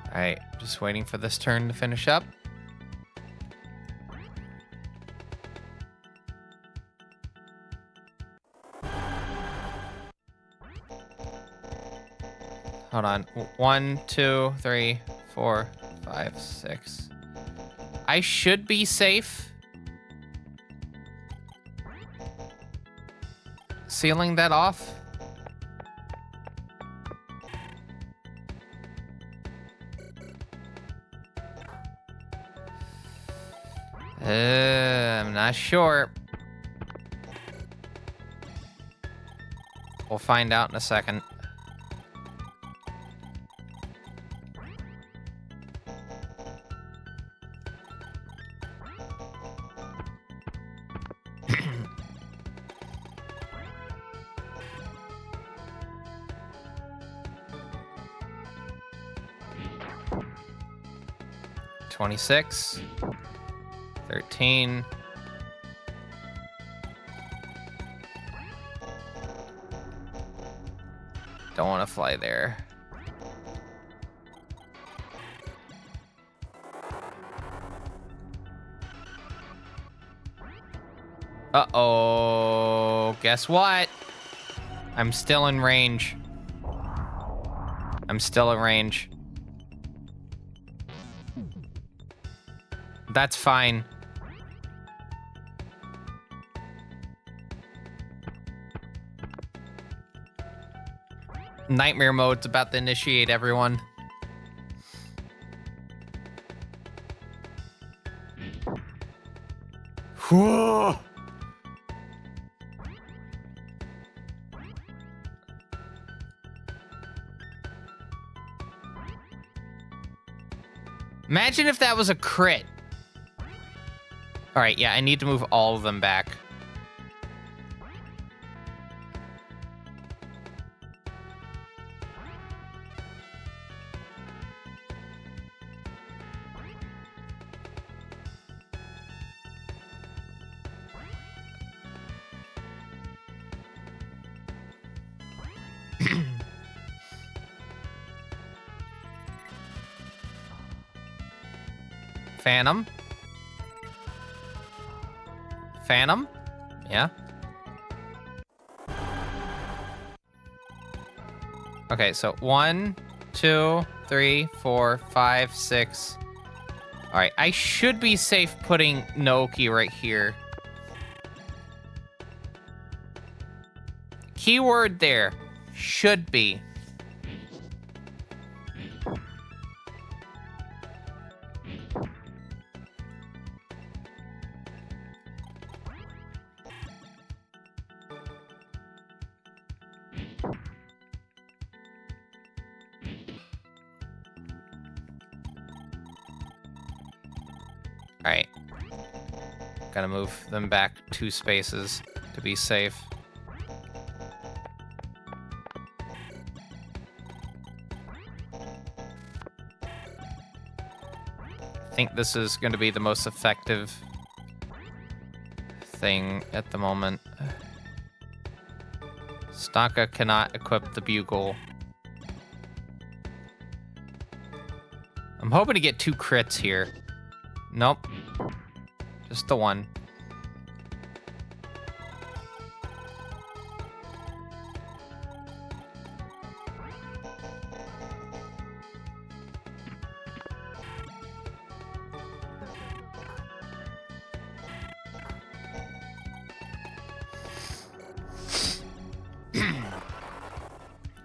Alright, just waiting for this turn to finish up. Hold on. 1, 2, 3, 4, 5, 6. I should be safe. Sealing that off. I'm not sure. We'll find out in a second. $26, 13. Don't want to fly there. Uh-oh. Guess what? I'm still in range. I'm still in range. That's fine. Nightmare mode's about to initiate everyone. Whoa! Imagine if that was a crit. All right, yeah, I need to move all of them back. Phantom. Phantom? Yeah. Okay, so 1, 2, 3, 4, 5, 6. All right, I should be safe putting Naoki right here. Keyword there. Should be. All right. Gotta move them back 2 spaces to be safe. I think this is going to be the most effective thing at the moment. Staka cannot equip the bugle. I'm hoping to get 2 crits here. Nope. Just the 1.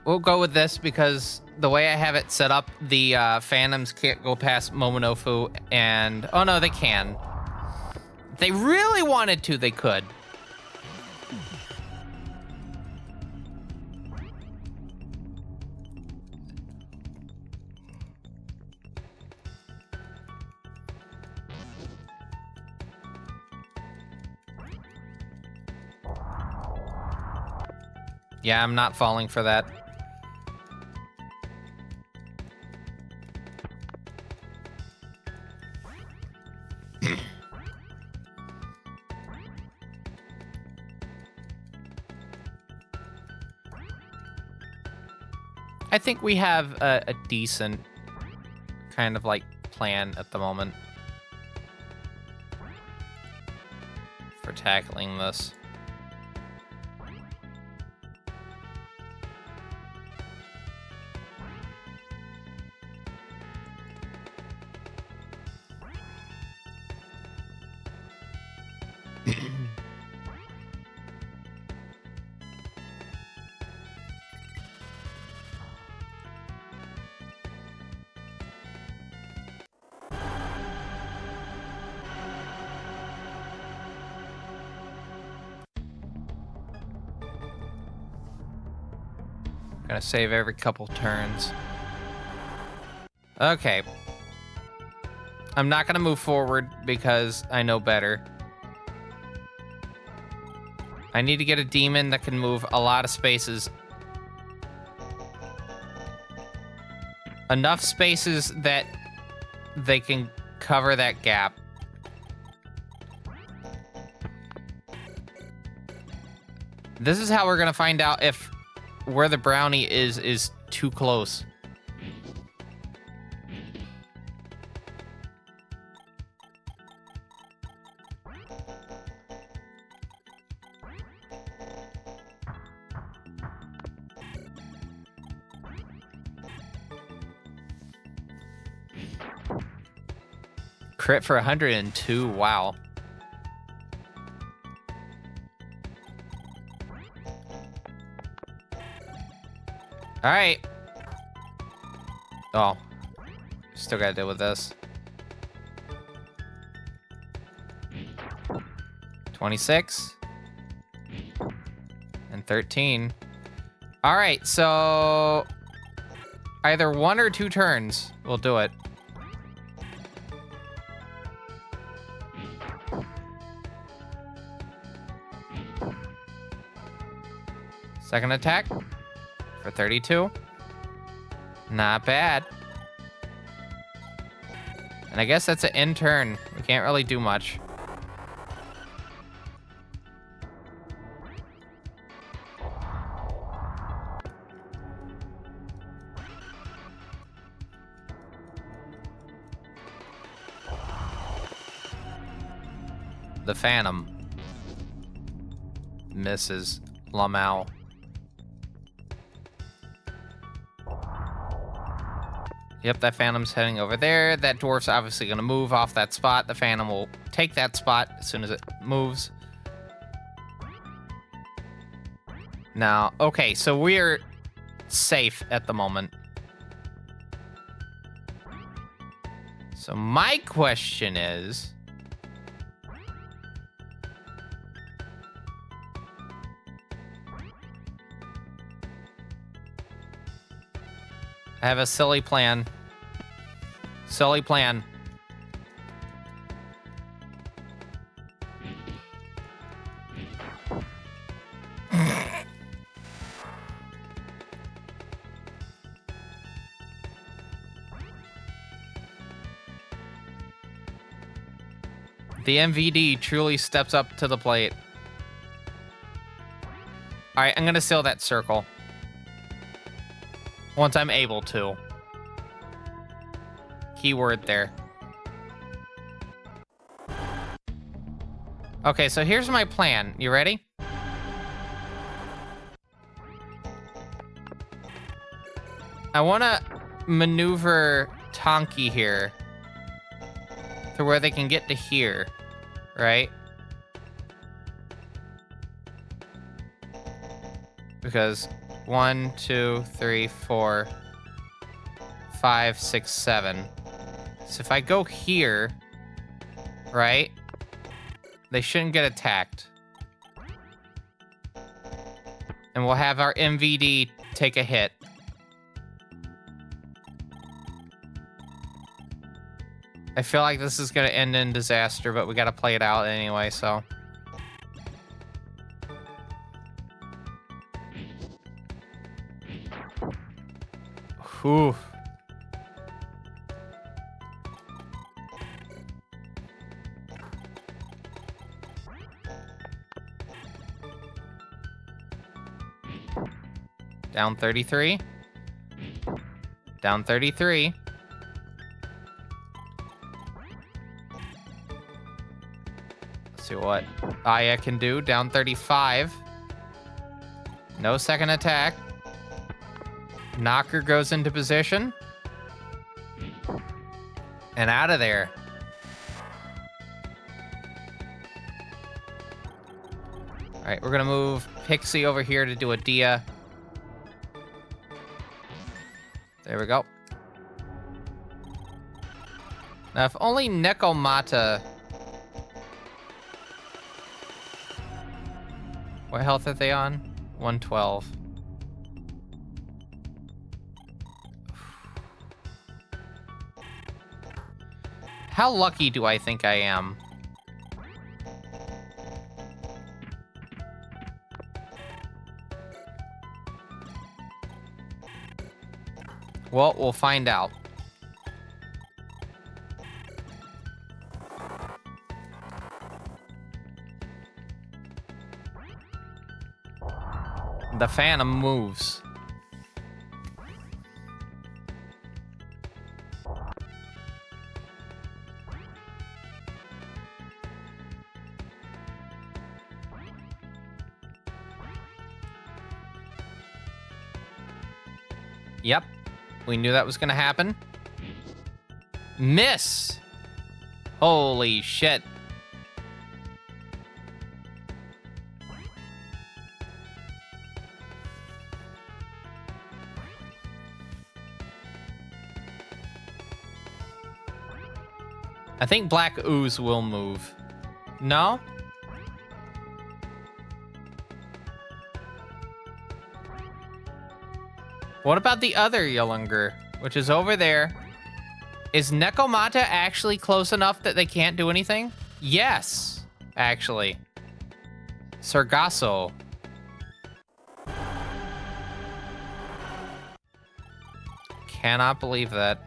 We'll go with this because the way I have it set up, the Phantoms can't go past Momonofu and... Oh, no, they can. If they really wanted to, they could. Yeah, I'm not falling for that. I think we have a decent kind of like plan at the moment for tackling this. Gonna save every couple turns. Okay. I'm not gonna move forward because I know better. I need to get a demon that can move a lot of spaces. Enough spaces that they can cover that gap. This is how we're gonna find out if where the brownie is too close. Crit for 102, wow. Alright. Oh. Still gotta deal with this. 26. And 13. Alright, so... either 1 or 2 turns. We'll do it. Second attack for 32. Not bad. And I guess that's an end turn. We can't really do much. The Phantom misses Lamau. Yep, that Phantom's heading over there. That Dwarf's obviously going to move off that spot. The Phantom will take that spot as soon as it moves. Now, okay, so we're safe at the moment. So my question is... I have a silly plan. Silly plan. The MVD truly steps up to the plate. All right, I'm gonna seal that circle. Once I'm able to. Keyword there. Okay, so here's my plan. You ready? I want to maneuver Tonki here to where they can get to here, right? Because 1, 2, 3, 4, 5, 6, 7. So if I go here, right, they shouldn't get attacked. And we'll have our MVD take a hit. I feel like this is going to end in disaster, but we got to play it out anyway, so... Whew. Down 33. Down 33. Let's see what Aya can do. Down 35. No second attack. Knocker goes into position. And out of there. All right, we're going to move Pixie over here to do a Dia. There we go. Now, if only Nekomata... What health are they on? 112. How lucky do I think I am? Well, we'll find out. The Phantom moves. Yep. We knew that was going to happen. Miss! Holy shit. I think Black Ooze will move. No? What about the other Yulungur, which is over there? Is Nekomata actually close enough that they can't do anything? Yes, actually. Sargasso. Cannot believe that.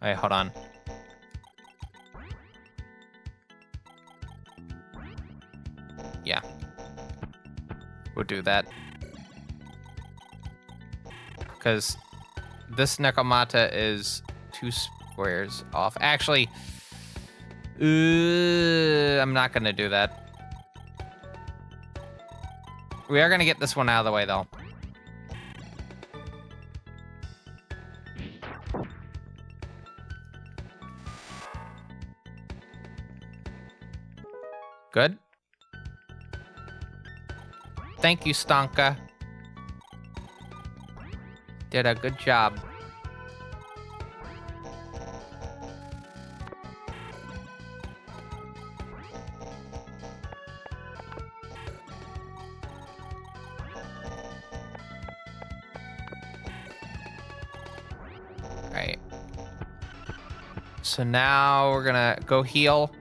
Wait, hold on. Yeah. We'll do that. Because this Nekomata is 2 squares off. Actually, I'm not going to do that. We are going to get this one out of the way, though. Good. Thank you, Stanka. Did a good job. Alright. So now we're gonna go heal.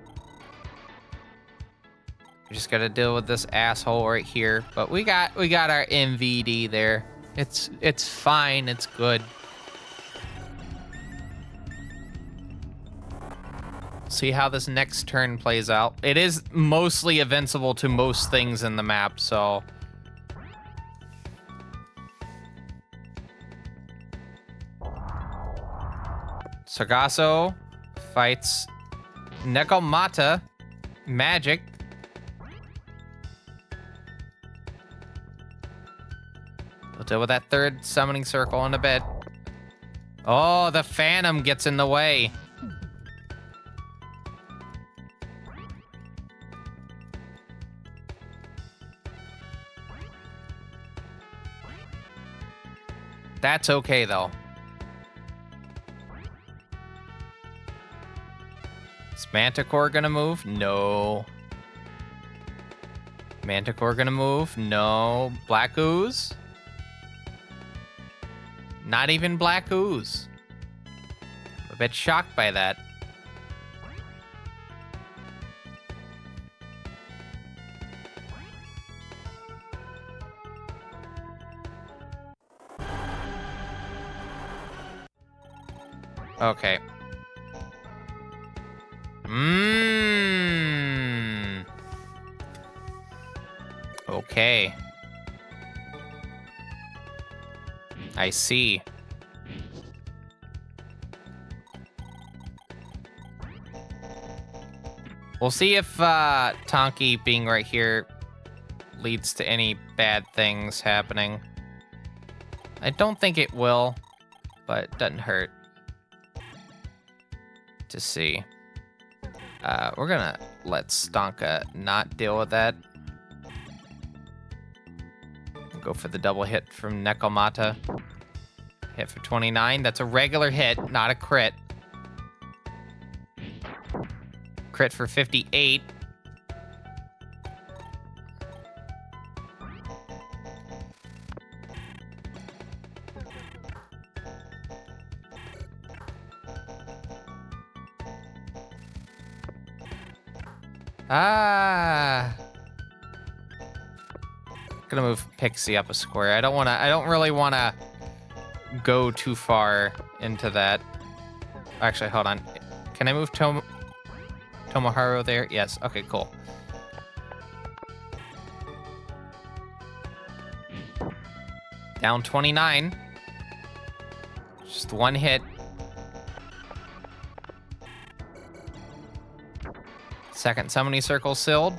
We just gotta deal with this asshole right here. But we got our MVD there. It's fine, it's good. See how this next turn plays out. It is mostly invincible to most things in the map, so. Sargasso fights Nekomata. Magic. We'll deal with that third summoning circle in a bit. Oh, the Phantom gets in the way. That's okay, though. Is Manticore gonna move? No. Manticore gonna move? No. Black Ooze? Not even Black Ooze. I'm a bit shocked by that. Okay. Okay. I see. We'll see if Tonki being right here leads to any bad things happening. I don't think it will, but it doesn't hurt to see. We're gonna let Stanka not deal with that. Go for the double hit from Nekomata. Hit for 29. That's a regular hit, not a crit. Crit for 58. Gonna move Pixie up a square. I don't really wanna go too far into that. Actually, hold on. Can I move Tomoharu there? Yes. Okay, cool. Down 29. Just one hit. Second summoning circle sealed.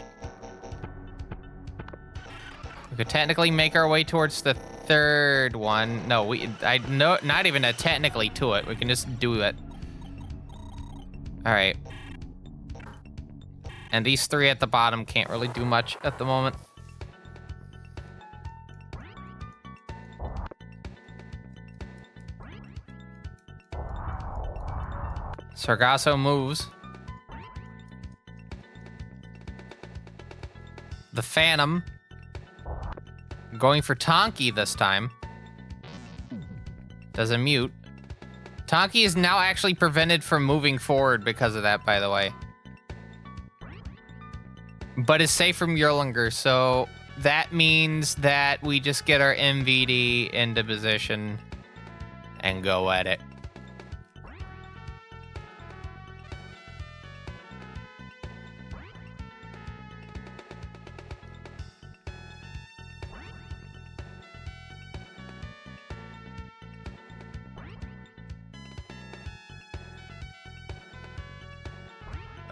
We could technically make our way towards the third one. No, not even technically to it. We can just do it. All right. And these three at the bottom can't really do much at the moment. Sargasso moves. The Phantom going for Tonki this time. Does a mute. Tonki is now actually prevented from moving forward because of that, by the way. But is safe from Yerlinger, so that means that we just get our MVD into position and go at it.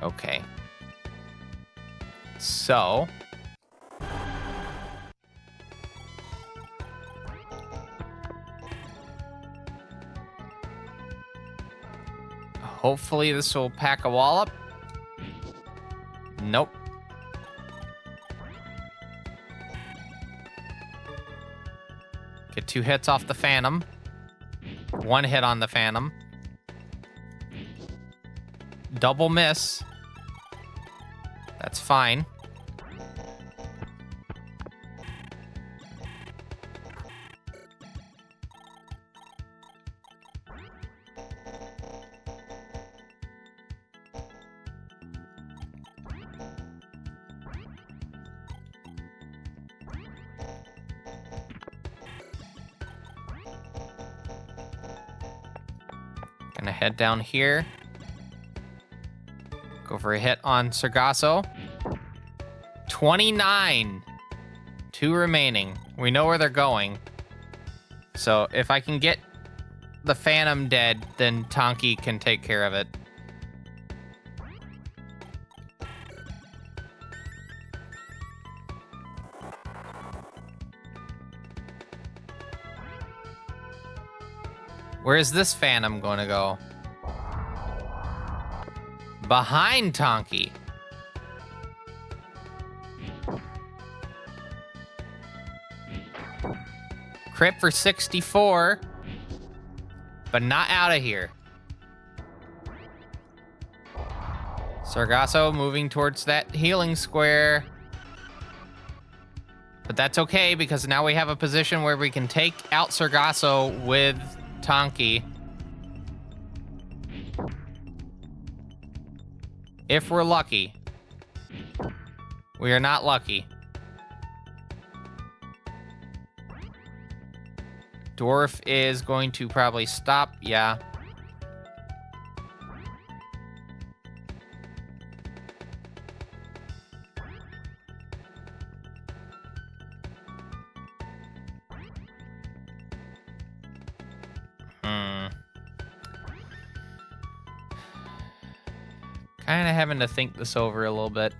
Okay. So... hopefully this will pack a wallop. Nope. Get 2 hits off the Phantom. 1 hit on the Phantom. Double miss. That's fine. Gonna head down here. Go for a hit on Sargasso. 29. 2 remaining. We know where they're going. So if I can get the Phantom dead, then Tonki can take care of it. Where is this Phantom going to go? Behind Tonki. Crit for 64. But not out of here. Sargasso moving towards that healing square. But that's okay, because now we have a position where we can take out Sargasso with Tonki. If we're lucky. We are not lucky. Dwarf is going to probably stop. Yeah. Kind of having to think this over a little bit.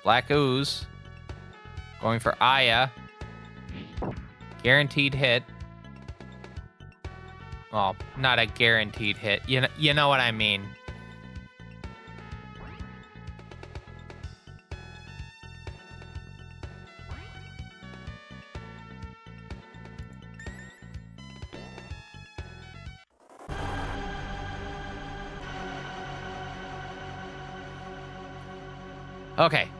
Black Ooze. Going for Aya. Guaranteed hit. Well, not a guaranteed hit. You know what I mean. Okay.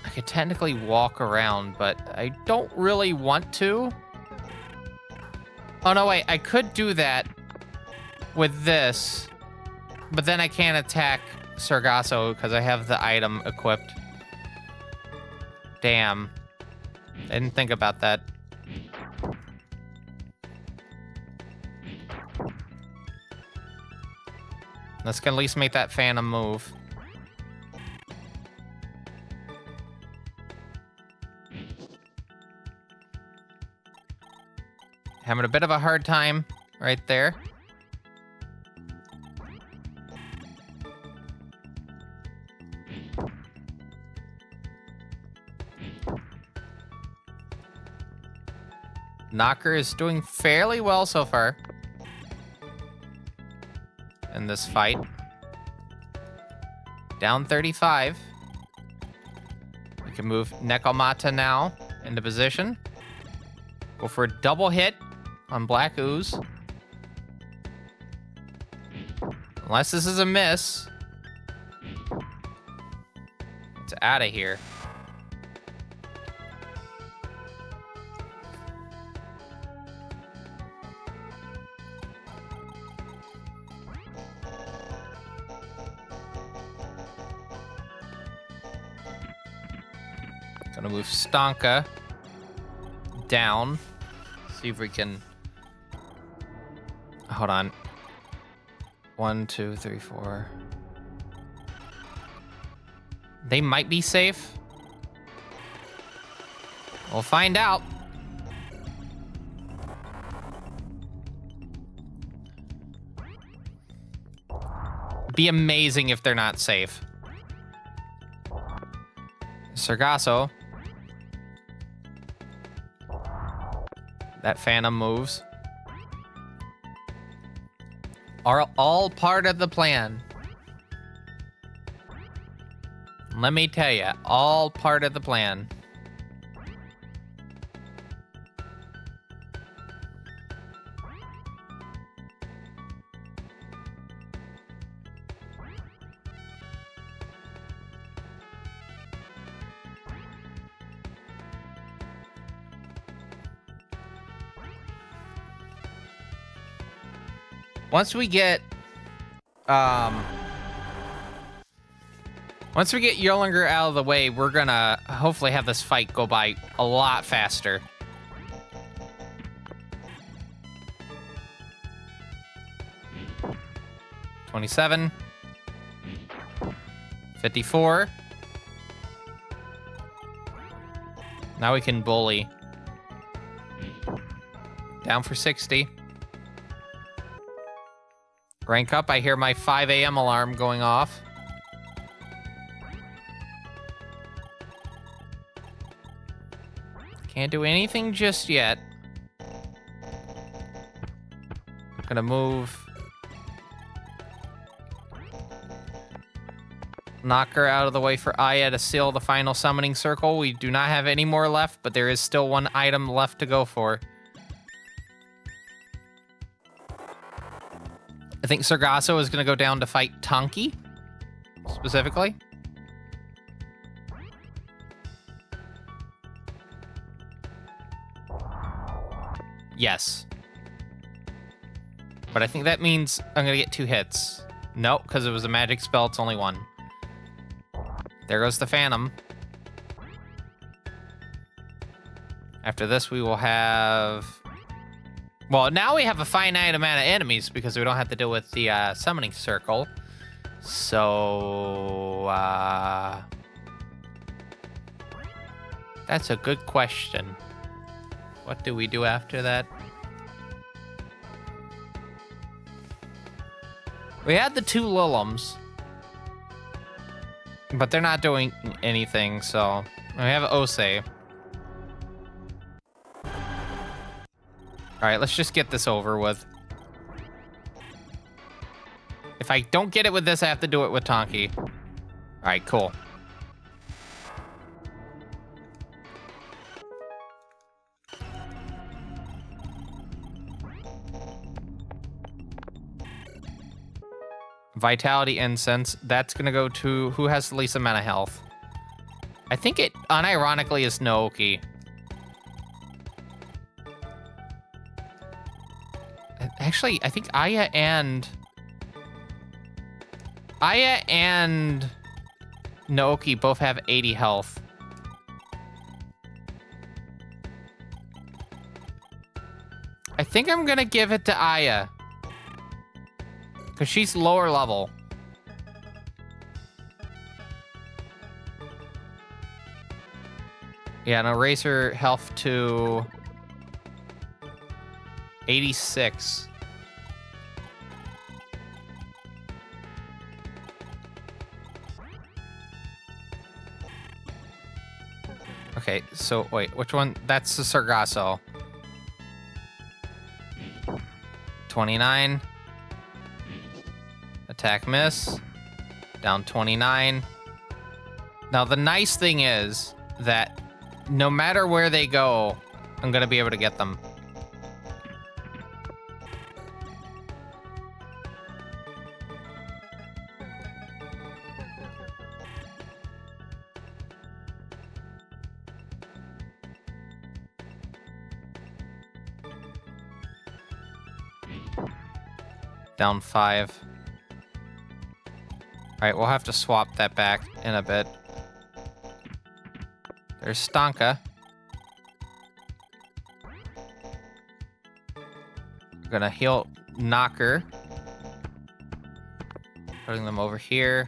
I could technically walk around, but I don't really want to. Oh, no, wait. I could do that with this, but then I can't attack Sargasso because I have the item equipped. Damn. I didn't think about that. Let's at least make that Phantom move. Having a bit of a hard time right there. Knocker is doing fairly well so far in this fight. Down 35. We can move Nekomata now into position. Go for a double hit on Black Ooze. Unless this is a miss. It's out of here. Gonna move Stonka down. See if we can... Hold on. 1, 2, 3, 4. They might be safe. We'll find out. Be amazing if they're not safe. Sargasso. That Phantom moves. Are all part of the plan. Let me tell you, all part of the plan. Once we get Yolinger out of the way, we're gonna hopefully have this fight go by a lot faster. $27. $54. Now we can bully. Down for 60. Rank up, I hear my 5 a.m. alarm going off. Can't do anything just yet. Gonna move. Knock her out of the way for Aya to seal the final summoning circle. We do not have any more left, but there is still one item left to go for. I think Sargasso is going to go down to fight Tonki, specifically. Yes. But I think that means I'm going to get 2 hits. Nope, because it was a magic spell, it's only 1. There goes the Phantom. After this, we will have... Well, now we have a finite amount of enemies because we don't have to deal with the summoning circle. So, that's a good question. What do we do after that? We had the 2 Liliums, but they're not doing anything, so we have Osei. All right, let's just get this over with. If I don't get it with this, I have to do it with Tonki. All right, cool. Vitality Incense. That's going to go to who has the least amount of health. I think it unironically is Naoki. Actually, I think Aya and Naoki both have 80 health. I think I'm gonna give it to Aya, because she's lower level. Yeah, and I'll raise her health to 86. Okay, so wait, which one? That's the Sargasso. 29. Attack miss. Down 29. Now, the nice thing is that no matter where they go, I'm going to be able to get them. Down 5. Alright, we'll have to swap that back in a bit. There's Stanka. We're gonna heal Knocker. Putting them over here.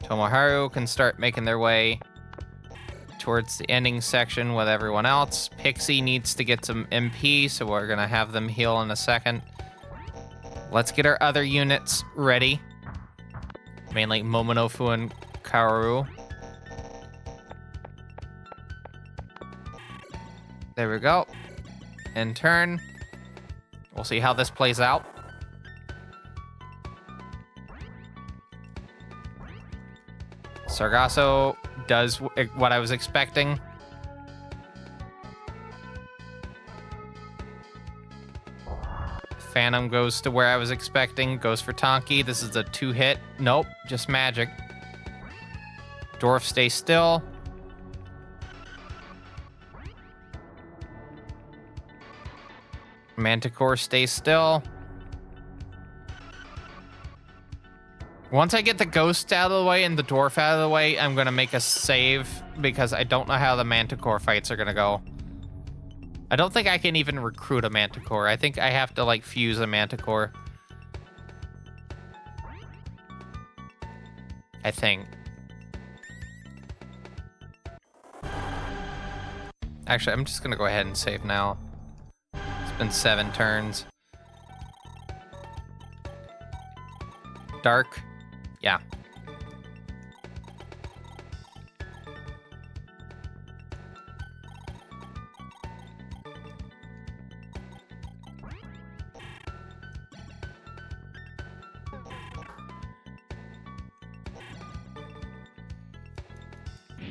Tomoharu can start making their way towards the ending section with everyone else. Pixie needs to get some MP, so we're gonna have them heal in a second. Let's get our other units ready. Mainly Momonofu and Kaoru. There we go. In turn. We'll see how this plays out. Sargasso does what I was expecting. Phantom goes to where I was expecting. Goes for Tonki. This is a 2-hit. Nope, just magic. Dwarf stays still. Manticore stays still. Once I get the ghost out of the way and the dwarf out of the way, I'm going to make a save because I don't know how the Manticore fights are going to go. I don't think I can even recruit a Manticore. I think I have to, like, fuse a Manticore. I think. Actually, I'm just going to go ahead and save now. It's been 7 turns. Dark. Yeah.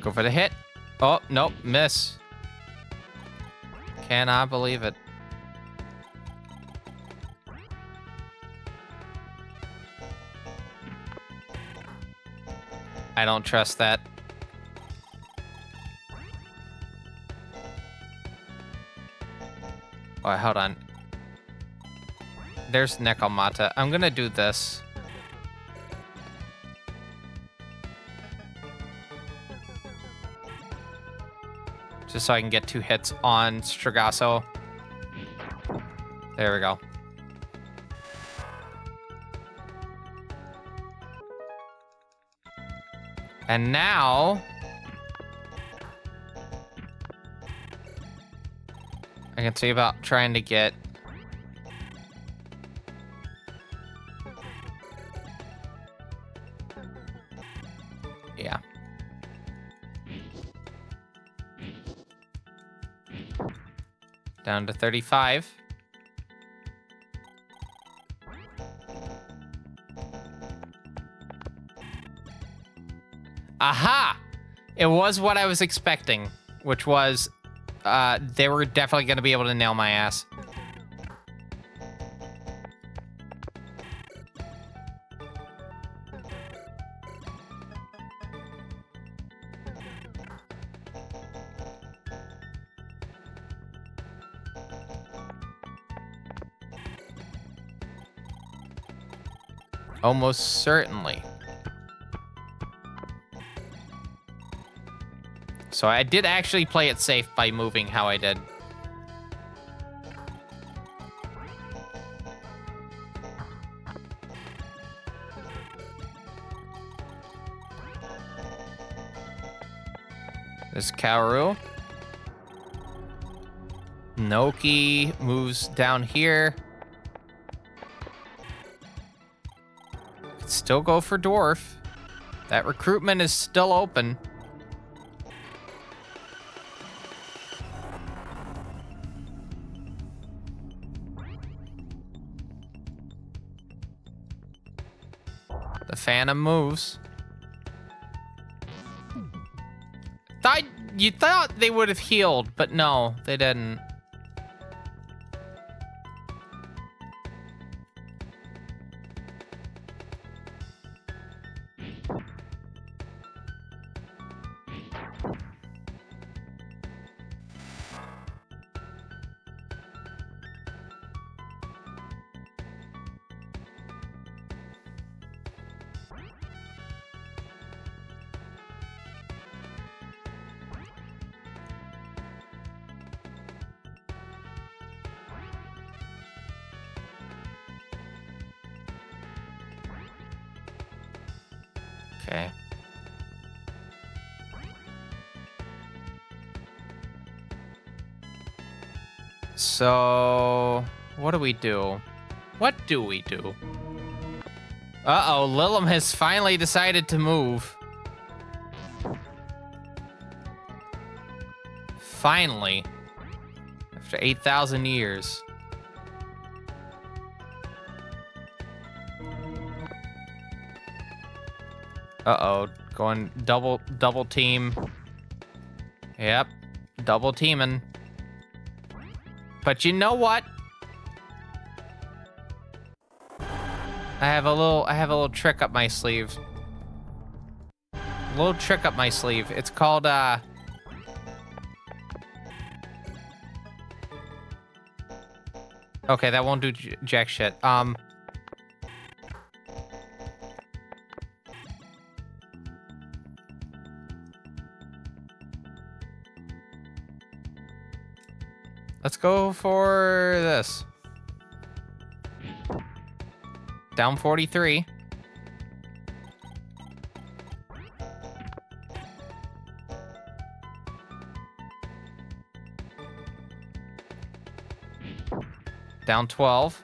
Go for the hit. Oh, nope, miss. Cannot believe it. I don't trust that. Oh, hold on. There's Nekomata. I'm gonna do this. Just so I can get 2 hits on Stragasso. There we go. And now... I can see about trying to get... Yeah. Down to 35. Aha! It was what I was expecting, which was they were definitely going to be able to nail my ass. Almost certainly. So I did actually play it safe by moving how I did. There's Kaoru. Noki moves down here. Could still go for Dwarf. That recruitment is still open. The Phantom moves. You thought they would have healed, but no, they didn't. Okay. So, what do we do? What do we do? Uh-oh, Lilim has finally decided to move. Finally. After 8,000 years. Uh-oh, going double team. Yep, double teaming. But you know what? I have a little trick up my sleeve. It's called okay, that won't do jack shit. Let's go for this. Down 43. Down 12.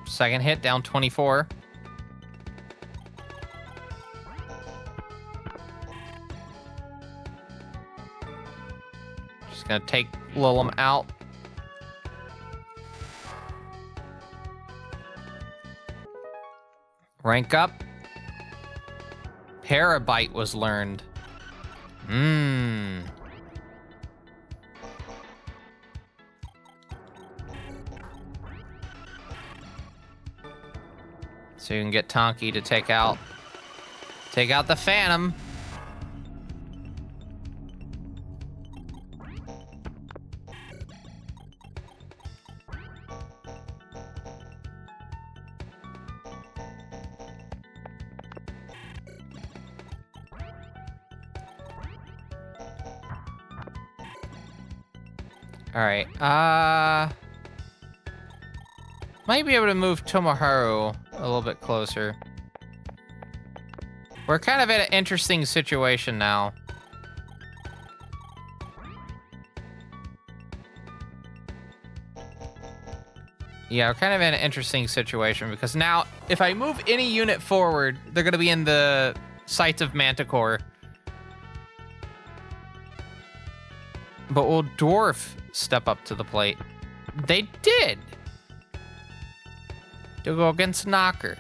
Second hit, down 24. Just gonna take Lilim out. Rank up. Parabite was learned. So you can get Tonki to take out the Phantom. All right. Might be able to move Tomoharu a little bit closer. We're kind of at an interesting situation now. Yeah, we're kind of in an interesting situation because now if I move any unit forward, they're going to be in the sights of Manticore. But will Dwarf step up to the plate? They did. To go against Knocker.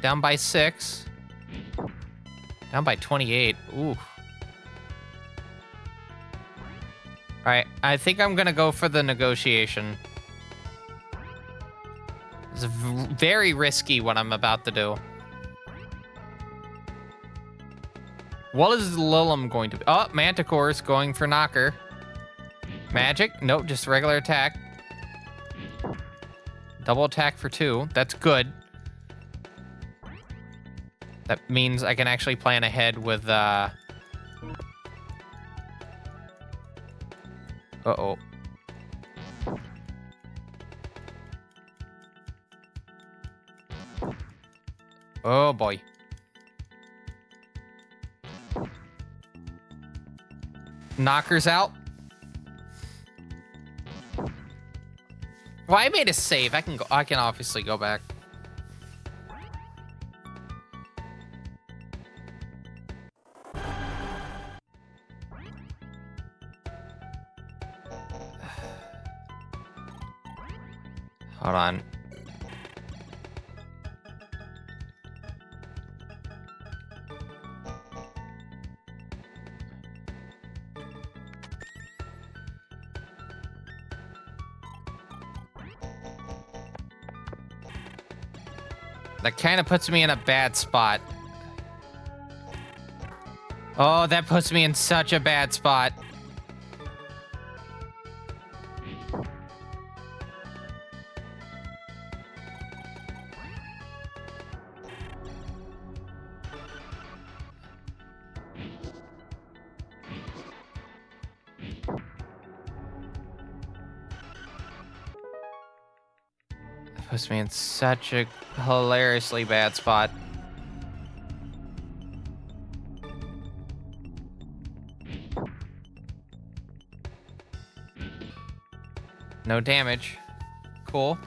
Down by 6. Down by 28. Ooh. Alright, I think I'm gonna go for the negotiation. It's very risky what I'm about to do. What is Lilim going to be? Oh, Manticore is going for Knocker. Magic? Nope, just regular attack. Double attack for 2. That's good. That means I can actually plan ahead with, Uh-oh. Oh, boy. Knocker's out. Well, I made a save. I can obviously go back. Hold on. That kind of puts me in a bad spot. Oh, that puts me in such a bad spot. That puts me in such a hilariously bad spot. No damage. Cool.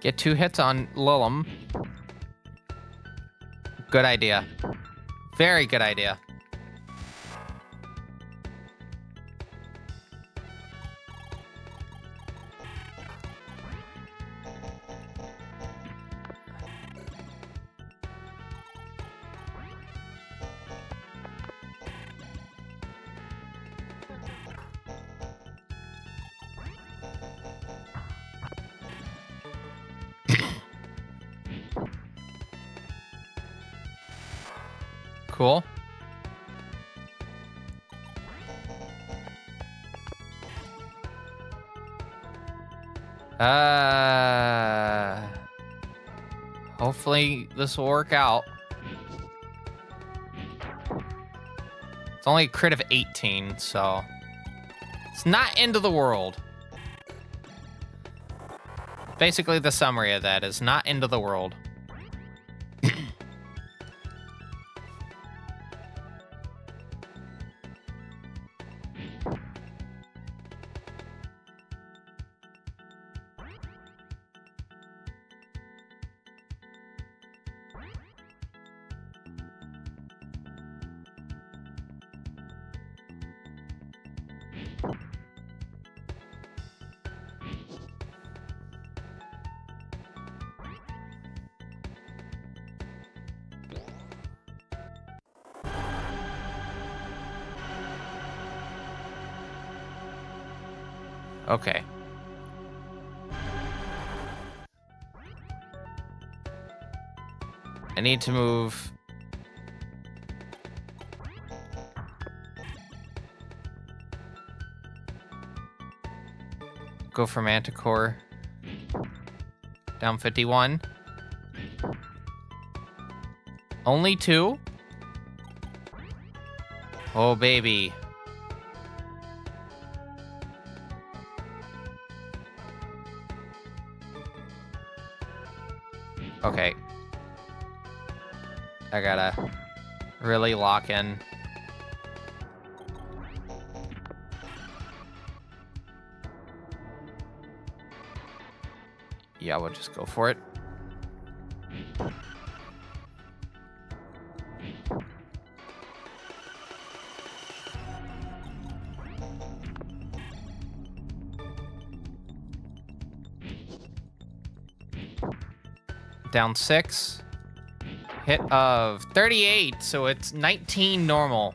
Get 2 hits on Lilum. Good idea. Very good idea. Cool. Hopefully this will work out. It's only a crit of 18, so it's not end of the world. Basically, the summary of that is not end of the world. Okay. I need to move. Go for Manticore. Down 51. Only 2? Oh, baby. Okay. I gotta really lock in. Yeah, we'll just go for it. Down 6. Hit of 38, so it's 19 normal.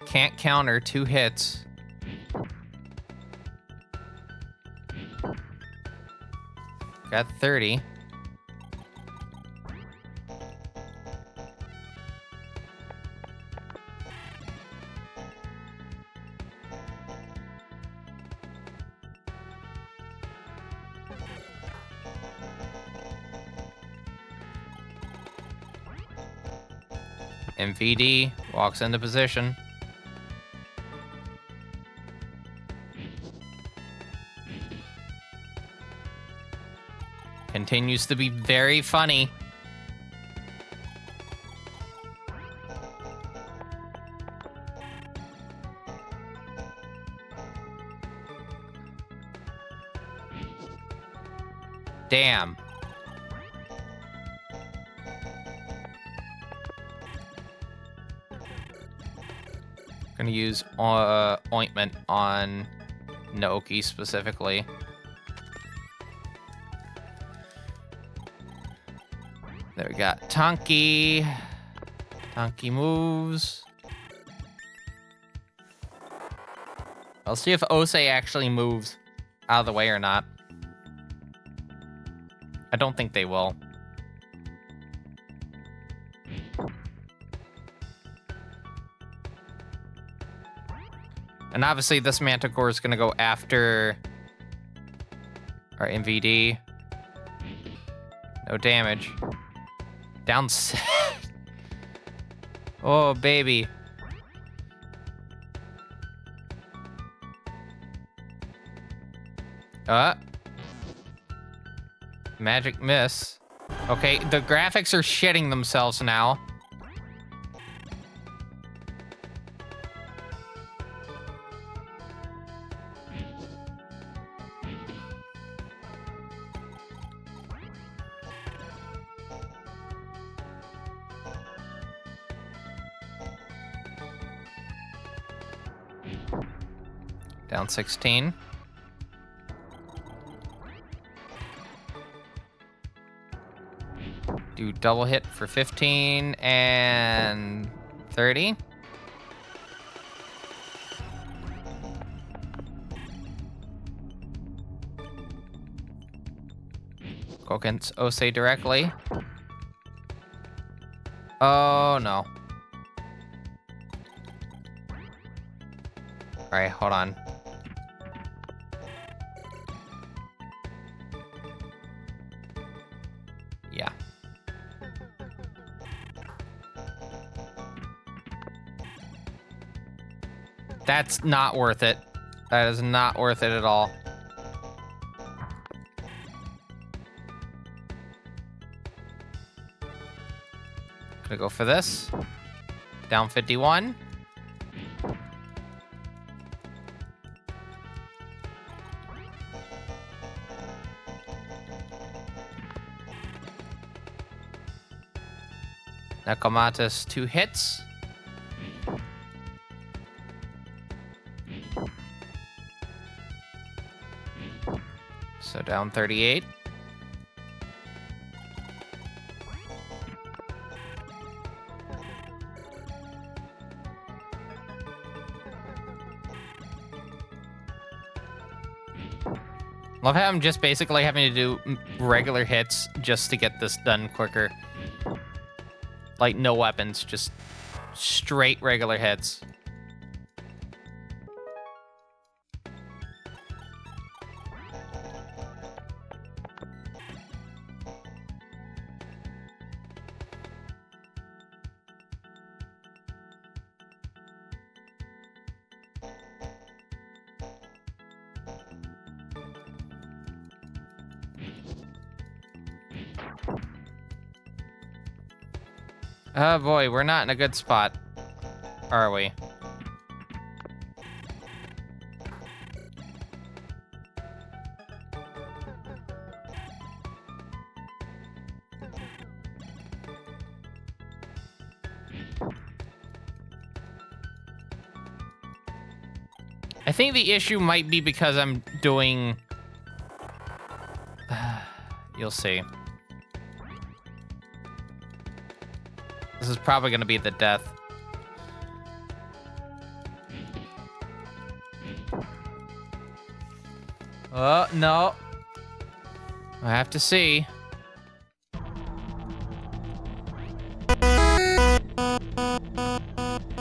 Can't counter 2 hits. Got 30. MVD walks into position. continues to be very funny. Damn. Gonna use ointment on Naoki specifically. There we got Tonki. Tonki moves. I'll see if Osei actually moves out of the way or not. I don't think they will. And obviously this Manticore is going to go after our MVD. No damage. Down 7. Oh, baby. Magic miss. Okay, the graphics are shitting themselves now. Down 16. Do double hit for 15 and 30. Go against Osei directly. Oh, no. All right, hold on. Yeah. That's not worth it. That is not worth it at all. Gonna go for this. Down 51. Nakamata's 2 hits. So down 38. Love how I'm just basically having to do regular hits just to get this done quicker. Like, no weapons, just straight regular hits. Oh boy, we're not in a good spot, are we? I think the issue might be because I'm doing... You'll see. This is probably going to be the death. Oh, no. I have to see.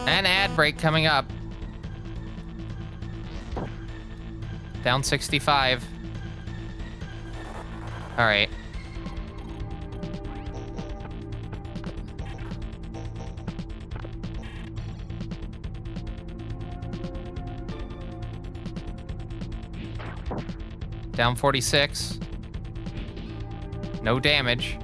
An ad break coming up. Down 65. All right. Down 46. No damage.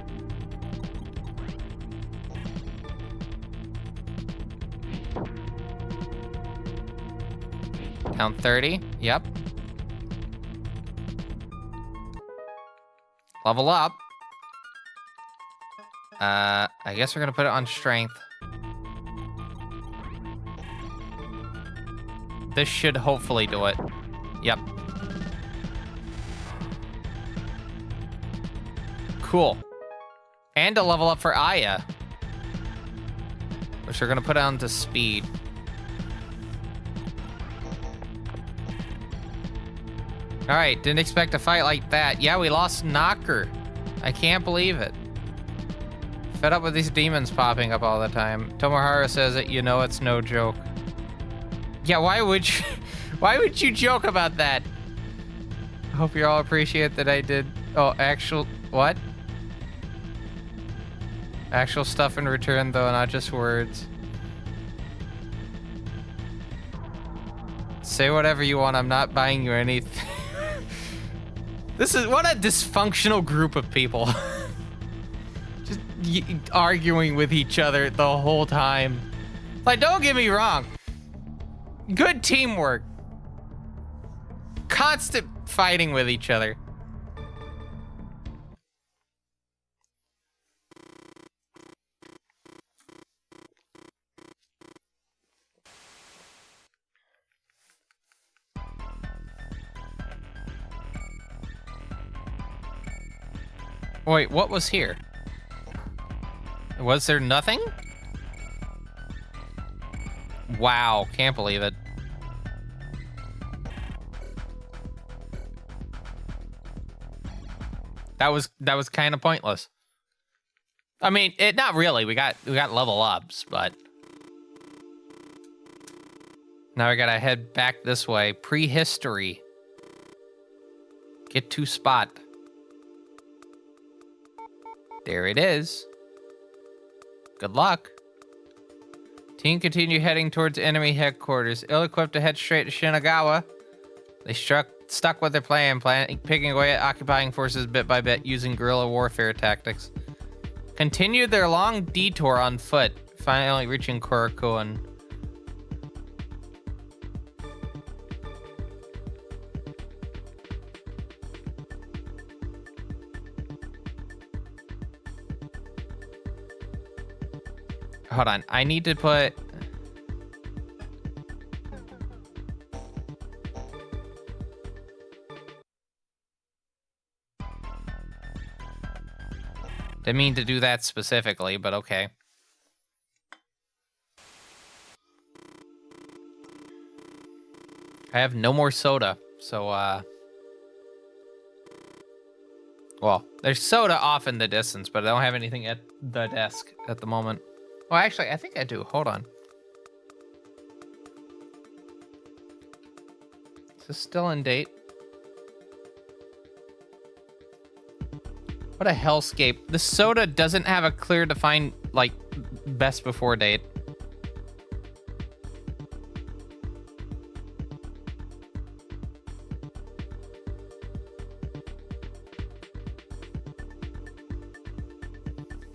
Down 30. Yep. Level up. I guess we're gonna put it on strength. This should hopefully do it. Yep. Cool. And a level up for Aya, which we're gonna put on to speed. All right, didn't expect a fight like that. Yeah, we lost Knocker. I can't believe it. Fed up with these demons popping up all the time. Tomohara says that, you know, it's no joke. Yeah, why would you joke about that? I hope you all appreciate that I did. Oh, what? Actual stuff in return, though, not just words. Say whatever you want. I'm not buying you anything. What a dysfunctional group of people. Just arguing with each other the whole time. Like, don't get me wrong. Good teamwork. Constant fighting with each other. Wait, what was here? Was there nothing? Wow, can't believe it. That was kind of pointless. I mean, not really. We got level ups, but now we gotta head back this way. Prehistory. Get to spot. There it is. Good luck. Team continue heading towards enemy headquarters. Ill-equipped to head straight to Shinagawa. They stuck with their plan, picking away at occupying forces bit by bit using guerrilla warfare tactics. Continued their long detour on foot, finally reaching Korakuen. Hold on, I need to put... Didn't mean to do that specifically, but okay. I have no more soda, so, well, there's soda off in the distance, but I don't have anything at the desk at the moment. Well, actually, I think I do. Hold on. Is this still in date? What a hellscape. The soda doesn't have a clear defined, like, best before date.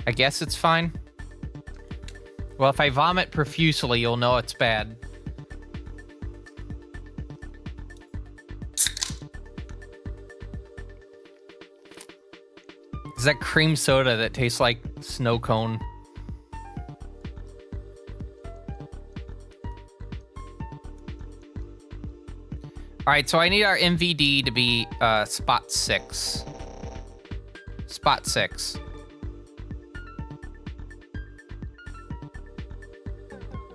I guess it's fine. Well, if I vomit profusely, you'll know it's bad. It's that cream soda that tastes like snow cone. All right, so I need our MVD to be spot 6. Spot 6.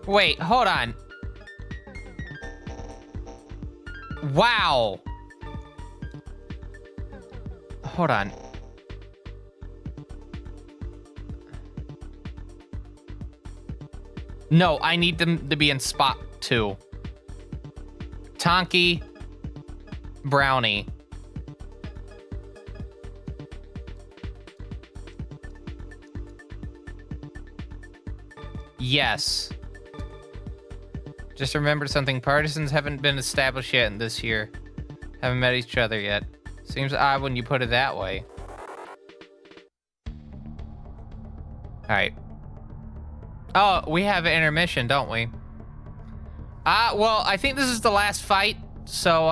Wait, hold on. Wow. Hold on. No, I need them to be in spot 2. Tonki, Brownie. Yes. Just remember something. Partisans haven't been established yet in this year. Haven't met each other yet. Seems odd when you put it that way. Alright. Oh, we have an intermission, don't we? Well, I think this is the last fight, so,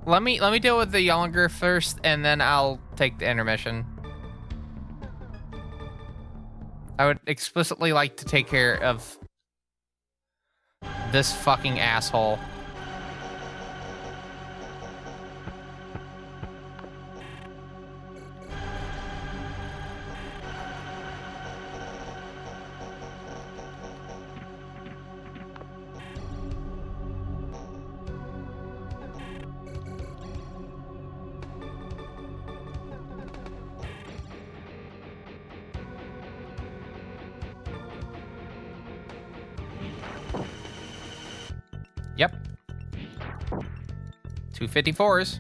let me deal with the younger first, and then I'll take the intermission. I would explicitly like to take care of this fucking asshole. Yep. 254s.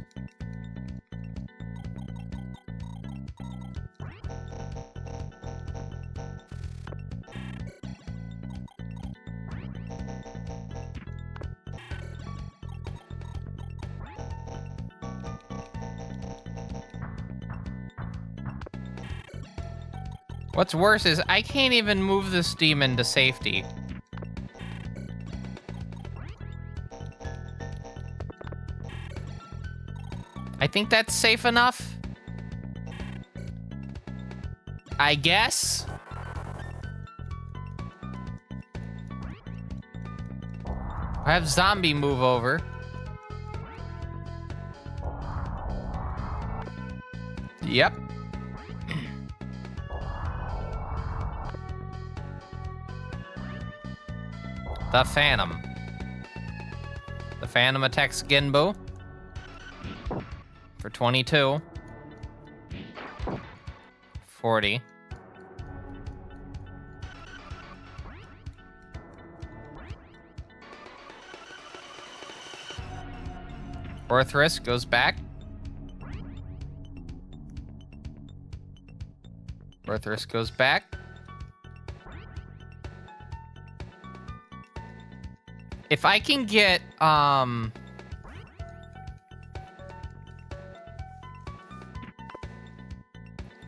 What's worse is I can't even move this demon to safety. I think that's safe enough. I guess. I have zombie move over. Yep. The Phantom. The Phantom attacks Genbo for 22. 40. Orthrus goes back. Orthrus goes back. If I can get,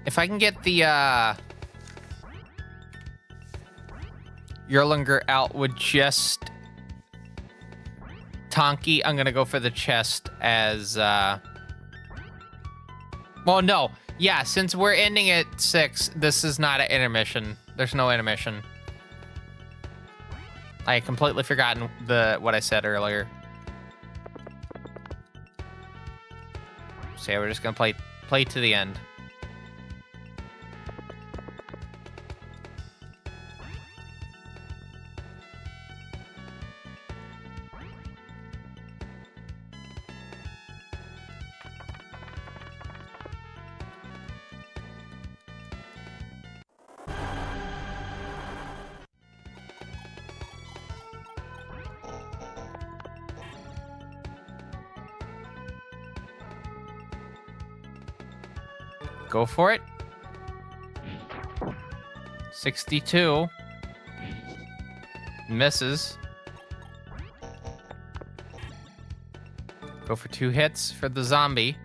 if I can get the, Yerlinger out with just Tonki, I'm gonna go for the chest as, well, no. Yeah, since we're ending at 6, this is not an intermission. There's no intermission. I had completely forgotten what I said earlier. So yeah, we're just gonna play to the end. Go for it. 62. Misses. Go for 2 hits for the zombie.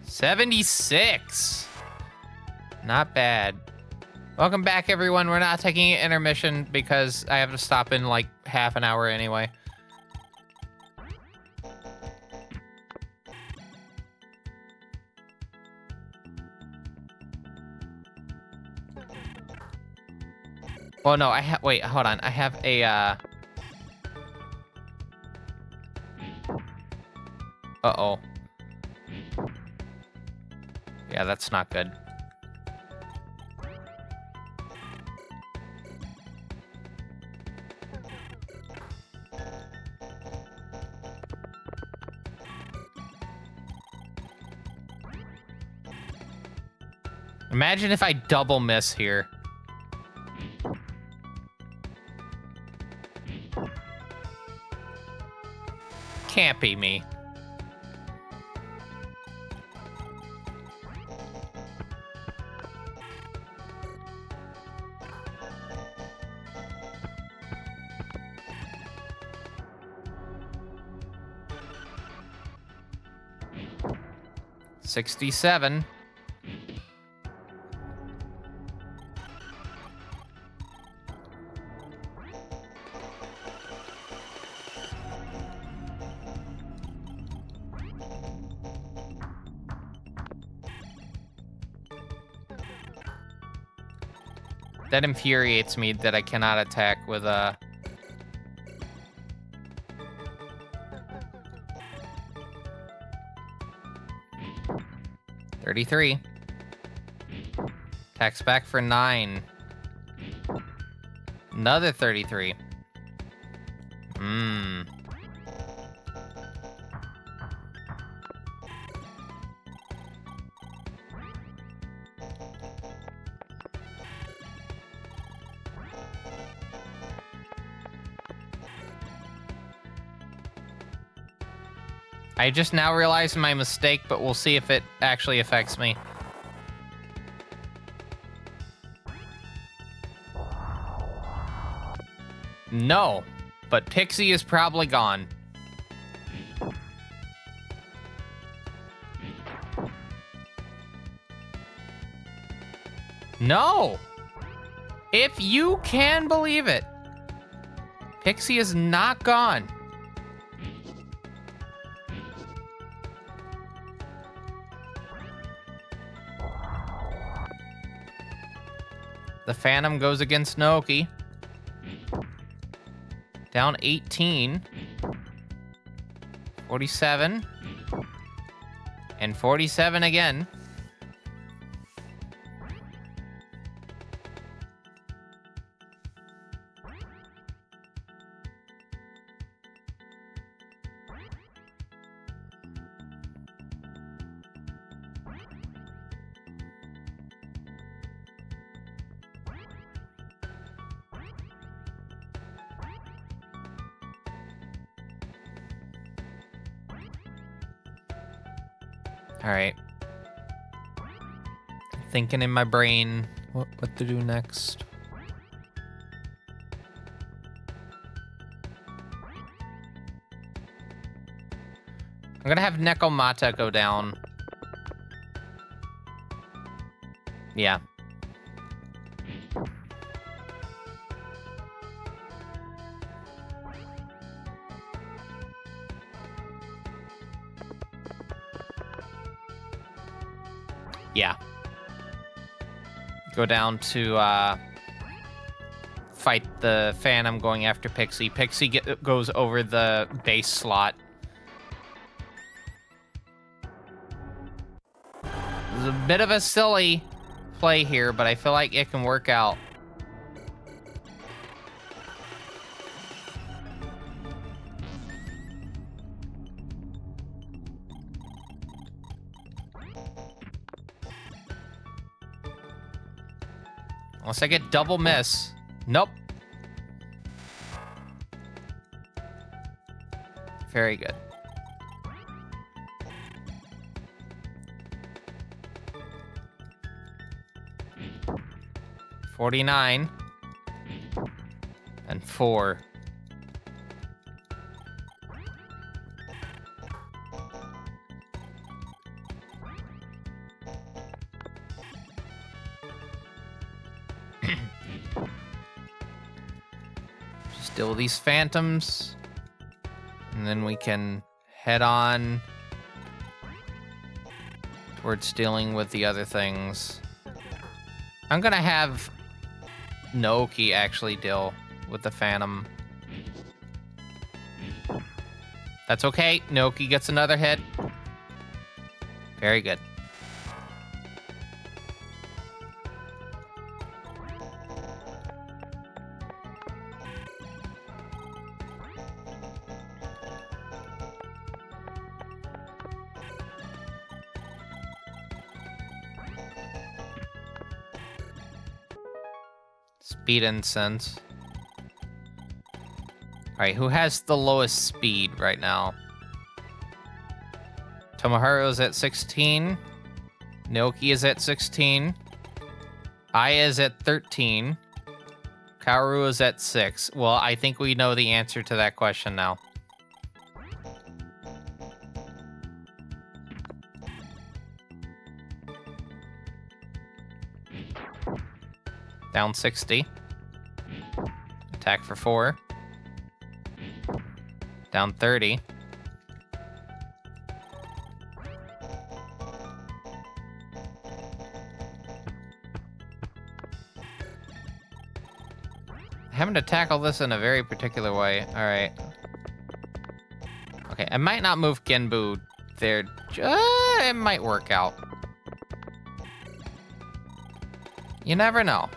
76. Not bad. Welcome back, everyone. We're not taking an intermission because I have to stop in like half an hour anyway. Oh no, wait, hold on. I have a, uh-oh. Yeah, that's not good. Imagine if I double miss here. Can't be me. $67. That infuriates me that I cannot attack with a... 33. Attacks back for 9. Another 33. I just now realized my mistake, but we'll see if it actually affects me. No, but Pixie is probably gone. No! If you can believe it, Pixie is not gone. The Phantom goes against Naoki. Down 18. 47. And 47 again. All right. Thinking in my brain what to do next. I'm gonna have Nekomata go down. Yeah. Yeah. Go down to fight the Phantom going after Pixie. Pixie goes over the base slot. It's a bit of a silly play here, but I feel like it can work out. Unless I get double miss. Nope. Very good. $49 and 4. Just deal with these phantoms, and then we can head on towards dealing with the other things. I'm gonna have Naoki actually deal with the Phantom. That's okay. Naoki gets another hit. Very good. Speed and sense. Alright, who has the lowest speed right now? Tomoharu's at 16. Naoki is at 16. Aya is at 13. Kaoru is at 6. Well, I think we know the answer to that question now. Down 60. Attack for 4. Down 30. Having to tackle this in a very particular way. All right. Okay, I might not move Genbu there. It might work out. You never know.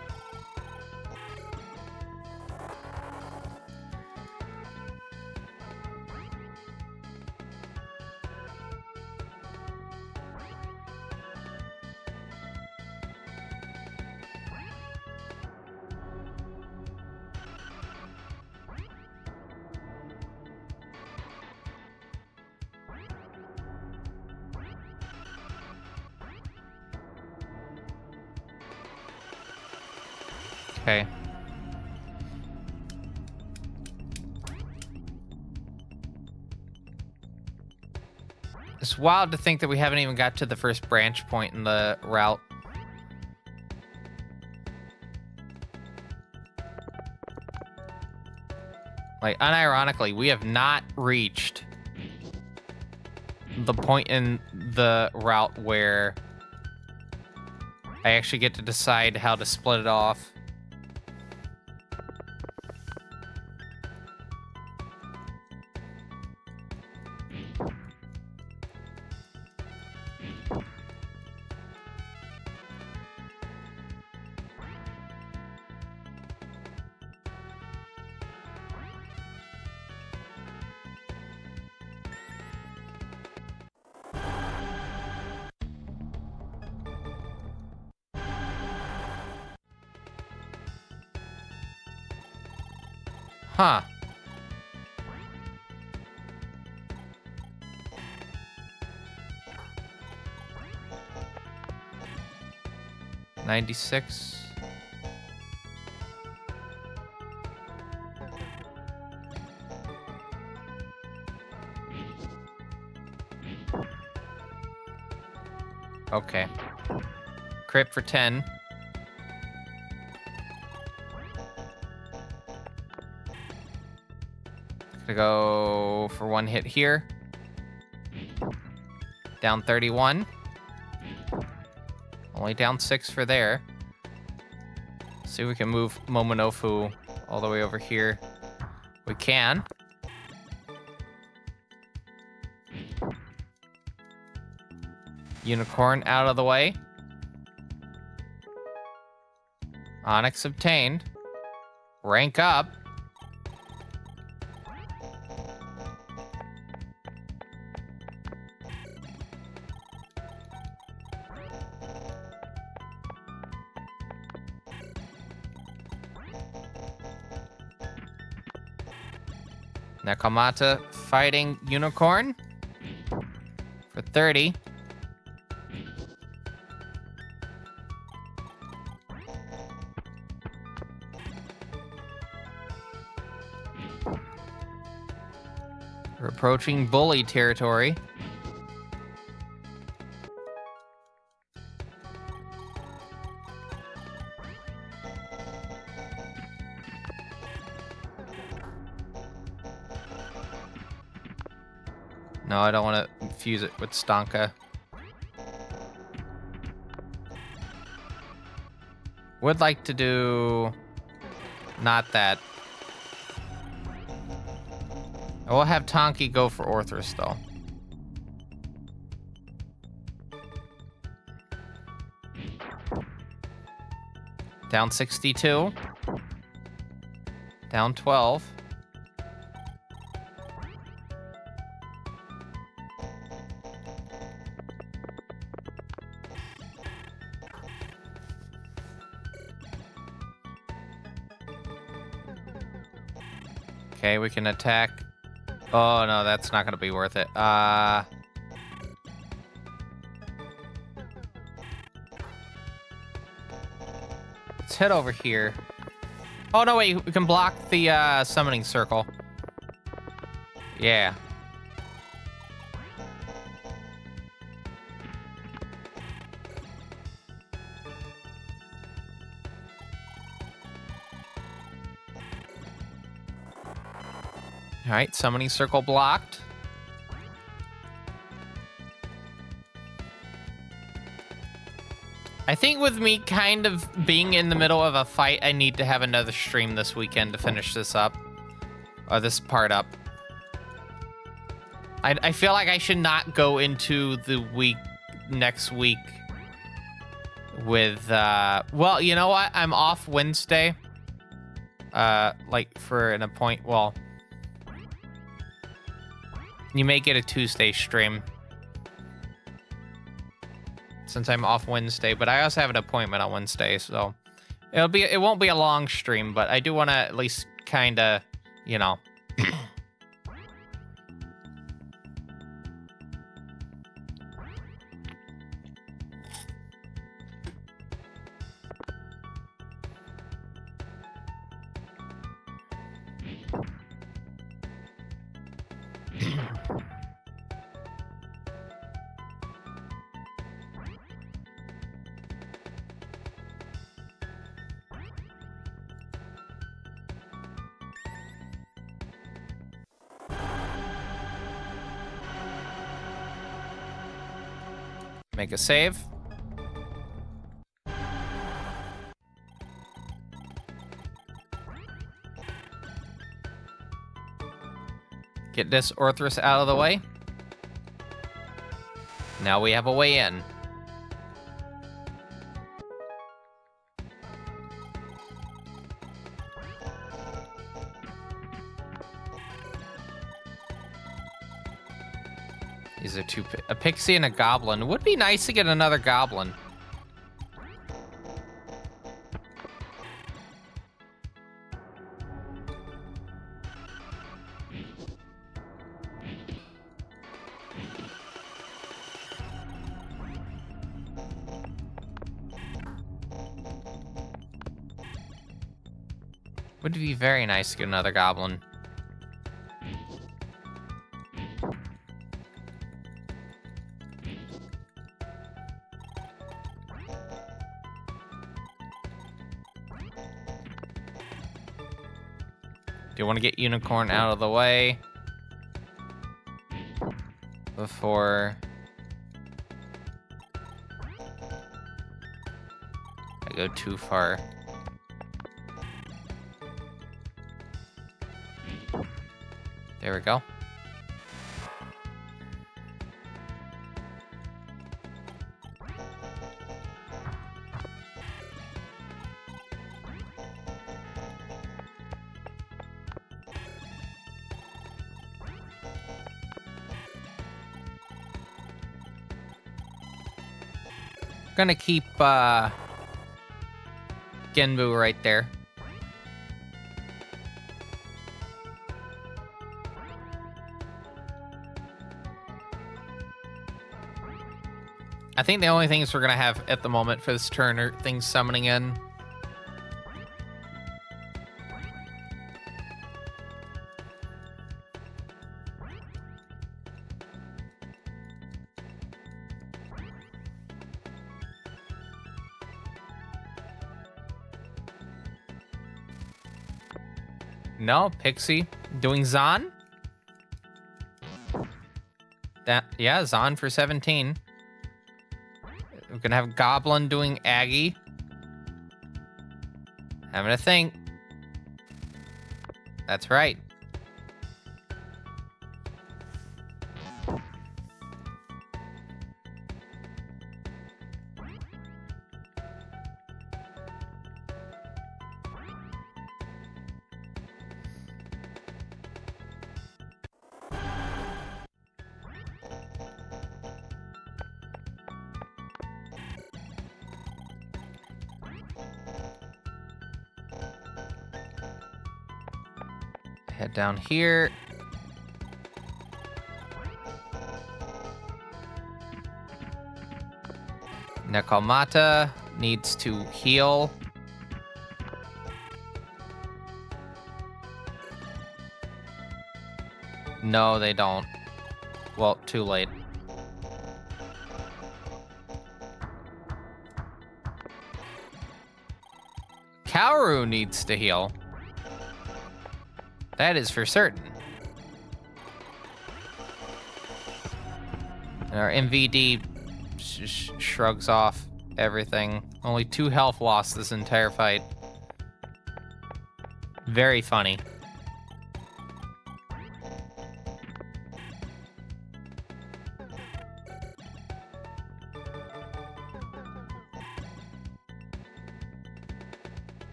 Okay. It's wild to think that we haven't even got to the first branch point in the route. Like, unironically, we have not reached the point in the route where I actually get to decide how to split it off. Huh. $96. Okay. Crit for 10. Gonna go for one hit here. Down 31. Only down 6 for there. See if we can move Momonofu all the way over here. We can. Unicorn out of the way. Onyx obtained. Rank up. Nakamata fighting Unicorn for 30. We're approaching bully territory. No, I don't want to fuse it with Stonka. Would like to do... not that. I will have Tonki go for Orthrus, though. Down 62. Down 12. Okay, we can attack. Oh, no, that's not going to be worth it. Let's head over here. Oh, no, wait. We can block the summoning circle. Yeah. All right, summoning circle blocked. I think with me kind of being in the middle of a fight, I need to have another stream this weekend to finish this up. Or this part up. I feel like I should not go into the week next week with, well, you know what? I'm off Wednesday. Like for an appointment. Well, you may get a Tuesday stream since I'm off Wednesday, but I also have an appointment on Wednesday, so it won't be a long stream, but I do want to at least kind of, you know. Make a save. Get this Orthrus out of the way. Now we have a way in. These are two, a pixie and a goblin. It would be nice to get another goblin. Would be very nice to get another goblin. Do you want to get Unicorn out of the way before I go too far? There we go. Gonna keep Genbu right there. I think the only things we're gonna have at the moment for this turn are things summoning in. No, Pixie doing Zon. That, yeah, Zon for 17. We're gonna have Goblin doing Aggie. Having a think. That's right. Head down here. Nekomata needs to heal. No, they don't. Well, too late. Kaoru needs to heal. That is for certain. And our MVD shrugs off. everything. Only 2 health lost this entire fight. Very funny.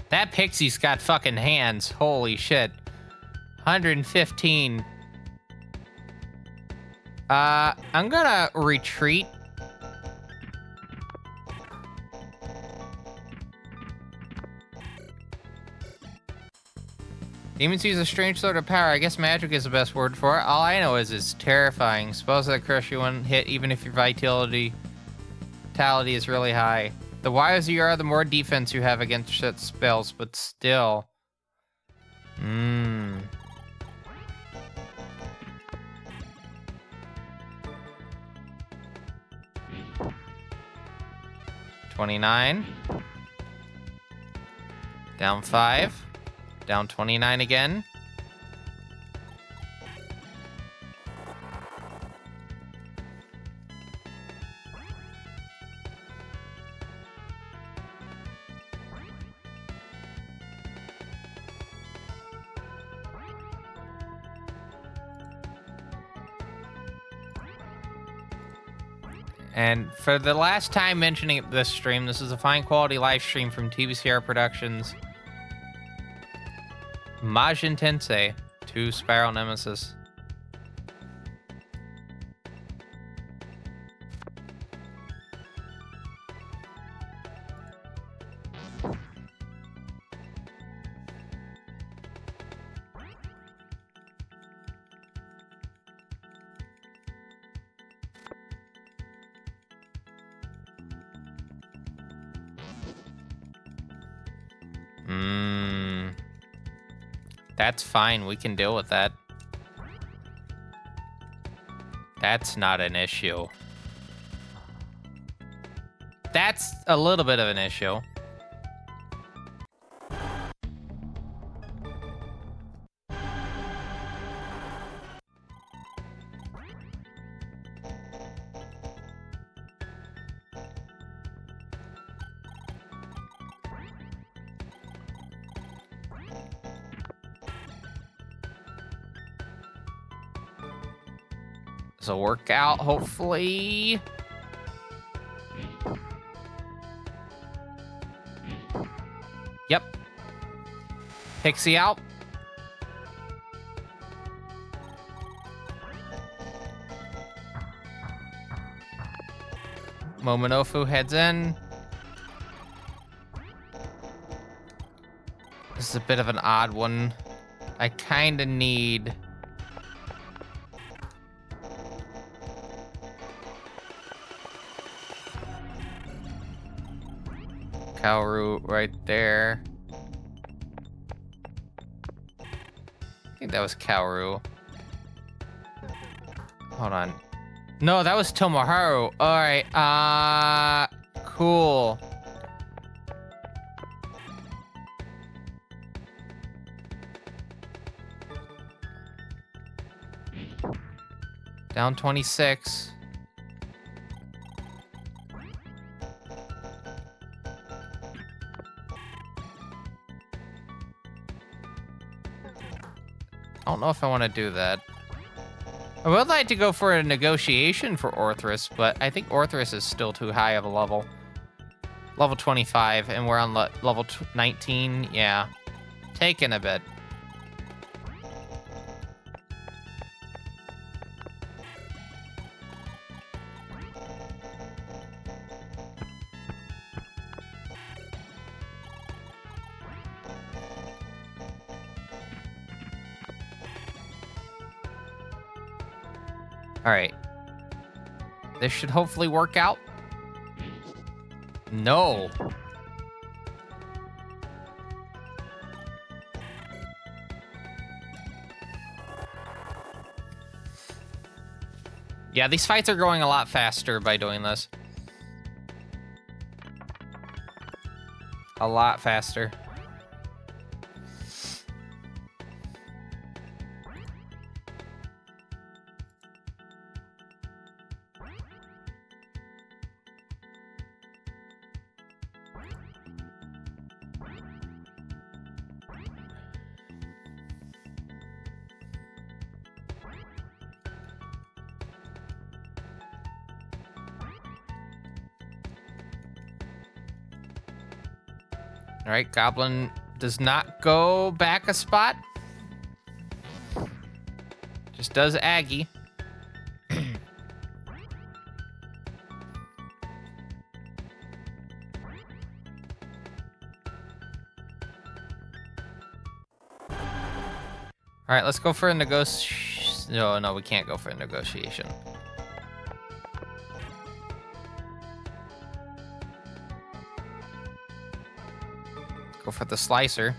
That pixie's got fucking hands. Holy shit. 115. I'm gonna retreat. Demons use a strange sort of power. I guess magic is the best word for it. All I know is it's terrifying. Spells that crush you one hit, even if your vitality is really high. The wiser you are, the more defense you have against such spells, but still. 29. Down 5. Down 29 again. And for the last time mentioning this stream, this is a fine quality live stream from TV Sierra Productions. Majin Tensei 2 Spiral Nemesis. That's fine, we can deal with that. That's not an issue. That's a little bit of an issue. This'll work out, hopefully. Yep. Pixie out. Momonofu heads in. This is a bit of an odd one. I kind of need... Kaoru right there. I think that was Kaoru. Hold on. No, that was Tomoharu. Alright, cool. Down 26. I don't know if I want to do that. I would like to go for a negotiation for Orthrus, but I think Orthrus is still too high of a level. Level 25, and we're on level 19. Yeah. Taking a bit. All right. This should hopefully work out. No. Yeah, these fights are going a lot faster by doing this. A lot faster. All right, Goblin does not go back a spot. Just does Aggie. All right, let's go for a negotiation. No, we can't go for a negotiation. Go for the slicer.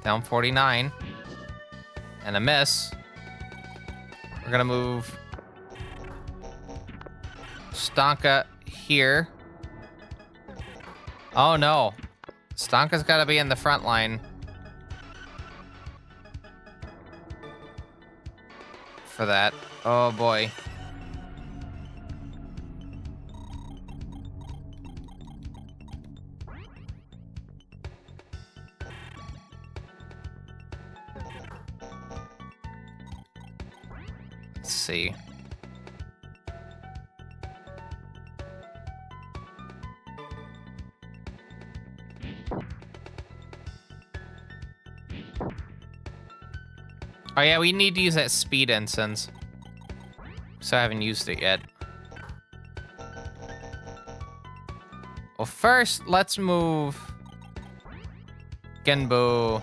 Down 49. And a miss. We're gonna move Stonka here. Oh no. Stonka's gotta be in the front line. For that. Oh boy. Let's see. Oh yeah, we need to use that speed incense. So I haven't used it yet. Well, first, let's move Genbu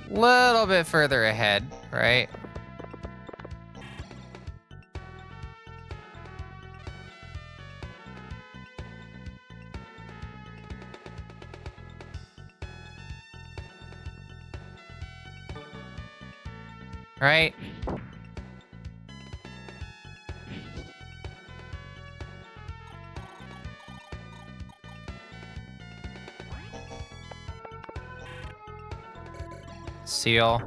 a little bit further ahead, right? Right? Seal.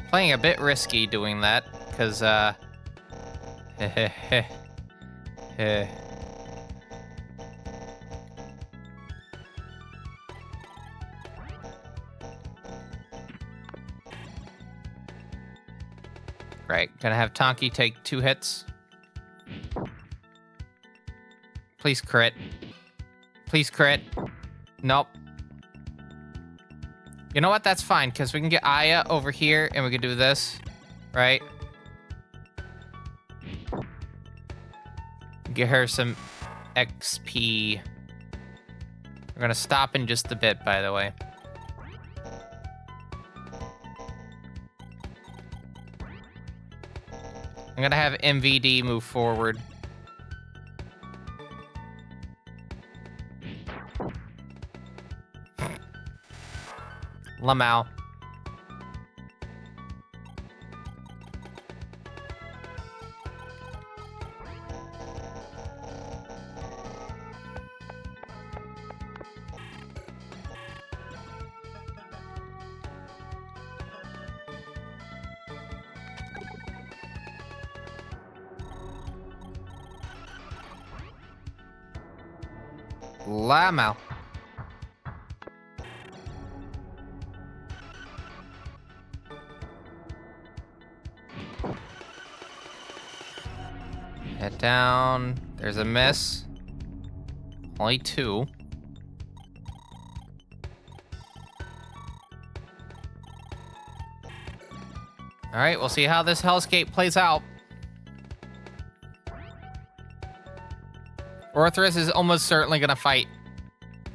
Playing a bit risky doing that, because, Right, gonna have Tonki take 2 hits. Please crit. Please crit. Nope. You know what? That's fine, because we can get Aya over here, and we can do this, right? Get her some XP. We're gonna stop in just a bit, by the way. I'm gonna have MVD move forward. Lamau. Lamau. Head down. There's a miss. Only 2. All right, we'll see how this hellscape plays out. Orthrus is almost certainly gonna fight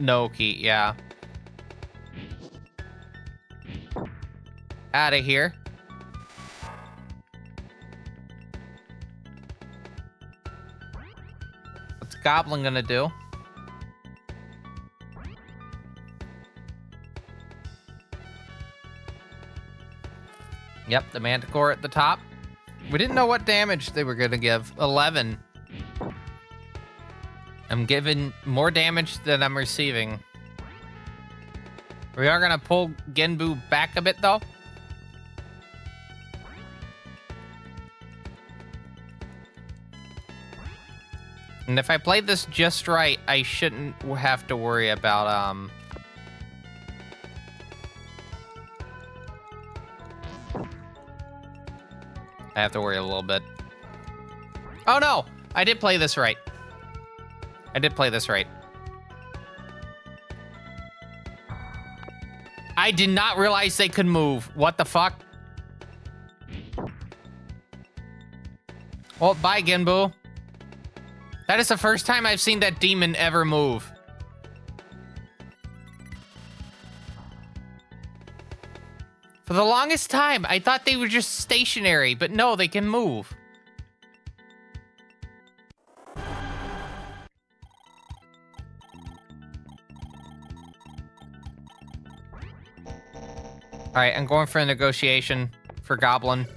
Noki, yeah. Out of here. What's Goblin gonna do? Yep, the Manticore at the top. We didn't know what damage they were gonna give. 11. I'm giving more damage than I'm receiving. We are gonna pull Genbu back a bit, though. And if I play this just right, I shouldn't have to worry about, I have to worry a little bit. Oh no! I did play this right. I did play this right. I did not realize they could move. What the fuck? Well, bye, Genbu. That is the first time I've seen that demon ever move. For the longest time, I thought they were just stationary, but no, they can move. Alright, I'm going for a negotiation for Goblin.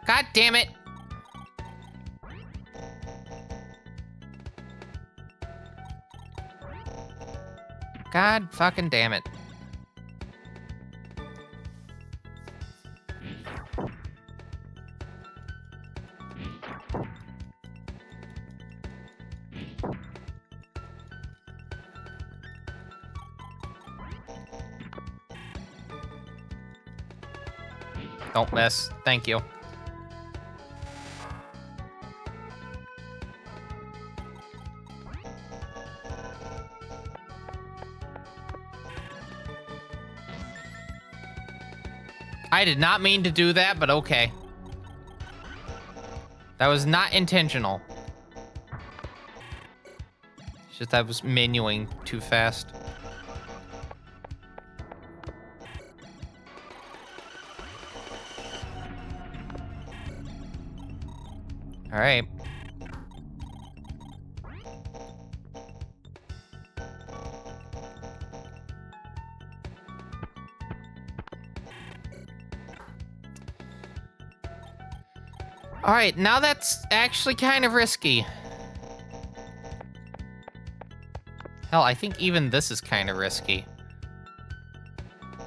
God damn it! God fucking damn it. Don't miss. Thank you. I did not mean to do that, but okay. That was not intentional. It's just I was menuing too fast. All right. All right, now that's actually kind of risky. Hell, I think even this is kind of risky.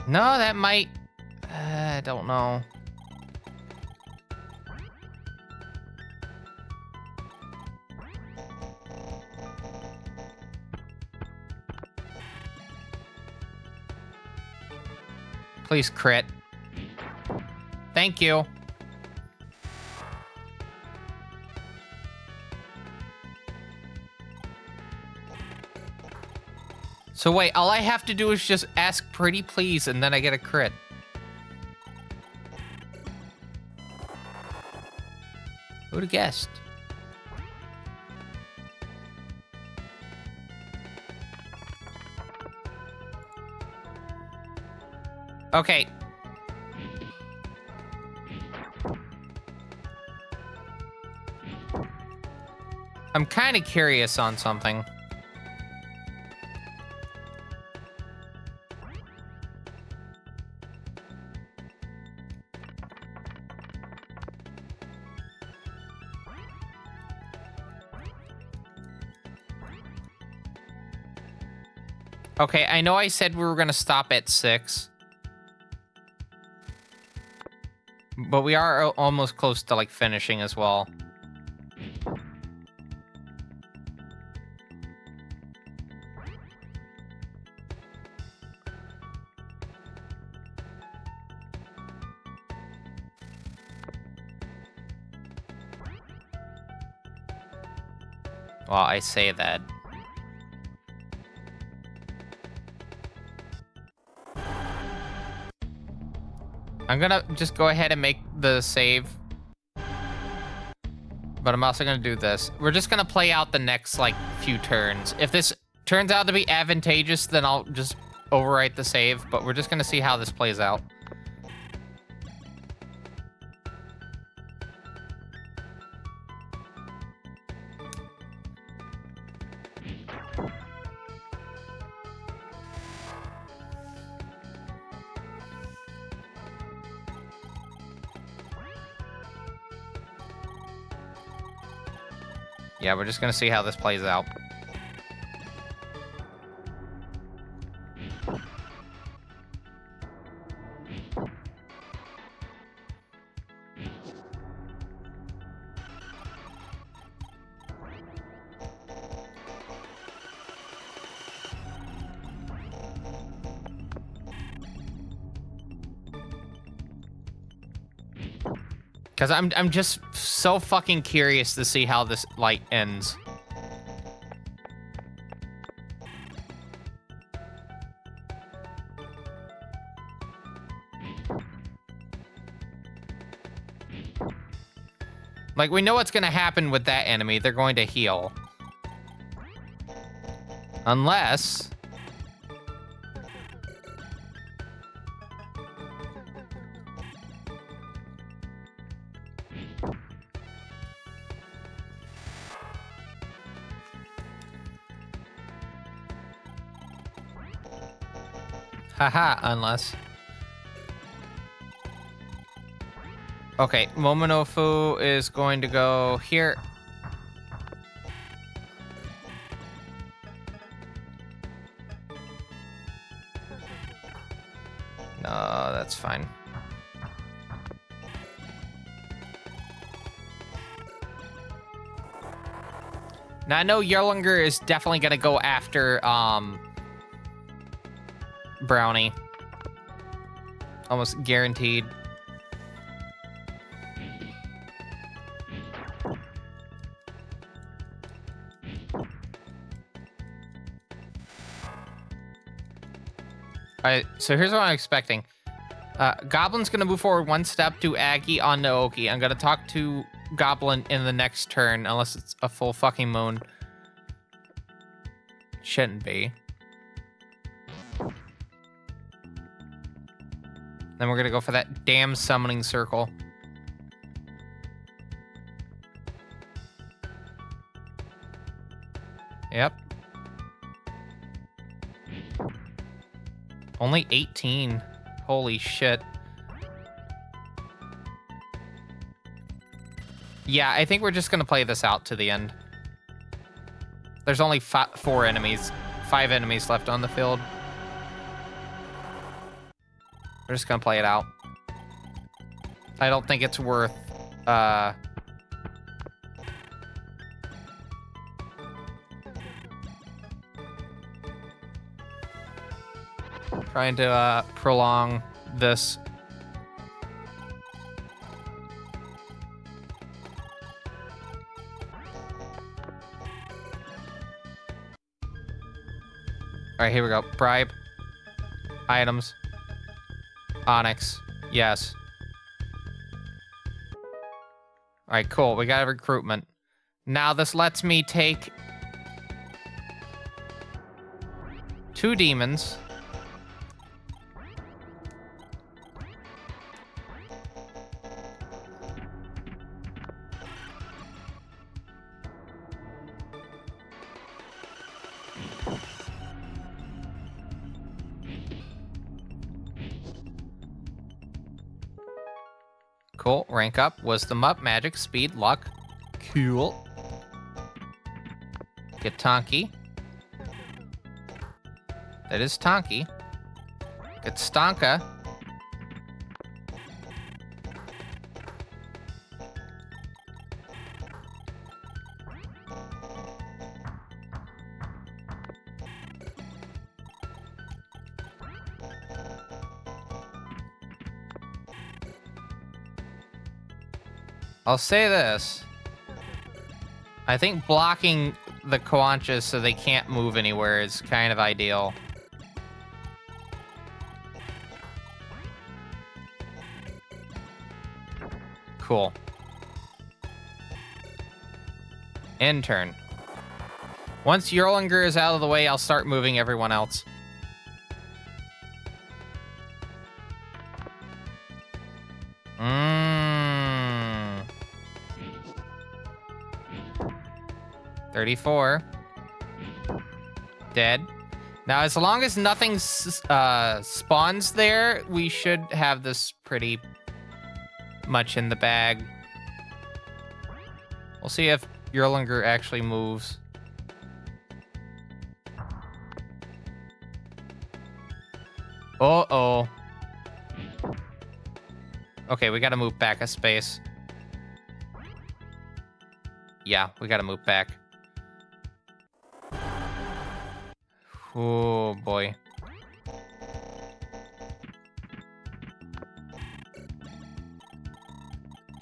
No, that might... I don't know. Please crit. Thank you. So wait, all I have to do is just ask pretty please and then I get a crit. Who'd have guessed? Okay. I'm kind of curious on something. Okay, I know I said we were gonna stop at 6. But we are almost close to, like, finishing as well. Well, I say that. I'm gonna just go ahead and make the save. But I'm also gonna do this. We're just gonna play out the next, like, few turns. If this turns out to be advantageous, then I'll just overwrite the save. But we're just gonna see how this plays out. Yeah, we're just gonna see how this plays out. Because I'm just so fucking curious to see how this, like, ends. Like, we know what's gonna happen with that enemy. They're going to heal. Unless... Haha, unless... Okay, Momonofu is going to go here. No, that's fine. Now, I know Yerlinger is definitely going to go after, Brownie. Almost guaranteed. Alright, so here's what I'm expecting. Goblin's gonna move forward one step to Aggie on Naoki. I'm gonna talk to Goblin in the next turn, unless it's a full fucking moon. Shouldn't be. Then we're gonna go for that damn summoning circle. Yep. Only 18. Holy shit. Yeah, I think we're just gonna play this out to the end. There's only 5 enemies left on the field. We're just gonna play it out. I don't think it's worth, trying to, prolong this. All right, here we go. Bribe. Items. Onyx. Yes. All right, cool. We got a recruitment. Now this lets me take 2 demons. Cool. Rank up. Wisdom up. Magic. Speed. Luck. Cool. Get Tonki. That is Tonki. Get Stonka. I'll say this. I think blocking the Coanches so they can't move anywhere is kind of ideal. Cool. End turn. Once Yerlinger is out of the way, I'll start moving everyone else. Mmm. 34. Dead. Now, as long as nothing spawns there, we should have this pretty much in the bag. We'll see if Yerlinger actually moves. Uh-oh. Okay, we gotta move back a space. Yeah, we gotta move back. Oh, boy.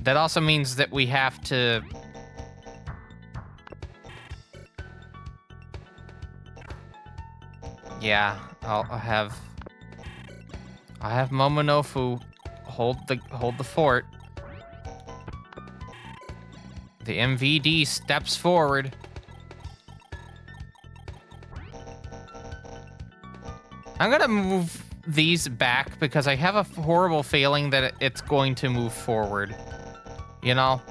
that also means that we have to... Yeah, I'll have Momonofu hold the fort. The MVD steps forward. I'm gonna move these back because I have a horrible feeling that it's going to move forward. You know?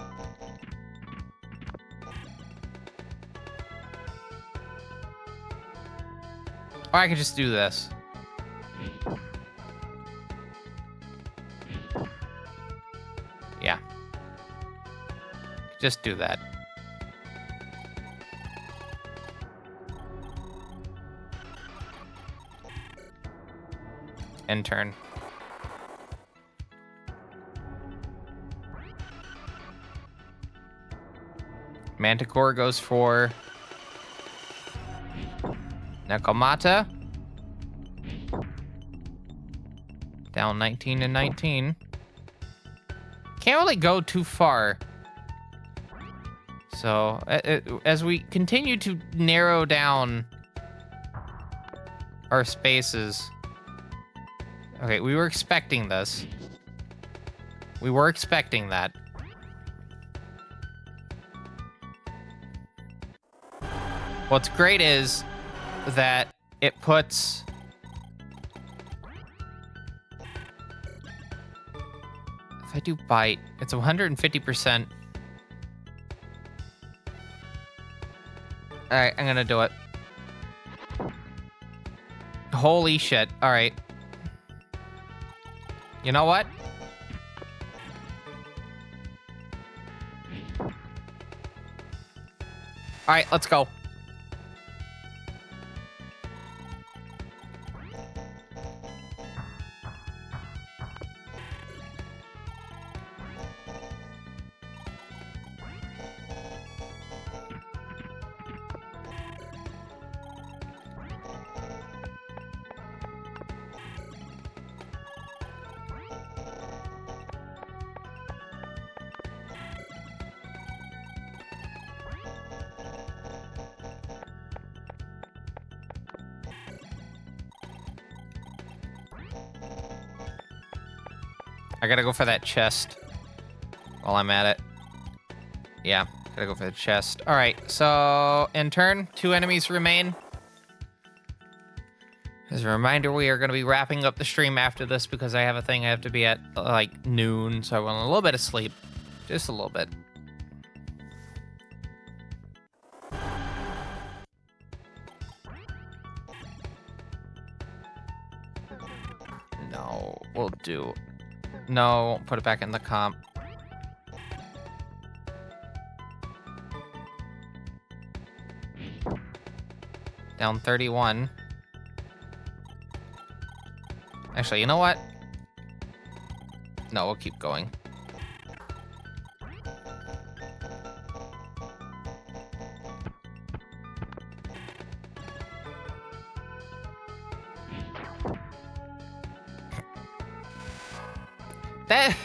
Or I could just do this. Yeah. Just do that. End turn. Manticore goes for Nekomata. Down 19 to 19. Can't really go too far. So, as we continue to narrow down our spaces... Okay, we were expecting this. We were expecting that. What's great is that it puts... If I do bite, it's 150%. Alright, I'm gonna do it. Holy shit. Alright. You know what? Alright, let's go. I gotta go for that chest while I'm at it. Yeah, gotta go for the chest. All right, so in turn, 2 enemies remain. As a reminder, we are gonna be wrapping up the stream after this because I have a thing I have to be at like noon, so I want a little bit of sleep. Just a little bit. No, we'll do... No, put it back in the comp. Down 31. Actually, you know what? No, we'll keep going. That...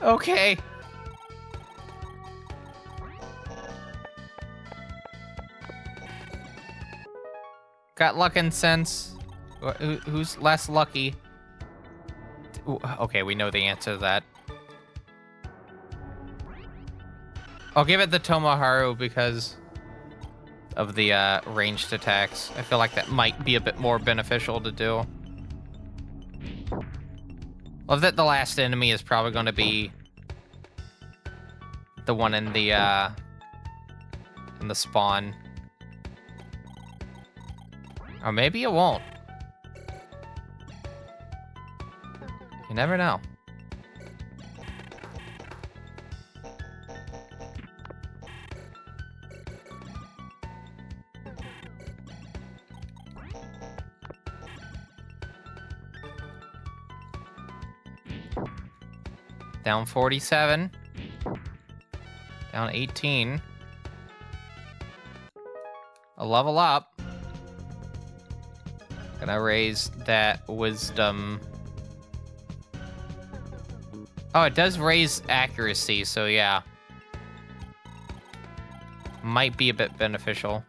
Okay. Got luck and sense. Who's less lucky? Ooh, okay, we know the answer to that. I'll give it the Tomoharu because of the ranged attacks. I feel like that might be a bit more beneficial to do. Love that the last enemy is probably going to be the one in the spawn. Or maybe it won't. You never know. Down 47. Down 18. A level up. Gonna raise that wisdom Oh, it does raise accuracy, so yeah. Might be a bit beneficial.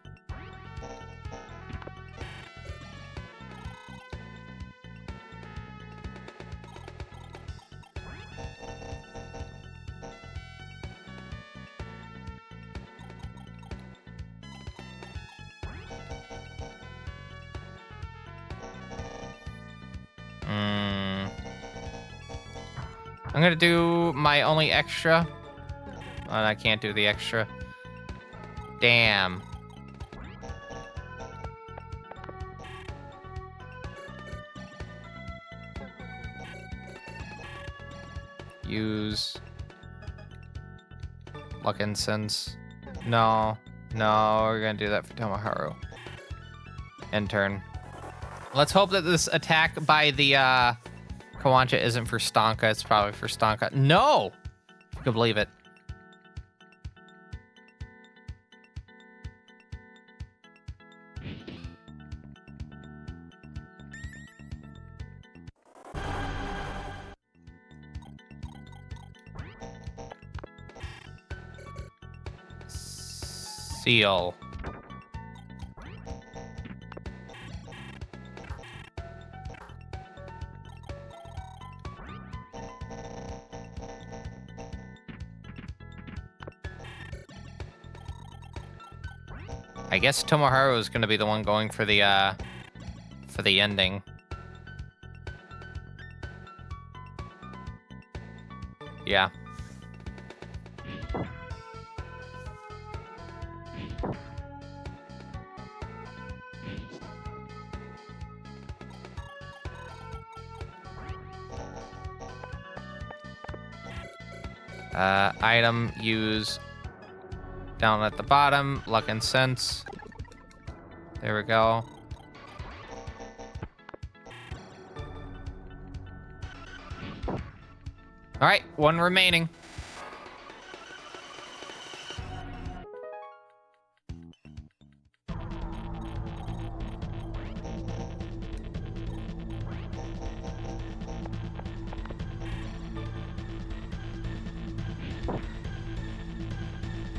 I'm gonna do my only extra. Oh, I can't do the extra. Damn. Use luck and sense. No, we're gonna do that for Tomoharu. End turn. Let's hope that this attack by the Kawancha isn't for Stonka. It's probably for Stonka. No! If you can believe it. Seal. I guess Tomoharu is going to be the one going for the ending. Yeah. Item, use down at the bottom, luck and sense. There we go. All right, one remaining.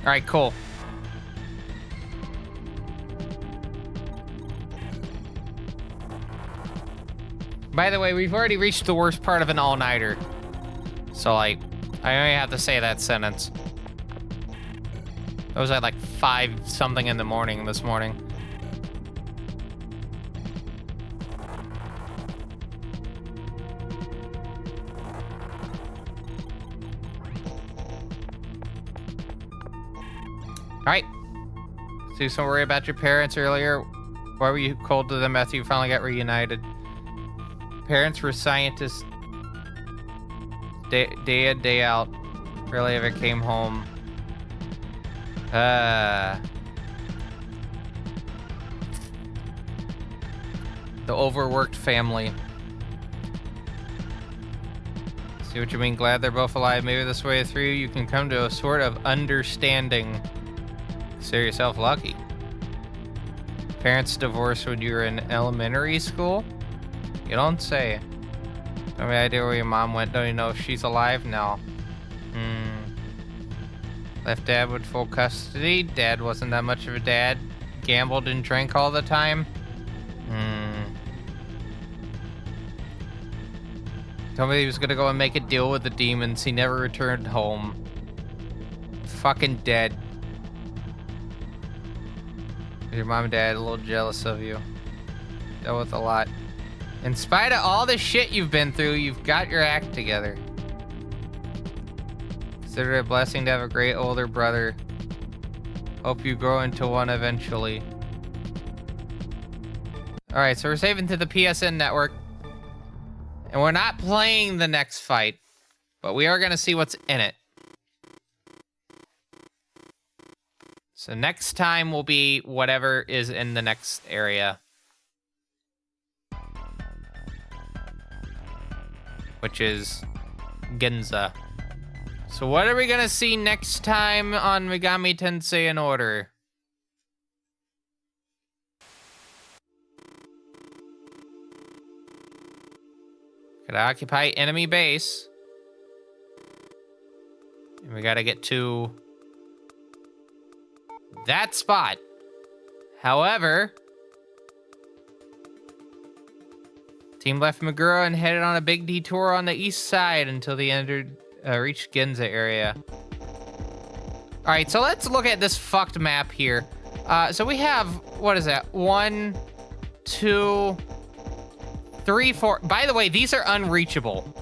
All right, cool. By the way, we've already reached the worst part of an all-nighter. So, like, I only have to say that sentence. It was at like 5-something in the morning this morning. All right. So you don't worry about your parents earlier. Why were you cold to them after you finally got reunited? Parents were scientists. Day in, day out. Rarely ever came home. The overworked family. See what you mean? Glad they're both alive. Maybe this way through you can come to a sort of understanding. Consider yourself lucky. Parents divorced when you were in elementary school? You don't say. No idea where your mom went. Don't even know if she's alive now. Left dad with full custody. Dad wasn't that much of a dad. Gambled and drank all the time. Told me he was gonna go and make a deal with the demons. He never returned home. Fucking dead. Your mom and dad a little jealous of you. Dealt with a lot. In spite of all the shit you've been through, you've got your act together. Consider it a blessing to have a great older brother. Hope you grow into one eventually. Alright, so we're saving to the PSN network. And we're not playing the next fight, but we are going to see what's in it. So next time will be whatever is in the next area. Which is Ginza. So what are we gonna see next time on Megamitensei in Order? Gotta occupy enemy base. And we gotta get to that spot. However, team left Magura and headed on a big detour on the east side until they reached Ginza area. All right, so let's look at this fucked map here. So we have, what is that? 1, 2, 3, 4. By the way, these are unreachable.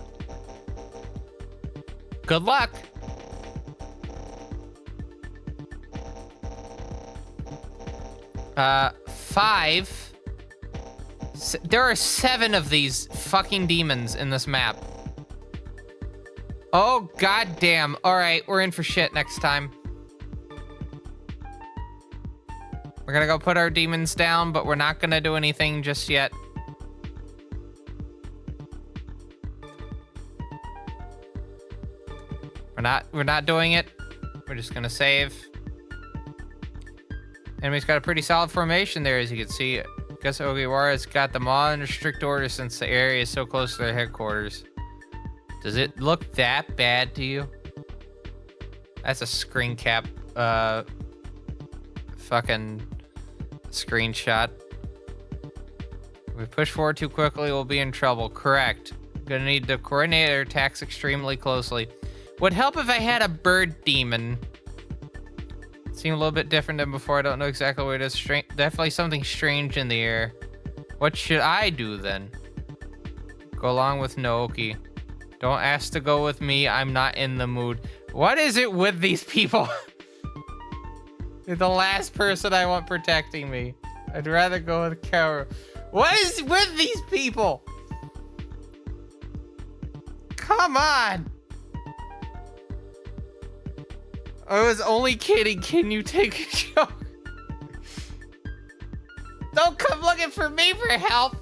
Good luck. Five. There are 7 of these fucking demons in this map. Oh, goddamn. All right, we're in for shit next time. We're gonna go put our demons down, but we're not gonna do anything just yet. We're not doing it. We're just gonna save. Enemy's got a pretty solid formation there, as you can see. I guess Ogiwara's got them all under strict order since the area is so close to their headquarters. Does it look that bad to you? That's a screen cap, fucking screenshot. If we push forward too quickly, we'll be in trouble. Correct. Gonna need to coordinate our attacks extremely closely. Would help if I had a bird demon. Seem a little bit different than before. I don't know exactly what it is. Definitely something strange in the air. What should I do then? Go along with Naoki. Don't ask to go with me. I'm not in the mood. What is it with these people? They're the last person I want protecting me. I'd rather go with Kaoru. What is with these people? Come on. I was only kidding. Can you take a joke? Don't come looking for me for help.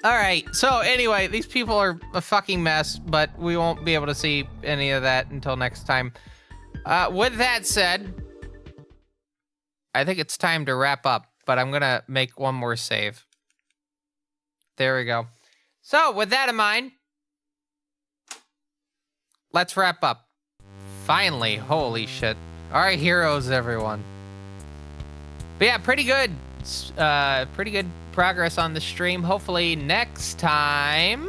All right. So anyway, these people are a fucking mess, but we won't be able to see any of that until next time. With that said, I think it's time to wrap up, but I'm going to make one more save. There we go. So with that in mind, let's wrap up. Finally, holy shit. All right, heroes, everyone. But yeah, pretty good. Pretty good progress on the stream. Hopefully next time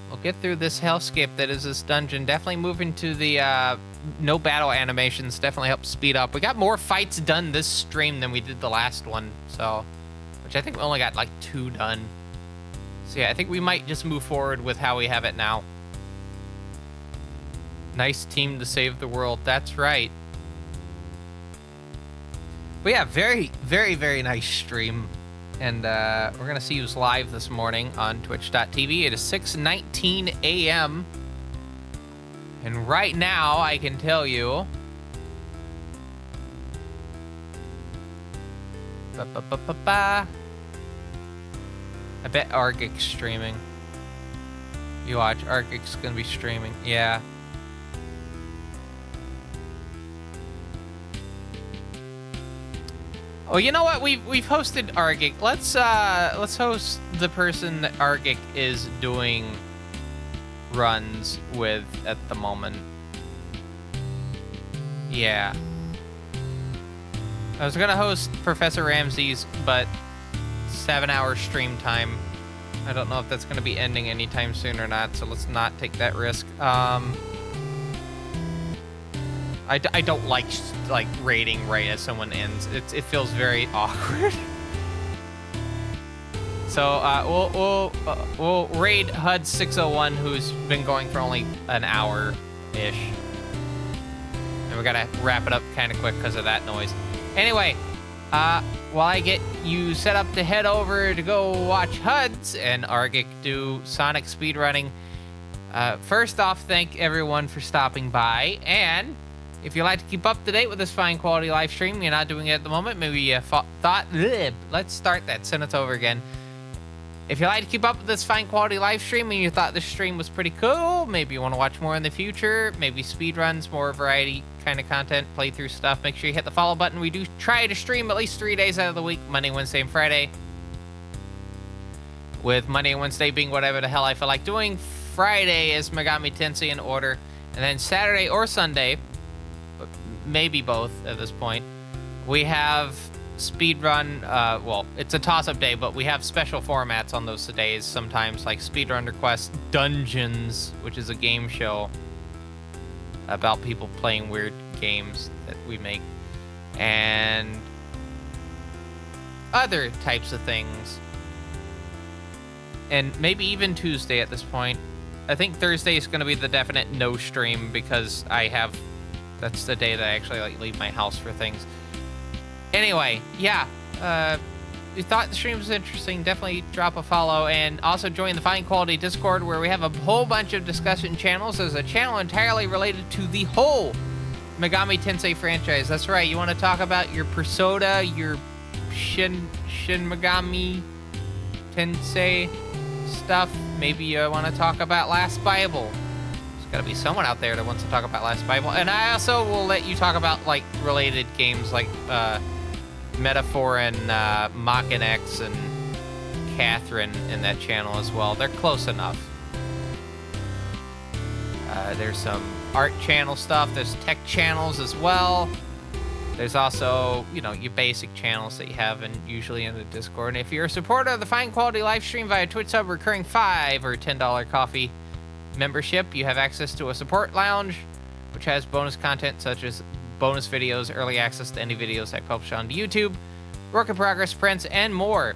we'll get through this hellscape that is this dungeon. Definitely moving to the no battle animations. Definitely helps speed up. We got more fights done this stream than we did the last one. So, which I think we only got like 2 done. So yeah, I think we might just move forward with how we have it now. Nice team to save the world. That's right. But yeah, very, very, very nice stream. And we're going to see who's live this morning on twitch.tv. It is 6:19 a.m. And right now, I can tell you... I bet Argic's streaming. You watch, Argic's going to be streaming. Yeah. Oh, you know what? We've hosted Argic. Let's host the person that Argic is doing runs with at the moment. Yeah. I was gonna host Professor Ramsey's, but 7-hour stream time. I don't know if that's gonna be ending anytime soon or not, so let's not take that risk. I don't like raiding right as someone ends. It feels very awkward. So we'll raid HUD 601, who's been going for only an hour-ish, and we gotta wrap it up kind of quick because of that noise. Anyway, while I get you set up to head over to go watch HUDs and Argic do Sonic speedrunning, first off, thank everyone for stopping by, and if you'd like to keep up to date with this fine quality live stream, you're not doing it at the moment, maybe you let's start that sentence over again. If you'd like to keep up with this fine quality live stream and you thought this stream was pretty cool, maybe you want to watch more in the future, maybe speedruns, more variety kind of content, playthrough stuff, make sure you hit the follow button. We do try to stream at least 3 days out of the week, Monday, Wednesday, and Friday. With Monday and Wednesday being whatever the hell I feel like doing, Friday is Megami Tensei in order. And then Saturday or Sunday, maybe both at this point, we have speedrun. Well, it's a toss-up day, but we have special formats on those days sometimes, like Speedrun Request Dungeons, which is a game show about people playing weird games that we make, and other types of things. And maybe even Tuesday at this point. I think Thursday is going to be the definite no stream because that's the day that I actually leave my house for things. Anyway, yeah, if you thought the stream was interesting, definitely drop a follow, and also join the Fine Quality Discord, where we have a whole bunch of discussion channels. There's a channel entirely related to the whole Megami Tensei franchise. That's right, you want to talk about your Persona, your Shin Megami Tensei stuff. Maybe you want to talk about Last Bible. There's got to be someone out there that wants to talk about Last Bible. And I also will let you talk about, like, related games like Metaphor and Mach and X and Catherine in that channel as well. They're close enough. There's some art channel stuff. There's tech channels as well. There's also, you know, your basic channels that you have usually in the Discord. And if you're a supporter of the Fine Quality live stream via Twitch sub, recurring $5 or $10 coffee membership, you have access to a support lounge, which has bonus content such as bonus videos, early access to any videos I publish on YouTube, work in progress prints, and more.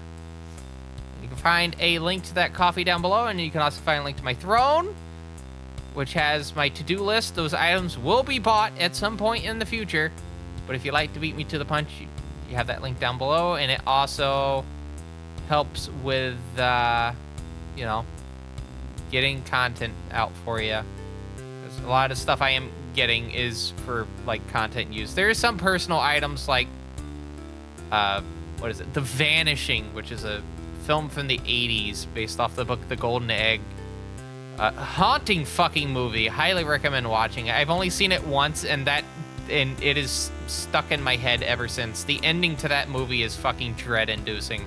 You can find a link to that coffee down below, and you can also find a link to my throne, which has my to-do list. Those items will be bought at some point in the future, but if you like to beat me to the punch, you have that link down below, and it also helps with, you know, getting content out for you. There's a lot of stuff I am getting is for, like, content use. There are some personal items like, what is it? The Vanishing, which is a film from the 80s based off the book The Golden Egg. A haunting fucking movie. Highly recommend watching it. I've only seen it once, and it is stuck in my head ever since. The ending to that movie is fucking dread-inducing.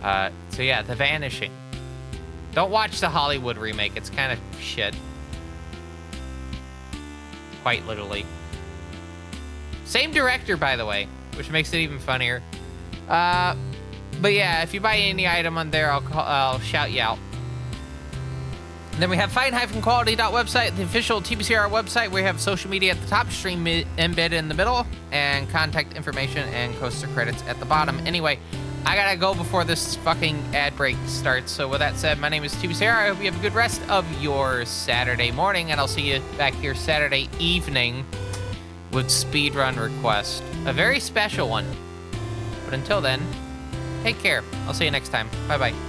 So yeah, The Vanishing. Don't watch the Hollywood remake. It's kind of shit. Quite literally. Same director, by the way, which makes it even funnier. But yeah, if you buy any item on there, I'll shout you out. And then we have fine-quality.website, the official TBCR website. We have social media at the top, stream embedded in the middle, and contact information and coaster credits at the bottom. Anyway, I gotta go before this fucking ad break starts. So with that said, my name is TBCR. I hope you have a good rest of your Saturday morning, and I'll see you back here Saturday evening with Speedrun Request. A very special one. But until then, take care. I'll see you next time. Bye-bye.